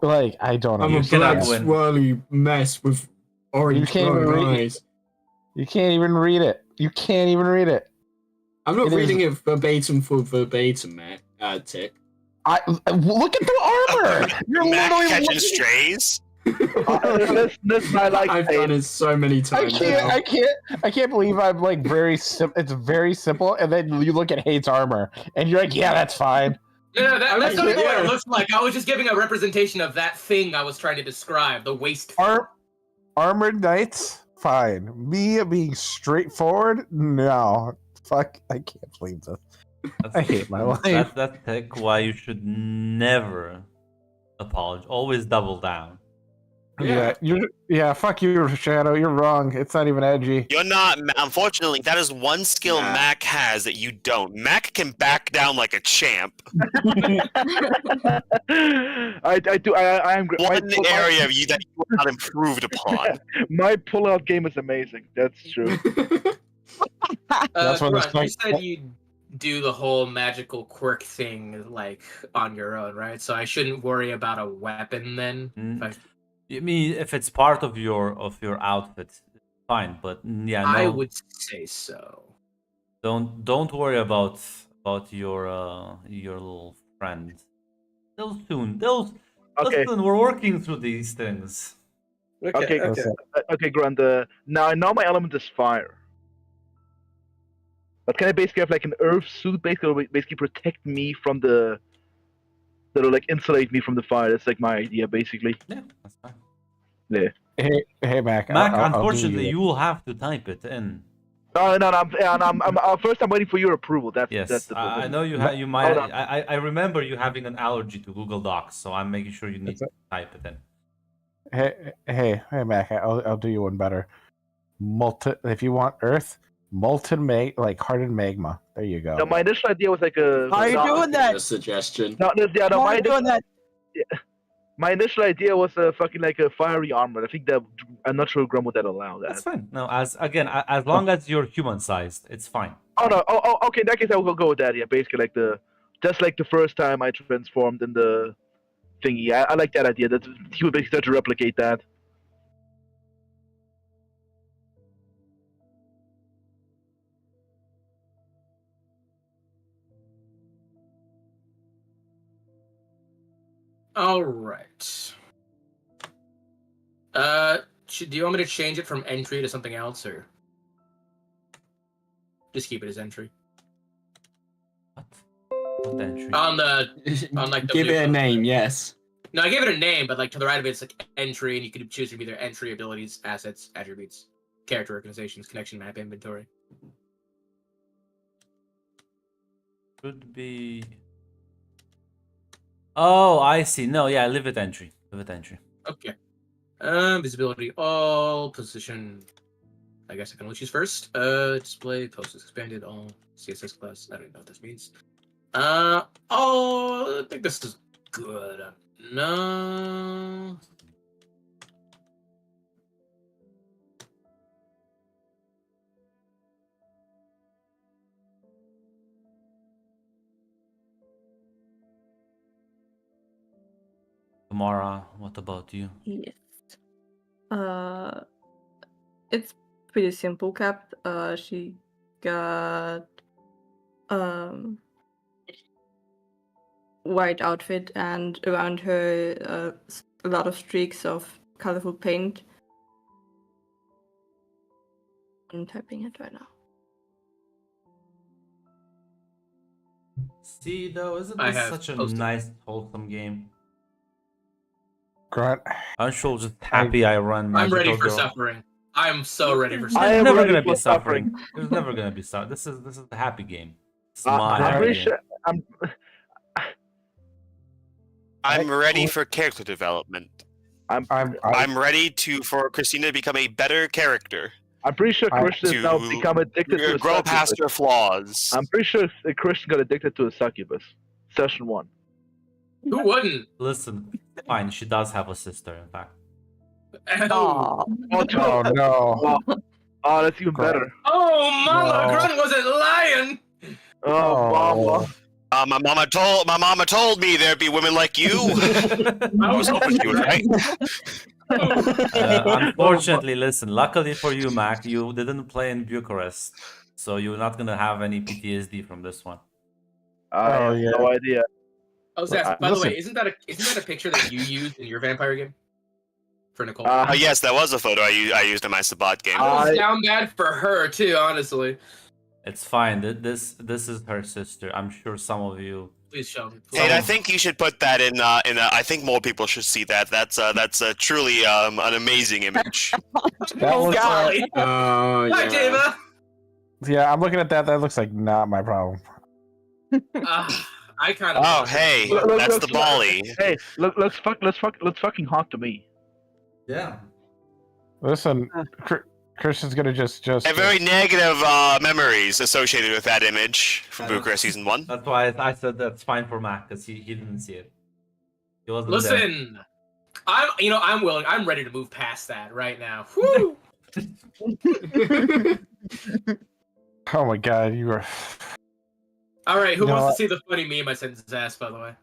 Like I don't know. I'm a You cannot black win. swirly mess with orange can't even glowing read it. eyes. You can't even read it. You can't even read it. I'm not It is- reading it verbatim for verbatim, Matt. Tick. I look at the armor. You're Mac literally catching looking- strays. That's my like. I've done it so many I times. can't. now. I can't believe I'm like very simple. It's very simple, and then you look at Hate's armor, and you're like, yeah, that's fine. No, that's not even what it Yeah. looks like. I was just giving a representation of that thing I was trying to describe, the waist. Armored knights, fine. Me being straightforward, no. Fuck, I can't believe this. That's, I hate my life. That's Dick, why you should never apologize. Always double down. Yeah, fuck you, Shadow. You're wrong. It's not even edgy. You're not. Unfortunately, that is one skill Nah. Mac has that you don't. Mac can back down like a champ. I do. I am. One area of you that you are not improved upon. My pull-out game is amazing. That's true. That's what it's Grunt, you like. said you'd do the whole magical quirk thing like on your own, right? So I shouldn't worry about a weapon then. Mm. If I mean, if it's part of your outfit, fine. But yeah, no, I would say so. don't worry about your little friend. They'll soon. Okay. Listen, we're working through these things. Okay. Listen, Okay, Grant. Now I know my element is fire. But can I basically have like an earth suit, basically protect me from that'll like insulate me from the fire? That's like my idea, basically. Yeah, that's fine. hey, Mac. Mac, I'll do unfortunately, you. you will have to type it in. No, first I'm waiting for your approval. That's Yes, the I know you. You might. I remember you having an allergy to Google Docs, so I'm making sure you need to type it in. Hey, Mac. I'll do you one better. If you want Earth, hardened magma. There you go. No, my initial idea was like a. How are you doing that? A suggestion. No, yeah, no, How are my you doing that? My initial idea was fucking like a fiery armor. I think that I'm not sure Grum would allow that. That's fine. No, as long as you're human sized, it's fine. Oh no. Oh, okay. In that case, I will go with that. Yeah, basically like just like the first time I transformed in the thingy. I like that idea. That he would basically start to replicate that. All right. Do you want me to change it from entry to something else, or just keep it as entry? What entry? On like Give it a name, yes. No, I gave it a name, but like to the right of it, it's like entry, and you could choose from either entry, abilities, assets, attributes, character organizations, connection map, inventory. Could be. Oh, I see. No, yeah, leave it entry. Leave it entry. Okay. Visibility all, position. I guess I can only choose first. Display, post is expanded, all, CSS class. I don't know what this means. Oh, I think this is good. No. Tamara, what about you? Yes. It's pretty simple capped. She got white outfit, and around her a lot of streaks of colorful paint. I'm typing it right now. See, though, isn't I this have such a posted. nice, wholesome game? Grunt. I'm sure just happy I run. I'm Magical ready for Girl. suffering. I'm so ready for I suffering. There's am never ready gonna for be suffering. There's never gonna be suffering. This is the happy game. It's my I'm happy pretty game. sure. I'm ready for character development. I'm ready for Christina to become a better character. I'm pretty sure Christian has now to become addicted to a grow succubus. past her flaws. I'm pretty sure Christian got addicted to a succubus. Session 1. Who wouldn't? Listen, fine. She does have a sister, in fact. Oh, Oh no. Oh, that's even Grunt. better. Mama No. Grunt wasn't lying. Oh, mama. My mama told me there'd be women like you. I was hoping you were right. Unfortunately, listen. Luckily for you, Mac, you didn't play in Bucharest, so you're not gonna have any PTSD from this one. I have yeah. no idea. Oh, Zach, by the Listen. way, isn't that a picture that you used in your vampire game? For Nicole. Yes, that was a photo I used in my Sabat game. I was down bad for her too, honestly. It's fine. This is her sister. I'm sure some of you. Please show me. And I think you should put that in. I think more people should see that. That's truly an amazing image. That looks Golly. Oh, Hi, yeah. Dava. Yeah, I'm looking at that. That looks like not my problem. I kind of. Oh, hey, Look, that's look, the look. Bali. Hey, let's fucking honk to me. Yeah. Listen, Christian's gonna just. I have very negative memories associated with that image from Bucharest season 1. That's why I said that's fine for Mac, because he didn't see it. He wasn't there. Listen, I'm willing. I'm ready to move past that right now. Woo! Oh my god, you are. All right, who You know wants what? to see the funny meme I sent his ass? By the way.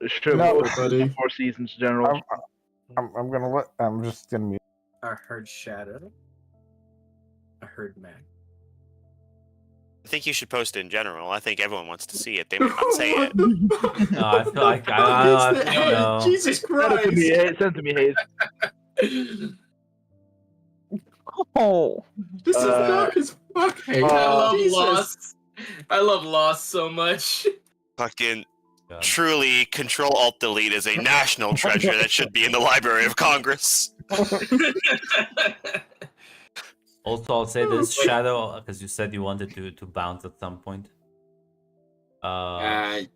Sure, No, buddy. 4 seasons general. I'm gonna let. I'm just gonna mute. I heard Shadow. I heard Mac. I think you should post it in general. I think everyone wants to see it. They might not say it. No, I feel like no. Jesus Send it to me, Christ! Hayes. Send it to me, Hayes. Oh. This is dark as fuck. Hey, I love Jesus. Lost. I love Lost so much. Fucking God. truly, Control Alt Delete is a national treasure that should be in the Library of Congress. Also, I'll say this Shadow, because you said you wanted to bounce at some point. Yeah,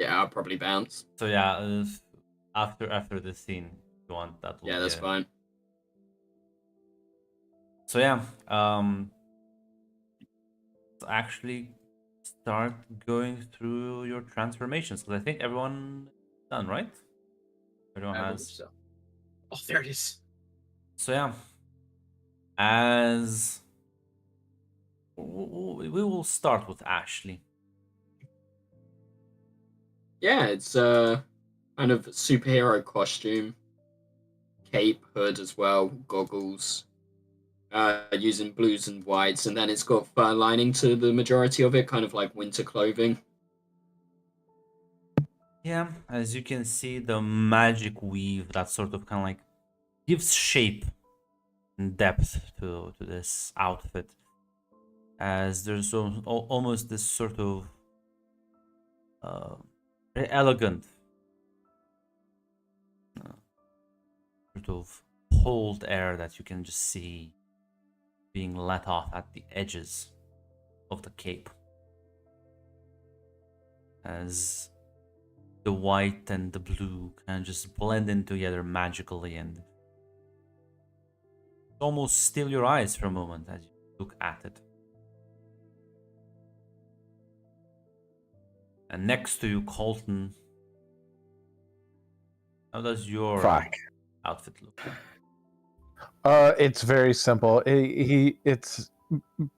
I'll probably bounce. So yeah, after the scene, if you want that. Yeah, that's fine. So yeah, let's actually start going through your transformations, because I think everyone done, right? Everyone I believe has. so. Oh, there it is. So yeah, as we will start with Ashley. Yeah, it's kind of superhero costume, cape, hood as well, goggles. Using blues and whites, and then it's got fur lining to the majority of it, kind of like winter clothing. Yeah, as you can see, the magic weave that sort of kind of like gives shape and depth to this outfit, as there's almost this sort of very elegant sort of cold air that you can just see being let off at the edges of the cape, as the white and the blue kind of just blend in together magically and almost steal your eyes for a moment as you look at it. And next to you, Colton, how does your Fuck. outfit look? It's very simple. It's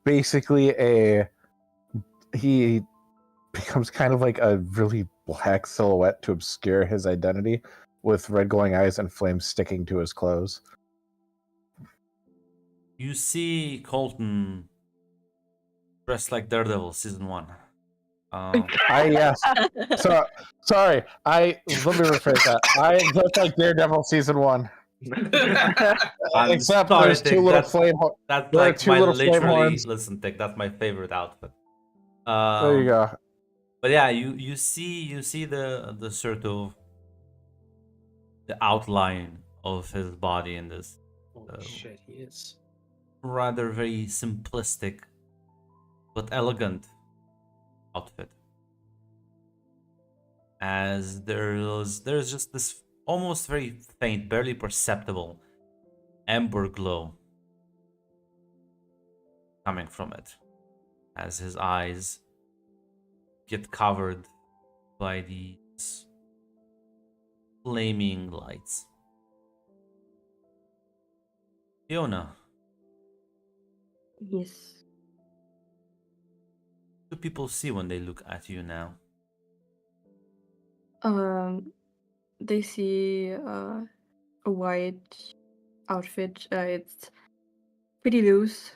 basically he becomes kind of like a really black silhouette to obscure his identity, with red glowing eyes and flames sticking to his clothes. You see Colton dressed like Daredevil season 1. Yes. So sorry. Let me rephrase that. I am just like Daredevil season 1. Except sorry, there's Tick, two little that's- flame. That's There are like two my little flame literally. horns. Listen, Tick, that's my favorite outfit. There you go. But yeah, you see the sort of the outline of his body in this Holy shit, he is. rather very simplistic but elegant outfit. As there's just this almost very faint, barely perceptible amber glow coming from it, as his eyes get covered by these flaming lights. Fiona, Yes. what do people see when they look at you now? They see a white outfit. It's pretty loose,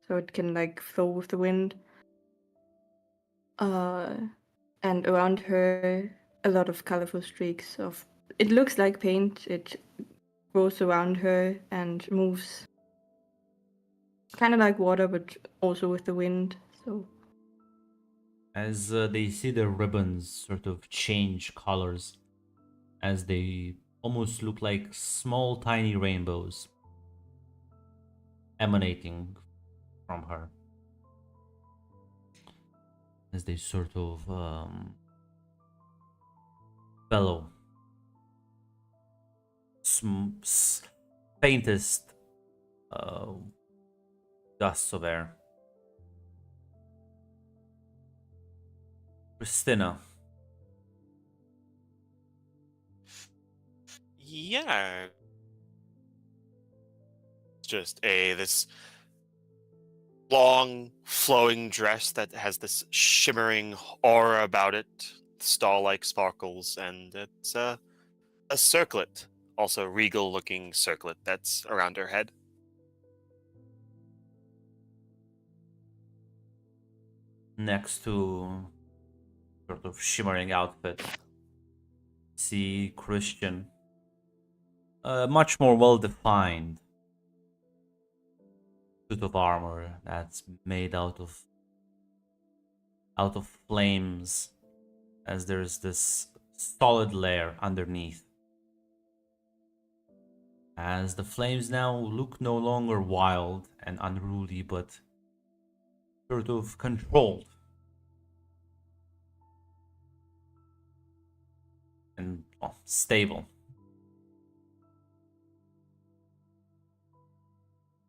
so it can like flow with the wind. And around her, a lot of colorful streaks of. It looks like paint. It goes around her and moves, kind of like water, but also with the wind. So As they see the ribbons sort of change colors, as they almost look like small tiny rainbows emanating from her, as they sort of bellow faintest gusts of air. Christina, Yeah. It's just this long flowing dress that has this shimmering aura about it, star-like sparkles, and it's a circlet, also regal looking circlet that's around her head. next to sort of shimmering outfit, see Christian, much more well defined suit of armor that's made out of flames, as there's this solid layer underneath. as the flames now look no longer wild and unruly, but sort of controlled and well, stable.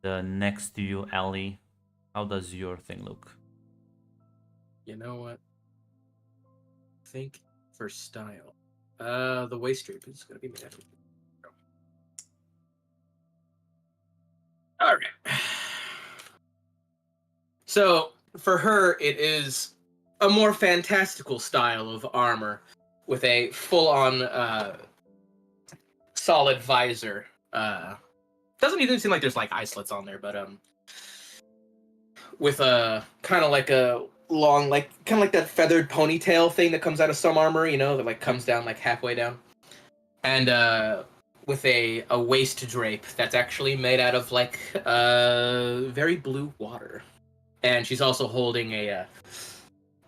The next to you, Ellie, how does your thing look? You know what? I think for style, the waist drape is gonna be made out of. All right. So for her, it is a more fantastical style of armor with a full-on solid visor. Doesn't even seem like there's like eye slits on there, but with a kind of like a long, like kind of like that feathered ponytail thing that comes out of some armor, you know, that like comes down like halfway down, and with a waist drape that's actually made out of like very blue water, and she's also holding a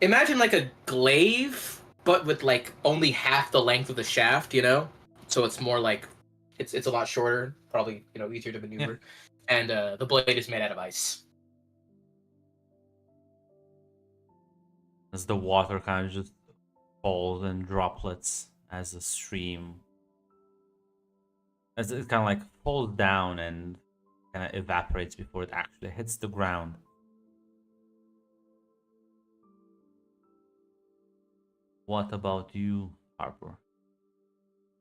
imagine like a glaive, but with like only half the length of the shaft, you know, so it's more like it's a lot shorter, probably, you know, easier to maneuver, and the blade is made out of ice. As the water kind of just falls in droplets as a stream, as it kind of like falls down and kind of evaporates before it actually hits the ground. What about you, Harper?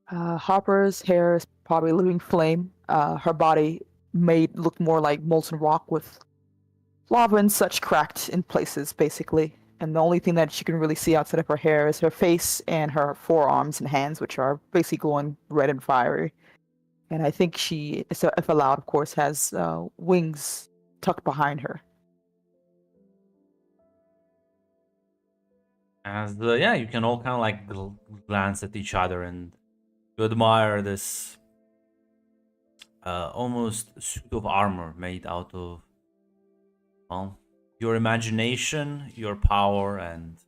Harper's hair is probably living flame. Her body made look more like molten rock with lava and such cracked in places, basically. And the only thing that she can really see outside of her hair is her face and her forearms and hands, which are basically glowing red and fiery. And I think she, so if allowed, of course, has wings tucked behind her. As yeah, you can all kind of like glance at each other and you admire this almost suit of armor made out of, well, your imagination, your power, and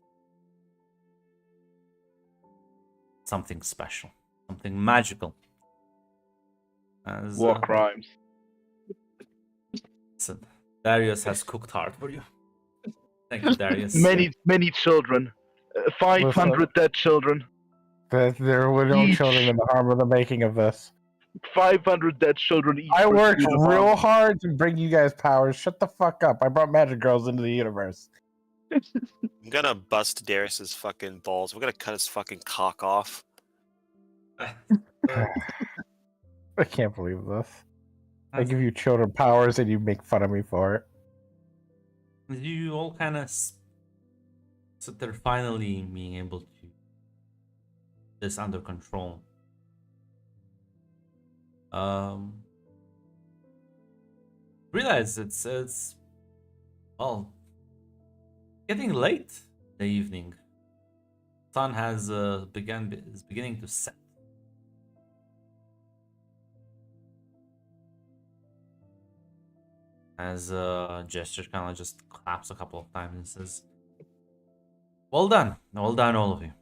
something special, something magical. As, War crimes. so Darius has cooked hard for you. Thank you, Darius. Many children. 500 dead children. There were no Each. children in the harm of the making of this. 500 dead children each. I per worked suit of real armor. hard to bring you guys powers. Shut the fuck up. I brought magic girls into the universe. I'm gonna bust Darius's fucking balls. We're gonna cut his fucking cock off. I can't believe this. I give you children powers and you make fun of me for it. You all kind of so they're finally being able to this under control. Realize it's well getting late in the evening. Sun has is beginning to set. As Gesture kind of just claps a couple of times and says, well done, all of you.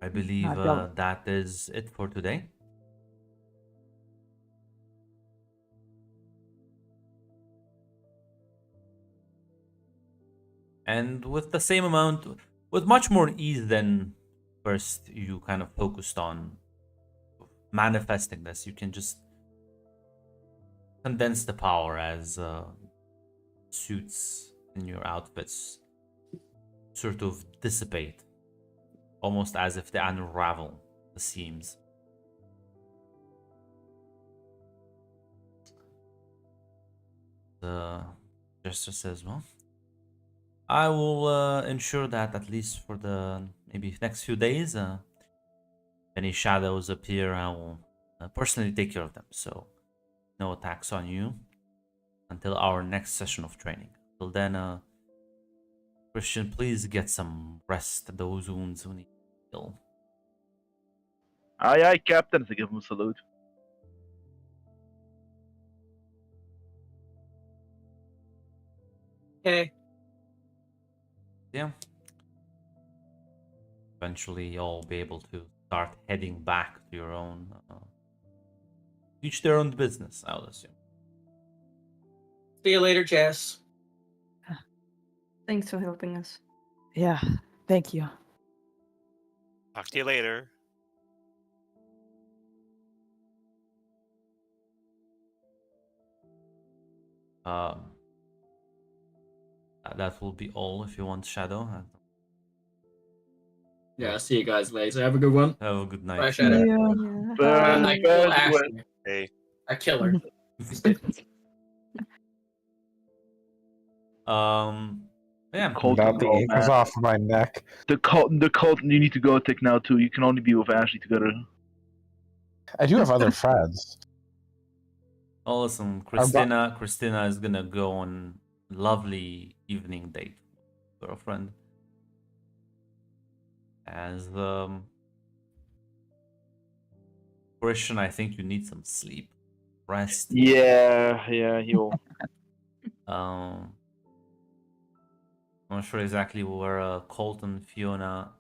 I believe that is it for today. And with the same amount, with much more ease than first you kind of focused on manifesting this, you can just condense the power as suits in your outfits sort of dissipate, almost as if they unravel the seams. The Jester says, well, I will ensure that at least for the maybe next few days, if any shadows appear, I will personally take care of them. So no attacks on you until our next session of training. Till then, Christian, please get some rest. Those wounds who need to heal. Aye, Captain, to give him a salute. Okay. Yeah. eventually you'll be able to start heading back to your own, each their own business, I would assume. See you later, Jess. Thanks for helping us. Yeah, thank you. Talk to you later. That will be all if you want, Shadow. Yeah, I'll see you guys later. Have a good one. Have a good night. Bye, Shadow. Yeah. Burn, I kill burn, Ashley. Hey. I kill her. Yeah. Colton, Without the oh, ankles man. off my neck. The Colton you need to go take now too. You can only be with Ashley together. I do have other friends. Oh, listen, Christina is gonna go on lovely evening date with her friend. As Christian, I think you need some sleep, rest. Yeah, he'll. I'm not sure exactly where Colton, Fiona,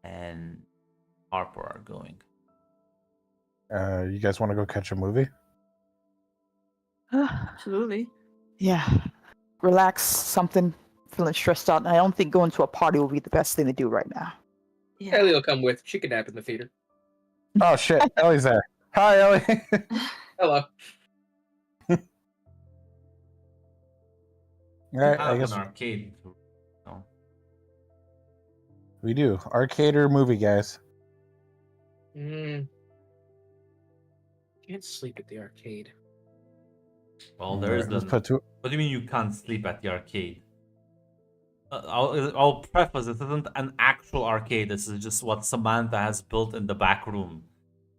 and Harper are going. You guys want to go catch a movie? Absolutely. Yeah, relax, something. Feeling stressed out, and I don't think going to a party will be the best thing to do right now. Yeah. Ellie will come with. She can nap in the theater. Oh shit, Ellie's there. Hi, Ellie. Hello. All right, Have I guess an arcade. No. we do. Arcade or movie, guys? Can't sleep at the arcade. Well, there's Let's the. put two. What do you mean you can't sleep at the arcade? I'll preface this isn't an actual arcade. This is just what Samantha has built in the back room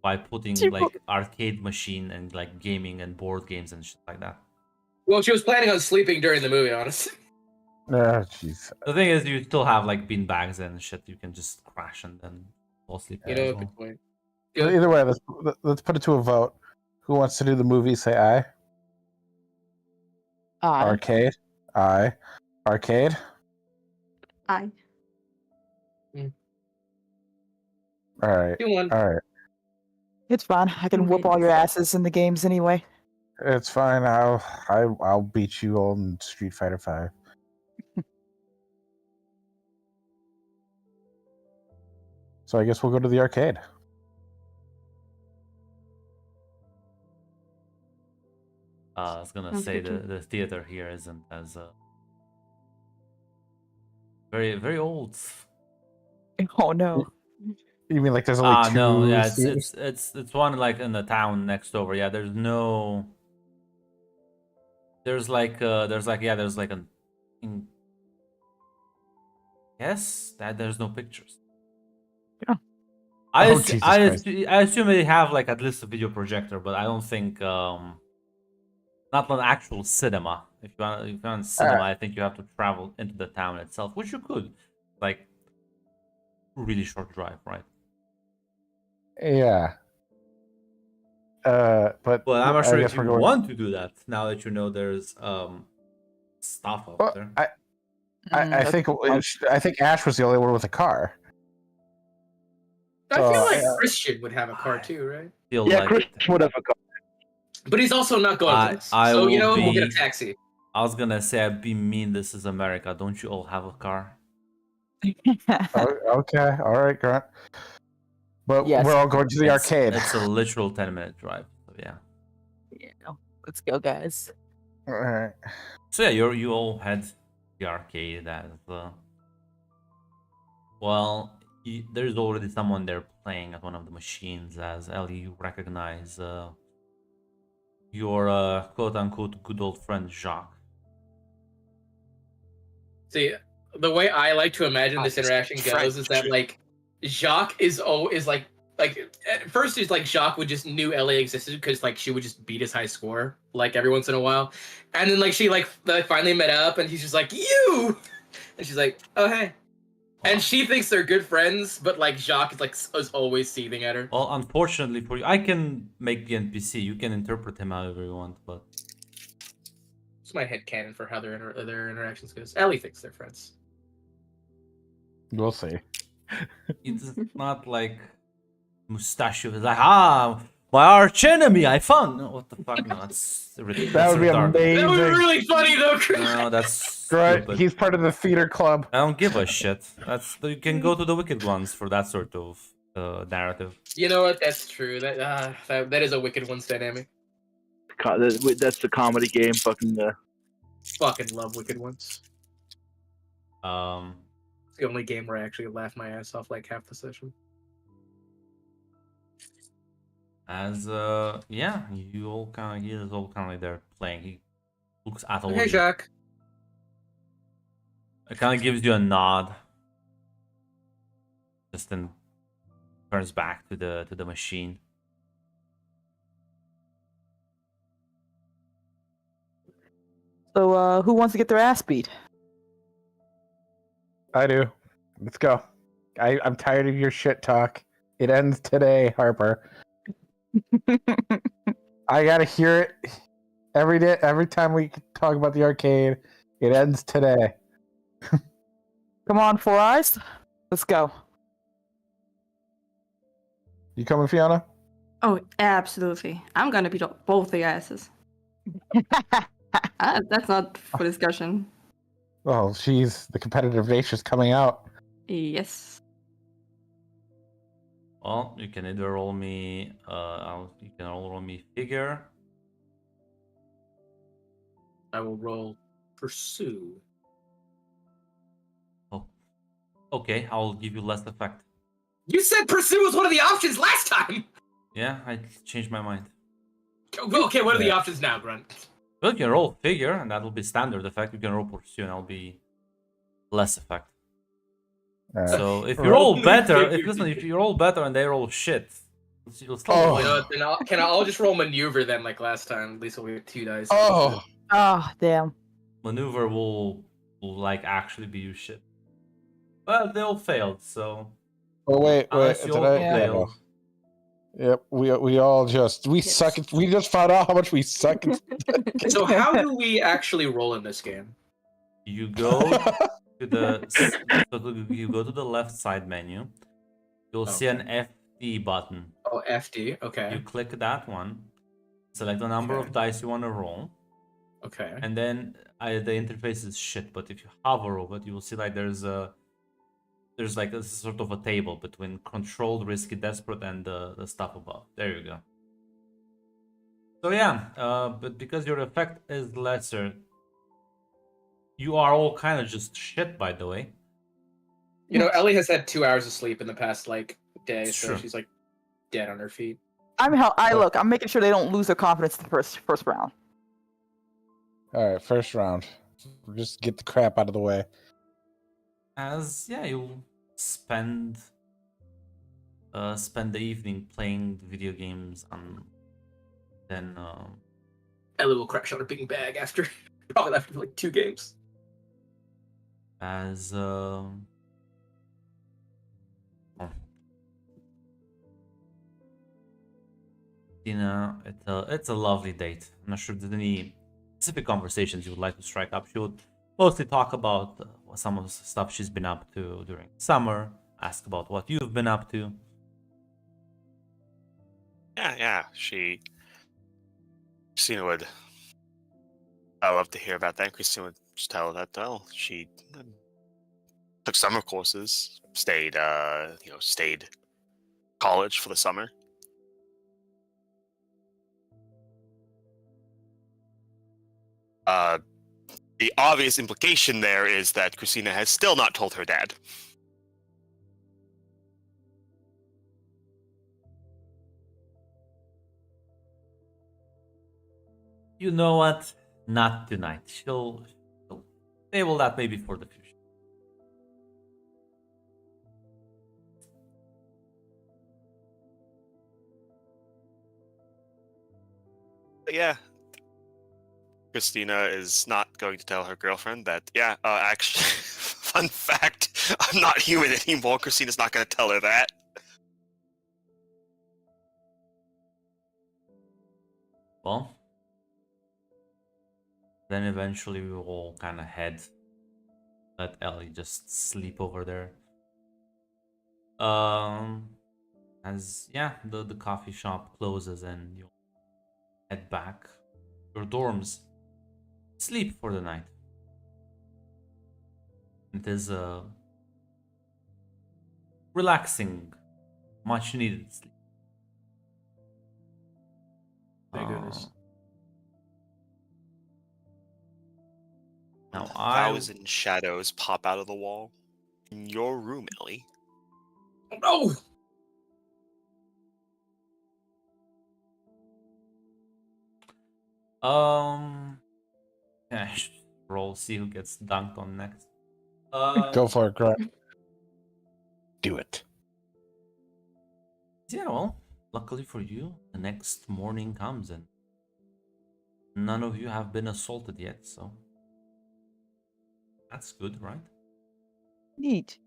by putting like arcade machine and like gaming and board games and shit like that. Well, she was planning on sleeping during the movie, honestly. Jeez. The thing is, you still have like bean bags and shit. You can just crash and then fall asleep. You there know, as well. good point. Well, either way, let's put it to a vote. Who wants to do the movie? Say aye. Arcade. Aye. Arcade. Aye. All right. 2-1. All right. It's fine. I can whoop all your asses in the games anyway. It's fine. I'll beat you on Street Fighter 5. So I guess we'll go to the arcade. I was gonna Sounds say good the theater here isn't as very old. Oh no. You mean like there's only two? No, yeah, seats? it's one like in the town next over. Yeah, there's like an yes that there's no pictures. Yeah. I Oh, Jesus Christ. I assume they have like at least a video projector, but I don't think not an actual cinema. If you want cinema, I think you have to travel into the town itself, which you could, like, really short drive, right? Yeah. But Well, I'm not sure I guess if you we're going. want to do that now that you know there's stuff up Well, there. I think Ash was the only one with a car. I feel like yeah. Christian would have a car too, right? Feel Yeah, like Chris would have a car. But he's also not going I- to this. I So, you will know, we'll get a be- taxi. I was gonna say I'd be mean. This is America. Don't you all have a car? Okay, all right, Grant. But Yes. we're all going to the arcade. It's a literal 10-minute drive. So yeah. Yeah. Let's go, guys. All right. So yeah, you all head to the arcade as well. There's already someone there playing at one of the machines. As Ellie, you recognize your quote-unquote good old friend Jacques. See, the way I like to imagine this interaction goes is that like Jacques is like at first it's like Jacques would just knew Ellie existed because like she would just beat his high score like every once in a while, and then like she like finally met up and he's just like you, and she's like oh hey, and she thinks they're good friends, but like Jacques is like is always seething at her. Well, unfortunately for you, I can make the NPC. You can interpret him however you want, but It's my headcanon for how their interactions goes. Ellie thinks they're friends. We'll see. It's not like Mustachio is like, my arch enemy, I found. No, what the fuck? No, that's ridiculous. That would be retarded. amazing. That would be really funny though, Chris. No, that's Right, stupid. he's part of the theater club. I don't give a shit. You can go to the Wicked Ones for that sort of narrative. You know what? That's true. That is a Wicked Ones dynamic. That's the comedy game. Fucking. Fucking love Wicked Ones. Um, It's the only game where I actually laugh my ass off like half the session. as yeah, he is all kind of like there playing. He looks at all. Hey, of you. Jacques. It kind of gives you a nod. Just then turns back to the machine. So, who wants to get their ass beat? I do. Let's go. I'm tired of your shit talk. It ends today, Harper. I gotta hear it every day. Every time we talk about the arcade, it ends today. Come on, Four Eyes. Let's go. You coming, Fiona? Oh, absolutely. I'm gonna beat up both the asses. That's not for discussion. Oh, jeez, the competitive nature's coming out. Yes. Well, you can either roll me. You can roll me figure. I will roll pursue. Oh, okay. I'll give you less effect. You said pursue was one of the options last time. Yeah, I changed my mind. Okay, what are the options now, Grunt? Well, you can roll figure, and that'll be standard effect. You can roll pursue, and that'll be less effect. So if you roll better, if you roll better and they roll shit, you'll still Oh. win. You know, then I'll just roll maneuver then, like last time. At least we'll get 2 dice. Oh, Oh, damn. Maneuver will like actually be you shit. Well, they all failed, so oh wait, unless wait. you Did all I? failed, Yep, we all just suck. We just found out how much we suck. So how do we actually roll in this game? you go to you go to the left side menu. You'll see an FD button. Oh, FD. Okay. You click that one. Select the number of dice you want to roll. Okay. And then the interface is shit, but if you hover over it, you will see like there's like a sort of a table between controlled, risky, desperate, and the stuff above. There you go. So yeah, but because your effect is lesser, you are all kind of just shit, by the way. You know, Ellie has had 2 hours of sleep in the past like day, so Sure. she's like dead on her feet. I'm making sure they don't lose their confidence in the first round. All right, first round. Just get the crap out of the way. As yeah, you'll spend the evening playing video games, and then Ellie will crash on her big bag after probably after like 2 games. as it's a lovely date. I'm not sure if there's any specific conversations you would like to strike up. She would mostly talk about some of the stuff she's been up to during summer, ask about what you've been up to. Yeah. Christina would. I love to hear about that. Christina would just tell that she took summer courses, stayed college for the summer. The obvious implication there is that Christina has still not told her dad. You know what? Not tonight. She'll table that maybe for the future. But yeah, Christina is not going to tell her girlfriend that, actually, fun fact, I'm not human anymore. Christina's not going to tell her that. Well, then eventually we will all kind of let Ellie just sleep over there. As the coffee shop closes and you head back to your dorms, sleep for the night. It is a relaxing, much needed sleep. Thank goodness. Now I 1,000 shadows pop out of the wall in your room, Ellie. Oh, yeah, I should roll, see who gets dunked on next. Go for it, Grant. Do it. Yeah, well, luckily for you, the next morning comes and none of you have been assaulted yet, so that's good, right? Neat.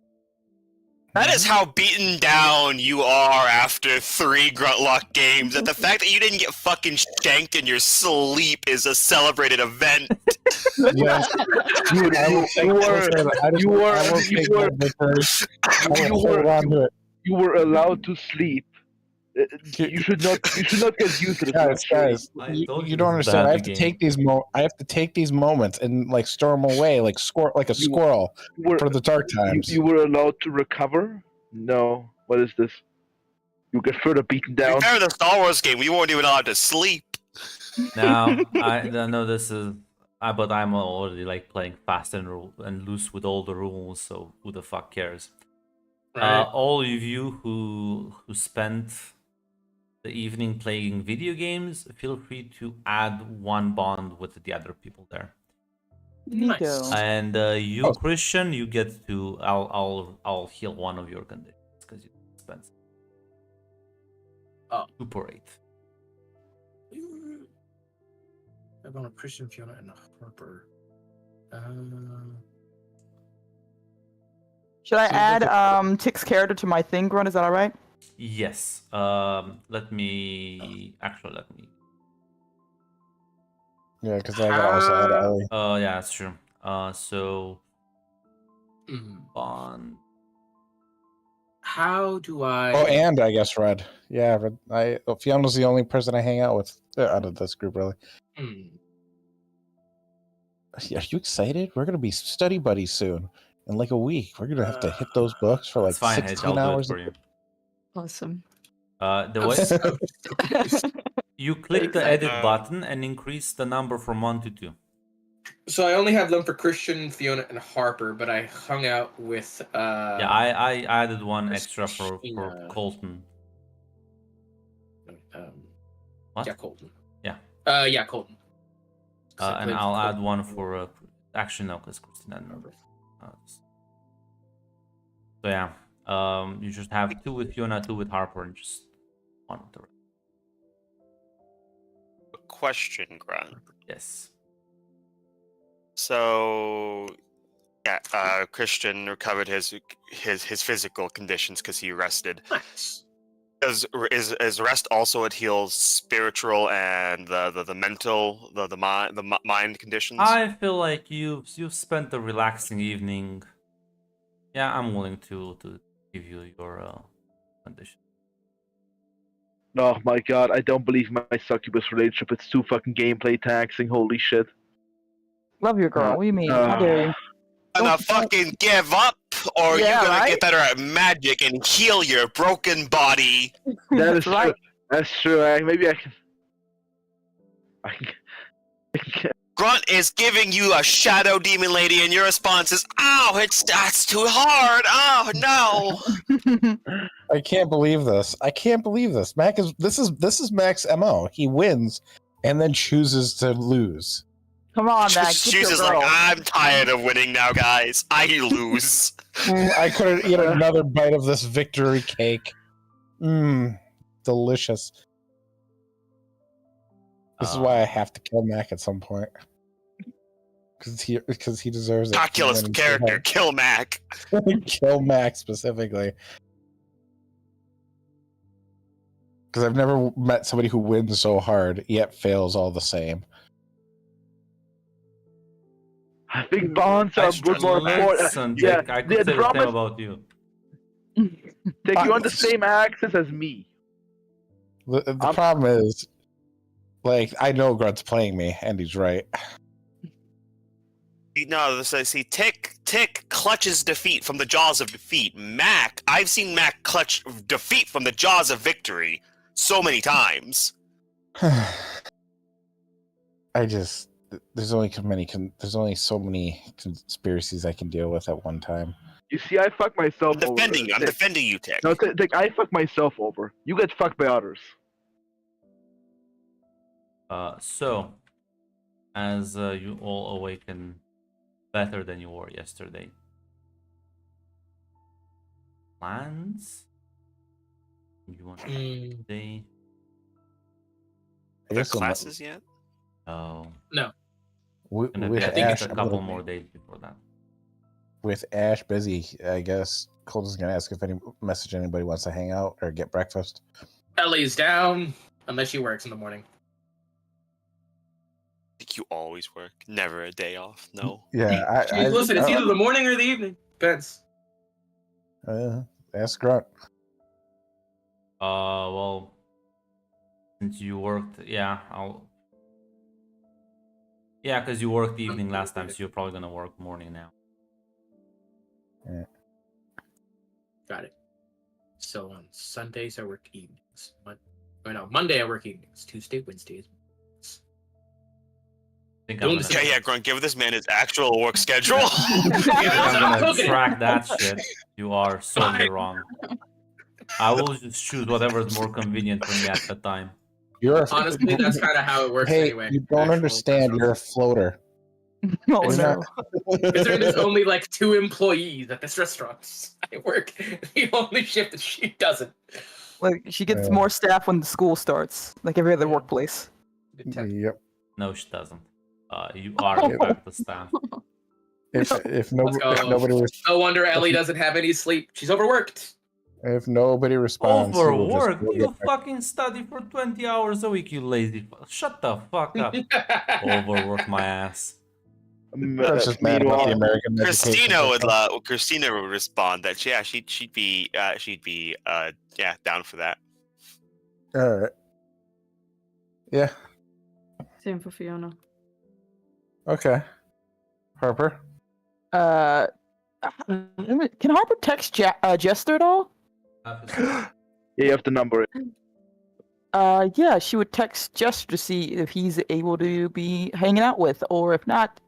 That is how beaten down you are after 3 Gruntlock games. That the fact that you didn't get fucking shanked in your sleep is a celebrated event. Yes. Dude, I will take You were allowed to sleep. You should not get used to this luxury. Guys, I you told you don't this is understand. bad I have to game. take these I have to take these moments and like store them away, like a squirrel for the dark times. You were allowed to recover? No. What is this? You get further beaten down. Compare to the Star Wars game, we weren't even allowed to sleep. Now, I know this is, but I'm already like playing fast and loose with all the rules, so who the fuck cares? right. All of you who spent the evening playing video games, feel free to add 1 bond with the other people there. Nice. Neato. And you, Oh. Christian, you get to I'll heal 1 of your conditions because you spent Oh. Super 8. I'm on a Christian, Fiona, and a Harper. Should I So add Tick's character to my thing, Grunt? Is that all right? Yes. Let me. Yeah, because I got also add Ellie. Yeah, that's true. So Mhm. bond. How do I? Oh, and I guess Red. Yeah, Red. Fiona's the only person I hang out with out of this group, really. Hmm. Are you excited? We're gonna be study buddies soon. In like a week, we're gonna have to hit those books for like It's fine, Hedge. 16 I'll hours. do it for you. Awesome. The I'm way so- you click the edit excited. button and increase the number from 1 to 2. So I only have them for Christian, Fiona, and Harper, but I hung out with. Yeah, I added 1 extra for Christina. Colton. Um, What? yeah, Colton. Yeah. Yeah, Colton. 'Cause I And played I'll with add Colton 1 before. for actually no, because Christina didn't remember. So yeah, you just have 2 with Fiona, 2 with Harper, and just 1 with the rest. Question, Grunt. Yes. So, yeah, Christian recovered his physical conditions because he rested. Nice. Is rest also it heals spiritual and the mental the mind conditions? I feel like you've spent a relaxing evening. Yeah, I'm willing to give you your condition. Oh my god, I don't believe my succubus relationship. It's too fucking gameplay taxing. Holy shit. Love your girl. What do you mean? How dare you? Gonna fucking give up, or Yeah, you're gonna right? get better at magic and heal your broken body. That is That's right. true. That's true. Maybe I can. Grunt is giving you a shadow demon lady, and your response is, "Ow, that's too hard. Oh no." I can't believe this. I can't believe this. This is Mac's MO. He wins and then chooses to lose. Come on, Mac. She's Get your just like, girl. I'm tired of winning now, guys. I lose. I could eat another bite of this victory cake. Delicious. This is why I have to kill Mac at some point. Because he deserves it. Not kill his character, kill Mac. Kill Mac specifically. Because I've never met somebody who wins so hard yet fails all the same. I think bonds are good more important. Listen, Yeah, Dick, I the could say the same promise- about you. Take you on the same axis as me. The problem is, like, I know Grunt's playing me, and he's right. No, see, Tick clutches defeat from the jaws of defeat. Mac, I've seen Mac clutch defeat from the jaws of victory so many times. There's only so many conspiracies I can deal with at one time. You see, I fuck myself I'm defending you. I'm Tick. defending you, Tick. No, Tick, I fuck myself over. You get fucked by others. So, as you all awaken better than you were yesterday. Plans? You want to today? I The guess classes yet? Oh. with I think Ash, it's a couple more days before that. with Ash busy, I guess Cold's gonna ask if anybody wants to hang out or get breakfast. Ellie's down, unless she works in the morning. I think you always work. Never a day off. No. Yeah, Listen, it's either the morning or the evening. Depends. Ask Grunt. Well, since you worked, yeah, because you worked the evening last time, so you're probably gonna work morning now. Yeah. Got it. So on Sundays I work evenings. Monday I work evenings. Tuesday, Wednesdays. I think I'm gonna, Yeah, Grunt, give this man his actual work schedule. I'm gonna Okay. track that shit. You are solely wrong. I will just choose whatever is more convenient for me at the time. Honestly, that's kind of how it works Hey, anyway. you don't Actual understand. You're a floater. Oh It's no. Considering there's only like 2 employees at this restaurant. I work the only shift that she doesn't. Like she gets Yeah. more staff when the school starts, like every other workplace. Yep. No, she doesn't. You are in fact the staff. If Let's go. nobody No wonder Ellie doesn't have any sleep. She's overworked. if nobody responds, he will just Overwork? go You get back- fucking study for 20 hours a week, you lazy. Shut the fuck up. Overwork my ass. That's just mad about the American education system. Christina would respond that she'd be down for that. All right. Yeah. Same for Fiona. Okay. Harper. Can Harper text Jester at all? Yeah, you have to number it. Yeah, she would text Jester to see if he's able to be hanging out with, or if not,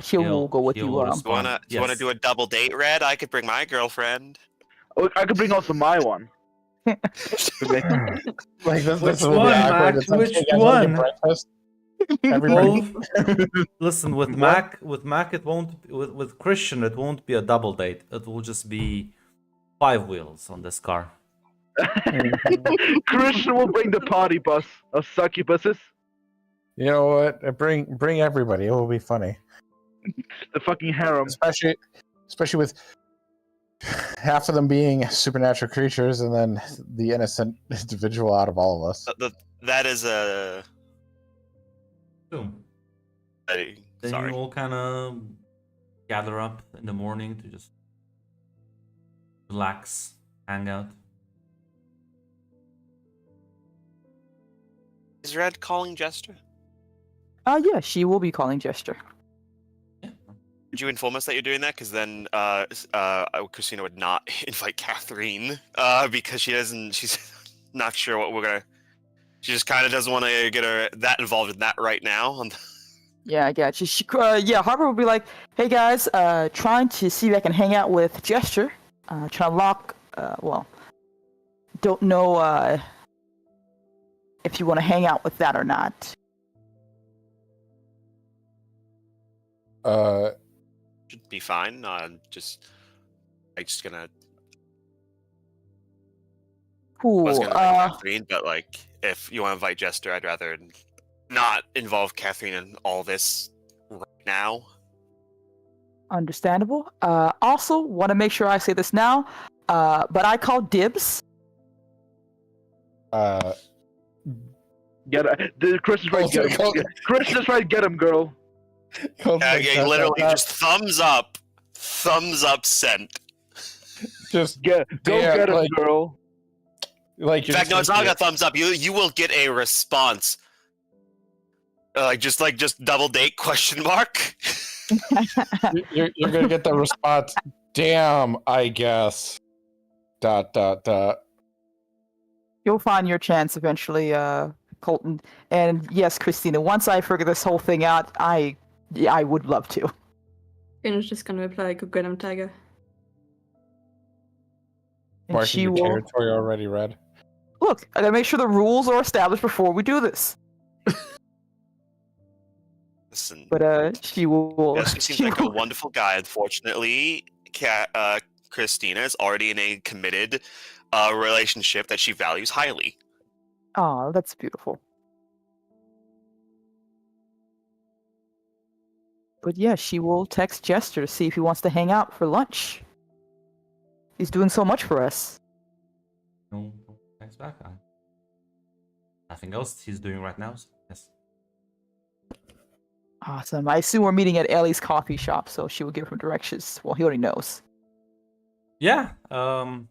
she'll go with he'll you. respond. You wanna Yes. do a double date, Red? I could bring my girlfriend. Oh, I could bring also my one. Like this Which is really one, awkward. Max? It's like, Which hey, guys, wanna get one? breakfast? Everybody. Both. Listen, with Mac, it won't. With Christian, it won't be a double date. It will just be 5 wheels on this car. Christian will bring the party bus of succubuses. You know what? Bring everybody. It will be funny, The fucking harem. especially with half of them being supernatural creatures, and then the innocent individual out of all of us. That is a. Boom. Then Then sorry. you all kind of gather up in the morning to just relax, hang out. Is Red calling Jester? Yeah, she will be calling Jester. Would you inform us that you're doing that? Because then Christina would not invite Catherine because she's not sure what we're gonna. She just kind of doesn't want to get her that involved in that right now. Yeah, I got you. Yeah, Harper will be like, "Hey guys, trying to see if I can hang out with Jester. Trying to lock. Don't know if you want to hang out with that or not." Should be fine. I'm just gonna. Cool. I was gonna invite Catherine, but like, if you want to invite Jester, I'd rather not involve Catherine in all this right now. Understandable. Also, want to make sure I say this now, but I call dibs. Get Chris is right. Get him. Chris is right. Get him, girl. Yeah, literally just thumbs up sent. Just Go Damn, get him, like- girl. like In you're fact, no, just it's not like a thumbs up. You will get a response. Just double date question mark. you're gonna get the response. Damn, I guess. ... You'll find your chance eventually, Colton. And yes, Christina, once I figure this whole thing out, I would love to. Finn just gonna reply, "Go get him, Tiger." And Marking she your will territory already red. look. I gotta make sure the rules are established before we do this. Listen, But she will. yes, he seems she like a will- wonderful guy. Unfortunately, Christina is already in a committed relationship that she values highly. Aw, that's beautiful. But yeah, she will text Jester to see if he wants to hang out for lunch. He's doing so much for us. No, thanks back. Nothing else he's doing right now. So yes. Awesome. I assume we're meeting at Ellie's coffee shop, so she will give him directions. Well, he already knows. Yeah. But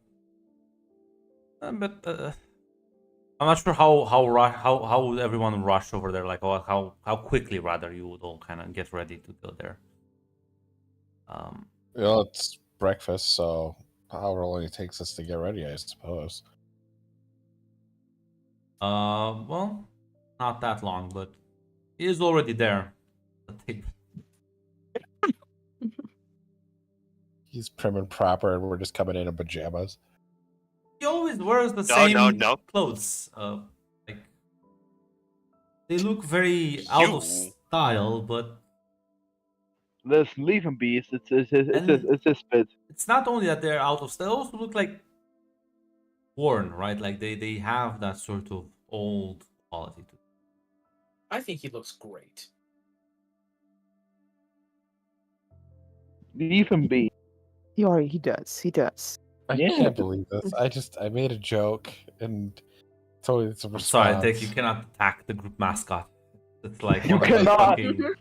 I'm not sure how would everyone rush over there. Like, how quickly rather you would all kind of get ready to go there. Well, it's breakfast, so however long it takes us to get ready, I suppose. Well, not that long, but he is already there. He's prim and proper, and we're just coming in pajamas. He always wears the No, same no. clothes. Like they look very out of You. style, but Listen, leave him be. It's his spit. it's not only that they're out of style. They also look like worn, right? Like they have that sort of old quality to them. I think he looks great. Leave him be. He does. He does. I Yeah. can't believe this. I made a joke, and so it's a I'm response. sorry, Dick, you cannot attack the group mascot. It's like You one of the cannot. fucking-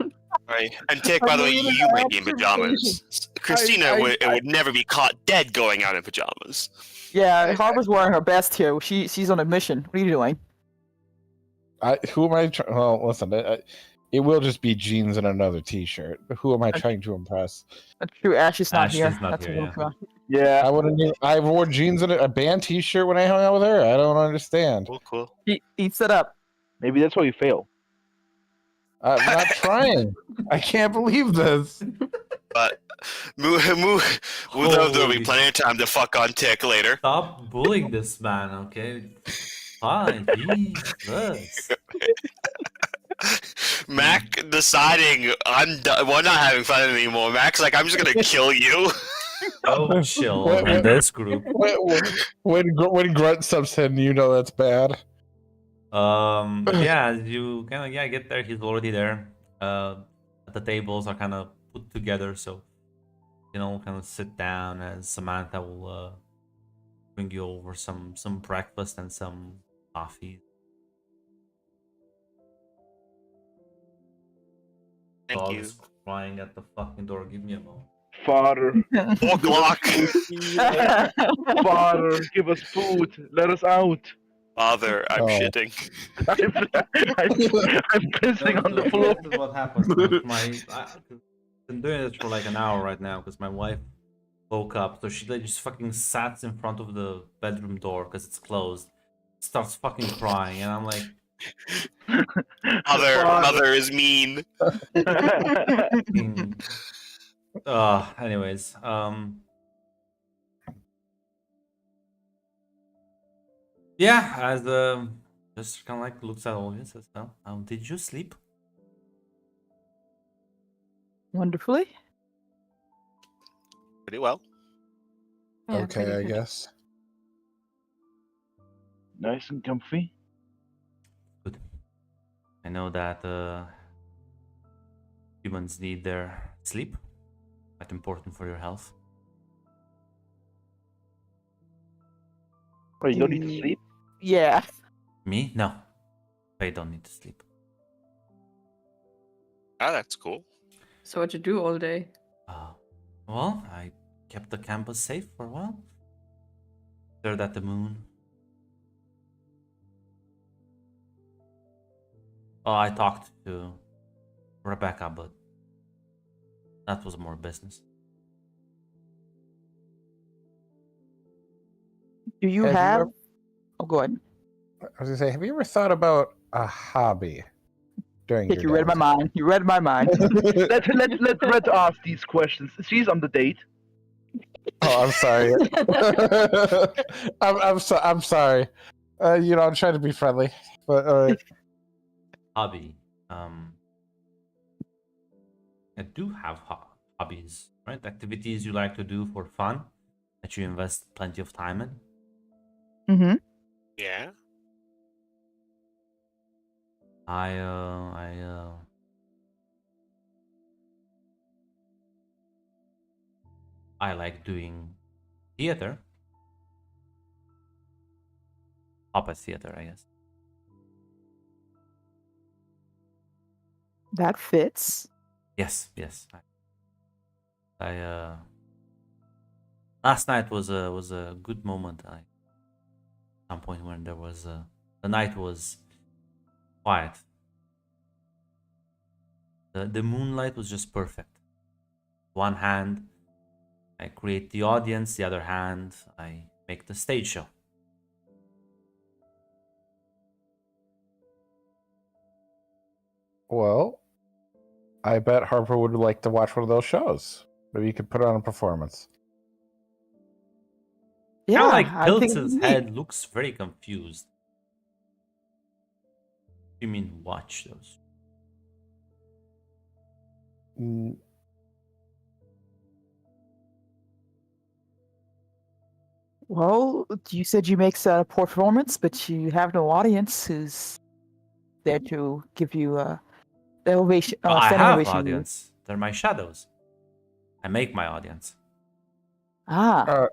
Right. And Tick, by the way, you might be in pajamas. Christina it would never be caught dead going out in pajamas. Yeah, Harper's wearing her best here. She's on a mission. What are you doing? Who am I? Well, listen, it will just be jeans and another T-shirt. Who am I trying to impress? That's true. Ashley's not Ashley's here. not That's here, what I'm Yeah. I wouldn't. I wore jeans and a band T-shirt when I hung out with her. I don't understand. Cool. He eats it up. Maybe that's why you fail. I'm not trying. I can't believe this. But there'll be Holy plenty of time to fuck on Tick later. Stop bullying this man, okay? Fine, Jesus. Mac deciding we're not having fun anymore. Mac's like, I'm just gonna kill you. Oh, chill in this group. When Grunt steps in, you know that's bad. Yeah, you kind of get there. He's already there. The tables are kind of put together, so kind of sit down. As Samantha will bring you over some breakfast and some coffee. Thank Dog you. is crying at the fucking door. Give me a moment. Father, 4 o'clock. father, give us food. Let us out. Father, I'm Oh. shitting. I'm pissing on the floor. This is what happens. I've been doing this for like an hour right now because my wife woke up. So she just fucking sat in front of the bedroom door because it's closed. Starts fucking crying, and I'm like, Mother is mean. fucking- anyways, yeah, as just kind of like looks at all of you and says, "Well, did you sleep?" Wonderfully. Pretty well. Yeah, Okay, pretty I good. guess. Nice and comfy. Good. I know that humans need their sleep. Quite important for your health. Wait, you don't need to sleep? Yeah. Me? No. I don't need to sleep. Ah, that's cool. So what you do all day? Well, I kept the campus safe for a while. Stared at the moon. Oh, I talked to Rebecca, but that was more business. Do you Have you have? ever- Oh, go ahead. I was gonna say, have you ever thought about a hobby during Yes, your you read my downtime? mind. You read my mind. Let's ask these questions. She's on the date. Oh, I'm sorry. I'm sorry. I'm trying to be friendly, but Hobby. I do have hobbies, right? Activities you like to do for fun that you invest plenty of time in. Mm-hmm. Yeah. I like doing theater. Puppet theater, I guess. That fits. Yes. Last night was a good moment. At some point when there was the night was quiet. The moonlight was just perfect. One hand, I create the audience. The other hand, I make the stage show. well, I bet Harper would like to watch one of those shows. Maybe you could put on a performance. Yeah, Kind of like I think tilts his neat. head, looks very confused. You mean watch those? Mm, Well, you said you make a performance, but you have no audience who's there to give you the ovation, Well, I standing have ovation. audience. They're my shadows. I make my audience. Ah, Uh,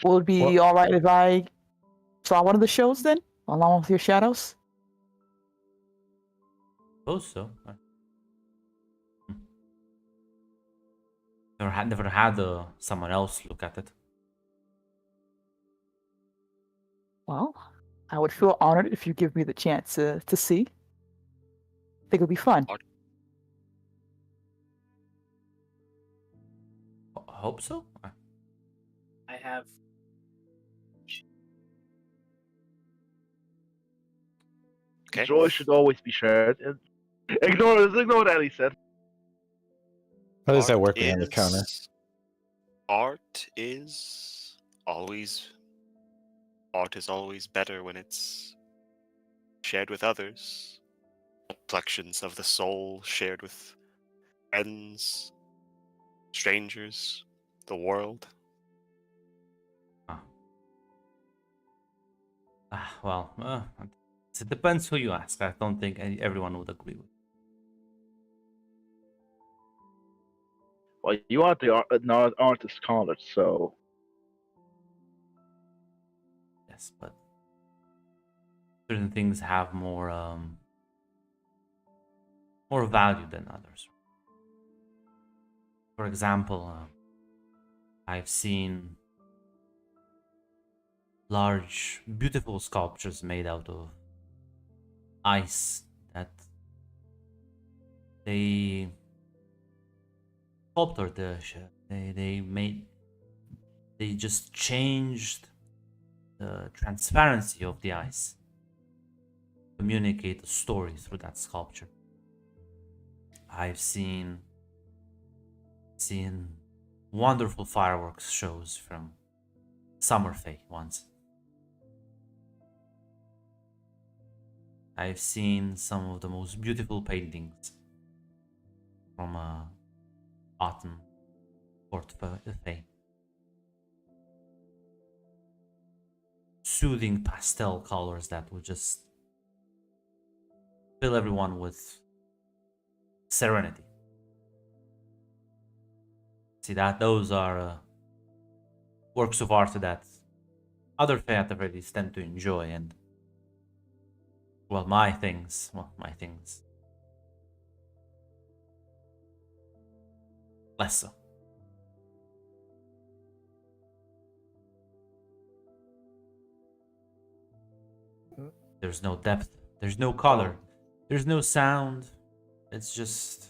will it be well- all right if I saw one of the shows then, along with your shadows? Suppose so. Never had someone else look at it. Well, I would feel honored if you give me the chance to see. I think it would be fun. Hope so. I have. Okay. Joy should always be shared. And ignore what Ellie said. How does that Art work behind the counter? Art is always better when it's shared with others. Reflections of the soul shared with friends, strangers, the world. Well, it depends who you ask. I don't think everyone would agree with. Well, you are the artist college, so Yes, but certain things have more value than others. For example, I've seen large, beautiful sculptures made out of ice that they sculpted they just changed the transparency of the ice, communicate a story through that sculpture. I've seen wonderful fireworks shows from Summerfay once. I've seen some of the most beautiful paintings from autumn Port Fay. Soothing pastel colors that would just fill everyone with serenity. See that those are works of art that other Fey at the very least tend to enjoy, and my things less so. There's no depth. There's no color. There's no sound. It's just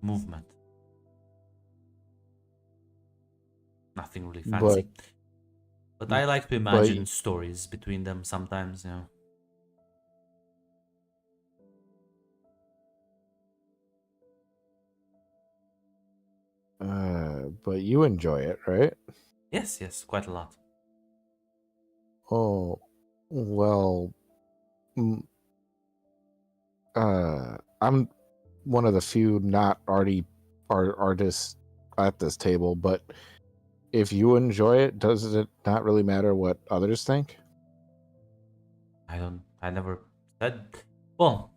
movement. Nothing really fancy. But I like to imagine stories between them sometimes, you know. But you enjoy it, right? Yes, quite a lot. Oh, well, I'm one of the few not already artists at this table, but if you enjoy it, does it not really matter what others think? I never said. Well,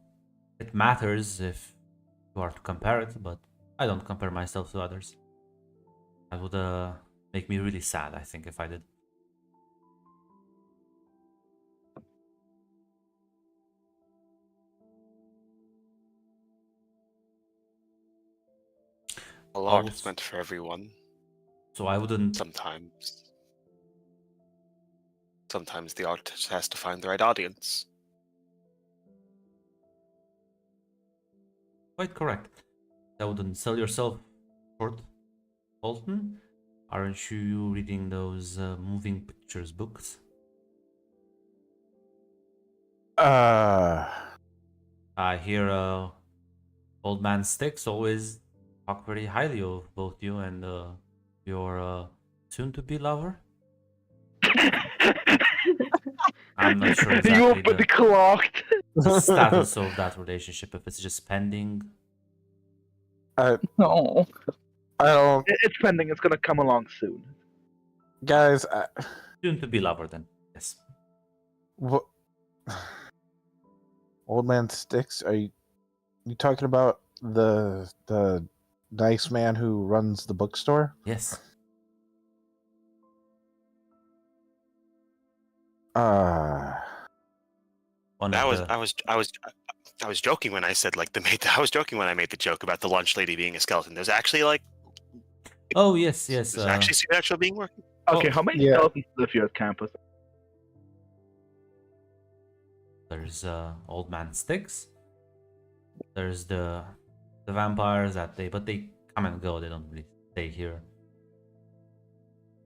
it matters if you are to compare it, but I don't compare myself to others. That would make me really sad, I think, if I did. Well, art is meant for everyone. So I wouldn't. Sometimes the artist has to find the right audience. Quite correct. I wouldn't sell yourself short, Bolton. Aren't you reading those moving pictures books? I hear Old Man Sticks always talk very highly of both you and your soon-to-be lover. I'm not sure exactly the status of that relationship, if it's just pending. No. I don't. It's pending. It's gonna come along soon. Guys, Soon-to-be lover, then. Yes. what? Old Man Sticks? Are you talking about the nice man who runs the bookstore? Yes. I was joking when I said I was joking when I made the joke about the lunch lady being a skeleton. There's actually Oh yes. There's actually supernatural being working. Okay, how many skeletons live here at campus? There's Old Man Sticks. There's the vampires but they come and go. They don't really stay here.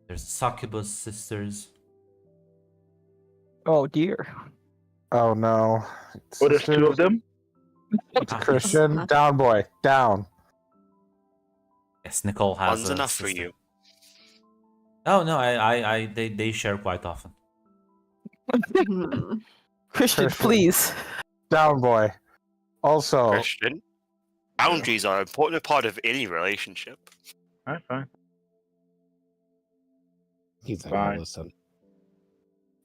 There's the Succubus sisters. Oh dear. Oh no. Oh, there's two of them? Christian, down boy, down. Yes, Nicole has One's enough for sister. you. Oh no, they share quite often. Christian, please. Down boy. Also, Christian, boundaries are an important part of any relationship. Alright, fine. he's not Fine. gonna listen.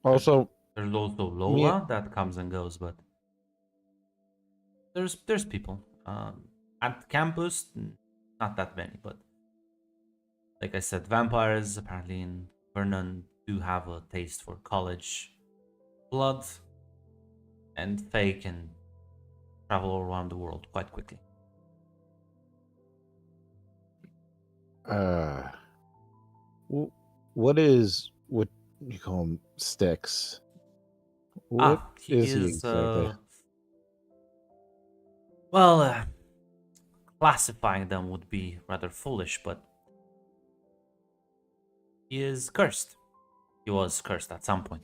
Also, There's also Lola that comes and goes, but there's people at campus. Not that many, but like I said, vampires apparently in Vernon do have a taste for college blood, and Fae can travel around the world quite quickly. what you call him? Sticks? What He is he is exactly? well, classifying them would be rather foolish, but he is cursed. He was cursed at some point.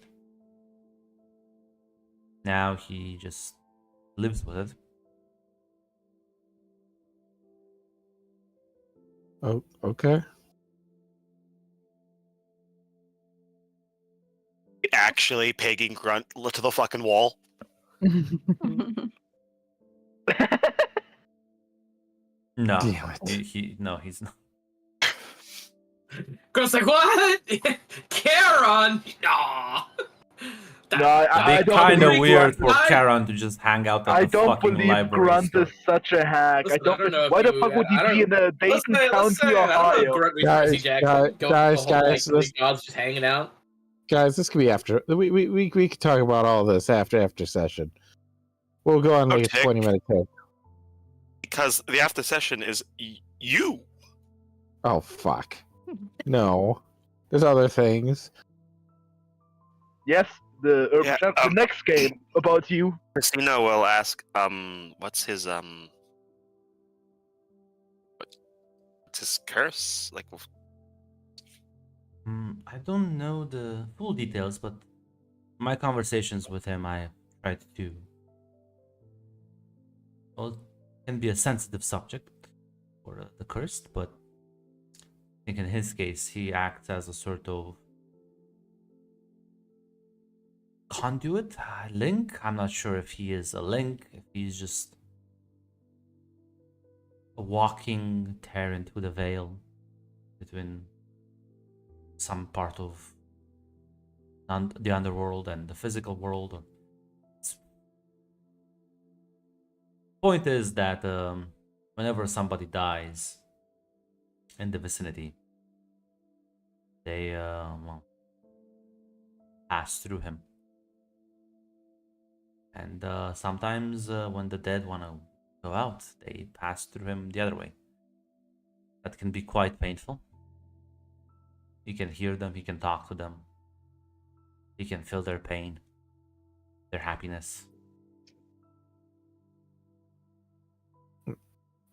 Now he just lives with it. Oh, okay. Actually, pegging Grunt to the fucking wall. No, Damn it. He's not. Girl's like, what? Charon? Aw. No, I It'd be don't kind of believe weird for Grunt. Charon to just hang out at I the don't fucking believe library Grunt store. is such a hack. Listen, I don't know Why if the you- fuck would I he don't- be in Dayton Let's say, County, I don't know if Ohio? Grunt was Guys, Percy Jackson going guys, the whole, guys, like, let's- gods just hanging out. Guys, this could be after. We could talk about all this after session. We'll go on like a Okay. 20-minute take. Because the after session is you. Oh fuck. No. There's other things. Yes, the Yeah, the next game about you. Christina will ask, what's his curse? Like, I don't know the full details, but my conversations with him, I tried to. Well, it can be a sensitive subject for the cursed, but I think in his case, he acts as a sort of conduit, link. I'm not sure if he is a link, if he's just a walking tear into the veil between some part of the underworld and the physical world. Point is that whenever somebody dies in the vicinity, they pass through him. And sometimes when the dead want to go out, they pass through him the other way. That can be quite painful. He can hear them, he can talk to them. He can feel their pain, their happiness.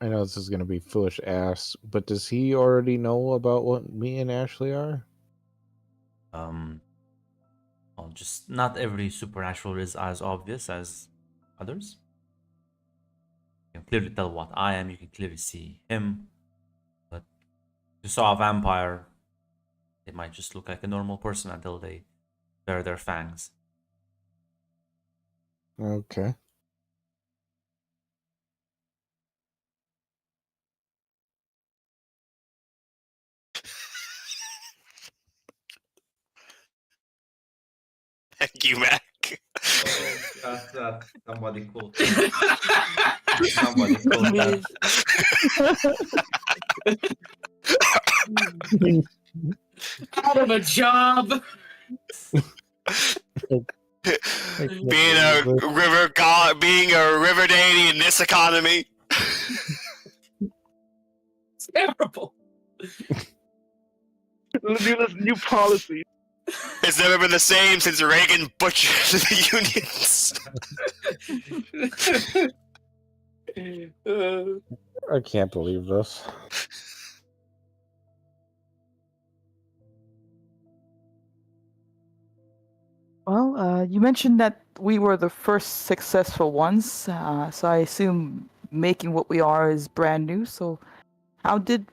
I know this is going to be foolish ass, but does he already know about what me and Ashley are? Well, just not every supernatural is as obvious as others. You can clearly tell what I am, you can clearly see him. But if you saw a vampire, they might just look like a normal person until they bare their fangs. Okay. thank you, Mac. That's somebody cool. Somebody cool. Out of a job. being a river god, being a river deity in this economy. It's terrible. New policy. It's never been the same since Reagan butchered the unions. I can't believe this. Well, you mentioned that we were the first successful ones, so I assume making what we are is brand new. So, how did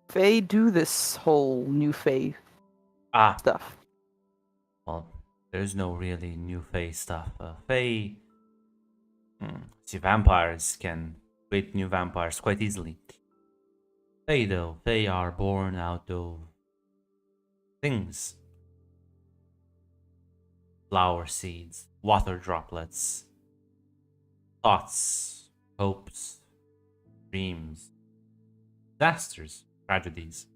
Faye do this whole new Faye stuff? Well, there's no really new Fae stuff. Fae, see, vampires can create new vampires quite easily. Fae, though, Fae are born out of things. Flower seeds, water droplets, thoughts, hopes, dreams, disasters, tragedies.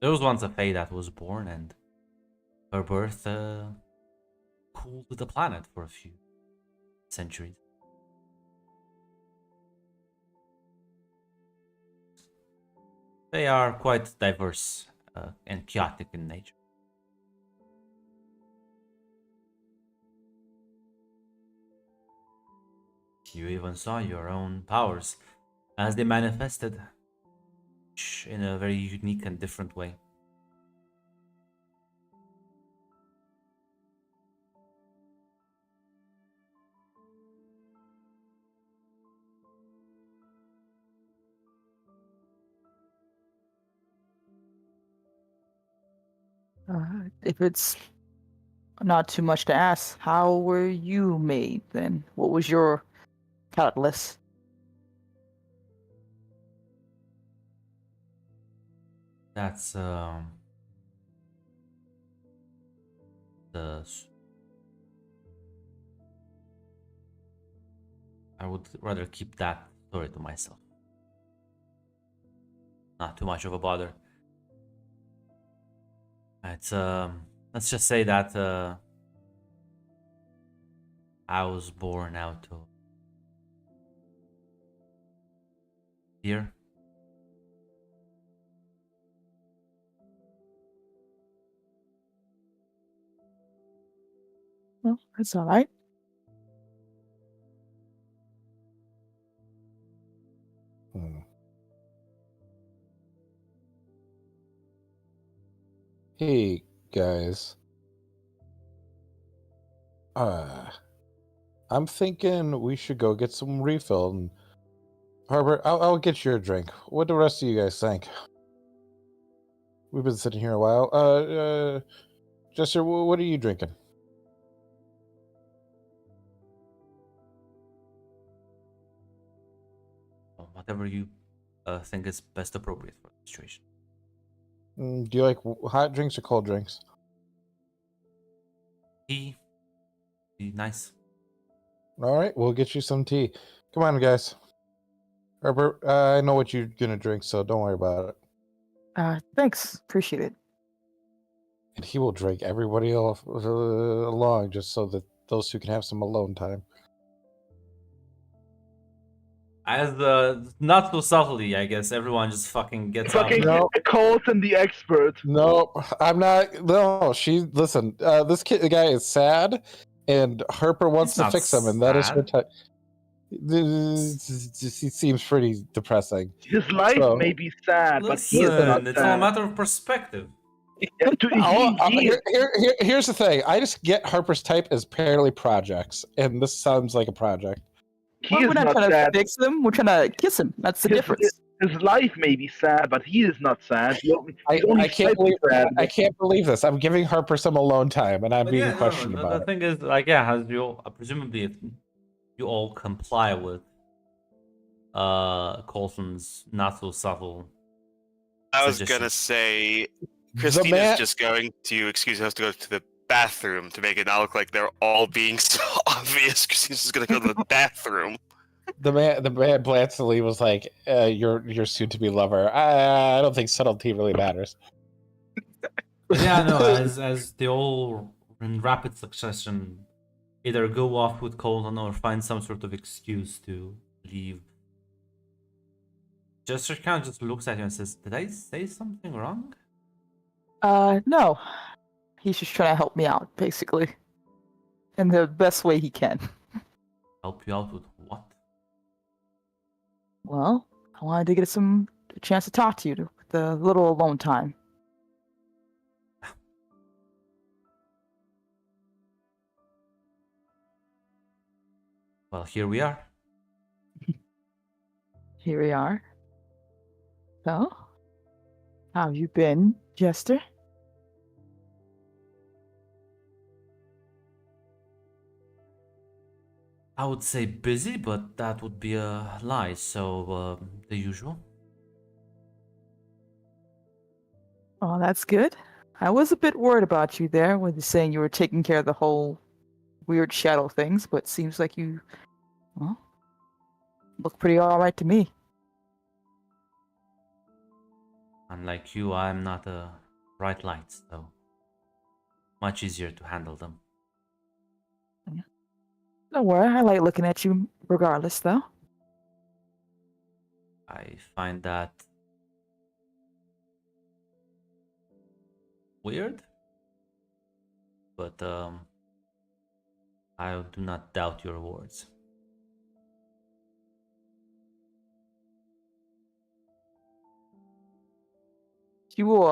There was once a Fae that was born, and her birth cooled the planet for a few centuries. They are quite diverse and chaotic in nature. You even saw your own powers as they manifested in a very unique and different way. If it's not too much to ask, how were you made then? What was your catalyst? That's the I would rather keep that story to myself. Not too much of a bother. It's let's just say that I was born out of fear. Well, that's all right. Hmm. Hey guys. I'm thinking we should go get some refill. And Harbor, I'll get you a drink. What do the rest of you guys think? We've been sitting here a while. Jester, what are you drinking? Whatever you think is best appropriate for the situation. Do you like hot drinks or cold drinks? Tea, be nice. All right, we'll get you some tea. Come on, guys. Herbert, I know what you're gonna drink, so don't worry about it. Thanks. Appreciate it. And he will drink everybody else along just so that those two can have some alone time. As not so subtly, I guess everyone just fucking gets Fucking up. No. Colton the expert. No, I'm not. No, listen. This guy is sad, and Harper wants He's to not fix him, and that is her sad. type. He seems pretty depressing. His life So- may be sad, but he is not Listen, it's all a sad. matter of perspective. Here's the thing. I just get Harper's type as purely projects, and this sounds like a project. He We're is not not trying to sad. fix him. We're trying to kiss him. That's the His- difference. His life may be sad, but he is not sad. He's only I can't slightly believe sad. I can't believe this. I'm giving Harper some alone time, and I'm But being yeah, no, questioned the about it. thing is, like, yeah, as you presumably if you all comply with Coulson's not so subtle. I was suggestion. gonna say The Christina's man- just going to excuse us to go to the bathroom to make it not look like they're all being so obvious. Christina's just gonna go to the bathroom. The man blandly was like, "Your soon-to-be lover." I don't think subtlety really matters. Yeah, no, as they all in rapid succession either go off with Colton or find some sort of excuse to leave. Jester kind of just looks at you and says, "Did I say something wrong?" No. He's just trying to help me out, basically. In the best way he can. Help you out with what? Well, I wanted to get a chance to talk to you with a little alone time. Well, here we are. Here we are. So, how have you been, Jester? I would say busy, but that would be a lie. So the usual. Oh, that's good. I was a bit worried about you there with saying you were taking care of the whole weird shadow things, but seems like you, well, look pretty alright to me. Unlike you, I'm not a bright light, so much easier to handle them. Don't worry, I like looking at you regardless, though. I find that weird, but I do not doubt your words. She will,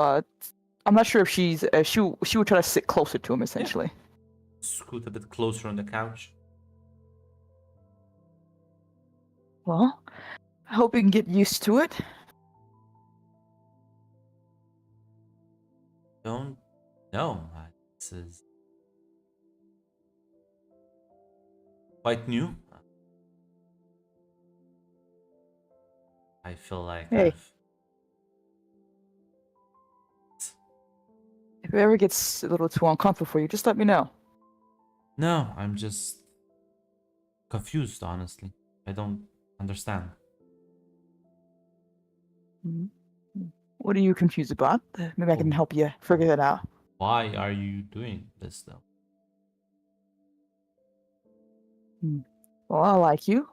I'm not sure if she would try to sit closer to him, essentially. Scoot a bit closer on the couch. Well, I hope you can get used to it. Don't know. This is quite new. I feel like Hey. If it ever gets a little too uncomfortable for you, just let me know. No, I'm just confused, honestly. I don't understand. What are you confused about? Maybe I can help you figure that out. Why are you doing this though? Well, I like you.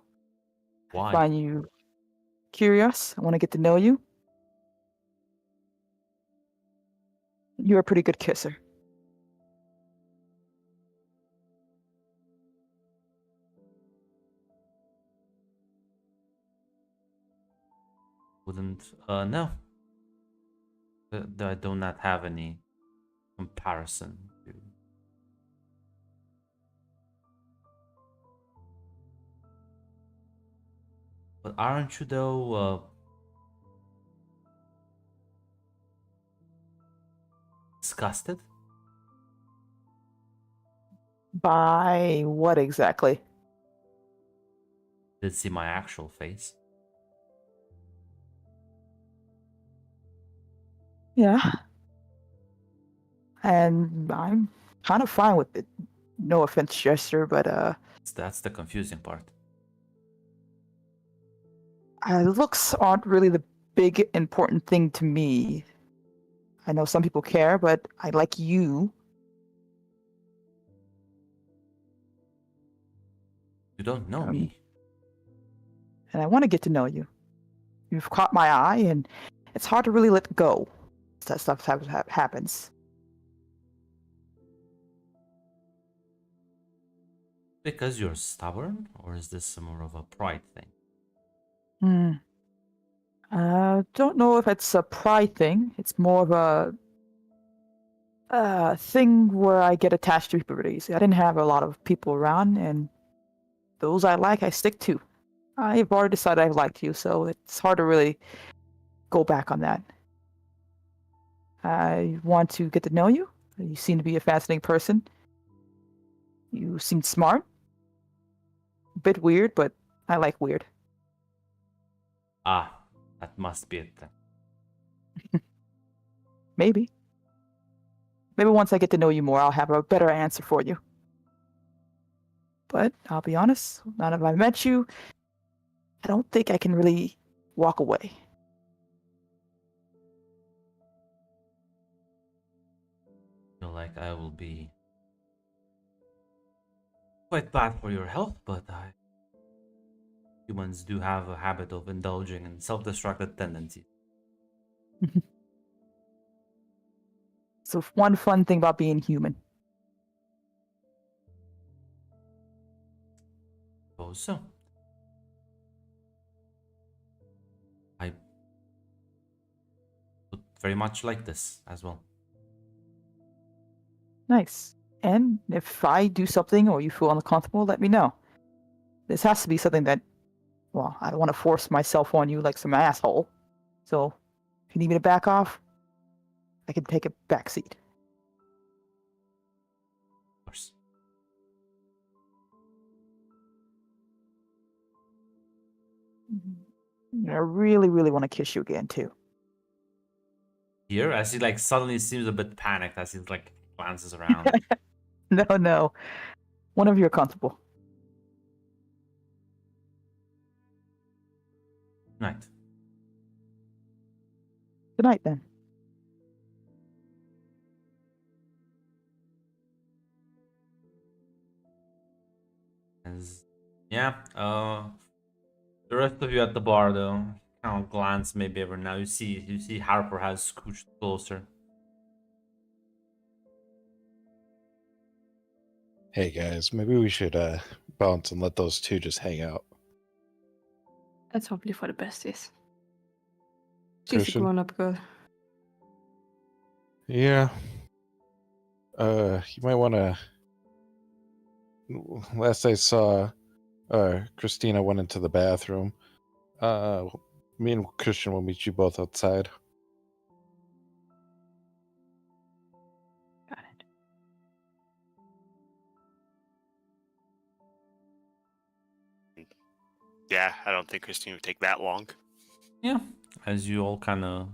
Why? Find you curious. I want to get to know you. You're a pretty good kisser. Wouldn't no. I do not have any comparison to. But aren't you though disgusted? By what exactly? Did see my actual face. Yeah. And I'm kind of fine with it. No offense, Jester, but That's the confusing part. looks aren't really the big important thing to me. I know some people care, but I like you. You don't know me. And I want to get to know you. You've caught my eye, and it's hard to really let go. That stuff happens. Because you're stubborn, or is this more of a pride thing? Don't know if it's a pride thing. It's more of a thing where I get attached to people really easy. I didn't have a lot of people around, and those I like, I stick to. I've already decided I like you, so it's hard to really go back on that. I want to get to know you. You seem to be a fascinating person. You seem smart. A bit weird, but I like weird. Ah, that must be it then. Maybe. Maybe once I get to know you more, I'll have a better answer for you. But I'll be honest, now that I've met you, I don't think I can really walk away. Feel like I will be quite bad for your health, but humans do have a habit of indulging in self-destructive tendencies. So one fun thing about being human. Suppose so. I would very much like this as well. Nice. And if I do something or you feel uncomfortable, let me know. This has to be something that, well, I don't want to force myself on you like some asshole. So if you need me to back off, I can take a back seat. Of course. I really, really want to kiss you again, too. Here, as he like suddenly seems a bit panicked as he like glances around. No. Whenever you're comfortable. Night. Good night, then. Yeah, the rest of you at the bar though, kind of glance maybe every now. You see Harper has scooched closer. Hey guys, maybe we should bounce and let those two just hang out. That's probably for the best, yes. She's a Christian? grown-up girl. Yeah. You might want to. Last I saw, Christina went into the bathroom. Me and Christian will meet you both outside. Got it. Yeah, I don't think Christine would take that long. Yeah, as you all kind of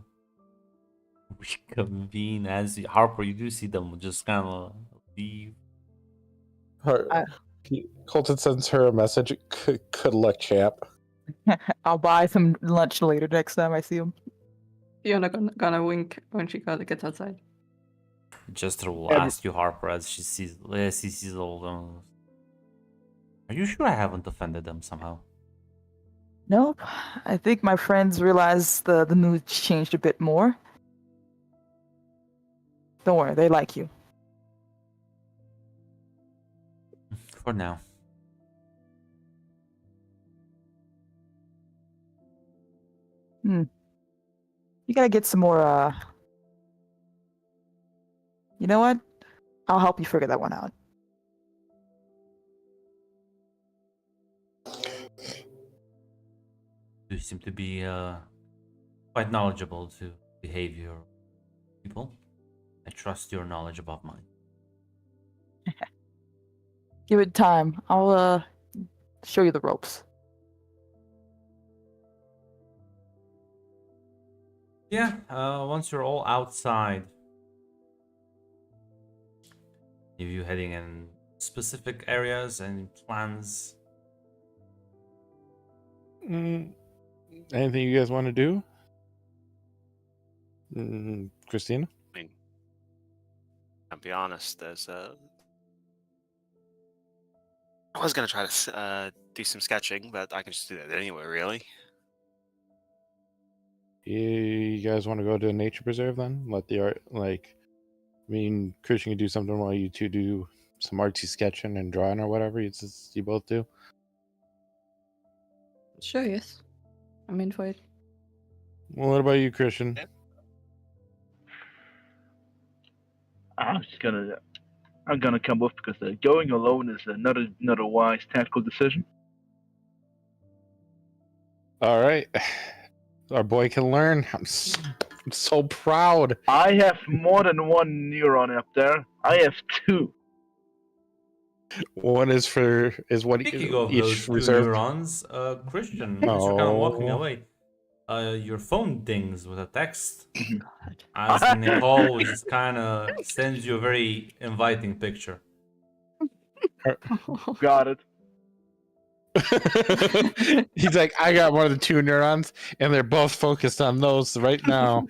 reconvene, as Harper, you do see them just kind of leave. Colton sends her a message. Good luck, chap. I'll buy some lunch later next time I see him. You're not gonna wink when she gets outside. Jester will ask you, Harper, as she sees all those. Are you sure I haven't offended them somehow? Nope. I think my friends realize the mood changed a bit more. Don't worry, they like you. For now. You gotta get some more, You know what? I'll help you figure that one out. You seem to be quite knowledgeable to behavior people. I trust your knowledge above mine. Give it time. I'll show you the ropes. Yeah, once you're all outside, are you heading in specific areas and plans? Anything you guys want to do? Christina? I mean, I'll be honest. I was gonna try to do some sketching, but I can just do that anyway. Really? You guys want to go to a nature preserve then? Let the art, Christian can do something while you two do some artsy sketching and drawing or whatever you both do. Sure, yes. I'm in for it. Well, what about you, Christian? I'm gonna come with because going alone is not a wise tactical decision. All right. Our boy can learn. I'm so proud. I have more than one neuron up there. I have two. One is what Speaking of each those two reserve. neurons, Christian, as you're kind of walking No. away, your phone dings with a text. As Nicole just kind of sends you a very inviting picture. Got it. He's like, I got one of the two neurons, and they're both focused on those right now.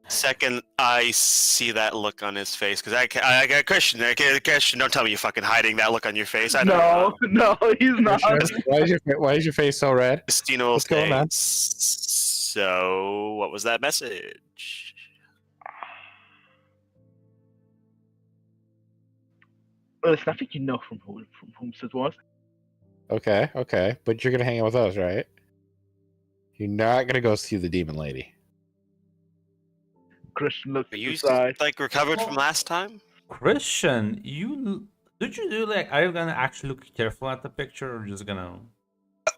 Second, I see that look on his face because I got Christian. Christian, don't tell me you're fucking hiding that look on your face. I know. No, he's not. Why is your face so red? Christina will What's going on? So, what was that message? Listen, I think you know from whom it was. Okay, but you're gonna hang out with us, right? You're not gonna go see the demon lady. Christian looks Are you aside. recovered from last time? Christian, are you gonna actually look careful at the picture or just gonna?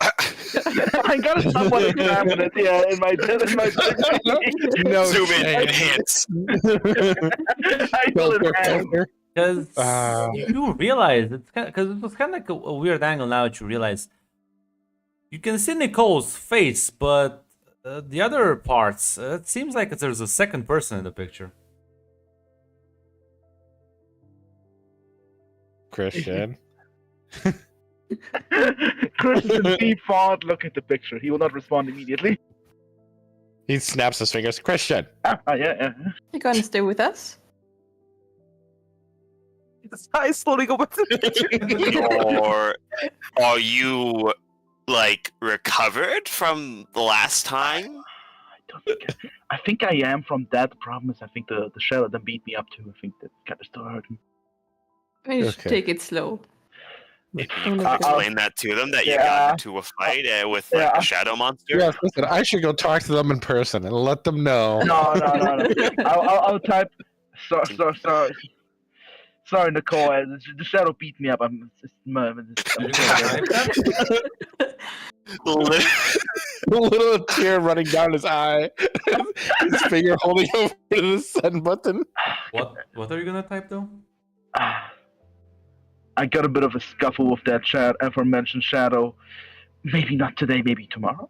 I gotta somewhat examine it. Yeah, in my No Zoom in shame. enhance. I will enhance. Because Uh, you realize because it was kind of like a weird angle now that you realize you can see Nicole's face, but the other parts, it seems like there's a second person in the picture. Christian. Christian default look at the picture. He will not respond immediately. He snaps his fingers. Christian. Yeah. You're gonna stay with us? His eyes slowly go back to the picture. Or are you recovered from the last time? I think I am from that. The problem is I think the shadow then beat me up too. I think that kind of still hurt me. You should Okay. take it slow. Maybe Oh, you no, could okay. explain that to them that you Yeah. got into a fight with Yeah. a shadow monster. Yes, listen, I should go talk to them in person and let them know. No. I'll type. Sorry, Nicole. The shadow beat me up. Are you gonna type that? A little tear running down his eye. His finger holding over to the send button. What are you gonna type though? I got a bit of a scuffle with that aforementioned shadow. Maybe not today, maybe tomorrow.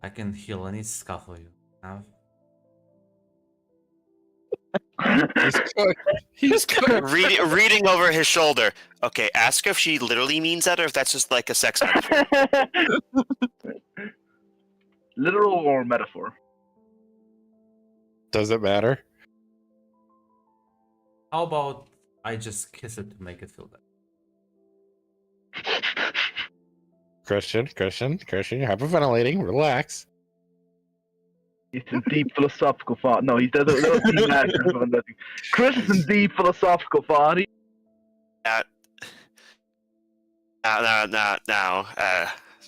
I can heal any scuffle you have. He's going. Reading over his shoulder. Okay, ask her if she literally means that or if that's just like a sex metaphor. literal or metaphor? Does it matter? How about I just kiss it to make it feel better? Christian, you're hyperventilating. Relax. He's in deep philosophical thought. No, he's doesn't. Chris is in deep philosophical thought. Now,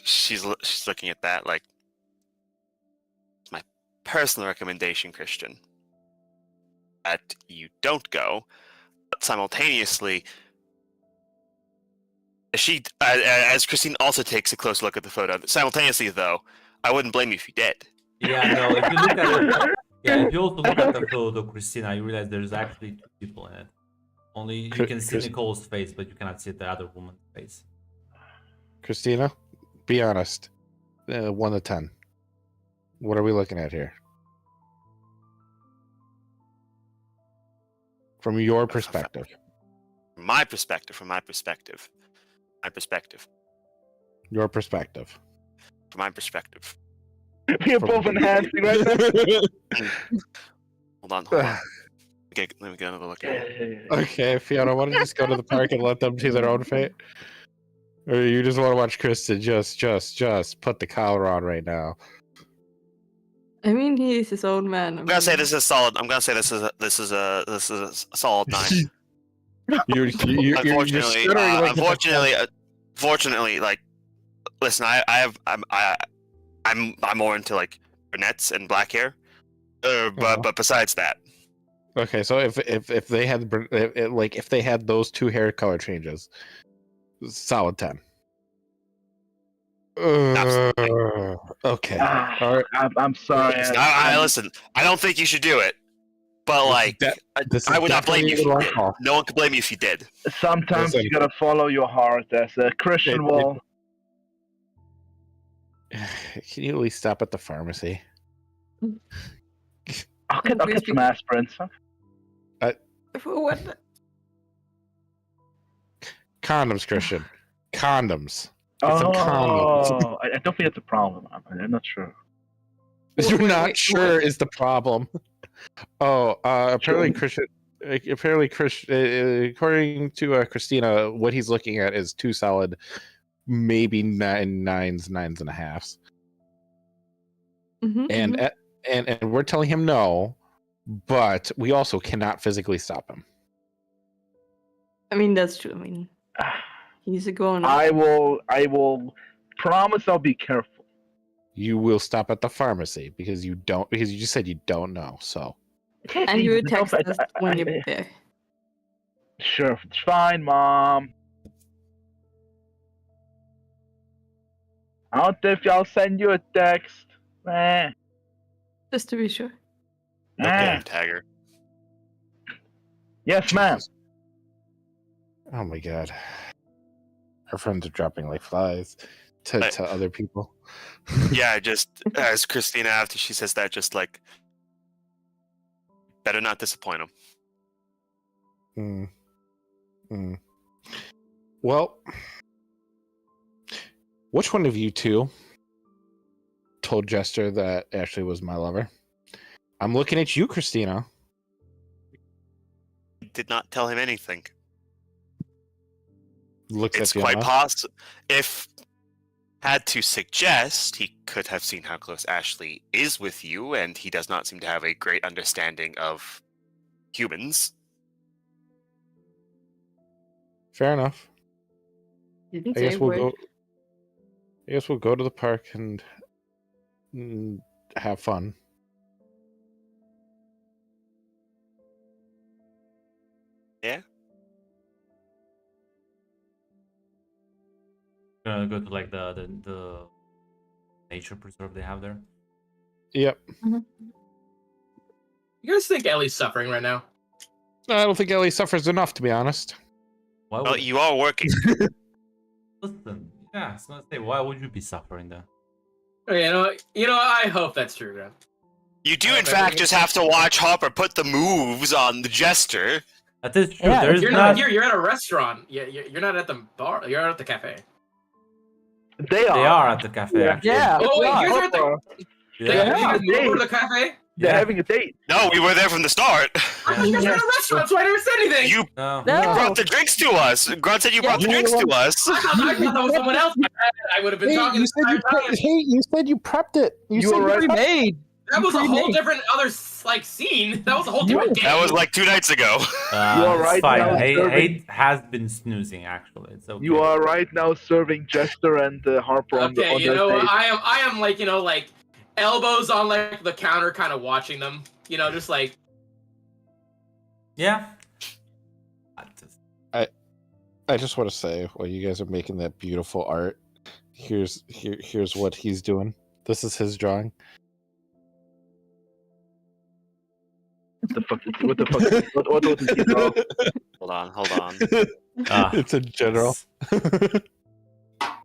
she's looking at that like it's my personal recommendation, Christian, that you don't go, but simultaneously, as Christine also takes a close look at the photo. Simultaneously, though, I wouldn't blame you if you did. Yeah, no. If you look at it, yeah, if you also look at the photo, Christina, you realize there's actually 2 people in it. Only you can see Nicole's face, but you cannot see the other woman's face. Christina, be honest. 1 to 10. What are we looking at here? From your perspective. From my perspective. Your perspective. From my perspective. We are both enhancing right now. Hold on. Let me get another look at it. Okay, Fiona, why don't you just go to the park and let them to their own fate? Or you just want to watch Kristen just put the collar on right now? I mean, he is his own man. I'm gonna say this is solid. I'm gonna say this is a solid 9. Unfortunately, like, listen, I'm more into like brunettes and black hair, but besides that, Okay, so if they had if they had those 2 hair color changes, solid 10. Okay. All right. I'm sorry. listen. I don't think you should do it, but like, I would not blame you. No one could blame you if you did. Sometimes you gotta follow your heart. As a Christian will. Can you at least stop at the pharmacy? I'll get some aspirin. What? Condoms, Christian. Condoms. Get some condoms. I don't think it's a problem. I'm not sure. You're not sure is the problem. Apparently Christian. According to Christina, what he's looking at is 2 solid, maybe 9s, 9.5s. And we're telling him no, but we also cannot physically stop him. I mean, that's true. I mean, he's a grown up. I will promise I'll be careful. You will stop at the pharmacy because you just said you don't know. So. And you would text us when you're there. Sure, it's fine, Mom. I don't know if I'll send you a text. Just to be sure. Tagger. Yes, ma'am. Oh my god. Our friends are dropping like flies to other people. Yeah, just as Christina, after she says that, just like, better not disappoint him. Well, which one of you 2 told Jester that Ashley was my lover? I'm looking at you, Christina. Did not tell him anything. It's quite possible. If had to suggest, he could have seen how close Ashley is with you, and he does not seem to have a great understanding of humans. Fair enough. Didn't I say guess a we'll word. go. I guess we'll go to the park and have fun. Yeah. Gonna go to like the nature preserve they have there. Yep. You guys think Ellie's suffering right now? I don't think Ellie suffers enough, to be honest. Why Well, would you are working. listen? Yeah, I was gonna say, why would you be suffering there? You know, I hope that's true, man. You do, in fact, just have to watch Hopper put the moves on the Jester. That is true. Yeah, There's You're not. You're at a restaurant. You're not at the bar. You're at the cafe. They They are at the cafe. Yeah. Actually. Yeah. Oh wait, yeah. you guys are at the. Did Yeah. you guys move over to the cafe? They're having a date. No, we were there from the start. I thought you guys were in a restaurant, so I never said anything. You No. No. brought the drinks to us. Grunt said you brought the Yeah. drinks to us. I thought that was someone else. I would have been Hey, talking you the said you entire time. you said you prepped it. You said alright? prepped- Pre-made. That was a whole pre-made. different other like scene. That was a whole different game. That was like 2 nights ago. You are It's right fine. now, Hate, serving- hate has been snoozing, actually. It's okay. You are right now serving Jester and Harper on Okay, you their know, date. I am like, you know, like elbows on like the counter, kind of watching them. You know, just like Yeah. I just want to say, while you guys are making that beautiful art, here's what he's doing. This is his drawing. What the fuck? What the fuck? What was he draw? Hold on. Ah, It's a general.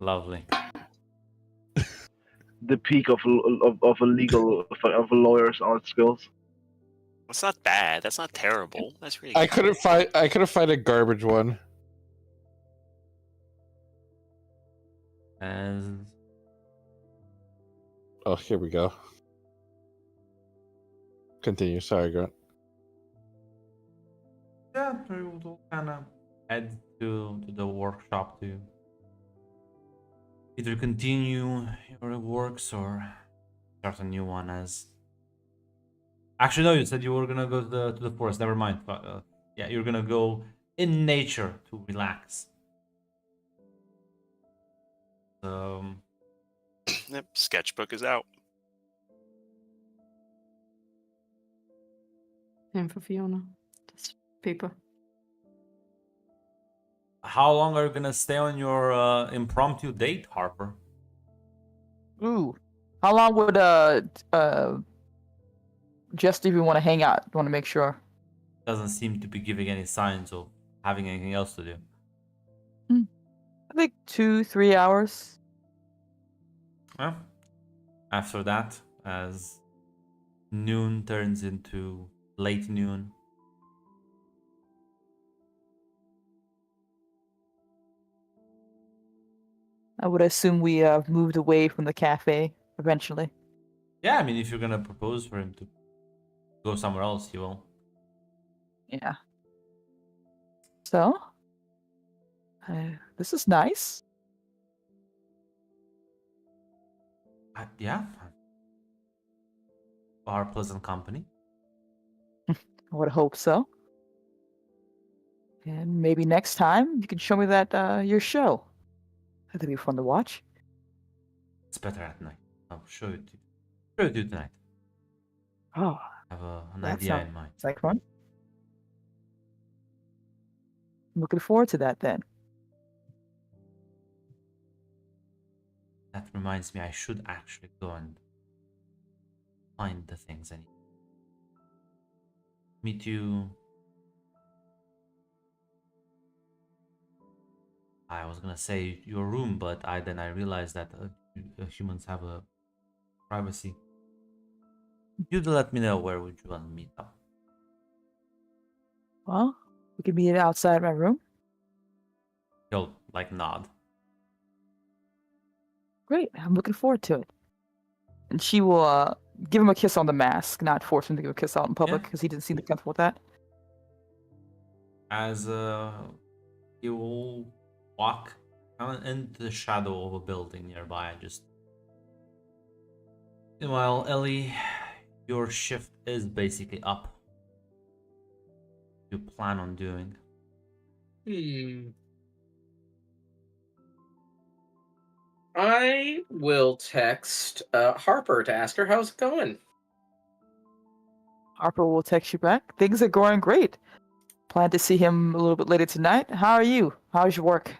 lovely. The peak of a legal of a lawyer's art skills. That's not bad. That's not terrible. That's really I good. couldn't find a garbage one. As Oh, here we go. Continue. Sorry, Grunt. yeah, we will kind of head to the workshop to either continue your works or start a new one. As actually, no, you said you were gonna go to the forest. Never mind. But yeah, you're gonna go in nature to relax. Yep, sketchbook is out. And for Fiona. Just paper. How long are you gonna stay on your impromptu date, Harper? Ooh. How long would just even want to hang out? Want to make sure. Doesn't seem to be giving any signs of having anything else to do. I think 2-3 hours. Well, after that, as noon turns into late noon, I would assume we moved away from the cafe eventually. yeah, I mean, if you're gonna propose for him to go somewhere else, you will. Yeah. So, this is nice. Yeah. Our pleasant company. I would hope so. And maybe next time you can show me that your show. That'd be fun to watch. It's better at night. I'll show it to you. Show it to you tonight. Oh, I have an That idea sounds- in mind. it's like fun. I'm looking forward to that then. That reminds me, I should actually go and find the things I need. Meet you. I was gonna say your room, but then I realized that humans have a privacy. You'd let me know where would you want to meet up. Well, we can meet outside my room. He'll like nod. Great. I'm looking forward to it. And she will give him a kiss on the mask, not force him to give a kiss out in public Yeah. because he didn't seem to be comfortable with that. As you will walk into the shadow of a building nearby. Just meanwhile, Ellie, your shift is basically up. You plan on doing? I will text Harper to ask her how's it going. Harper will text you back. Things are going great. Plan to see him a little bit later tonight. How are you? How's your work?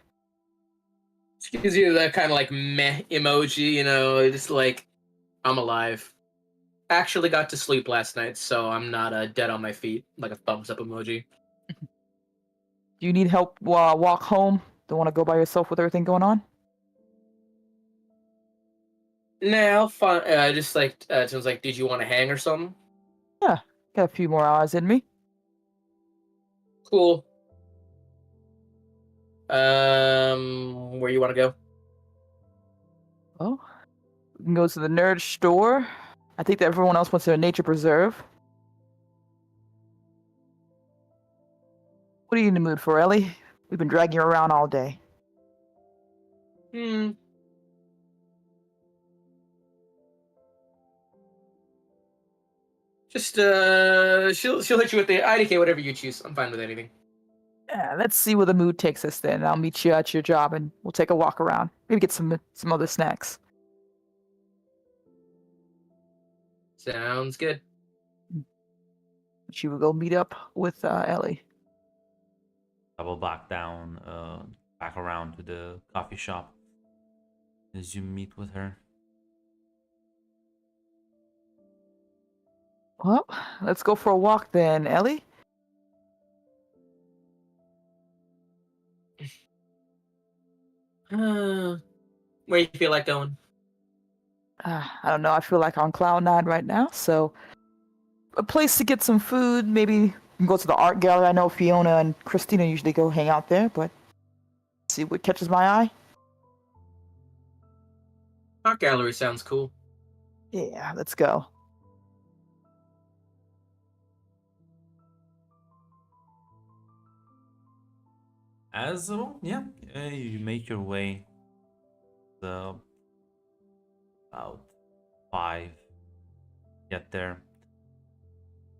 She gives you that kind of like meh emoji, you know, just like I'm alive. Actually got to sleep last night, so I'm not dead on my feet, like a thumbs up emoji. Do you need help walk home? Don't want to go by yourself with everything going on? Now, fun. Just like sounds like, did you want to hang or something? Got a few more hours in me. Cool. Where you want to go? Well, we can go to the nerd store. I think that everyone else went to a nature preserve. What are you in the mood for, Ellie? We've been dragging you around all day. Hmm. Just she'll hit you with the IDK, whatever you choose. I'm fine with anything. Yeah, let's see where the mood takes us then. I'll meet you at your job and we'll take a walk around. Maybe get some other snacks. Sounds good. She will go meet up with Ellie. Double back down, back around to the coffee shop as you meet with her. Well, let's go for a walk then, Ellie. Where you feel like going? I don't know. I feel like on cloud nine right now. So, a place to get some food. Maybe we can go to the art gallery. I know Fiona and Christina usually go hang out there, but see what catches my eye. Art gallery sounds cool. Yeah, let's go. As well, yeah, you make your way. About 5. Get there.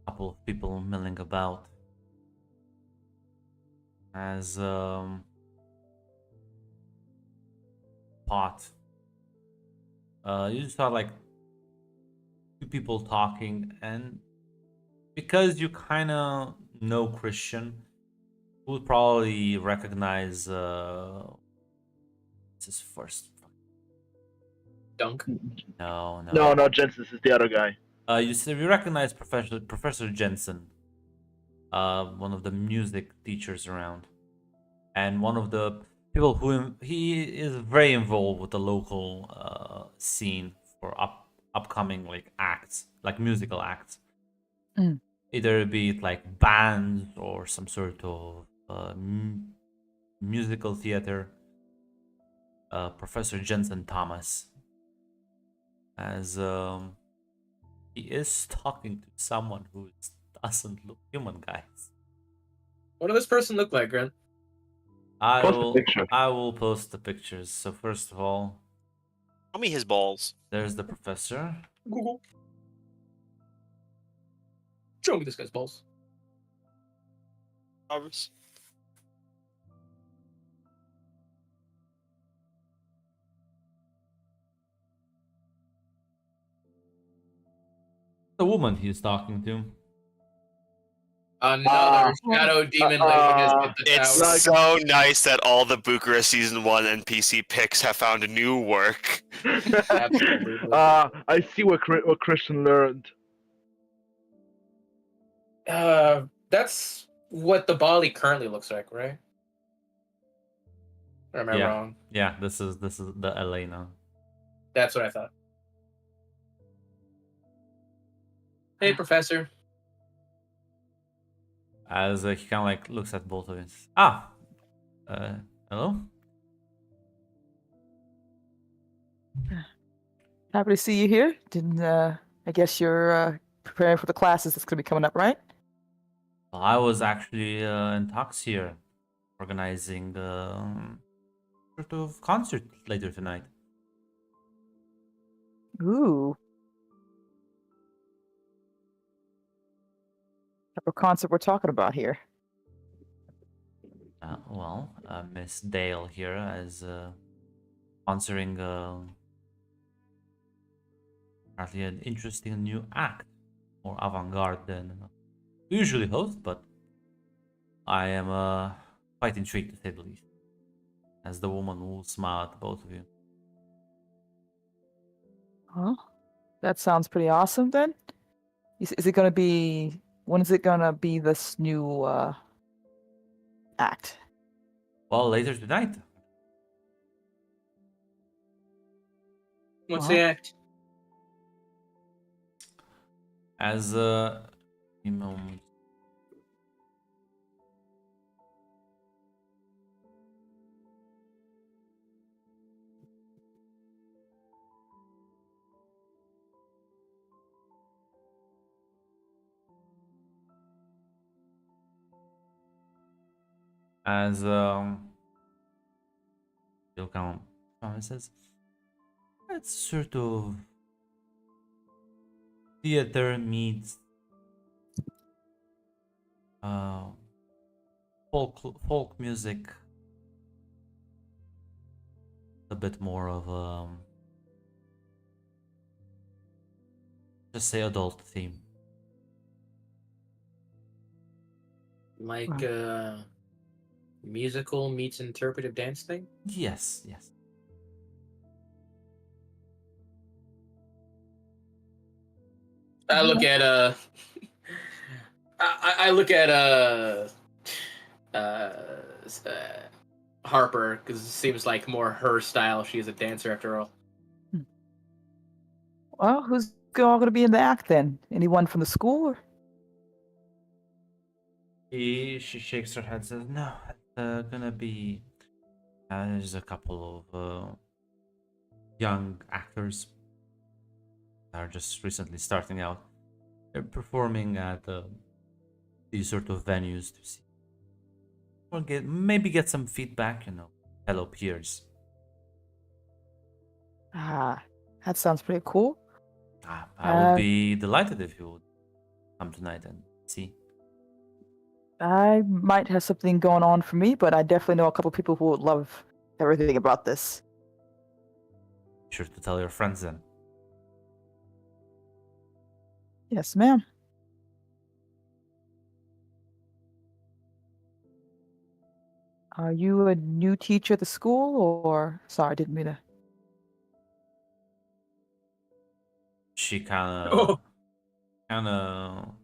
Couple of people milling about. As pot. You just saw like 2 people talking, and because you kind of know Christian, you would probably recognize it's his first. Dunk. No. No, Jensen is the other guy. You recognize Professor Jensen, one of the music teachers around, and one of the people who he is very involved with the local scene for upcoming like acts, like musical acts. Mm. Either be it like bands or some sort of musical theater. Professor Jensen Thomas, as he is talking to someone who doesn't look human, guys. What does this person look like, Grant? Post the picture. I will post the pictures. So first of all, Show me his balls. there's the professor. Google. Show me this guy's balls. Obvious. The woman he's talking to. Another shadow demon language has hit the It's tower. so nice that all the Bucharest Season 1 NPC picks have found a new work. Absolutely. I see what Christian learned. That's what the Bali currently looks like, right? Or am I wrong? Yeah, this is the Elena. That's what I thought. Hey, Professor. As he kind of like looks at both of us. Hello? Happy to see you here. Didn't I guess you're preparing for the classes that's gonna be coming up, right? Well, I was actually in talks here, organizing sort of concert later tonight. Ooh. What type of concert we're talking about here? Miss Dale here as sponsoring apparently an interesting new act, more avant-garde than we usually host, but I am quite intrigued to say the least. As the woman will smile at both of you. Huh? That sounds pretty awesome then. Is it gonna be, when is it gonna be this new act? Well, later tonight. What's Wow. the act? As a moment. as Bill Count says, it's sort of theater meets folk music, a bit more of just say adult theme. Like musical meets interpretive dance thing. Yes, yes. I look at I look at Harper because it seems like more her style. She's a dancer after all. Well, who's all going to be in the act then? Anyone from the school? Or? She shakes her head, says, "No, it's gonna be. There's a couple of young actors that are just recently starting out. They're performing at these sort of venues to see, or maybe get some feedback. Fellow peers. Ah, that sounds pretty cool. I would be delighted if you would come tonight and see." I might have something going on for me, but I definitely know a couple people who would love everything about this. Be sure to tell your friends then. Yes, ma'am. Are you a new teacher at the school, or... Sorry, I didn't mean to... She kind of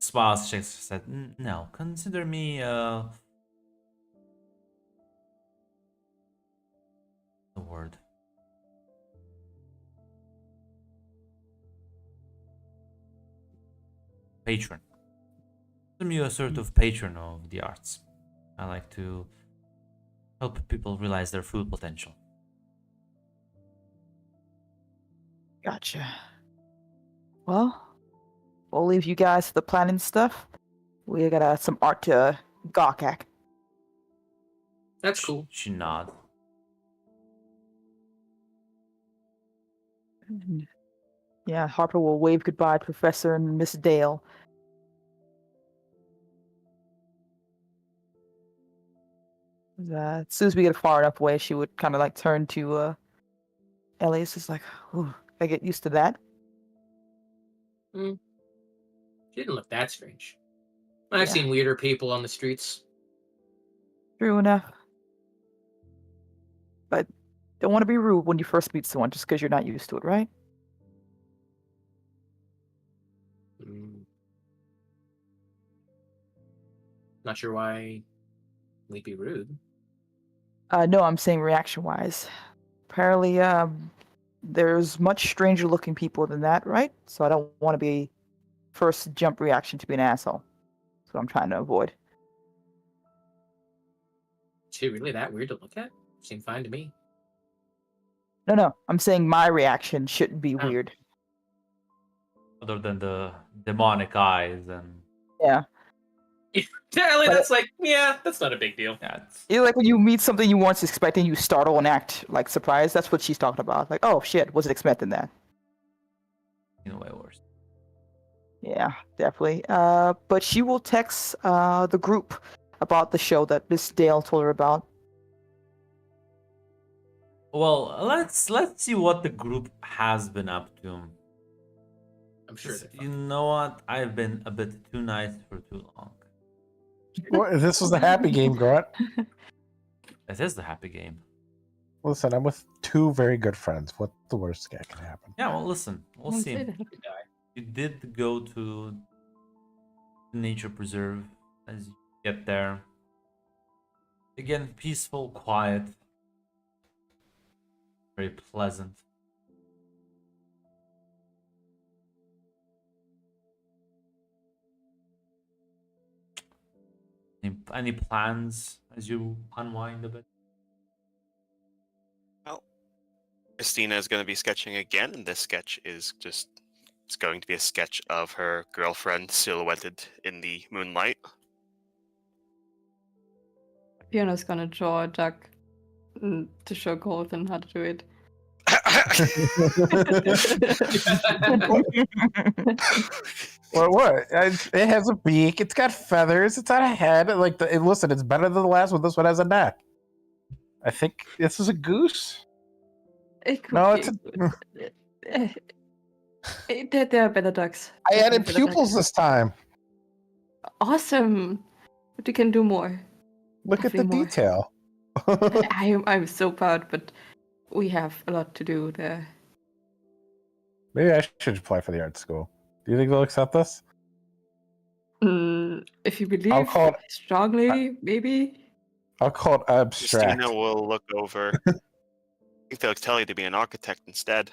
smiles, shakes her head. No, consider me the word. Patron. Consider me a sort of patron of the arts. I like to help people realize their full potential. Gotcha. Well, we'll leave you guys to the planning stuff. We got some art to gawk at. That's cool. She nods. Yeah, Harper will wave goodbye to Professor and Miss Dale. As soon as we get far enough away, she would kind of like turn to Elias. Is like, "Ooh, I get used to that." She didn't look that strange. I've Yeah. seen weirder people on the streets. True enough. But don't want to be rude when you first meet someone just because you're not used to it, right? Not sure why we'd be rude. No, I'm saying reaction-wise. Apparently, there's much stranger-looking people than that, right? So I don't want to be first jump reaction to be an asshole. That's what I'm trying to avoid. Is she really that weird to look at? Seemed fine to me. No, I'm saying my reaction shouldn't be weird. Other than the demonic eyes and... Yeah. Generally, that's like, yeah, that's not a big deal. Yeah, You like when you meet something you weren't expecting, you startle and act like surprised. That's what she's talking about. Like, oh shit, wasn't expecting that. in a way worse. Yeah, definitely. But she will text the group about the show that Miss Dale told her about. Well, let's see what the group has been up to. I'm sure they're You know what? I've been a bit too nice for too long. What, this was the happy game, Grunt. It is the happy game. Listen, I'm with two very good friends. What's the worst that can happen? Yeah, well, listen, we'll Don't see. say that. You did go to the nature preserve as you get there. Again, peaceful, quiet, very pleasant. Any plans as you unwind a bit? Well, Christina is going to be sketching again, and this sketch is just, it's going to be a sketch of her girlfriend silhouetted in the moonlight. Fiona's gonna draw a duck to show Colton how to do it. What? It has a beak. It's got feathers. It's got a head. Like, listen, it's better than the last one. This one has a neck. I think this is a goose. It could No, be it's a. there are better ducks. I There are added better pupils ducks. this time. Awesome. But you can do more. Look at the Nothing more. detail. I'm so proud, but we have a lot to do there. Maybe I should apply for the art school. Do you think they'll accept this? If you believe call it- strongly, maybe. I'll call it abstract. Christina will look over. I think they'll tell you to be an architect instead.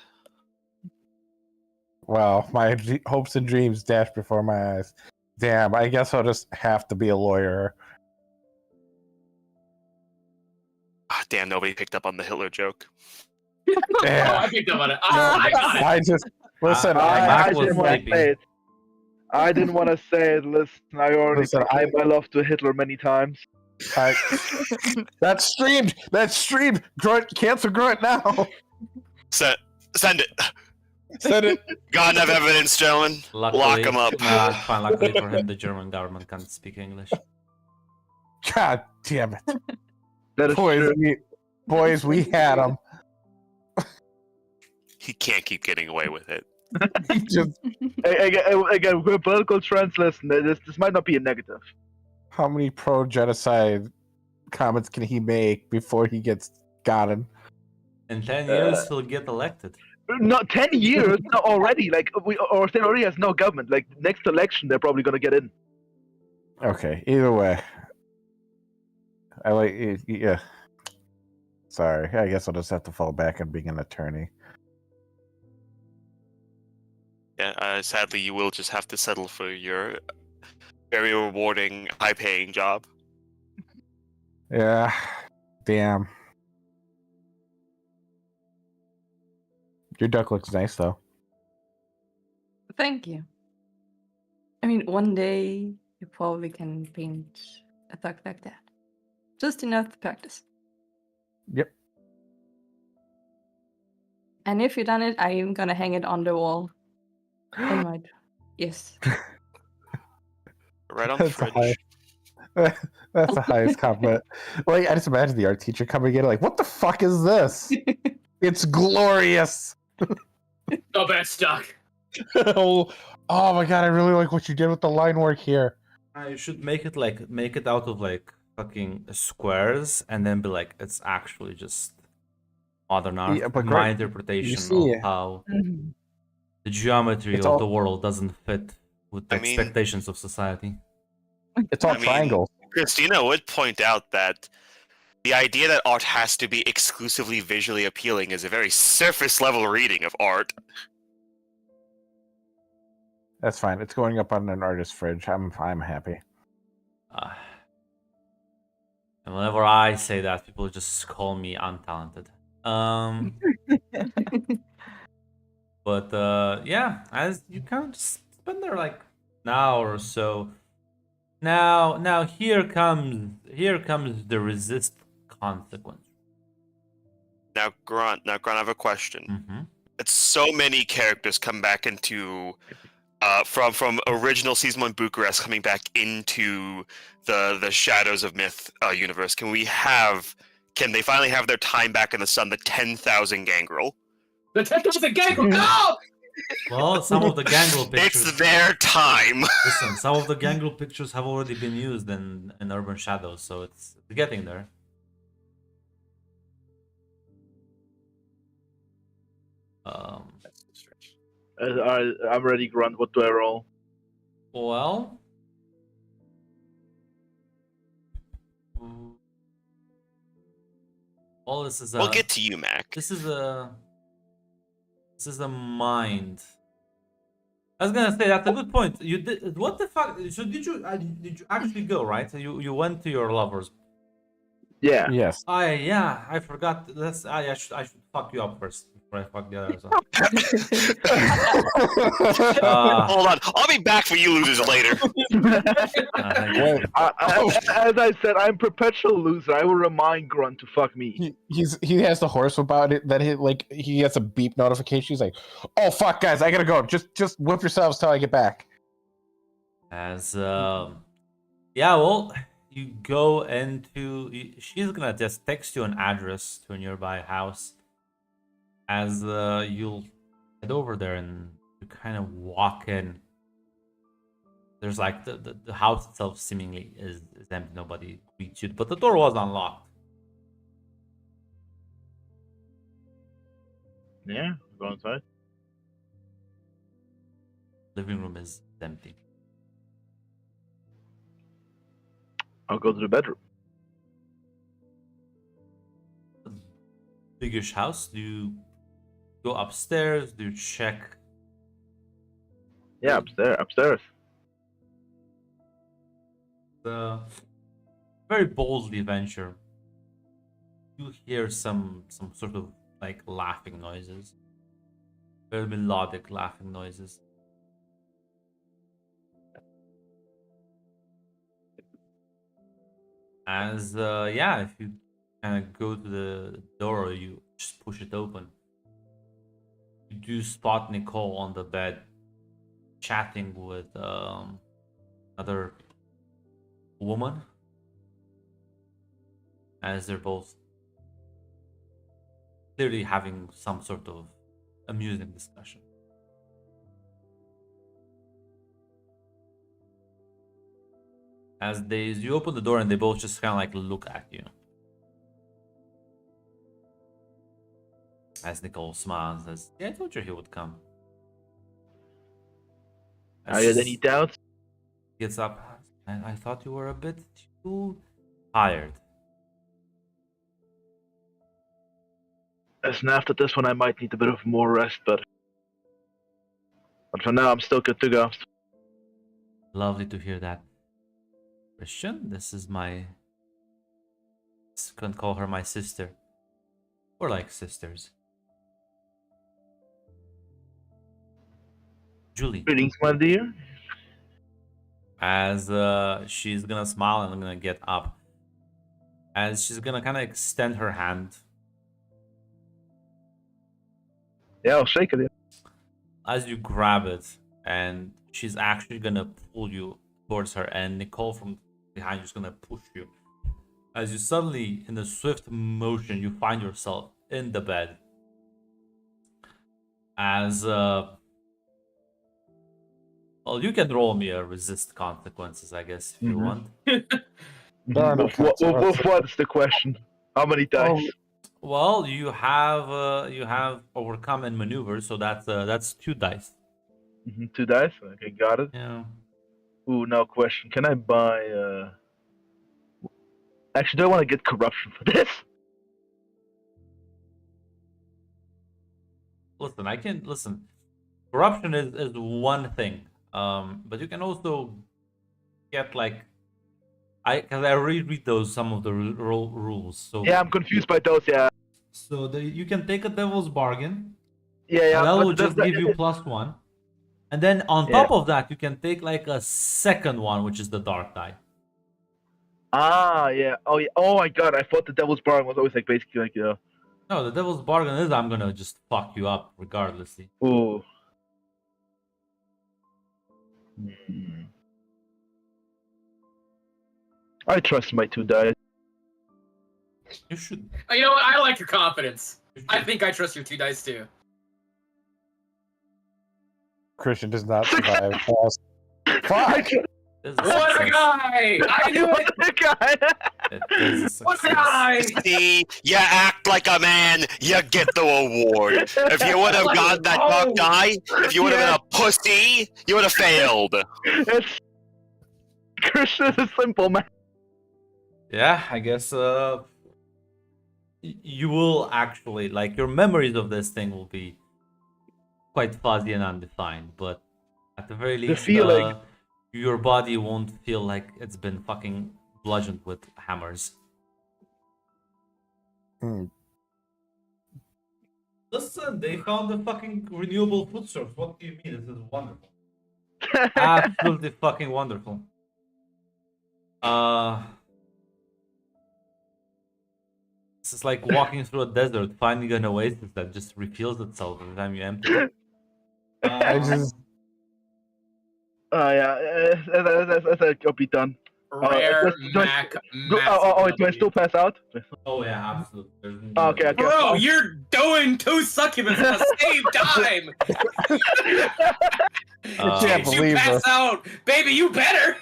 Wow, my hopes and dreams dashed before my eyes. Damn, I guess I'll just have to be a lawyer. Ah, damn, nobody picked up on the Hitler joke. Oh, I Damn. picked up on it. I got it. I just listen. Mac I was didn't want to sleeping. say it. I didn't want to say it. Listen, I already Listen, proclaimed my love to Hitler many times. That's streamed. That's streamed. Grunt, cancel grunt now. Send it. Said it. Got enough evidence, gentlemen. Luckily, Lock him up. Nah, it's fine. Luckily for him, the German government can't speak English. God damn it, That is boys! true. We had him. He can't keep getting away with it. Just Again, we're political trends. Listen, this might not be a negative. how many pro-genocide comments can he make before he gets gotten? In 10 years, he'll get elected. Not 10 years no, already. Like our state already has no government. Like next election, they're probably gonna get in. Okay, either way, I like yeah. Sorry, I guess I'll just have to fall back on being an attorney. Yeah, sadly, you will just have to settle for your very rewarding, high-paying job. Yeah, damn. Your duck looks nice though. Thank you. I mean, one day you probably can paint a duck like that. Just enough to practice. Yep. And if you've done it, I am gonna hang it on the wall. In my yes. Right on the That's a fridge. That's the highest compliment. Like, I just imagine the art teacher coming in like, what the fuck is this? It's glorious. Oh, but it's stuck. Oh my god, I really like what you did with the line work here. You should make it out of like fucking squares, and then be like, it's actually just modern art. Yeah, but My Greg, interpretation see- of how the geometry It's of all- the world doesn't fit with the I mean- expectations of society. It's all I mean- triangles. Christina would point out that the idea that art has to be exclusively visually appealing is a very surface-level reading of art. That's fine. It's going up on an artist's fridge. I'm happy. And whenever I say that, people just call me untalented. But yeah, as you kind of just spend there like an hour or so. Now here comes the resist consequence. Now, Grant, I have a question. Mm-hmm. It's so many characters come back into from original season 1 Bucharest coming back into the Shadows of Myth universe. Can they finally have their time back in the sun? The 10,000 Gangrel. The 10,000 Gangrel. No! Well, some of the Gangrel pictures. It's their time. Listen, some of the Gangrel pictures have already been used in Urban Shadows, so it's getting there. I'm ready, Grunt. What do I roll? Well, this is We'll get to you, Mac. This is a mind. I was gonna say that's a good point. You did what the fuck? So did you actually go right? You went to your lovers. Yeah. Yes. Yeah, I forgot. I should fuck you up first before I fuck the others up. Hold on, I'll be back for you losers later. Thank you. Wait, As I said, I'm perpetual loser. I will remind Grunt to fuck me. he has the horse about it that he gets a beep notification. He's like, "Oh fuck, guys, I gotta go. Just whip yourselves till I get back." As yeah, well, you go into. She's gonna just text you an address to a nearby house. As you'll head over there and you kind of walk in. There's like the house itself seemingly is empty. Nobody greets you, but the door was unlocked. Yeah, go inside. Living room is empty. I'll go to the bedroom. Biggish house. Do you go upstairs? Do you check? Yeah, upstairs. The very boldly venture. You hear some sort of like laughing noises. Very melodic laughing noises. As yeah, if you kind of go to the door, or you just push it open. You do spot Nicole on the bed, chatting with another woman, as they're both clearly having some sort of amusing discussion. As you open the door and they both just kind of like look at you. As Nicole smiles, says, "Yeah, I told you he would come." Are there any doubts? Gets up. I thought you were a bit too tired. Listen, after this one, I might need a bit of more rest, but for now, I'm still good to go. Lovely to hear that. Christian, this is my... Can call her my sister. We're like sisters. Julie. Greetings, my dear. As she's gonna smile and gonna get up. As she's gonna kind of extend her hand. Yeah, I'll shake it. Yeah. As you grab it, and she's actually gonna pull you towards her, and Nicole from behind you is gonna push you. As you suddenly, in a swift motion, you find yourself in the bed. As well, you can roll me a resist consequences, I guess, if you want. What's the question? How many dice? Well, you have overcome and maneuver, so that's 2 dice. 2 dice. Okay, got it. Yeah. Ooh, now question. Can I buy? Actually, do I want to get corruption for this? Listen. Corruption is one thing. But you can also get like, because I reread some of the rules. So Yeah, I'm confused by those. Yeah. So you can take a devil's bargain. Yeah. That but will just give you +1, and then on top of that, you can take like a second one, which is the dark die. Ah, yeah. Oh, yeah. Oh my God! I thought the devil's bargain was always like basically like No, the devil's bargain is I'm gonna just fuck you up regardlessly. Ooh. I trust my 2 dice. You should. You know what? I like your confidence. I think I trust your 2 dice too. Christian does not survive. Fuck! What a guy! I knew it! The guy. What a guy! See, you act like a man, you get the award. If you would have got that dark die, if you would have been a pussy, you would have failed. Christian is a simple man. Yeah, I guess you will actually, like, your memories of this thing will be quite fuzzy and undefined, but at the very least, feeling. Your body won't feel like it's been fucking bludgeoned with hammers. Hmm. Listen, they found the fucking renewable food source. What do you mean? This is wonderful. Absolutely fucking wonderful. This is like walking through a desert, finding an oasis that just refills itself every time you empty it. I just Yeah, I'll be done. Rare do I- Mac. Do I still pass out? Oh yeah, absolutely. There's Oh, okay, okay. Bro, you're doing 2 succubus at the same time. I can't If you believe pass this. out, baby, you better.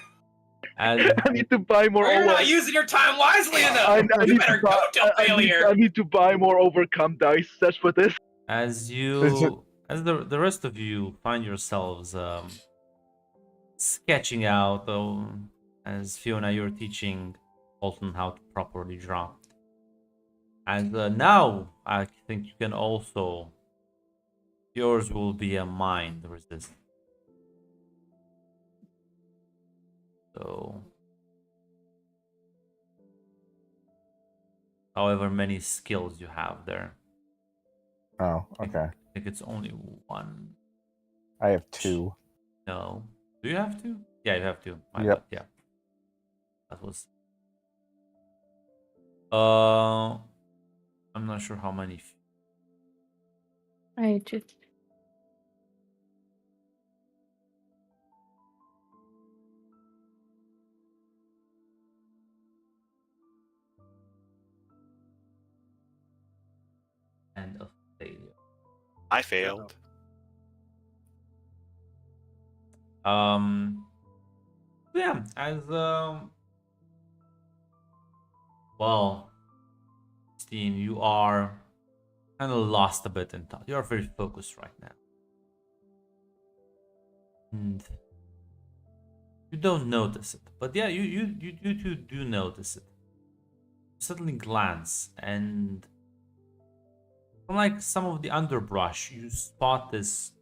As I need to buy more. You're over- not using your time wisely enough. I You need better to go buy, to failure. I need to buy more overcome dice just for this. as Is it- the rest of you find yourselves sketching out, as Fiona, you're teaching Alton how to properly draw. And now I think you can also. Yours will be a mind resist. So, however many skills you have there, Oh, okay. I think it's only one. I have 2. No, do you have two? Yeah, you have two. My Yep. bad, yeah, that was. I'm not sure how many. I just. And of failure. I failed. Yeah, as well, Steen, you are kind of lost a bit in thought. You are very focused right now, and you don't notice it. But yeah, you two do notice it. You suddenly glance, and from like some of the underbrush, you spot this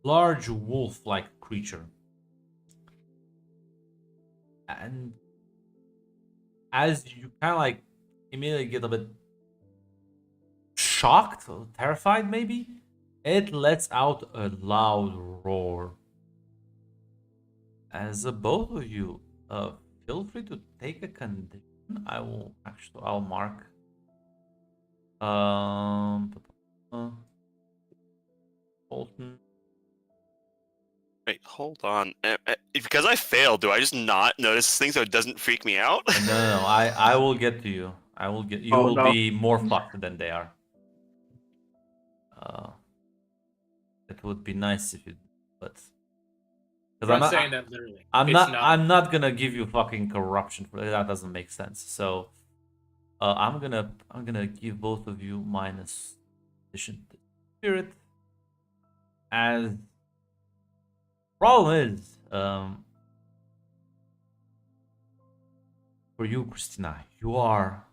large wolf-like creature. And as you kind of like immediately get a bit shocked or terrified, maybe, it lets out a loud roar. As both of you, feel free to take a condition. I'll mark. Bolton. Wait, hold on. Because I failed, do I just not notice this thing so it doesn't freak me out? No. I will get to you. I will get. You Oh, will no. be more fucked than they are. It would be nice if you, but because I'm not saying that literally. I'm It's not. I'm not gonna give you fucking corruption for that. Doesn't make sense. So, I'm gonna give both of you minus addition to spirit. As problem is, for you, Christina, you are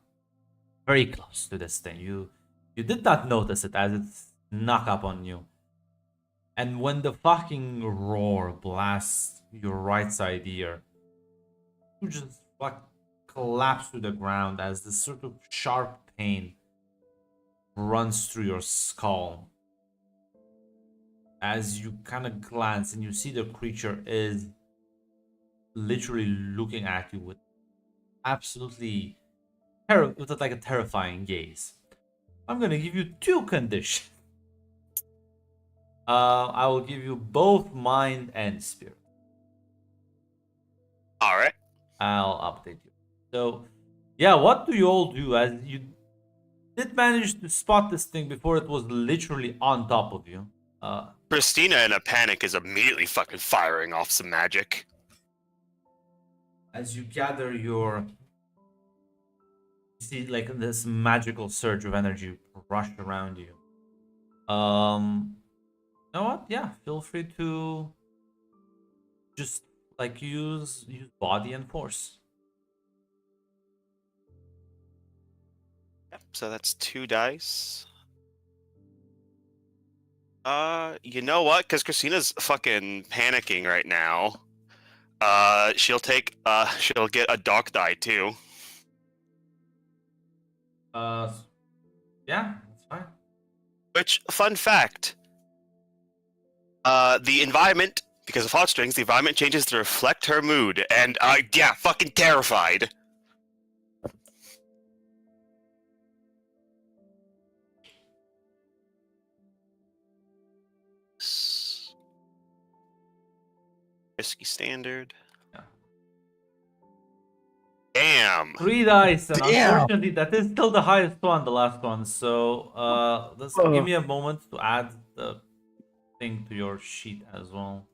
very close to this thing. You did not notice it as it's knock up on you. And when the fucking roar blasts your right side ear, you just like collapse to the ground as this sort of sharp pain runs through your skull. As you kind of glance and you see the creature is literally looking at you with absolutely with like a terrifying gaze. I'm gonna give you 2 conditions. I will give you both mind and spirit. All right. I'll update you. So, yeah, what do you all do? As you did manage to spot this thing before it was literally on top of you. Christina, in a panic, is immediately fucking firing off some magic. As you gather you see like this magical surge of energy rush around you. You know what? Yeah, feel free to just like use body and force. Yep, so that's 2 dice. You know what? Because Christina's fucking panicking right now. She'll get a dark die too. Yeah, that's fine. Which, fun fact, the environment, because of hot strings, the environment changes to reflect her mood, and yeah, fucking terrified. Risky standard. Yeah. Damn. 3 dice, and Damn. unfortunately, that is still the highest one, the last one. So, let's give me a moment to add the thing to your sheet as well.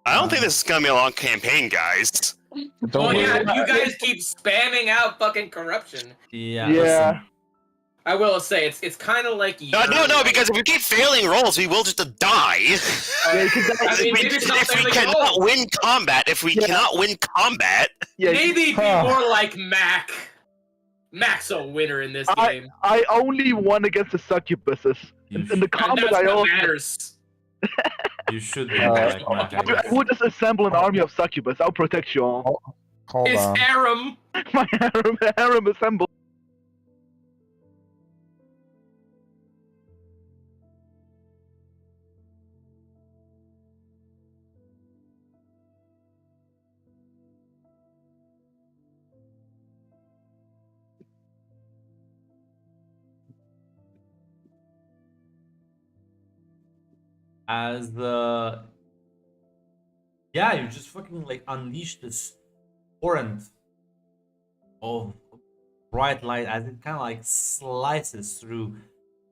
I don't think this is gonna be a long campaign, guys. Well, yeah, you guys keep spamming out fucking corruption. Yeah. Yeah. Listen, I will say it's kind of like No, because if we keep failing rolls, we will just die. Yeah, exactly. I mean, maybe it's not if we failing cannot rolls. win combat, cannot win combat, Yeah, Maybe be Huh. more like Mac. Mac's a winner in this game. I only won against the succubuses. you, In the And combat, that's I what also matters. you should be like Mac, I I guess. would just assemble an army of succubus. I'll protect you all. Hold His on. harem. My harem assembled. As yeah, you just fucking like unleash this torrent of bright light as it kind of like slices through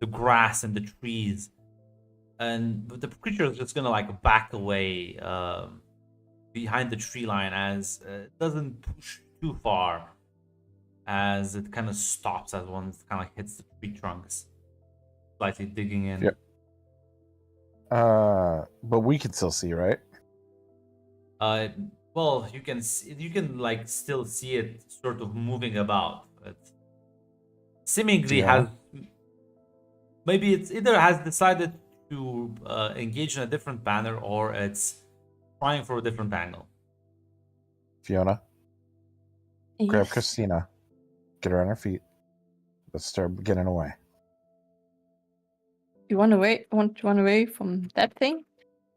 the grass and the trees, and the creature is just gonna like back away behind the tree line as it doesn't push too far, as it kind of stops as one kind of hits the tree trunks, slightly digging in. Yep. But we can still see, right? Well, you can like still see it sort of moving about. It seemingly Yeah. has, maybe it's either has decided to engage in a different banner or it's trying for a different angle. Fiona, grab Yes. Christina, get her on her feet. Let's start getting away. You want to run away from that thing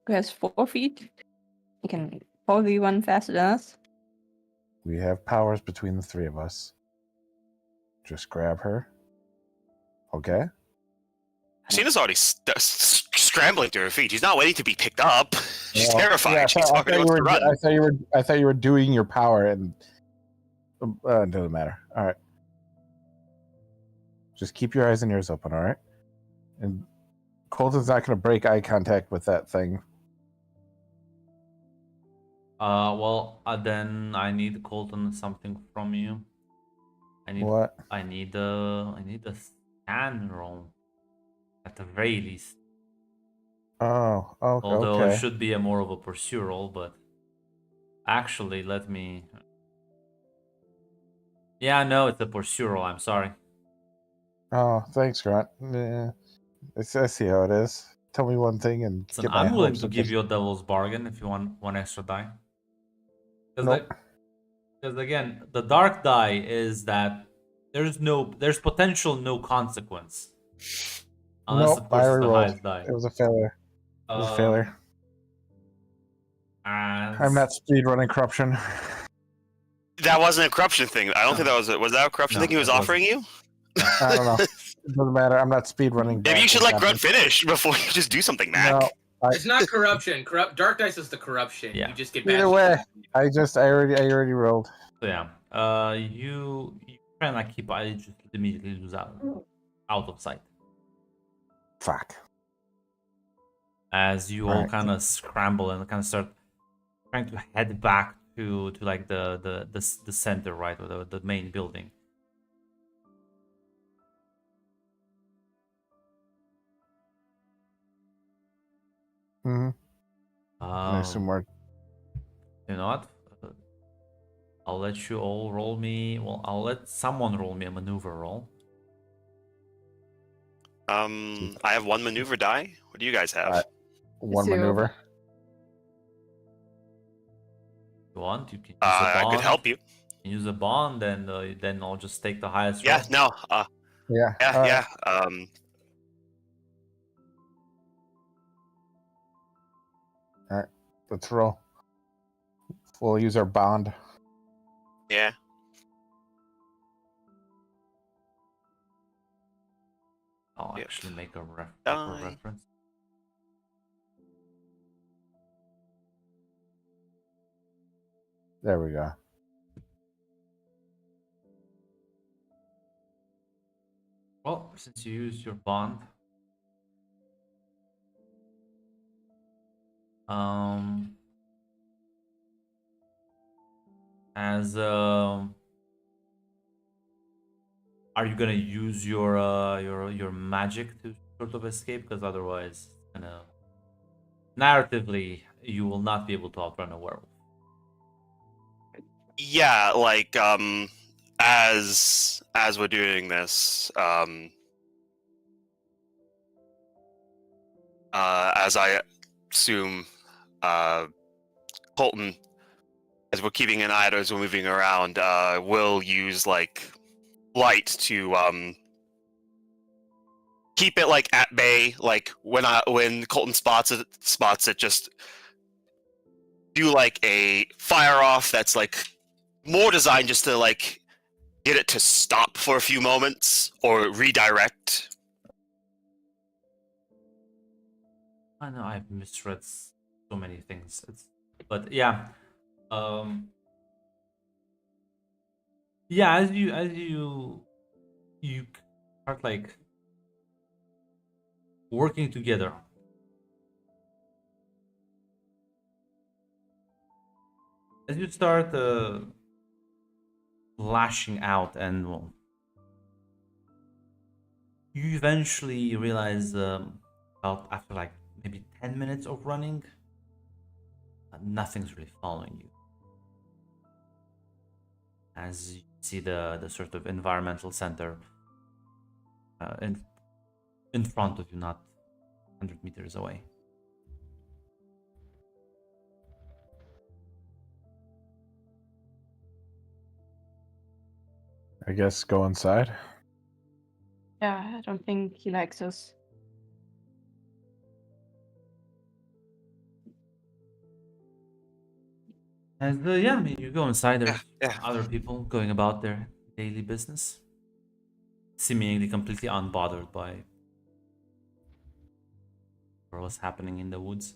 who has 4 feet? You can probably run faster than us. We have powers between the three of us. Just grab her. Okay? Christina's already scrambling to her feet. She's not waiting to be picked up. She's Well, terrified. yeah, She's I already wants to run. I thought you were doing your power, and it doesn't matter. All right. Just keep your eyes and ears open. All right. And Colton's not going to break eye contact with that thing. Well, then I need Colton something from you. I need What? I need a scan roll at the very least. Oh, Although okay. it should be a more of a pursue roll, but actually, let me. Yeah, no, it's a pursue roll. I'm sorry. Oh, thanks, Grant. Yeah, I see how it is. Tell me one thing and Listen, get my I'm willing hopes to up. give you a devil's bargain if you want one extra die. Because Nope. again, the dark die is that there's potential no consequence. Unless Nope, of course I it's the rerolled. highest die. It was a failure. It was a failure. I'm not speed running corruption. That wasn't a corruption thing. I don't think that was that a corruption No, thing he was it wasn't. offering you? I don't know. It doesn't matter. I'm not speed running. Maybe you should let Grunt finish before you just do something, Mac. No, It's not corruption. Dark dice is the corruption. Yeah. You just get either bashed. way, I already rolled. So yeah, you try and like keep I just immediately lose out of sight Fuck. as you all Alright. kind of scramble and kind of start trying to head back to like the center, right, or the main building. Mm-hmm. I assume we're You know what? I'll let you all roll me. Well, I'll let someone roll me a maneuver roll. I have one maneuver die. What do you guys have? one 0. maneuver. If you want, you can. use I a could bond. help you. use a bond, and then I'll just take the highest Yeah, roll. no. Yeah. Yeah. All right. Let's roll. We'll use our bond. Yeah. I'll Yep. actually make a proper Die. reference. There we go. Well, since you used your bond, as are you gonna use your magic to sort of escape? Because otherwise, narratively, you will not be able to outrun a werewolf. Yeah, like as we're doing this, as I assume, Colton, as we're keeping an eye out as we're moving around, will use like light to keep it like at bay. Like when Colton spots it, just do like a fire off that's like more designed just to like get it to stop for a few moments or redirect. I know I've misread so many things. But yeah, yeah. As you start like working together, as you start lashing out, and well, you eventually realize about after like maybe 10 minutes of running, nothing's really following you. As you see the sort of environmental center in front of you, not 100 meters away. I guess go inside. Yeah, I don't think he likes us. And yeah, I mean, you go inside. There's Yeah. other people going about their daily business, seemingly completely unbothered by what's happening in the woods.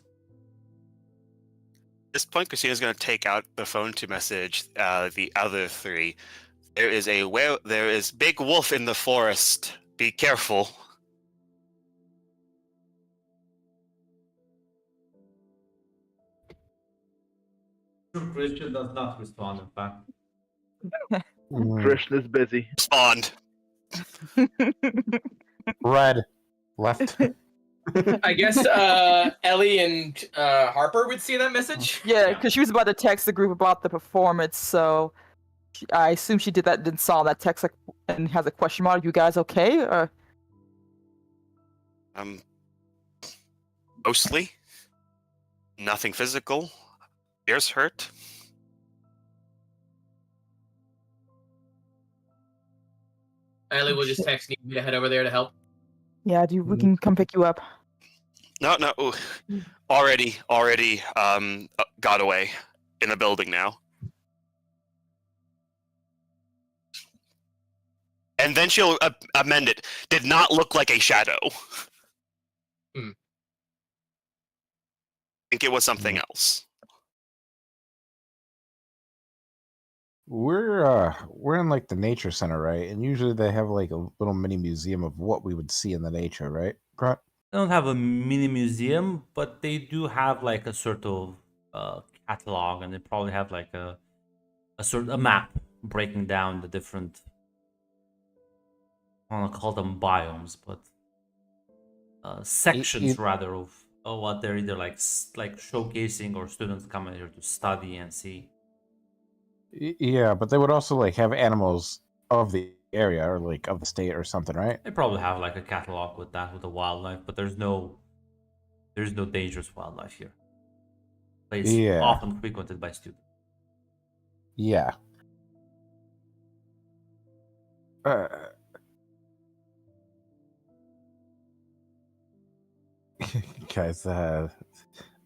At this point, Christina's going to take out the phone to message the other three. There is big wolf in the forest. Be careful. Christian does not respond, in fact. Christian is busy. Respond. Red. Left. I guess Ellie and Harper would see that message. Yeah, because she was about to text the group about the performance, so I assume she did that, then saw that text, like, and has a question mark. You guys okay? Or Mostly. Nothing physical. Ears hurt. Ellie will just text me to head over there to help. yeah, we can come pick you up. No. Ooh. Already got away in a building now. And then she'll amend it. Did not look like a shadow. Hmm. Think it was something else. We're in like the nature center, right? And usually they have like a little mini museum of what we would see in the nature, right? Brett? They don't have a mini museum, but they do have like a sort of catalog, and they probably have like a map breaking down the different, I don't want to call them biomes, but sections rather of what they're either like showcasing or students coming here to study and see. Yeah, but they would also like have animals of the area or like of the state or something, right? They probably have like a catalog with the wildlife, but there's no dangerous wildlife here. Place Yeah. often frequented by students. Yeah. Guys, there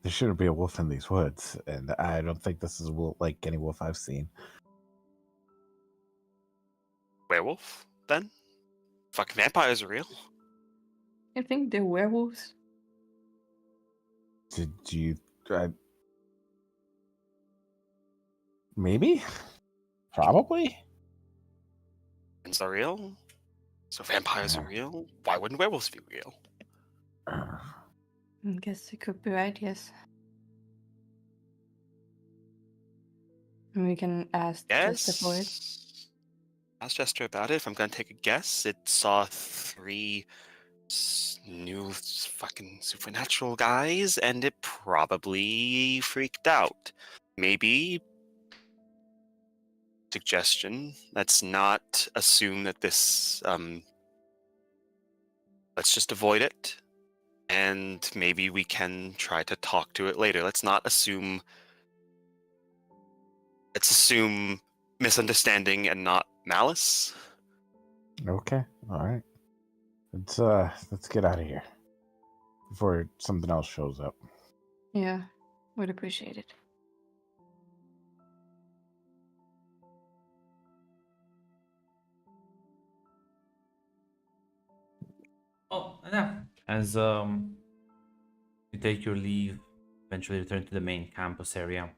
shouldn't be a wolf in these woods, and I don't think this is like any wolf I've seen. Werewolf, then? Fucking vampires are real. I think they're werewolves. Did you? Maybe? Probably? Humans are real. So vampires are real. Why wouldn't werewolves be real? I guess you could be right, yes. And we can ask Jester for it. Yes. Ask Jester about it. If I'm gonna take a guess, it saw 3 new fucking supernatural guys, and it probably freaked out. Maybe. Suggestion. Let's not assume that this. Let's just avoid it, and maybe we can try to talk to it later. Let's not assume. Let's assume misunderstanding and not malice. Okay, all right. Let's get out of here before something else shows up. Yeah, would appreciate it. Oh, yeah. As you take your leave, eventually return to the main campus area.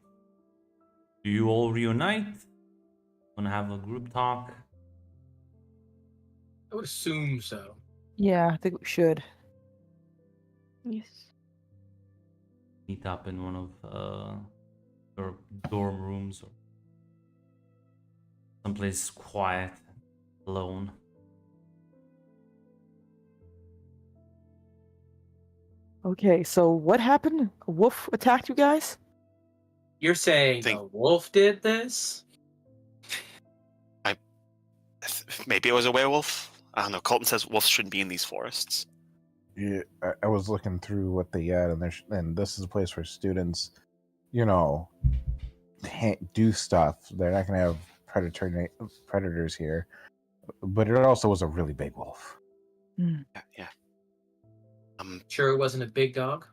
Do you all reunite? Wanna have a group talk? I would assume so. Yeah, I think we should. Yes. Meet up in one of your dorm rooms or someplace quiet, alone. Okay, so what happened? A wolf attacked you guys? You're saying Think- a wolf did this? Maybe it was a werewolf. I don't know. Colton says wolves shouldn't be in these forests. Yeah, I was looking through what they had, and this is a place where students, do stuff. They're not going to have predators here, but it also was a really big wolf. Yeah. Sure, it wasn't a big dog.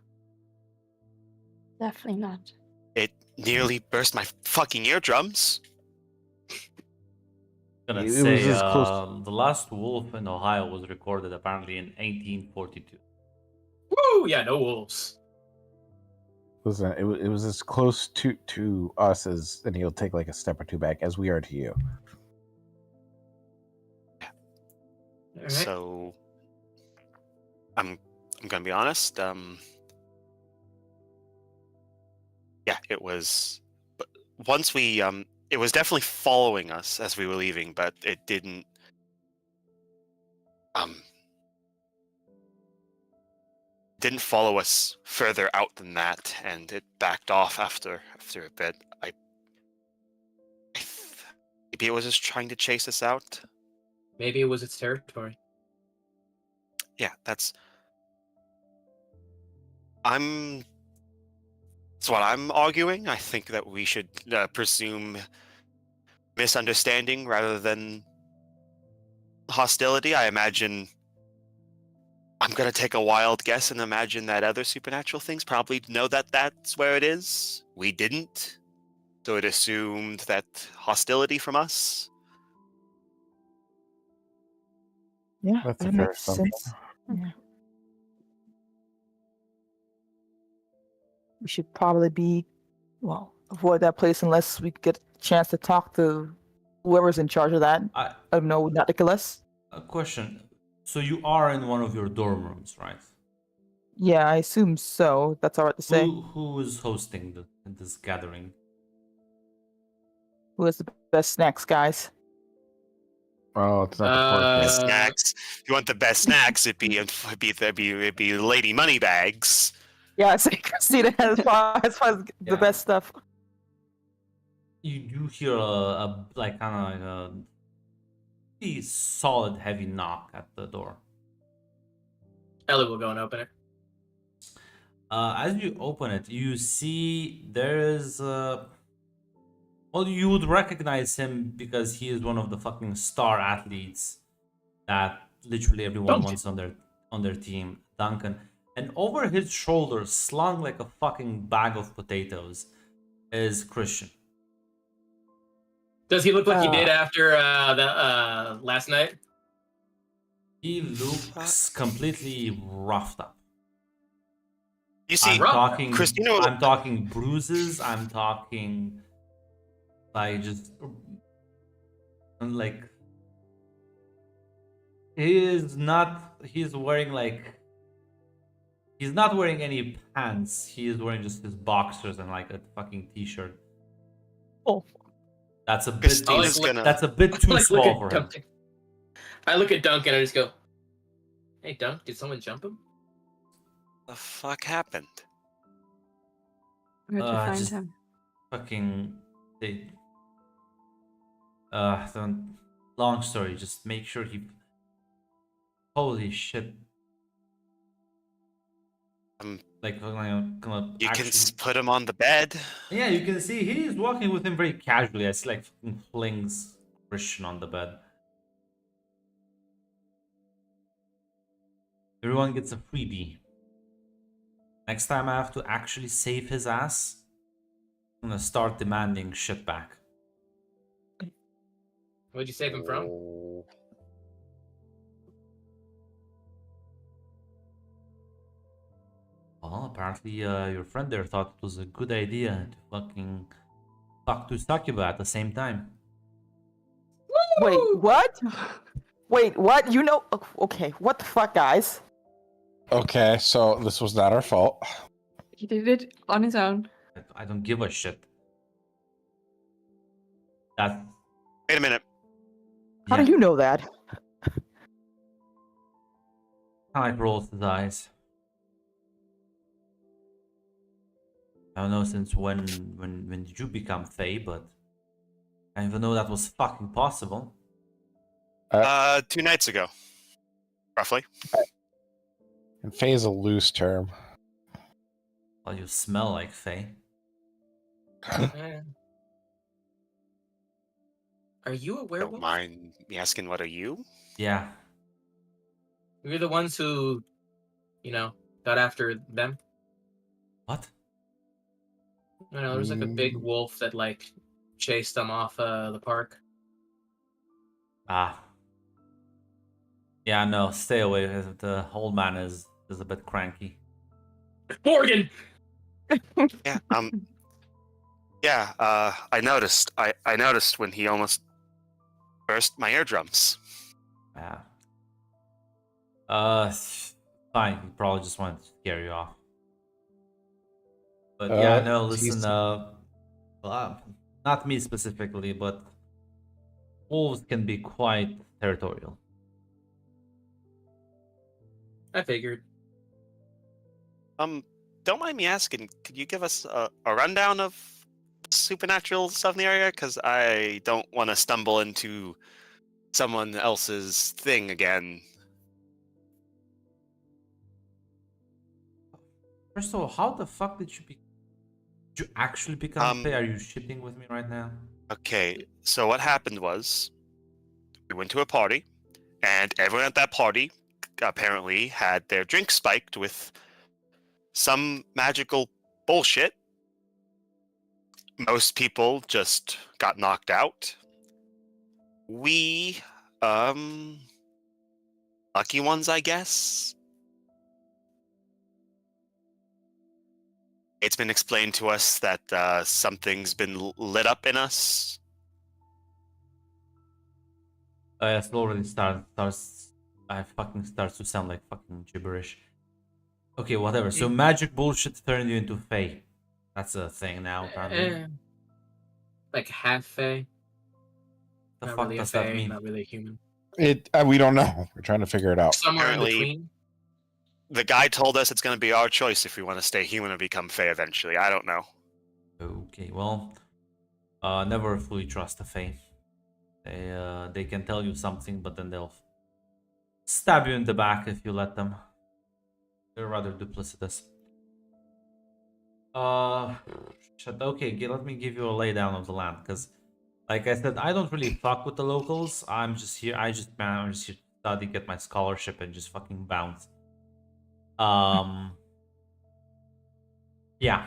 Definitely not. It nearly burst my fucking eardrums. Gonna It was say as close- the last wolf in Ohio was recorded apparently in 1842. Woo! Yeah, no wolves. Listen, it was as close to us as, and he'll take like a step or two back as we are to you. All right. So I'm gonna be honest. Yeah, it was. But once we it was definitely following us as we were leaving, but it didn't. Didn't follow us further out than that, and it backed off after a bit. Maybe it was just trying to chase us out. Maybe it was its territory. Yeah, that's what I'm arguing. I think that we should presume misunderstanding rather than hostility. I imagine I'm going to take a wild guess and imagine that other supernatural things probably know that that's where it is. We didn't. So it assumed that hostility from us. Yeah, That's a that fair makes assumption. sense. Yeah. We should probably avoid that place unless we get a chance to talk to whoever's in charge of that. No, not Nicholas. A question. So you are in one of your dorm rooms, right? Yeah, I assume so. That's all right to say. Who is hosting this gathering? Who has the best snacks, guys? Oh, it's not the Uh, forecast. Snacks. If you want the best snacks, it'd be Lady Moneybags. Yeah, I say Christina has the Yeah. best stuff. You do hear a like kind of like a pretty solid, heavy knock at the door. Ellie will go and open it. As you open it, you see there is well, Well, you would recognize him because he is one of the fucking star athletes that literally everyone wants on their team, Duncan. And over his shoulder, slung like a fucking bag of potatoes, is Christian. Does he look like he did after the last night? He looks completely roughed up. You see, I'm talking, Christina, I'm talking bruises. I'm talking like just like he's wearing like he's not wearing any pants. He is wearing just his boxers and like a fucking t-shirt. Oh, That's a bit. Christina's gonna. That's a bit too Like, small look for at him. Duncan. I look at Duncan and I just go, "Hey, Dunk, did someone jump him?" The fuck happened? Where'd you find Just him? fucking they. Long story. Just make sure he. Holy shit! Like gonna You actually... can put him on the bed. Yeah, you can see he's walking with him very casually as he like fucking flings Christian on the bed. Everyone gets a freebie. Next time I have to actually save his ass, I'm gonna start demanding shit back. What'd you save him from? Well, apparently your friend there thought it was a good idea to fucking talk to Sakuba at the same time. wait, what? Wait, what? You know? Okay, what the fuck, guys? Okay, so this was not our fault. He did it on his own. I don't give a shit. That. Wait a minute. How do you know that? Kind of rolls his eyes. I don't know since when did you become Fae, but I didn't even know that was fucking possible. 2 nights ago, roughly. And Fae is a loose term. Well, you smell like Fae. Are you a Don't werewolf? mind me asking, what are you? Yeah. You're the ones who, got after them. What? I know there was like a big wolf that like chased them off the park. Ah. Yeah, no, stay away. The old man is a bit cranky. Morgan. Yeah. Yeah. I noticed. I noticed when he almost burst my eardrums. Yeah. Fine. He probably just wanted to scare you off. But yeah, no, listen, not me specifically, but wolves can be quite territorial. I figured. Don't mind me asking, could you give us a rundown of supernatural stuff in the area? Because I don't want to stumble into someone else's thing again. First of all, how the fuck did you actually become Fae? Are you shitting with me right now? Okay, so what happened was, we went to a party, and everyone at that party apparently had their drink spiked with some magical bullshit. Most people just got knocked out. We, lucky ones, I guess. It's been explained to us that something's been lit up in us. It already starts. I fucking starts to sound like fucking gibberish. Okay, whatever. So magic bullshit turned you into Fae. That's a thing now, apparently. Like half Fae. The Not fuck really does a Fae, that mean? Not really a human. We don't know. We're trying to figure it out. Somewhere Apparently- in between. The guy told us it's going to be our choice if we want to stay human or become Fae eventually. I don't know. Okay, well, never fully trust a Fae. They can tell you something, but then they'll stab you in the back if you let them. They're rather duplicitous. Okay, let me give you a laydown of the land, because, like I said, I don't really fuck with the locals. I'm just here. I'm just here to study, get my scholarship, and just fucking bounce. Yeah.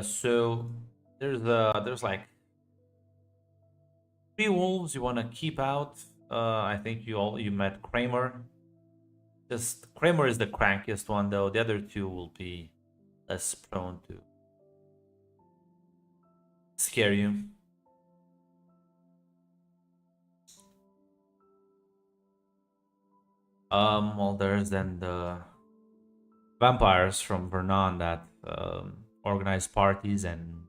So there's like 3 wolves you want to keep out. I think you met Kramer. Just Kramer is the crankiest one, though. The other 2 will be less prone to scare you. Well, there's then the vampires from Vernon that organize parties, and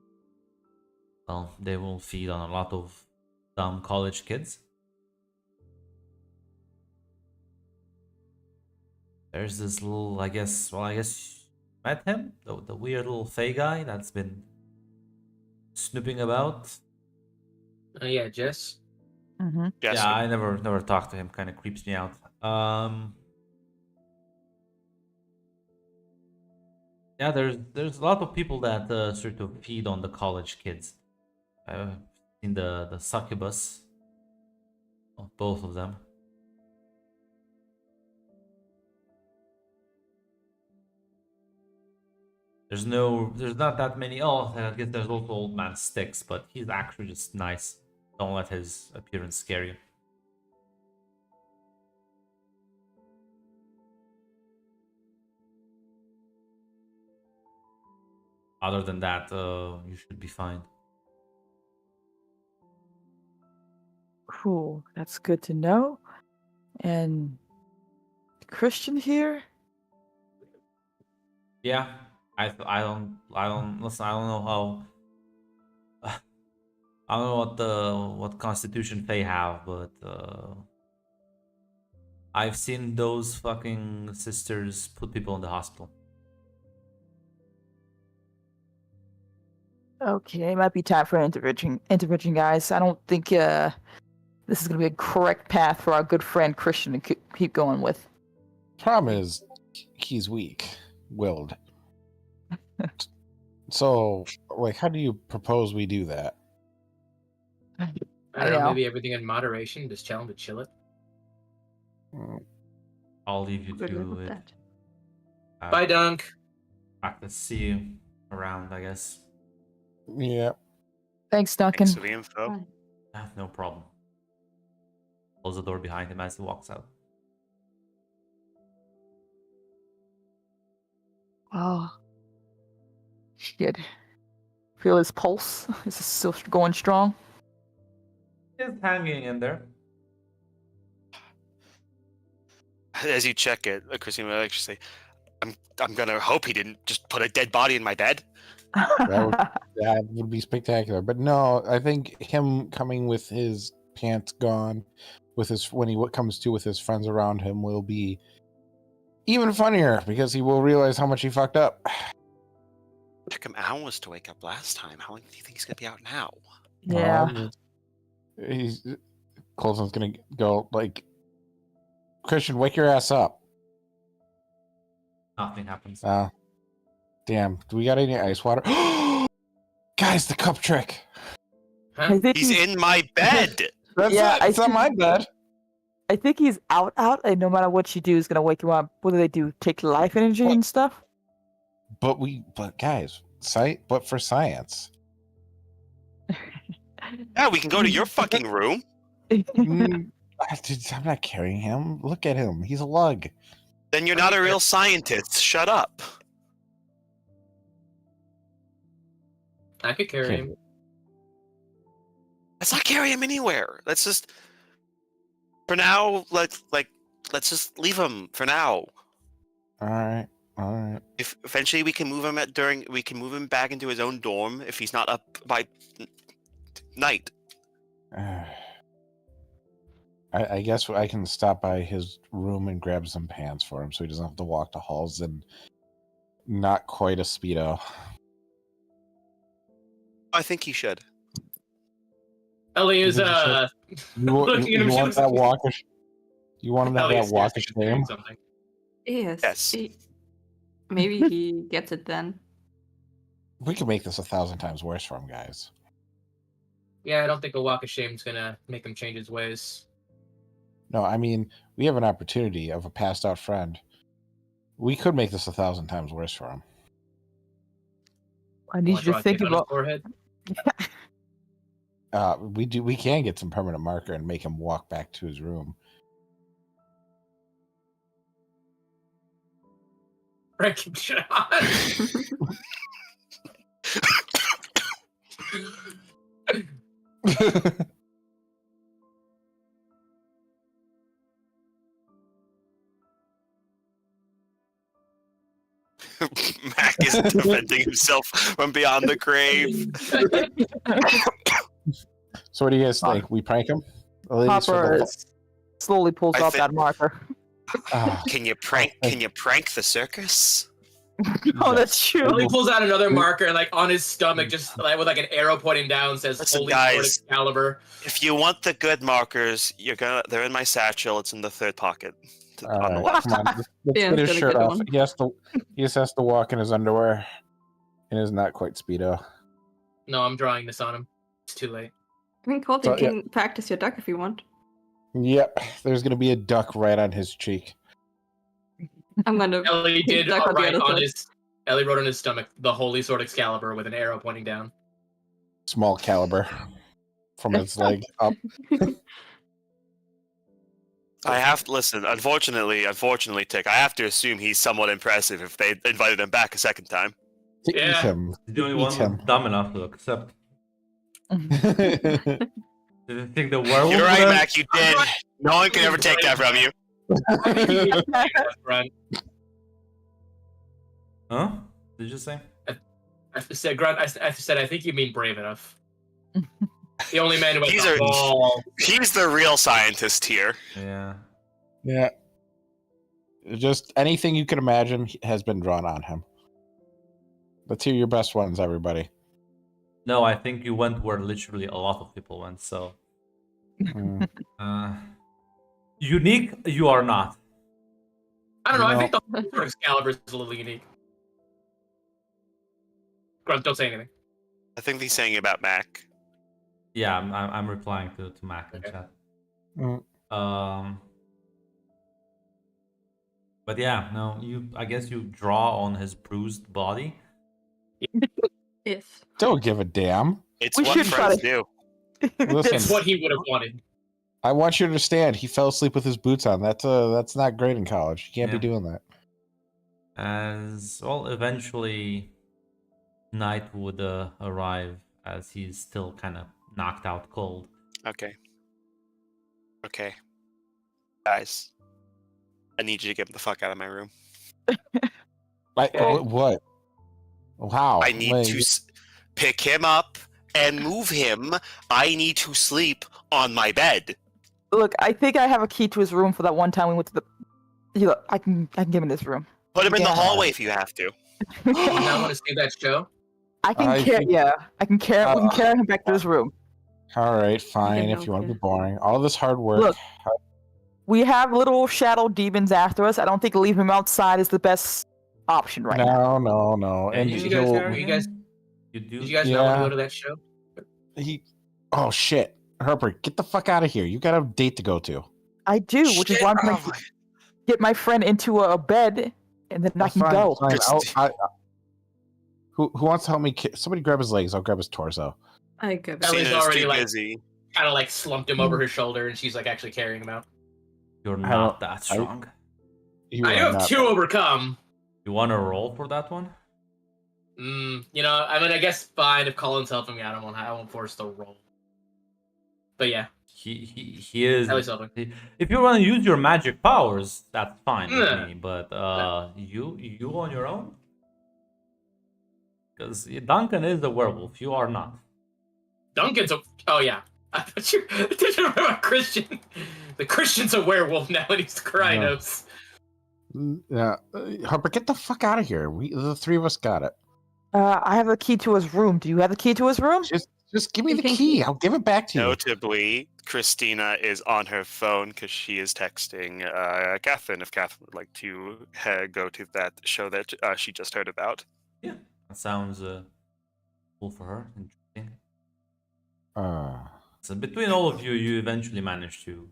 well, they will feed on a lot of dumb college kids. There's this little, I guess you met him, the weird little Fey guy that's been snooping about. Yeah, Jess. Mm-hmm. Yes. Yeah, I never talked to him. Kind of creeps me out. Yeah, there's a lot of people that sort of feed on the college kids. I've seen the succubus of both of them. There's not that many. Oh, I guess there's also Old Man Styx, but he's actually just nice. Don't let his appearance scare you. Other than that, you should be fine. Cool. That's good to know. And Christian here? Yeah, I don't listen. I don't know how. I don't know what constitution they have, but I've seen those fucking sisters put people in the hospital. Okay, it might be time for intervention, guys. I don't think this is going to be a correct path for our good friend Christian to keep going with. Problem is, he's weak-willed. So, like, how do you propose we do that? I I don't know, know. maybe everything in moderation. Just tell him to chill it. I'll leave you Good luck to with it. that. Bye, Dunk. Practice. See you around, I guess. Yeah. Thanks, Duncan. Thanks for the info. Bye. No problem. Close the door behind him as he walks out. Oh, shit. Feel his pulse? Is it still going strong? He's hanging in there. As you check it, Christine will actually say, I'm gonna hope he didn't just put a dead body in my bed. That would be spectacular. But no, I think him coming with his pants gone, with his when he comes to with his friends around him, will be even funnier because he will realize how much he fucked up. Took him hours to wake up last time. How long do you think he's gonna be out now? Yeah. Colson's gonna go like, Christian, wake your ass up. Nothing happens. Damn. Do we got any ice water? Guys, the cup trick. I think He's in my bed. That's Yeah, not, it's not my bed. I think he's out, and no matter what you do, is gonna wake you up. What do they do? Take life energy and stuff? But guys, but for science. Yeah, we can go to your fucking room. Dude, I'm not carrying him. Look at him. He's a lug. Then you're not a real scientist. Shut up. I could carry him. Let's not carry him anywhere. Let's just, for now, let's just leave him for now. All right. If eventually we can move him back into his own dorm if he's not up by night. I guess I can stop by his room and grab some pants for him so he doesn't have to walk the halls and not quite a Speedo. I think he should. Ellie is You looking at him. want that walk of You want him to have Ellie that is walk of seriously considering shame? something. Yes. Yes. Maybe he gets it then. We could make this 1,000 times worse for him, guys. Yeah, I don't think a walk of shame's gonna make him change his ways. No, I mean, we have an opportunity of a passed out friend. We could make this 1,000 times worse for him. I need Wanna you draw to a think tick on his about. forehead? We can get some permanent marker and make him walk back to his room. Wrecking shot. Mac is defending himself from beyond the grave. So what do you guys think? We prank him? At least for Hopper the- slowly pulls I out thi- that marker. Ah, Can you prank the circus? Oh, that's true. Well, he pulls out another marker, and like on his stomach, just like with like an arrow pointing down, says Listen, "Holy Sword guys. Excalibur." If you want the good markers, they're in my satchel. It's in the third pocket on the all right, left. come on. Let's Yeah, get his gotta shirt get off. one. He just has to walk in his underwear. In his not quite Speedo. No, I'm drawing this on him. It's too late. I mean, Colt, you So, yeah. can practice your duck if you want. Yep, there's gonna be a duck right on his cheek. I'm gonna. Ellie did duck on the write other on side. his. Ellie wrote on his stomach, "The Holy Sword Excalibur" with an arrow pointing down. Small caliber from his leg up. I have to listen. Unfortunately, Tick, I have to assume he's somewhat impressive if they invited him back a second time. To Yeah. eat him. He's the only Eat one him. dumb enough to accept. Did you think the werewolf? You're right, would have- Mac. You did. No one can ever take that from you. Grunt. Huh? Did you say? I said, Grunt. I said, I think you mean brave enough. The only man who These has are- a ball. He's the real scientist here. Yeah. Yeah. Just anything you can imagine has been drawn on him. Let's hear your best ones, everybody. No, I think you went where literally a lot of people went. So, Mm. unique, you are not. I don't know. I No. think the Holy Sword Excalibur is a little unique. Grunt, don't say anything. I think he's saying about Mac. Yeah, I'm replying to Mac in Okay. chat. Mm. But yeah, no, I guess you draw on his bruised body. Yes. Don't give a damn. It's We what should try friends to- do. Listen, It's what he would have wanted. I want you to understand. He fell asleep with his boots on. That's not great in college. You can't Yeah. be doing that. As well, eventually, night would arrive as he's still kind of knocked out cold. Okay. Guys, I need you to get the fuck out of my room. What? How? I need Wait, to pick him up and move him. I need to sleep on my bed. Look, I think I have a key to his room for that one time we went to the. Look, I can give him this room. Put him in the Yeah. hallway if you have to. Do you not want to see that show? I can I carry. think- Yeah, I can carry. We can carry him back to his room. All right, fine. can If you help want to you. be boring, all this hard work. Look. We have little shadow demons after us. I don't think leaving him outside is the best option right now. No. Yeah, And you guys he'll- have- you guys- You do. Did you guys not want to Yeah. go to that show? he. Oh shit, Harper, get the fuck out of here! You got a date to go to. I do, which is Shit, why I'm trying oh to get my friend into a bed, and then I can Fine, go. fine. Just- Who wants to help me? Somebody grab his legs. I'll grab his torso. I get Ellie's Cena's already, too like- busy. Kind of like slumped him over her shoulder, and she's like actually carrying him out. You're I not don't- that strong. You I are do have not- two overcome. You want to roll for that one? You know, I mean, I guess fine if Colin's helping me out. I won't force the roll. But yeah, He is. Ellie's helping. If you want to use your magic powers, that's fine with Nah. me. But you on your own, because Duncan is the werewolf. You are not. Duncan's a. Oh yeah. I thought you remember about Christian. The Christian's a werewolf now, and he's Krynos. Yeah, Harper, get the fuck out of here. The three of us got it. I have a key to his room. Do you have the key to his room? Just give me You the can key. keep- I'll give it back to you. Notably, Christina is on her phone because she is texting Catherine if Catherine would like to go to that show that she just heard about. That sounds cool for her. Interesting. Uh, So between all of you, you eventually manage to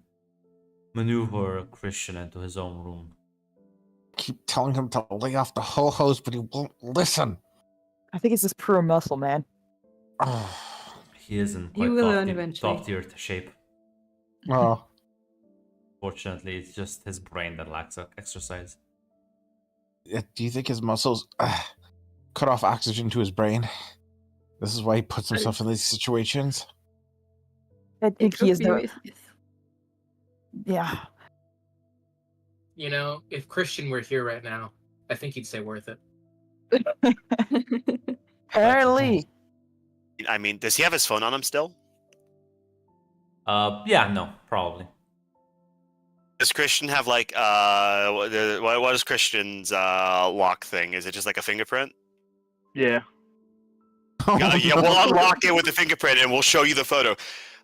maneuver Christian into his own room. keep telling him to lay off the ho-hos, but he won't listen. I think it's just pure muscle, man. Oh, He is in He quite will learn eventually. top tier shape. oh. Fortunately, it's just his brain that lacks exercise. Do you think his muscles cut off oxygen to his brain? This is why he puts himself in these situations. I think he Could is be, the. yes. Yeah. You know, if Christian were here right now, I think he'd say worth it. Apparently. I mean, does he have his phone on him still? Yeah, no, probably. Does Christian have like what is Christian's lock thing? Is it just like a fingerprint? Yeah. Yeah, we'll unlock it with the fingerprint and we'll show you the photo.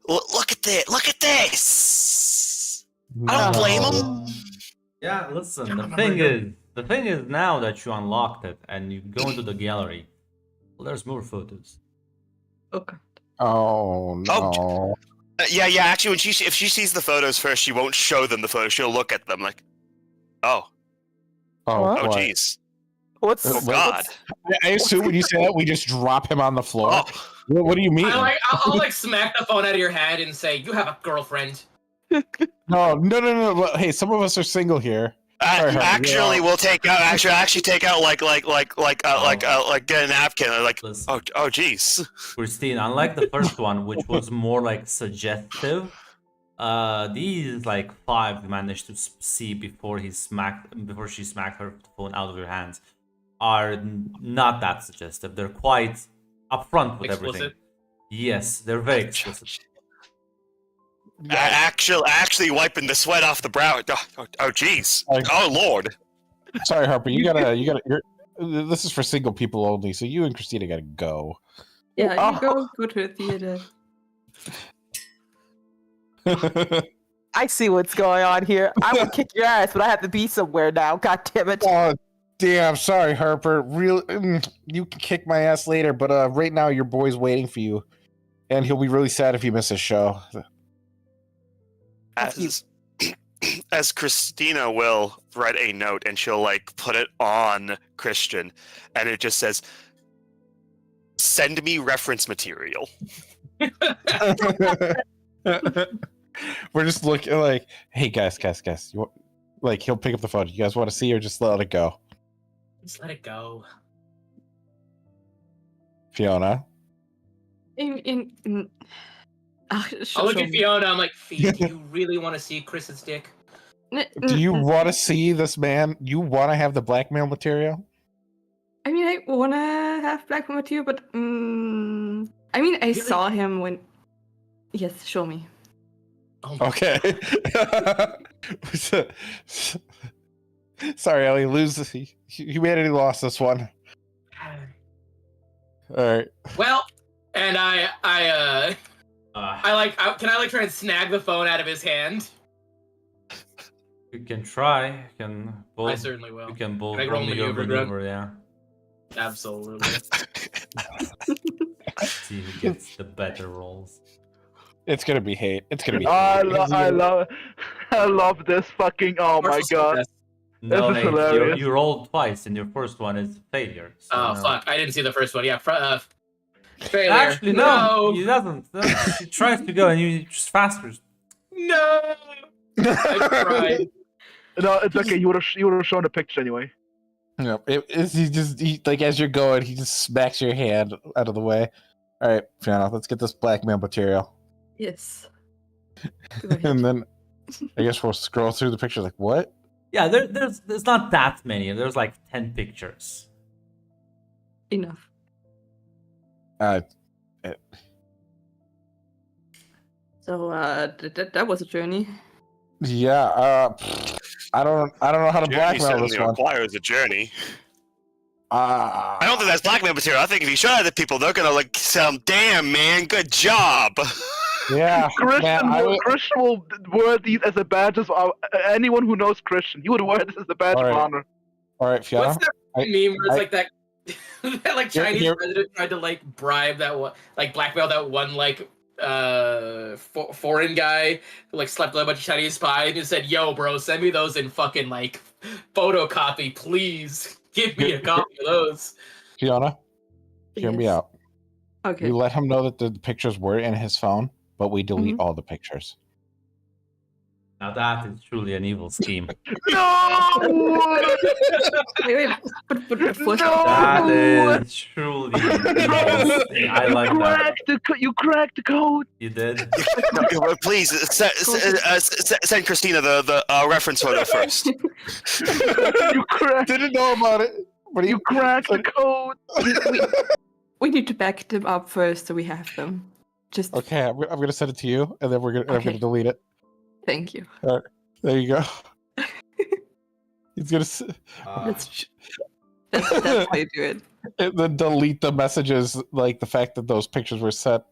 Look at this! Look at this! I don't blame him. Yeah, listen. The thing is now that you unlocked it and you go into the gallery, well, there's more photos. Okay. Oh no. Yeah. Actually, if she sees the photos first, she won't show them the photos. She'll look at them like, oh, Oh, oh, what? jeez, What's oh God. I assume when you say that, we just drop him on the floor. Oh, What do you mean? I'll like smack the phone out of your head and say, "You have a girlfriend." No. Hey, some of us are single here. Sorry, Harvey, actually, we'll take out. Actually, take out like get a napkin. Like, Listen. oh, jeez. Christine, unlike the first one, which was more like suggestive, these like 5 you managed to see before she smacked her phone out of your hands are not that suggestive. They're quite upfront with Explicit? everything. Yes, they're very explicit. Actually wiping the sweat off the brow. Oh, jeez. Oh, Lord. Sorry, Harper. This is for single people only, so you and Christina gotta go. Yeah, you go to the theater. I see what's going on here. I would kick your ass, but I have to be somewhere now. God damn it. Oh, damn. Sorry, Harper. You can kick my ass later, but right now your boy's waiting for you, and he'll be really sad if you miss his show. As Christina will write a note and she'll like put it on Christian, and it just says, "Send me reference material." We're just looking like, hey guys, you like he'll pick up the phone. You guys want to see or just let it go? Just let it go. Fiona. I'll look at Fiona. I'm like, Fee, do you really want to see Chris's dick? Do you want to see this man? You want to have the blackmail material? I mean, I wanna have black material, but I mean, I saw him when. Yes, show me. Oh my Okay. Sorry, Ellie. Lose. Humanity lost this one. God. All right. Well, and can I like try and snag the phone out of his hand? You can try. You can both. I certainly will. You can both Can I roll roll me your maneuver, Greg? maneuver, yeah. Absolutely. See who gets the better rolls. It's gonna be hate. It's gonna be. I hate. love this fucking. Oh my god. No, is Nate, hilarious. you rolled twice, and your first one is failure. So Oh no. fuck! I didn't see the first one. Yeah, failure. Actually, no, he doesn't. He tries to go, and you just faster. No. I tried. No, it's okay. You would have shown the picture anyway. No, he like as you're going, he just smacks your hand out of the way. All right, Fiona, let's get this blackmail material, Yes. and then I guess we'll scroll through the pictures. Like what? Yeah, there's not that many. There's like 10 pictures. Enough. So that was a journey. Yeah. I don't know how to Journey blackmail this certainly one. requires a journey. I don't think that's blackmail material. I think if you show that to people, they're gonna like some damn man, good job. Yeah, Christian, man, Christian will wear these as a badge of anyone who knows Christian. He would wear this as a badge All of right. honor. All right, Fiona. What's that meme where it's like that That like Chinese president tried to like bribe that one, like blackmail that one like foreign guy who like slept with a bunch of Chinese spies and said, "Yo, bro, send me those in fucking like photocopy, please. Give me a copy of those." Fiona, hear me Yes. out. Okay. You let him know that the pictures were in his phone, but we delete Mhm. all the pictures. Now that is truly an evil scheme. Wait, but first, That is truly an evil scheme. I like that. You cracked the code. You did. No, please send Christina the reference photo first. You cracked. Didn't know about it. But You cracked the code. we need to back them up first so we have them. Just Okay, I'm gonna send it to you, and then I'm Okay. gonna delete it. thank you. There you go. He's gonna That's how you do it. and then delete the messages, like the fact that those pictures were set.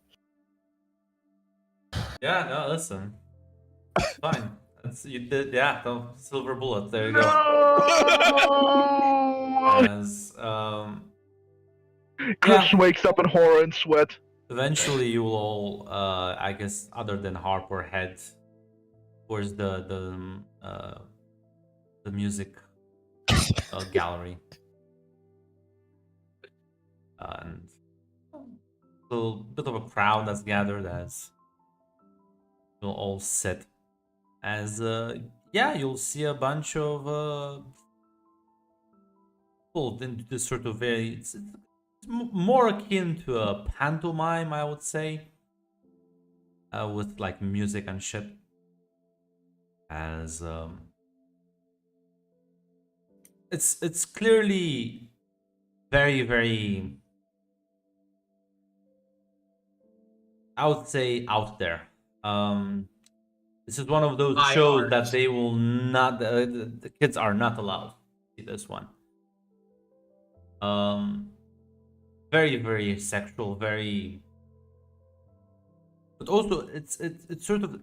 Yeah, no, listen. Fine. You did, yeah, no, silver bullet. There you go. As, Chris wakes up in horror and sweat. eventually you will all, I guess, other than Harper, head towards the music gallery. And so a bit of a crowd that's gathered as you'll all sit. As yeah, you'll see a bunch of people in this sort of very it's more akin to a pantomime, I would say, with like music and shit. As it's clearly very, I would say, out there. This is one of those High shows art. that they will not. The kids are not allowed to see this one. Very sexual, very. But also, it's sort of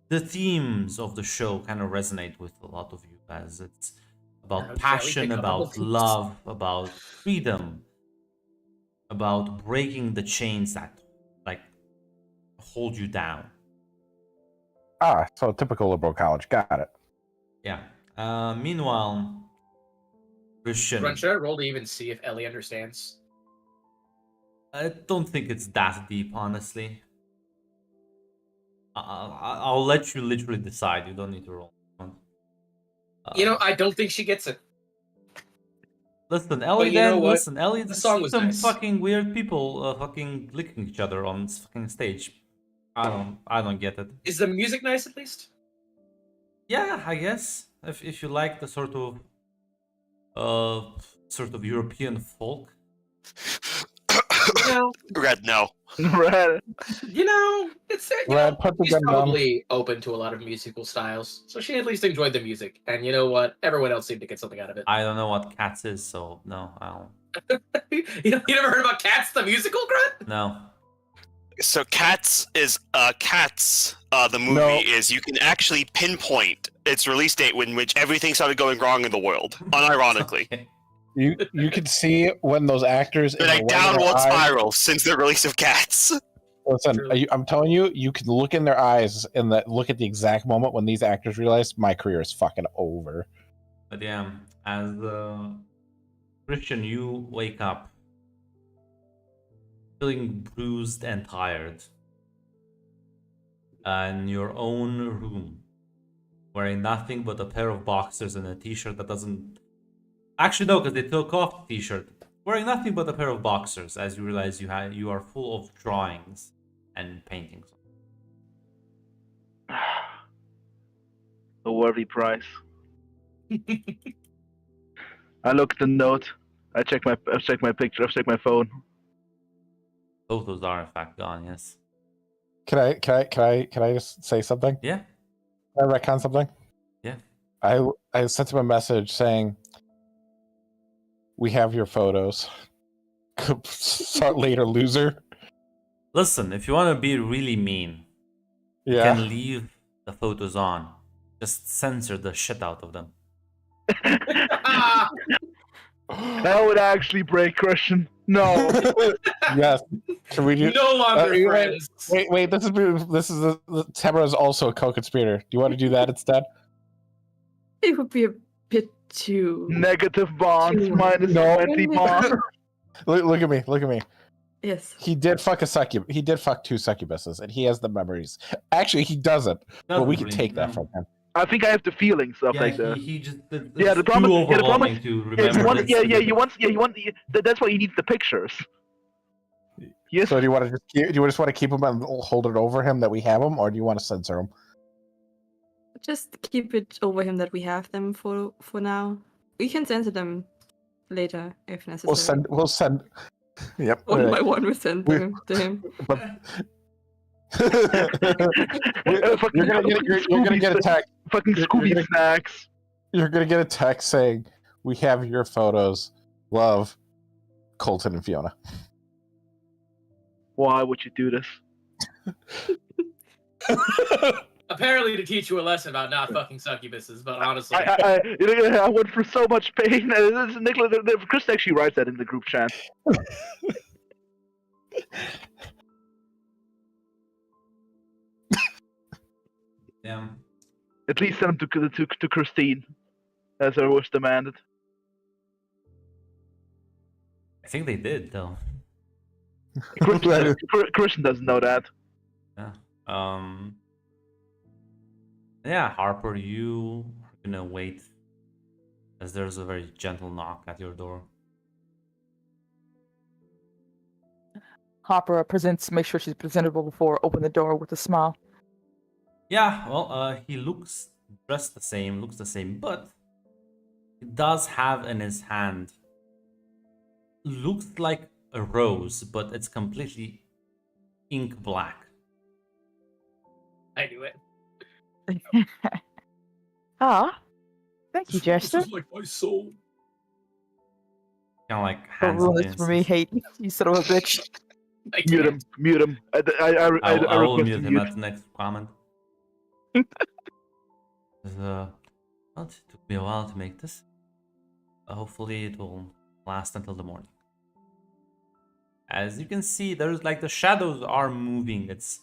the themes of the show kind of resonate with a lot of you, as it's about Yeah, we passion, pick up all about the love, about freedom, about breaking the chains that like hold you down. So typical liberal college. Got it. Yeah. Meanwhile, Christian, Run, should I roll to even see if Ellie understands? I don't think it's that deep, honestly. I'll let you literally decide. You don't need to roll. You know, I don't think she gets it. Listen, Ellie. you know Then what? listen, Ellie. The song was some nice. fucking weird people, fucking licking each other on this fucking stage. I don't get it. Is the music nice at least? Yeah, I guess if you like the sort of European folk. You know, Red, no. Right. you know, it's Red, put the she's gun down. probably open to a lot of musical styles, so she at least enjoyed the music. And you know what? Everyone else seemed to get something out of it. I don't know what Cats is, so no, You never heard about Cats the musical, Grunt? no. So Cats is the movie No. is you can actually pinpoint its release date when which everything started going wrong in the world, unironically. Okay. You can see when those actors Been a in the white of their downward eyes- spiral since the release of Cats. Listen, True. I'm telling you, you can look in their eyes and look at the exact moment when these actors realize my career is fucking over. But yeah, as Christian, you wake up feeling bruised and tired in your own room, wearing nothing but a pair of boxers and a t-shirt that doesn't. Actually, no, because they took off the t-shirt. Wearing nothing but a pair of boxers, as you realize you are full of drawings and paintings. A worthy price. I look at the note. I check my picture. I check my phone. Photos are in fact gone. Yes. Can I just say something? Yeah. Can I retcon something? Yeah. I sent him a message saying, "We have your photos. Start later, loser." Listen, if you want to be really mean, you Yeah. can leave the photos on. Just censor the shit out of them. That would actually break Christian. No. Yes. Can we do? No longer wait, friends. Wait. This is Tamara is also a co-conspirator. Do you want to do that instead? It would be a bit too. Negative bonds Two. minus No. 20 bonds. Look at me. Look at me. Yes. He did fuck a succubus. He did fuck 2 succubuses, and he has the memories. Actually, he doesn't. But we can Doesn't take that really, from him. I think I have the feeling stuff Yeah, like that. he just Yeah, the problem- too yeah, the problem overwhelming to It's remember. one, this. you want. That's why you need the pictures. Yes. So do you want to just want to keep him and hold it over him that we have him, or do you want to censor him? Just keep it over him that we have them for now. We can censor them later if necessary. We'll send. Yep. One by one, we send we- them to him. But Fucking you're gonna get a text. Fucking you're Scooby gonna- snacks. You're gonna get a text saying, "We have your photos. Love, Colton and Fiona." Why would you do this? Apparently to teach you a lesson about not fucking succubuses, but honestly. I went through so much pain. Nicola, Chris actually writes that in the group chat. Yeah. At least send them to Christine, as her was demanded. I think they did though. Christian doesn't know that. Yeah. Yeah, Harper, you are gonna wait as there's a very gentle knock at your door. Hopper makes sure she's presentable before open the door with a smile. Yeah, well, he looks dressed the same, but he does have in his hand looks like a rose, but it's completely ink black. I knew it. Ah, thank you, Jester. like my soul. Kind of like Don't hands ruin it this in for me, his- hate you son of a bitch. I Mute can't. him. Mute him. I will request mute you him at the next comment. Well, it took me a while to make this. Hopefully it will last until the morning. As you can see, there's like the shadows are moving. It's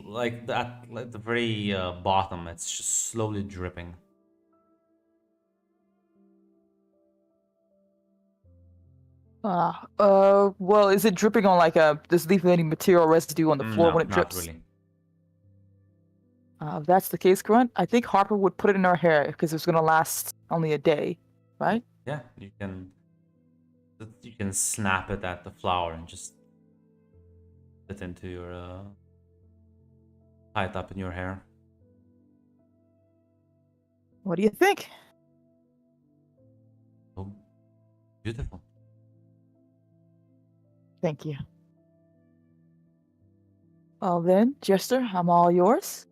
like at the very bottom. It's just slowly dripping. Well, is it dripping on like does it leave any material residue on the floor No, when it not drips? really. If that's the case, Grunt, I think Harper would put it in her hair because it's gonna last only a day, right? Yeah, you can snap it at the flower and just put it into your tie it up in your hair. What do you think? Oh, beautiful. Thank you. Well then, Jester, I'm all yours.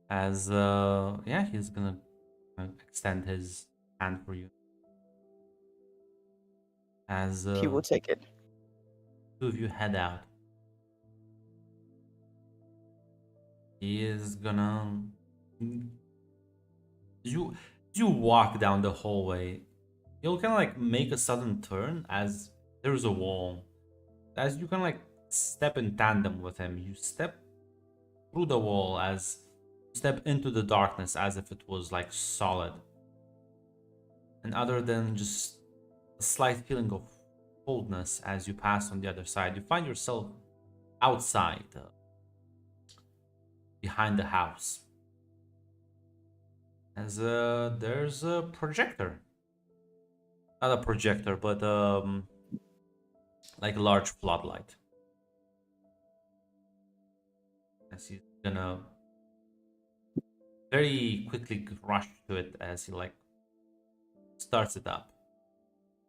As yeah, he's gonna extend his hand for you. As He will take it. two of you head out. He is gonna you walk down the hallway. You'll kind of like make a sudden turn as there's a wall. As you kind of like step in tandem with him, you step through the wall as you step into the darkness as if it was like solid. And other than just a slight feeling of coldness as you pass on the other side, you find yourself outside, behind the house. As there's a projector. Not a projector, but like a large floodlight. As he's gonna very quickly rush to it as he like starts it up.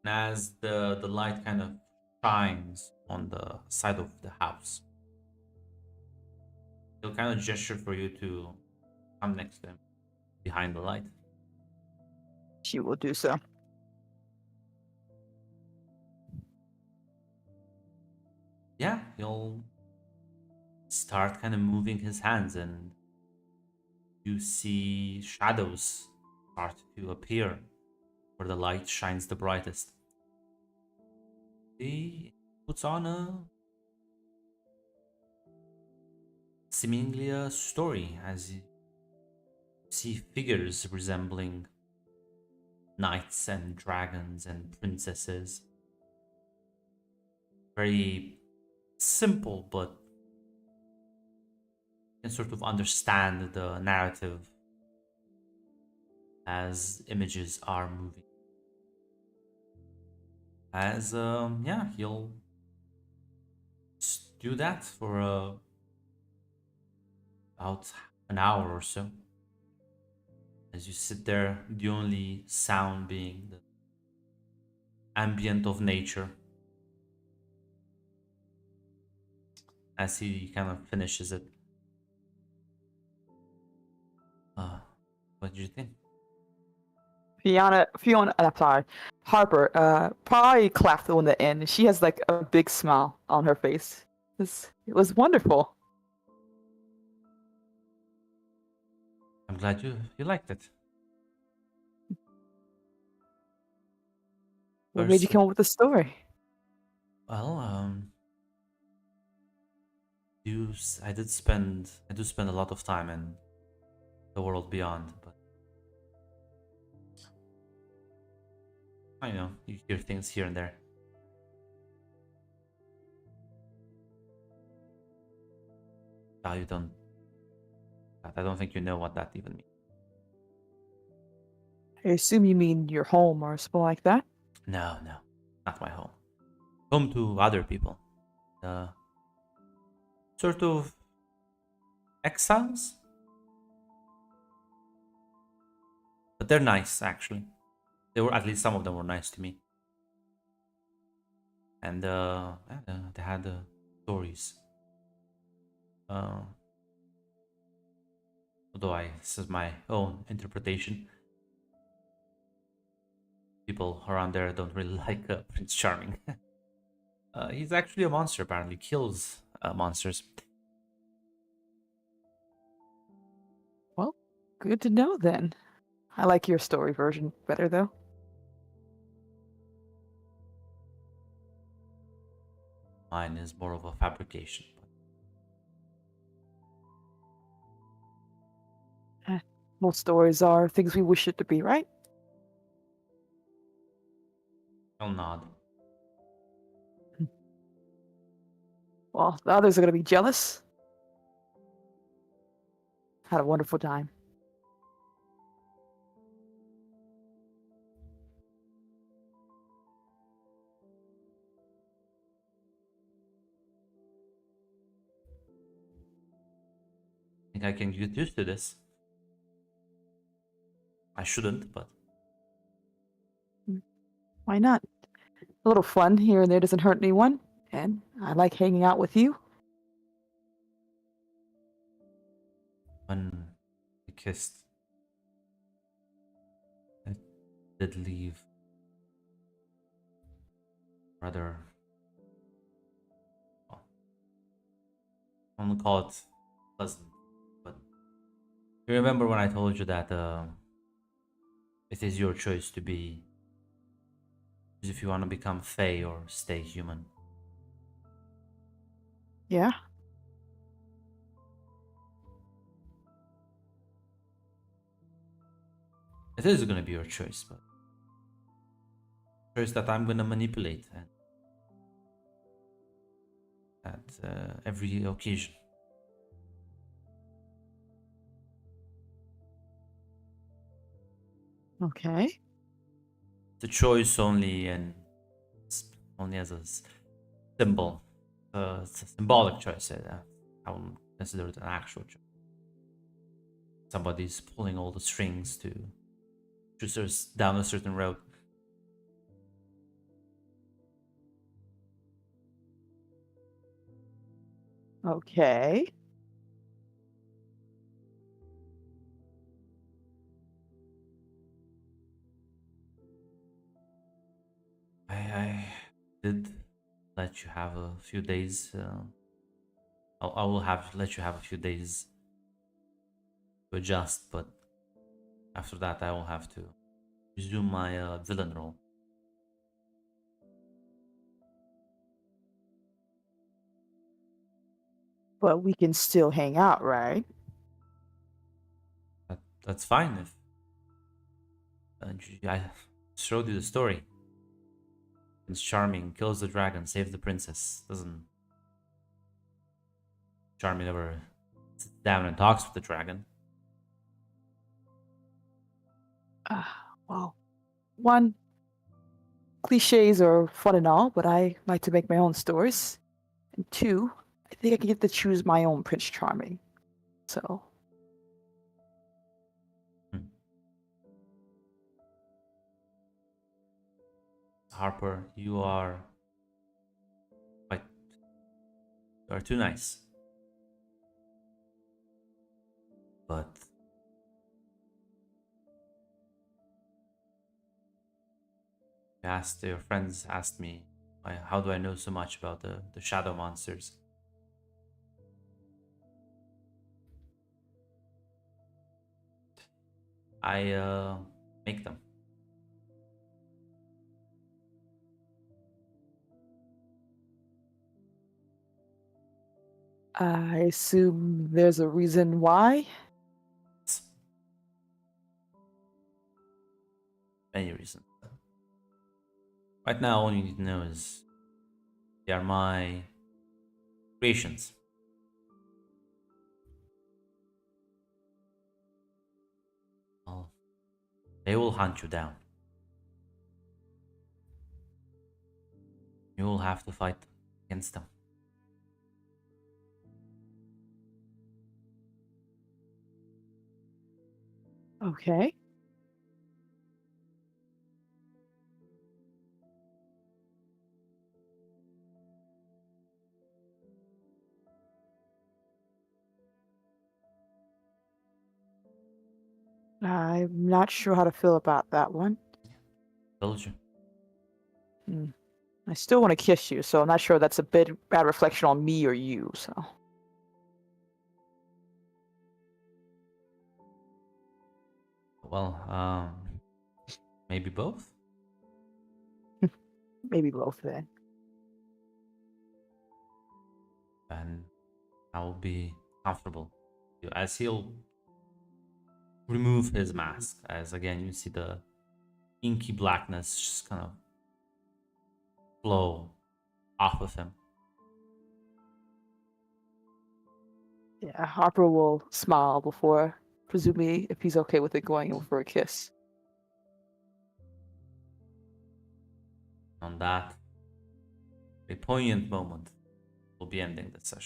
And as the light kind of shines on the side of the house, he'll kind of gesture for you to come next to him behind the light. She will do so. Yeah, he'll start kind of moving his hands and you see shadows start to appear where the light shines the brightest. He puts on a seemingly a story as you see figures resembling knights and dragons and princesses. Very simple, but you can sort of understand the narrative as images are moving. As yeah, you'll do that for about an hour or so. As you sit there, the only sound being the ambient of nature. As he kind of finishes it. What did you think? Fiona, I'm sorry, Harper, probably clapped on the end. She has like a big smile on her face. It was wonderful. I'm glad you liked it. What made you come up with the story? Well, I do spend a lot of time in the world beyond, but I know you hear things here and there. Oh, you don't. I don't think you know what that even means. I assume you mean your home or something like that? No, not my home. Home to other people. Sort of exiles. But they're nice, actually. At least some of them were nice to me. And they had stories. Although this is my own interpretation. People around there don't really like Prince Charming. He's actually a monster, apparently. Kills monsters. Well, good to know then. I like your story version better, though. Mine is more of a fabrication. Most stories are things we wish it to be, right? I'll nod. Well, the others are going to be jealous. Had a wonderful time. I think I can get used to this. I shouldn't, but Why not? A little fun here and there doesn't hurt anyone, and I like hanging out with you. when we kissed, I did leave rather. Well, I won't call it pleasant, but you remember when I told you that it is your choice to be if you want to become Fae or stay human. Yeah. It is going to be your choice, but choice that I'm going to manipulate at every occasion. Okay. The choice only as a symbol. It's a symbolic choice. I wouldn't consider it an actual choice. Somebody's pulling all the strings to choose us down a certain road. Okay. I did let you have a few days. I will let you have a few days adjust, but after that I will have to resume my villain role. But we can still hang out, right? That's fine if I showed you the story. Prince Charming kills the dragon, saves the princess. Doesn't Charming ever sits down and talks with the dragon? Well, one, cliches are fun and all, but I like to make my own stories. And two, I think I can get to choose my own Prince Charming. So, Harper, you are too nice. But your friends asked me, how do I know so much about the shadow monsters? I make them. I assume there's a reason why? Many reasons. Right now, all you need to know is they are my creations. Well, they will hunt you down. You will have to fight against them. Okay. I'm not sure how to feel about that one. Told you. I still want to kiss you, so I'm not sure that's a bad reflection on me or you, so. Well, maybe both? Maybe both then. And I will be comfortable. As he'll remove his mask, as again you see the inky blackness just kind of flow off of him. Yeah, Harper will smile before, presumably, if he's okay with it, going in for a kiss. On that, a poignant moment, will be ending this session.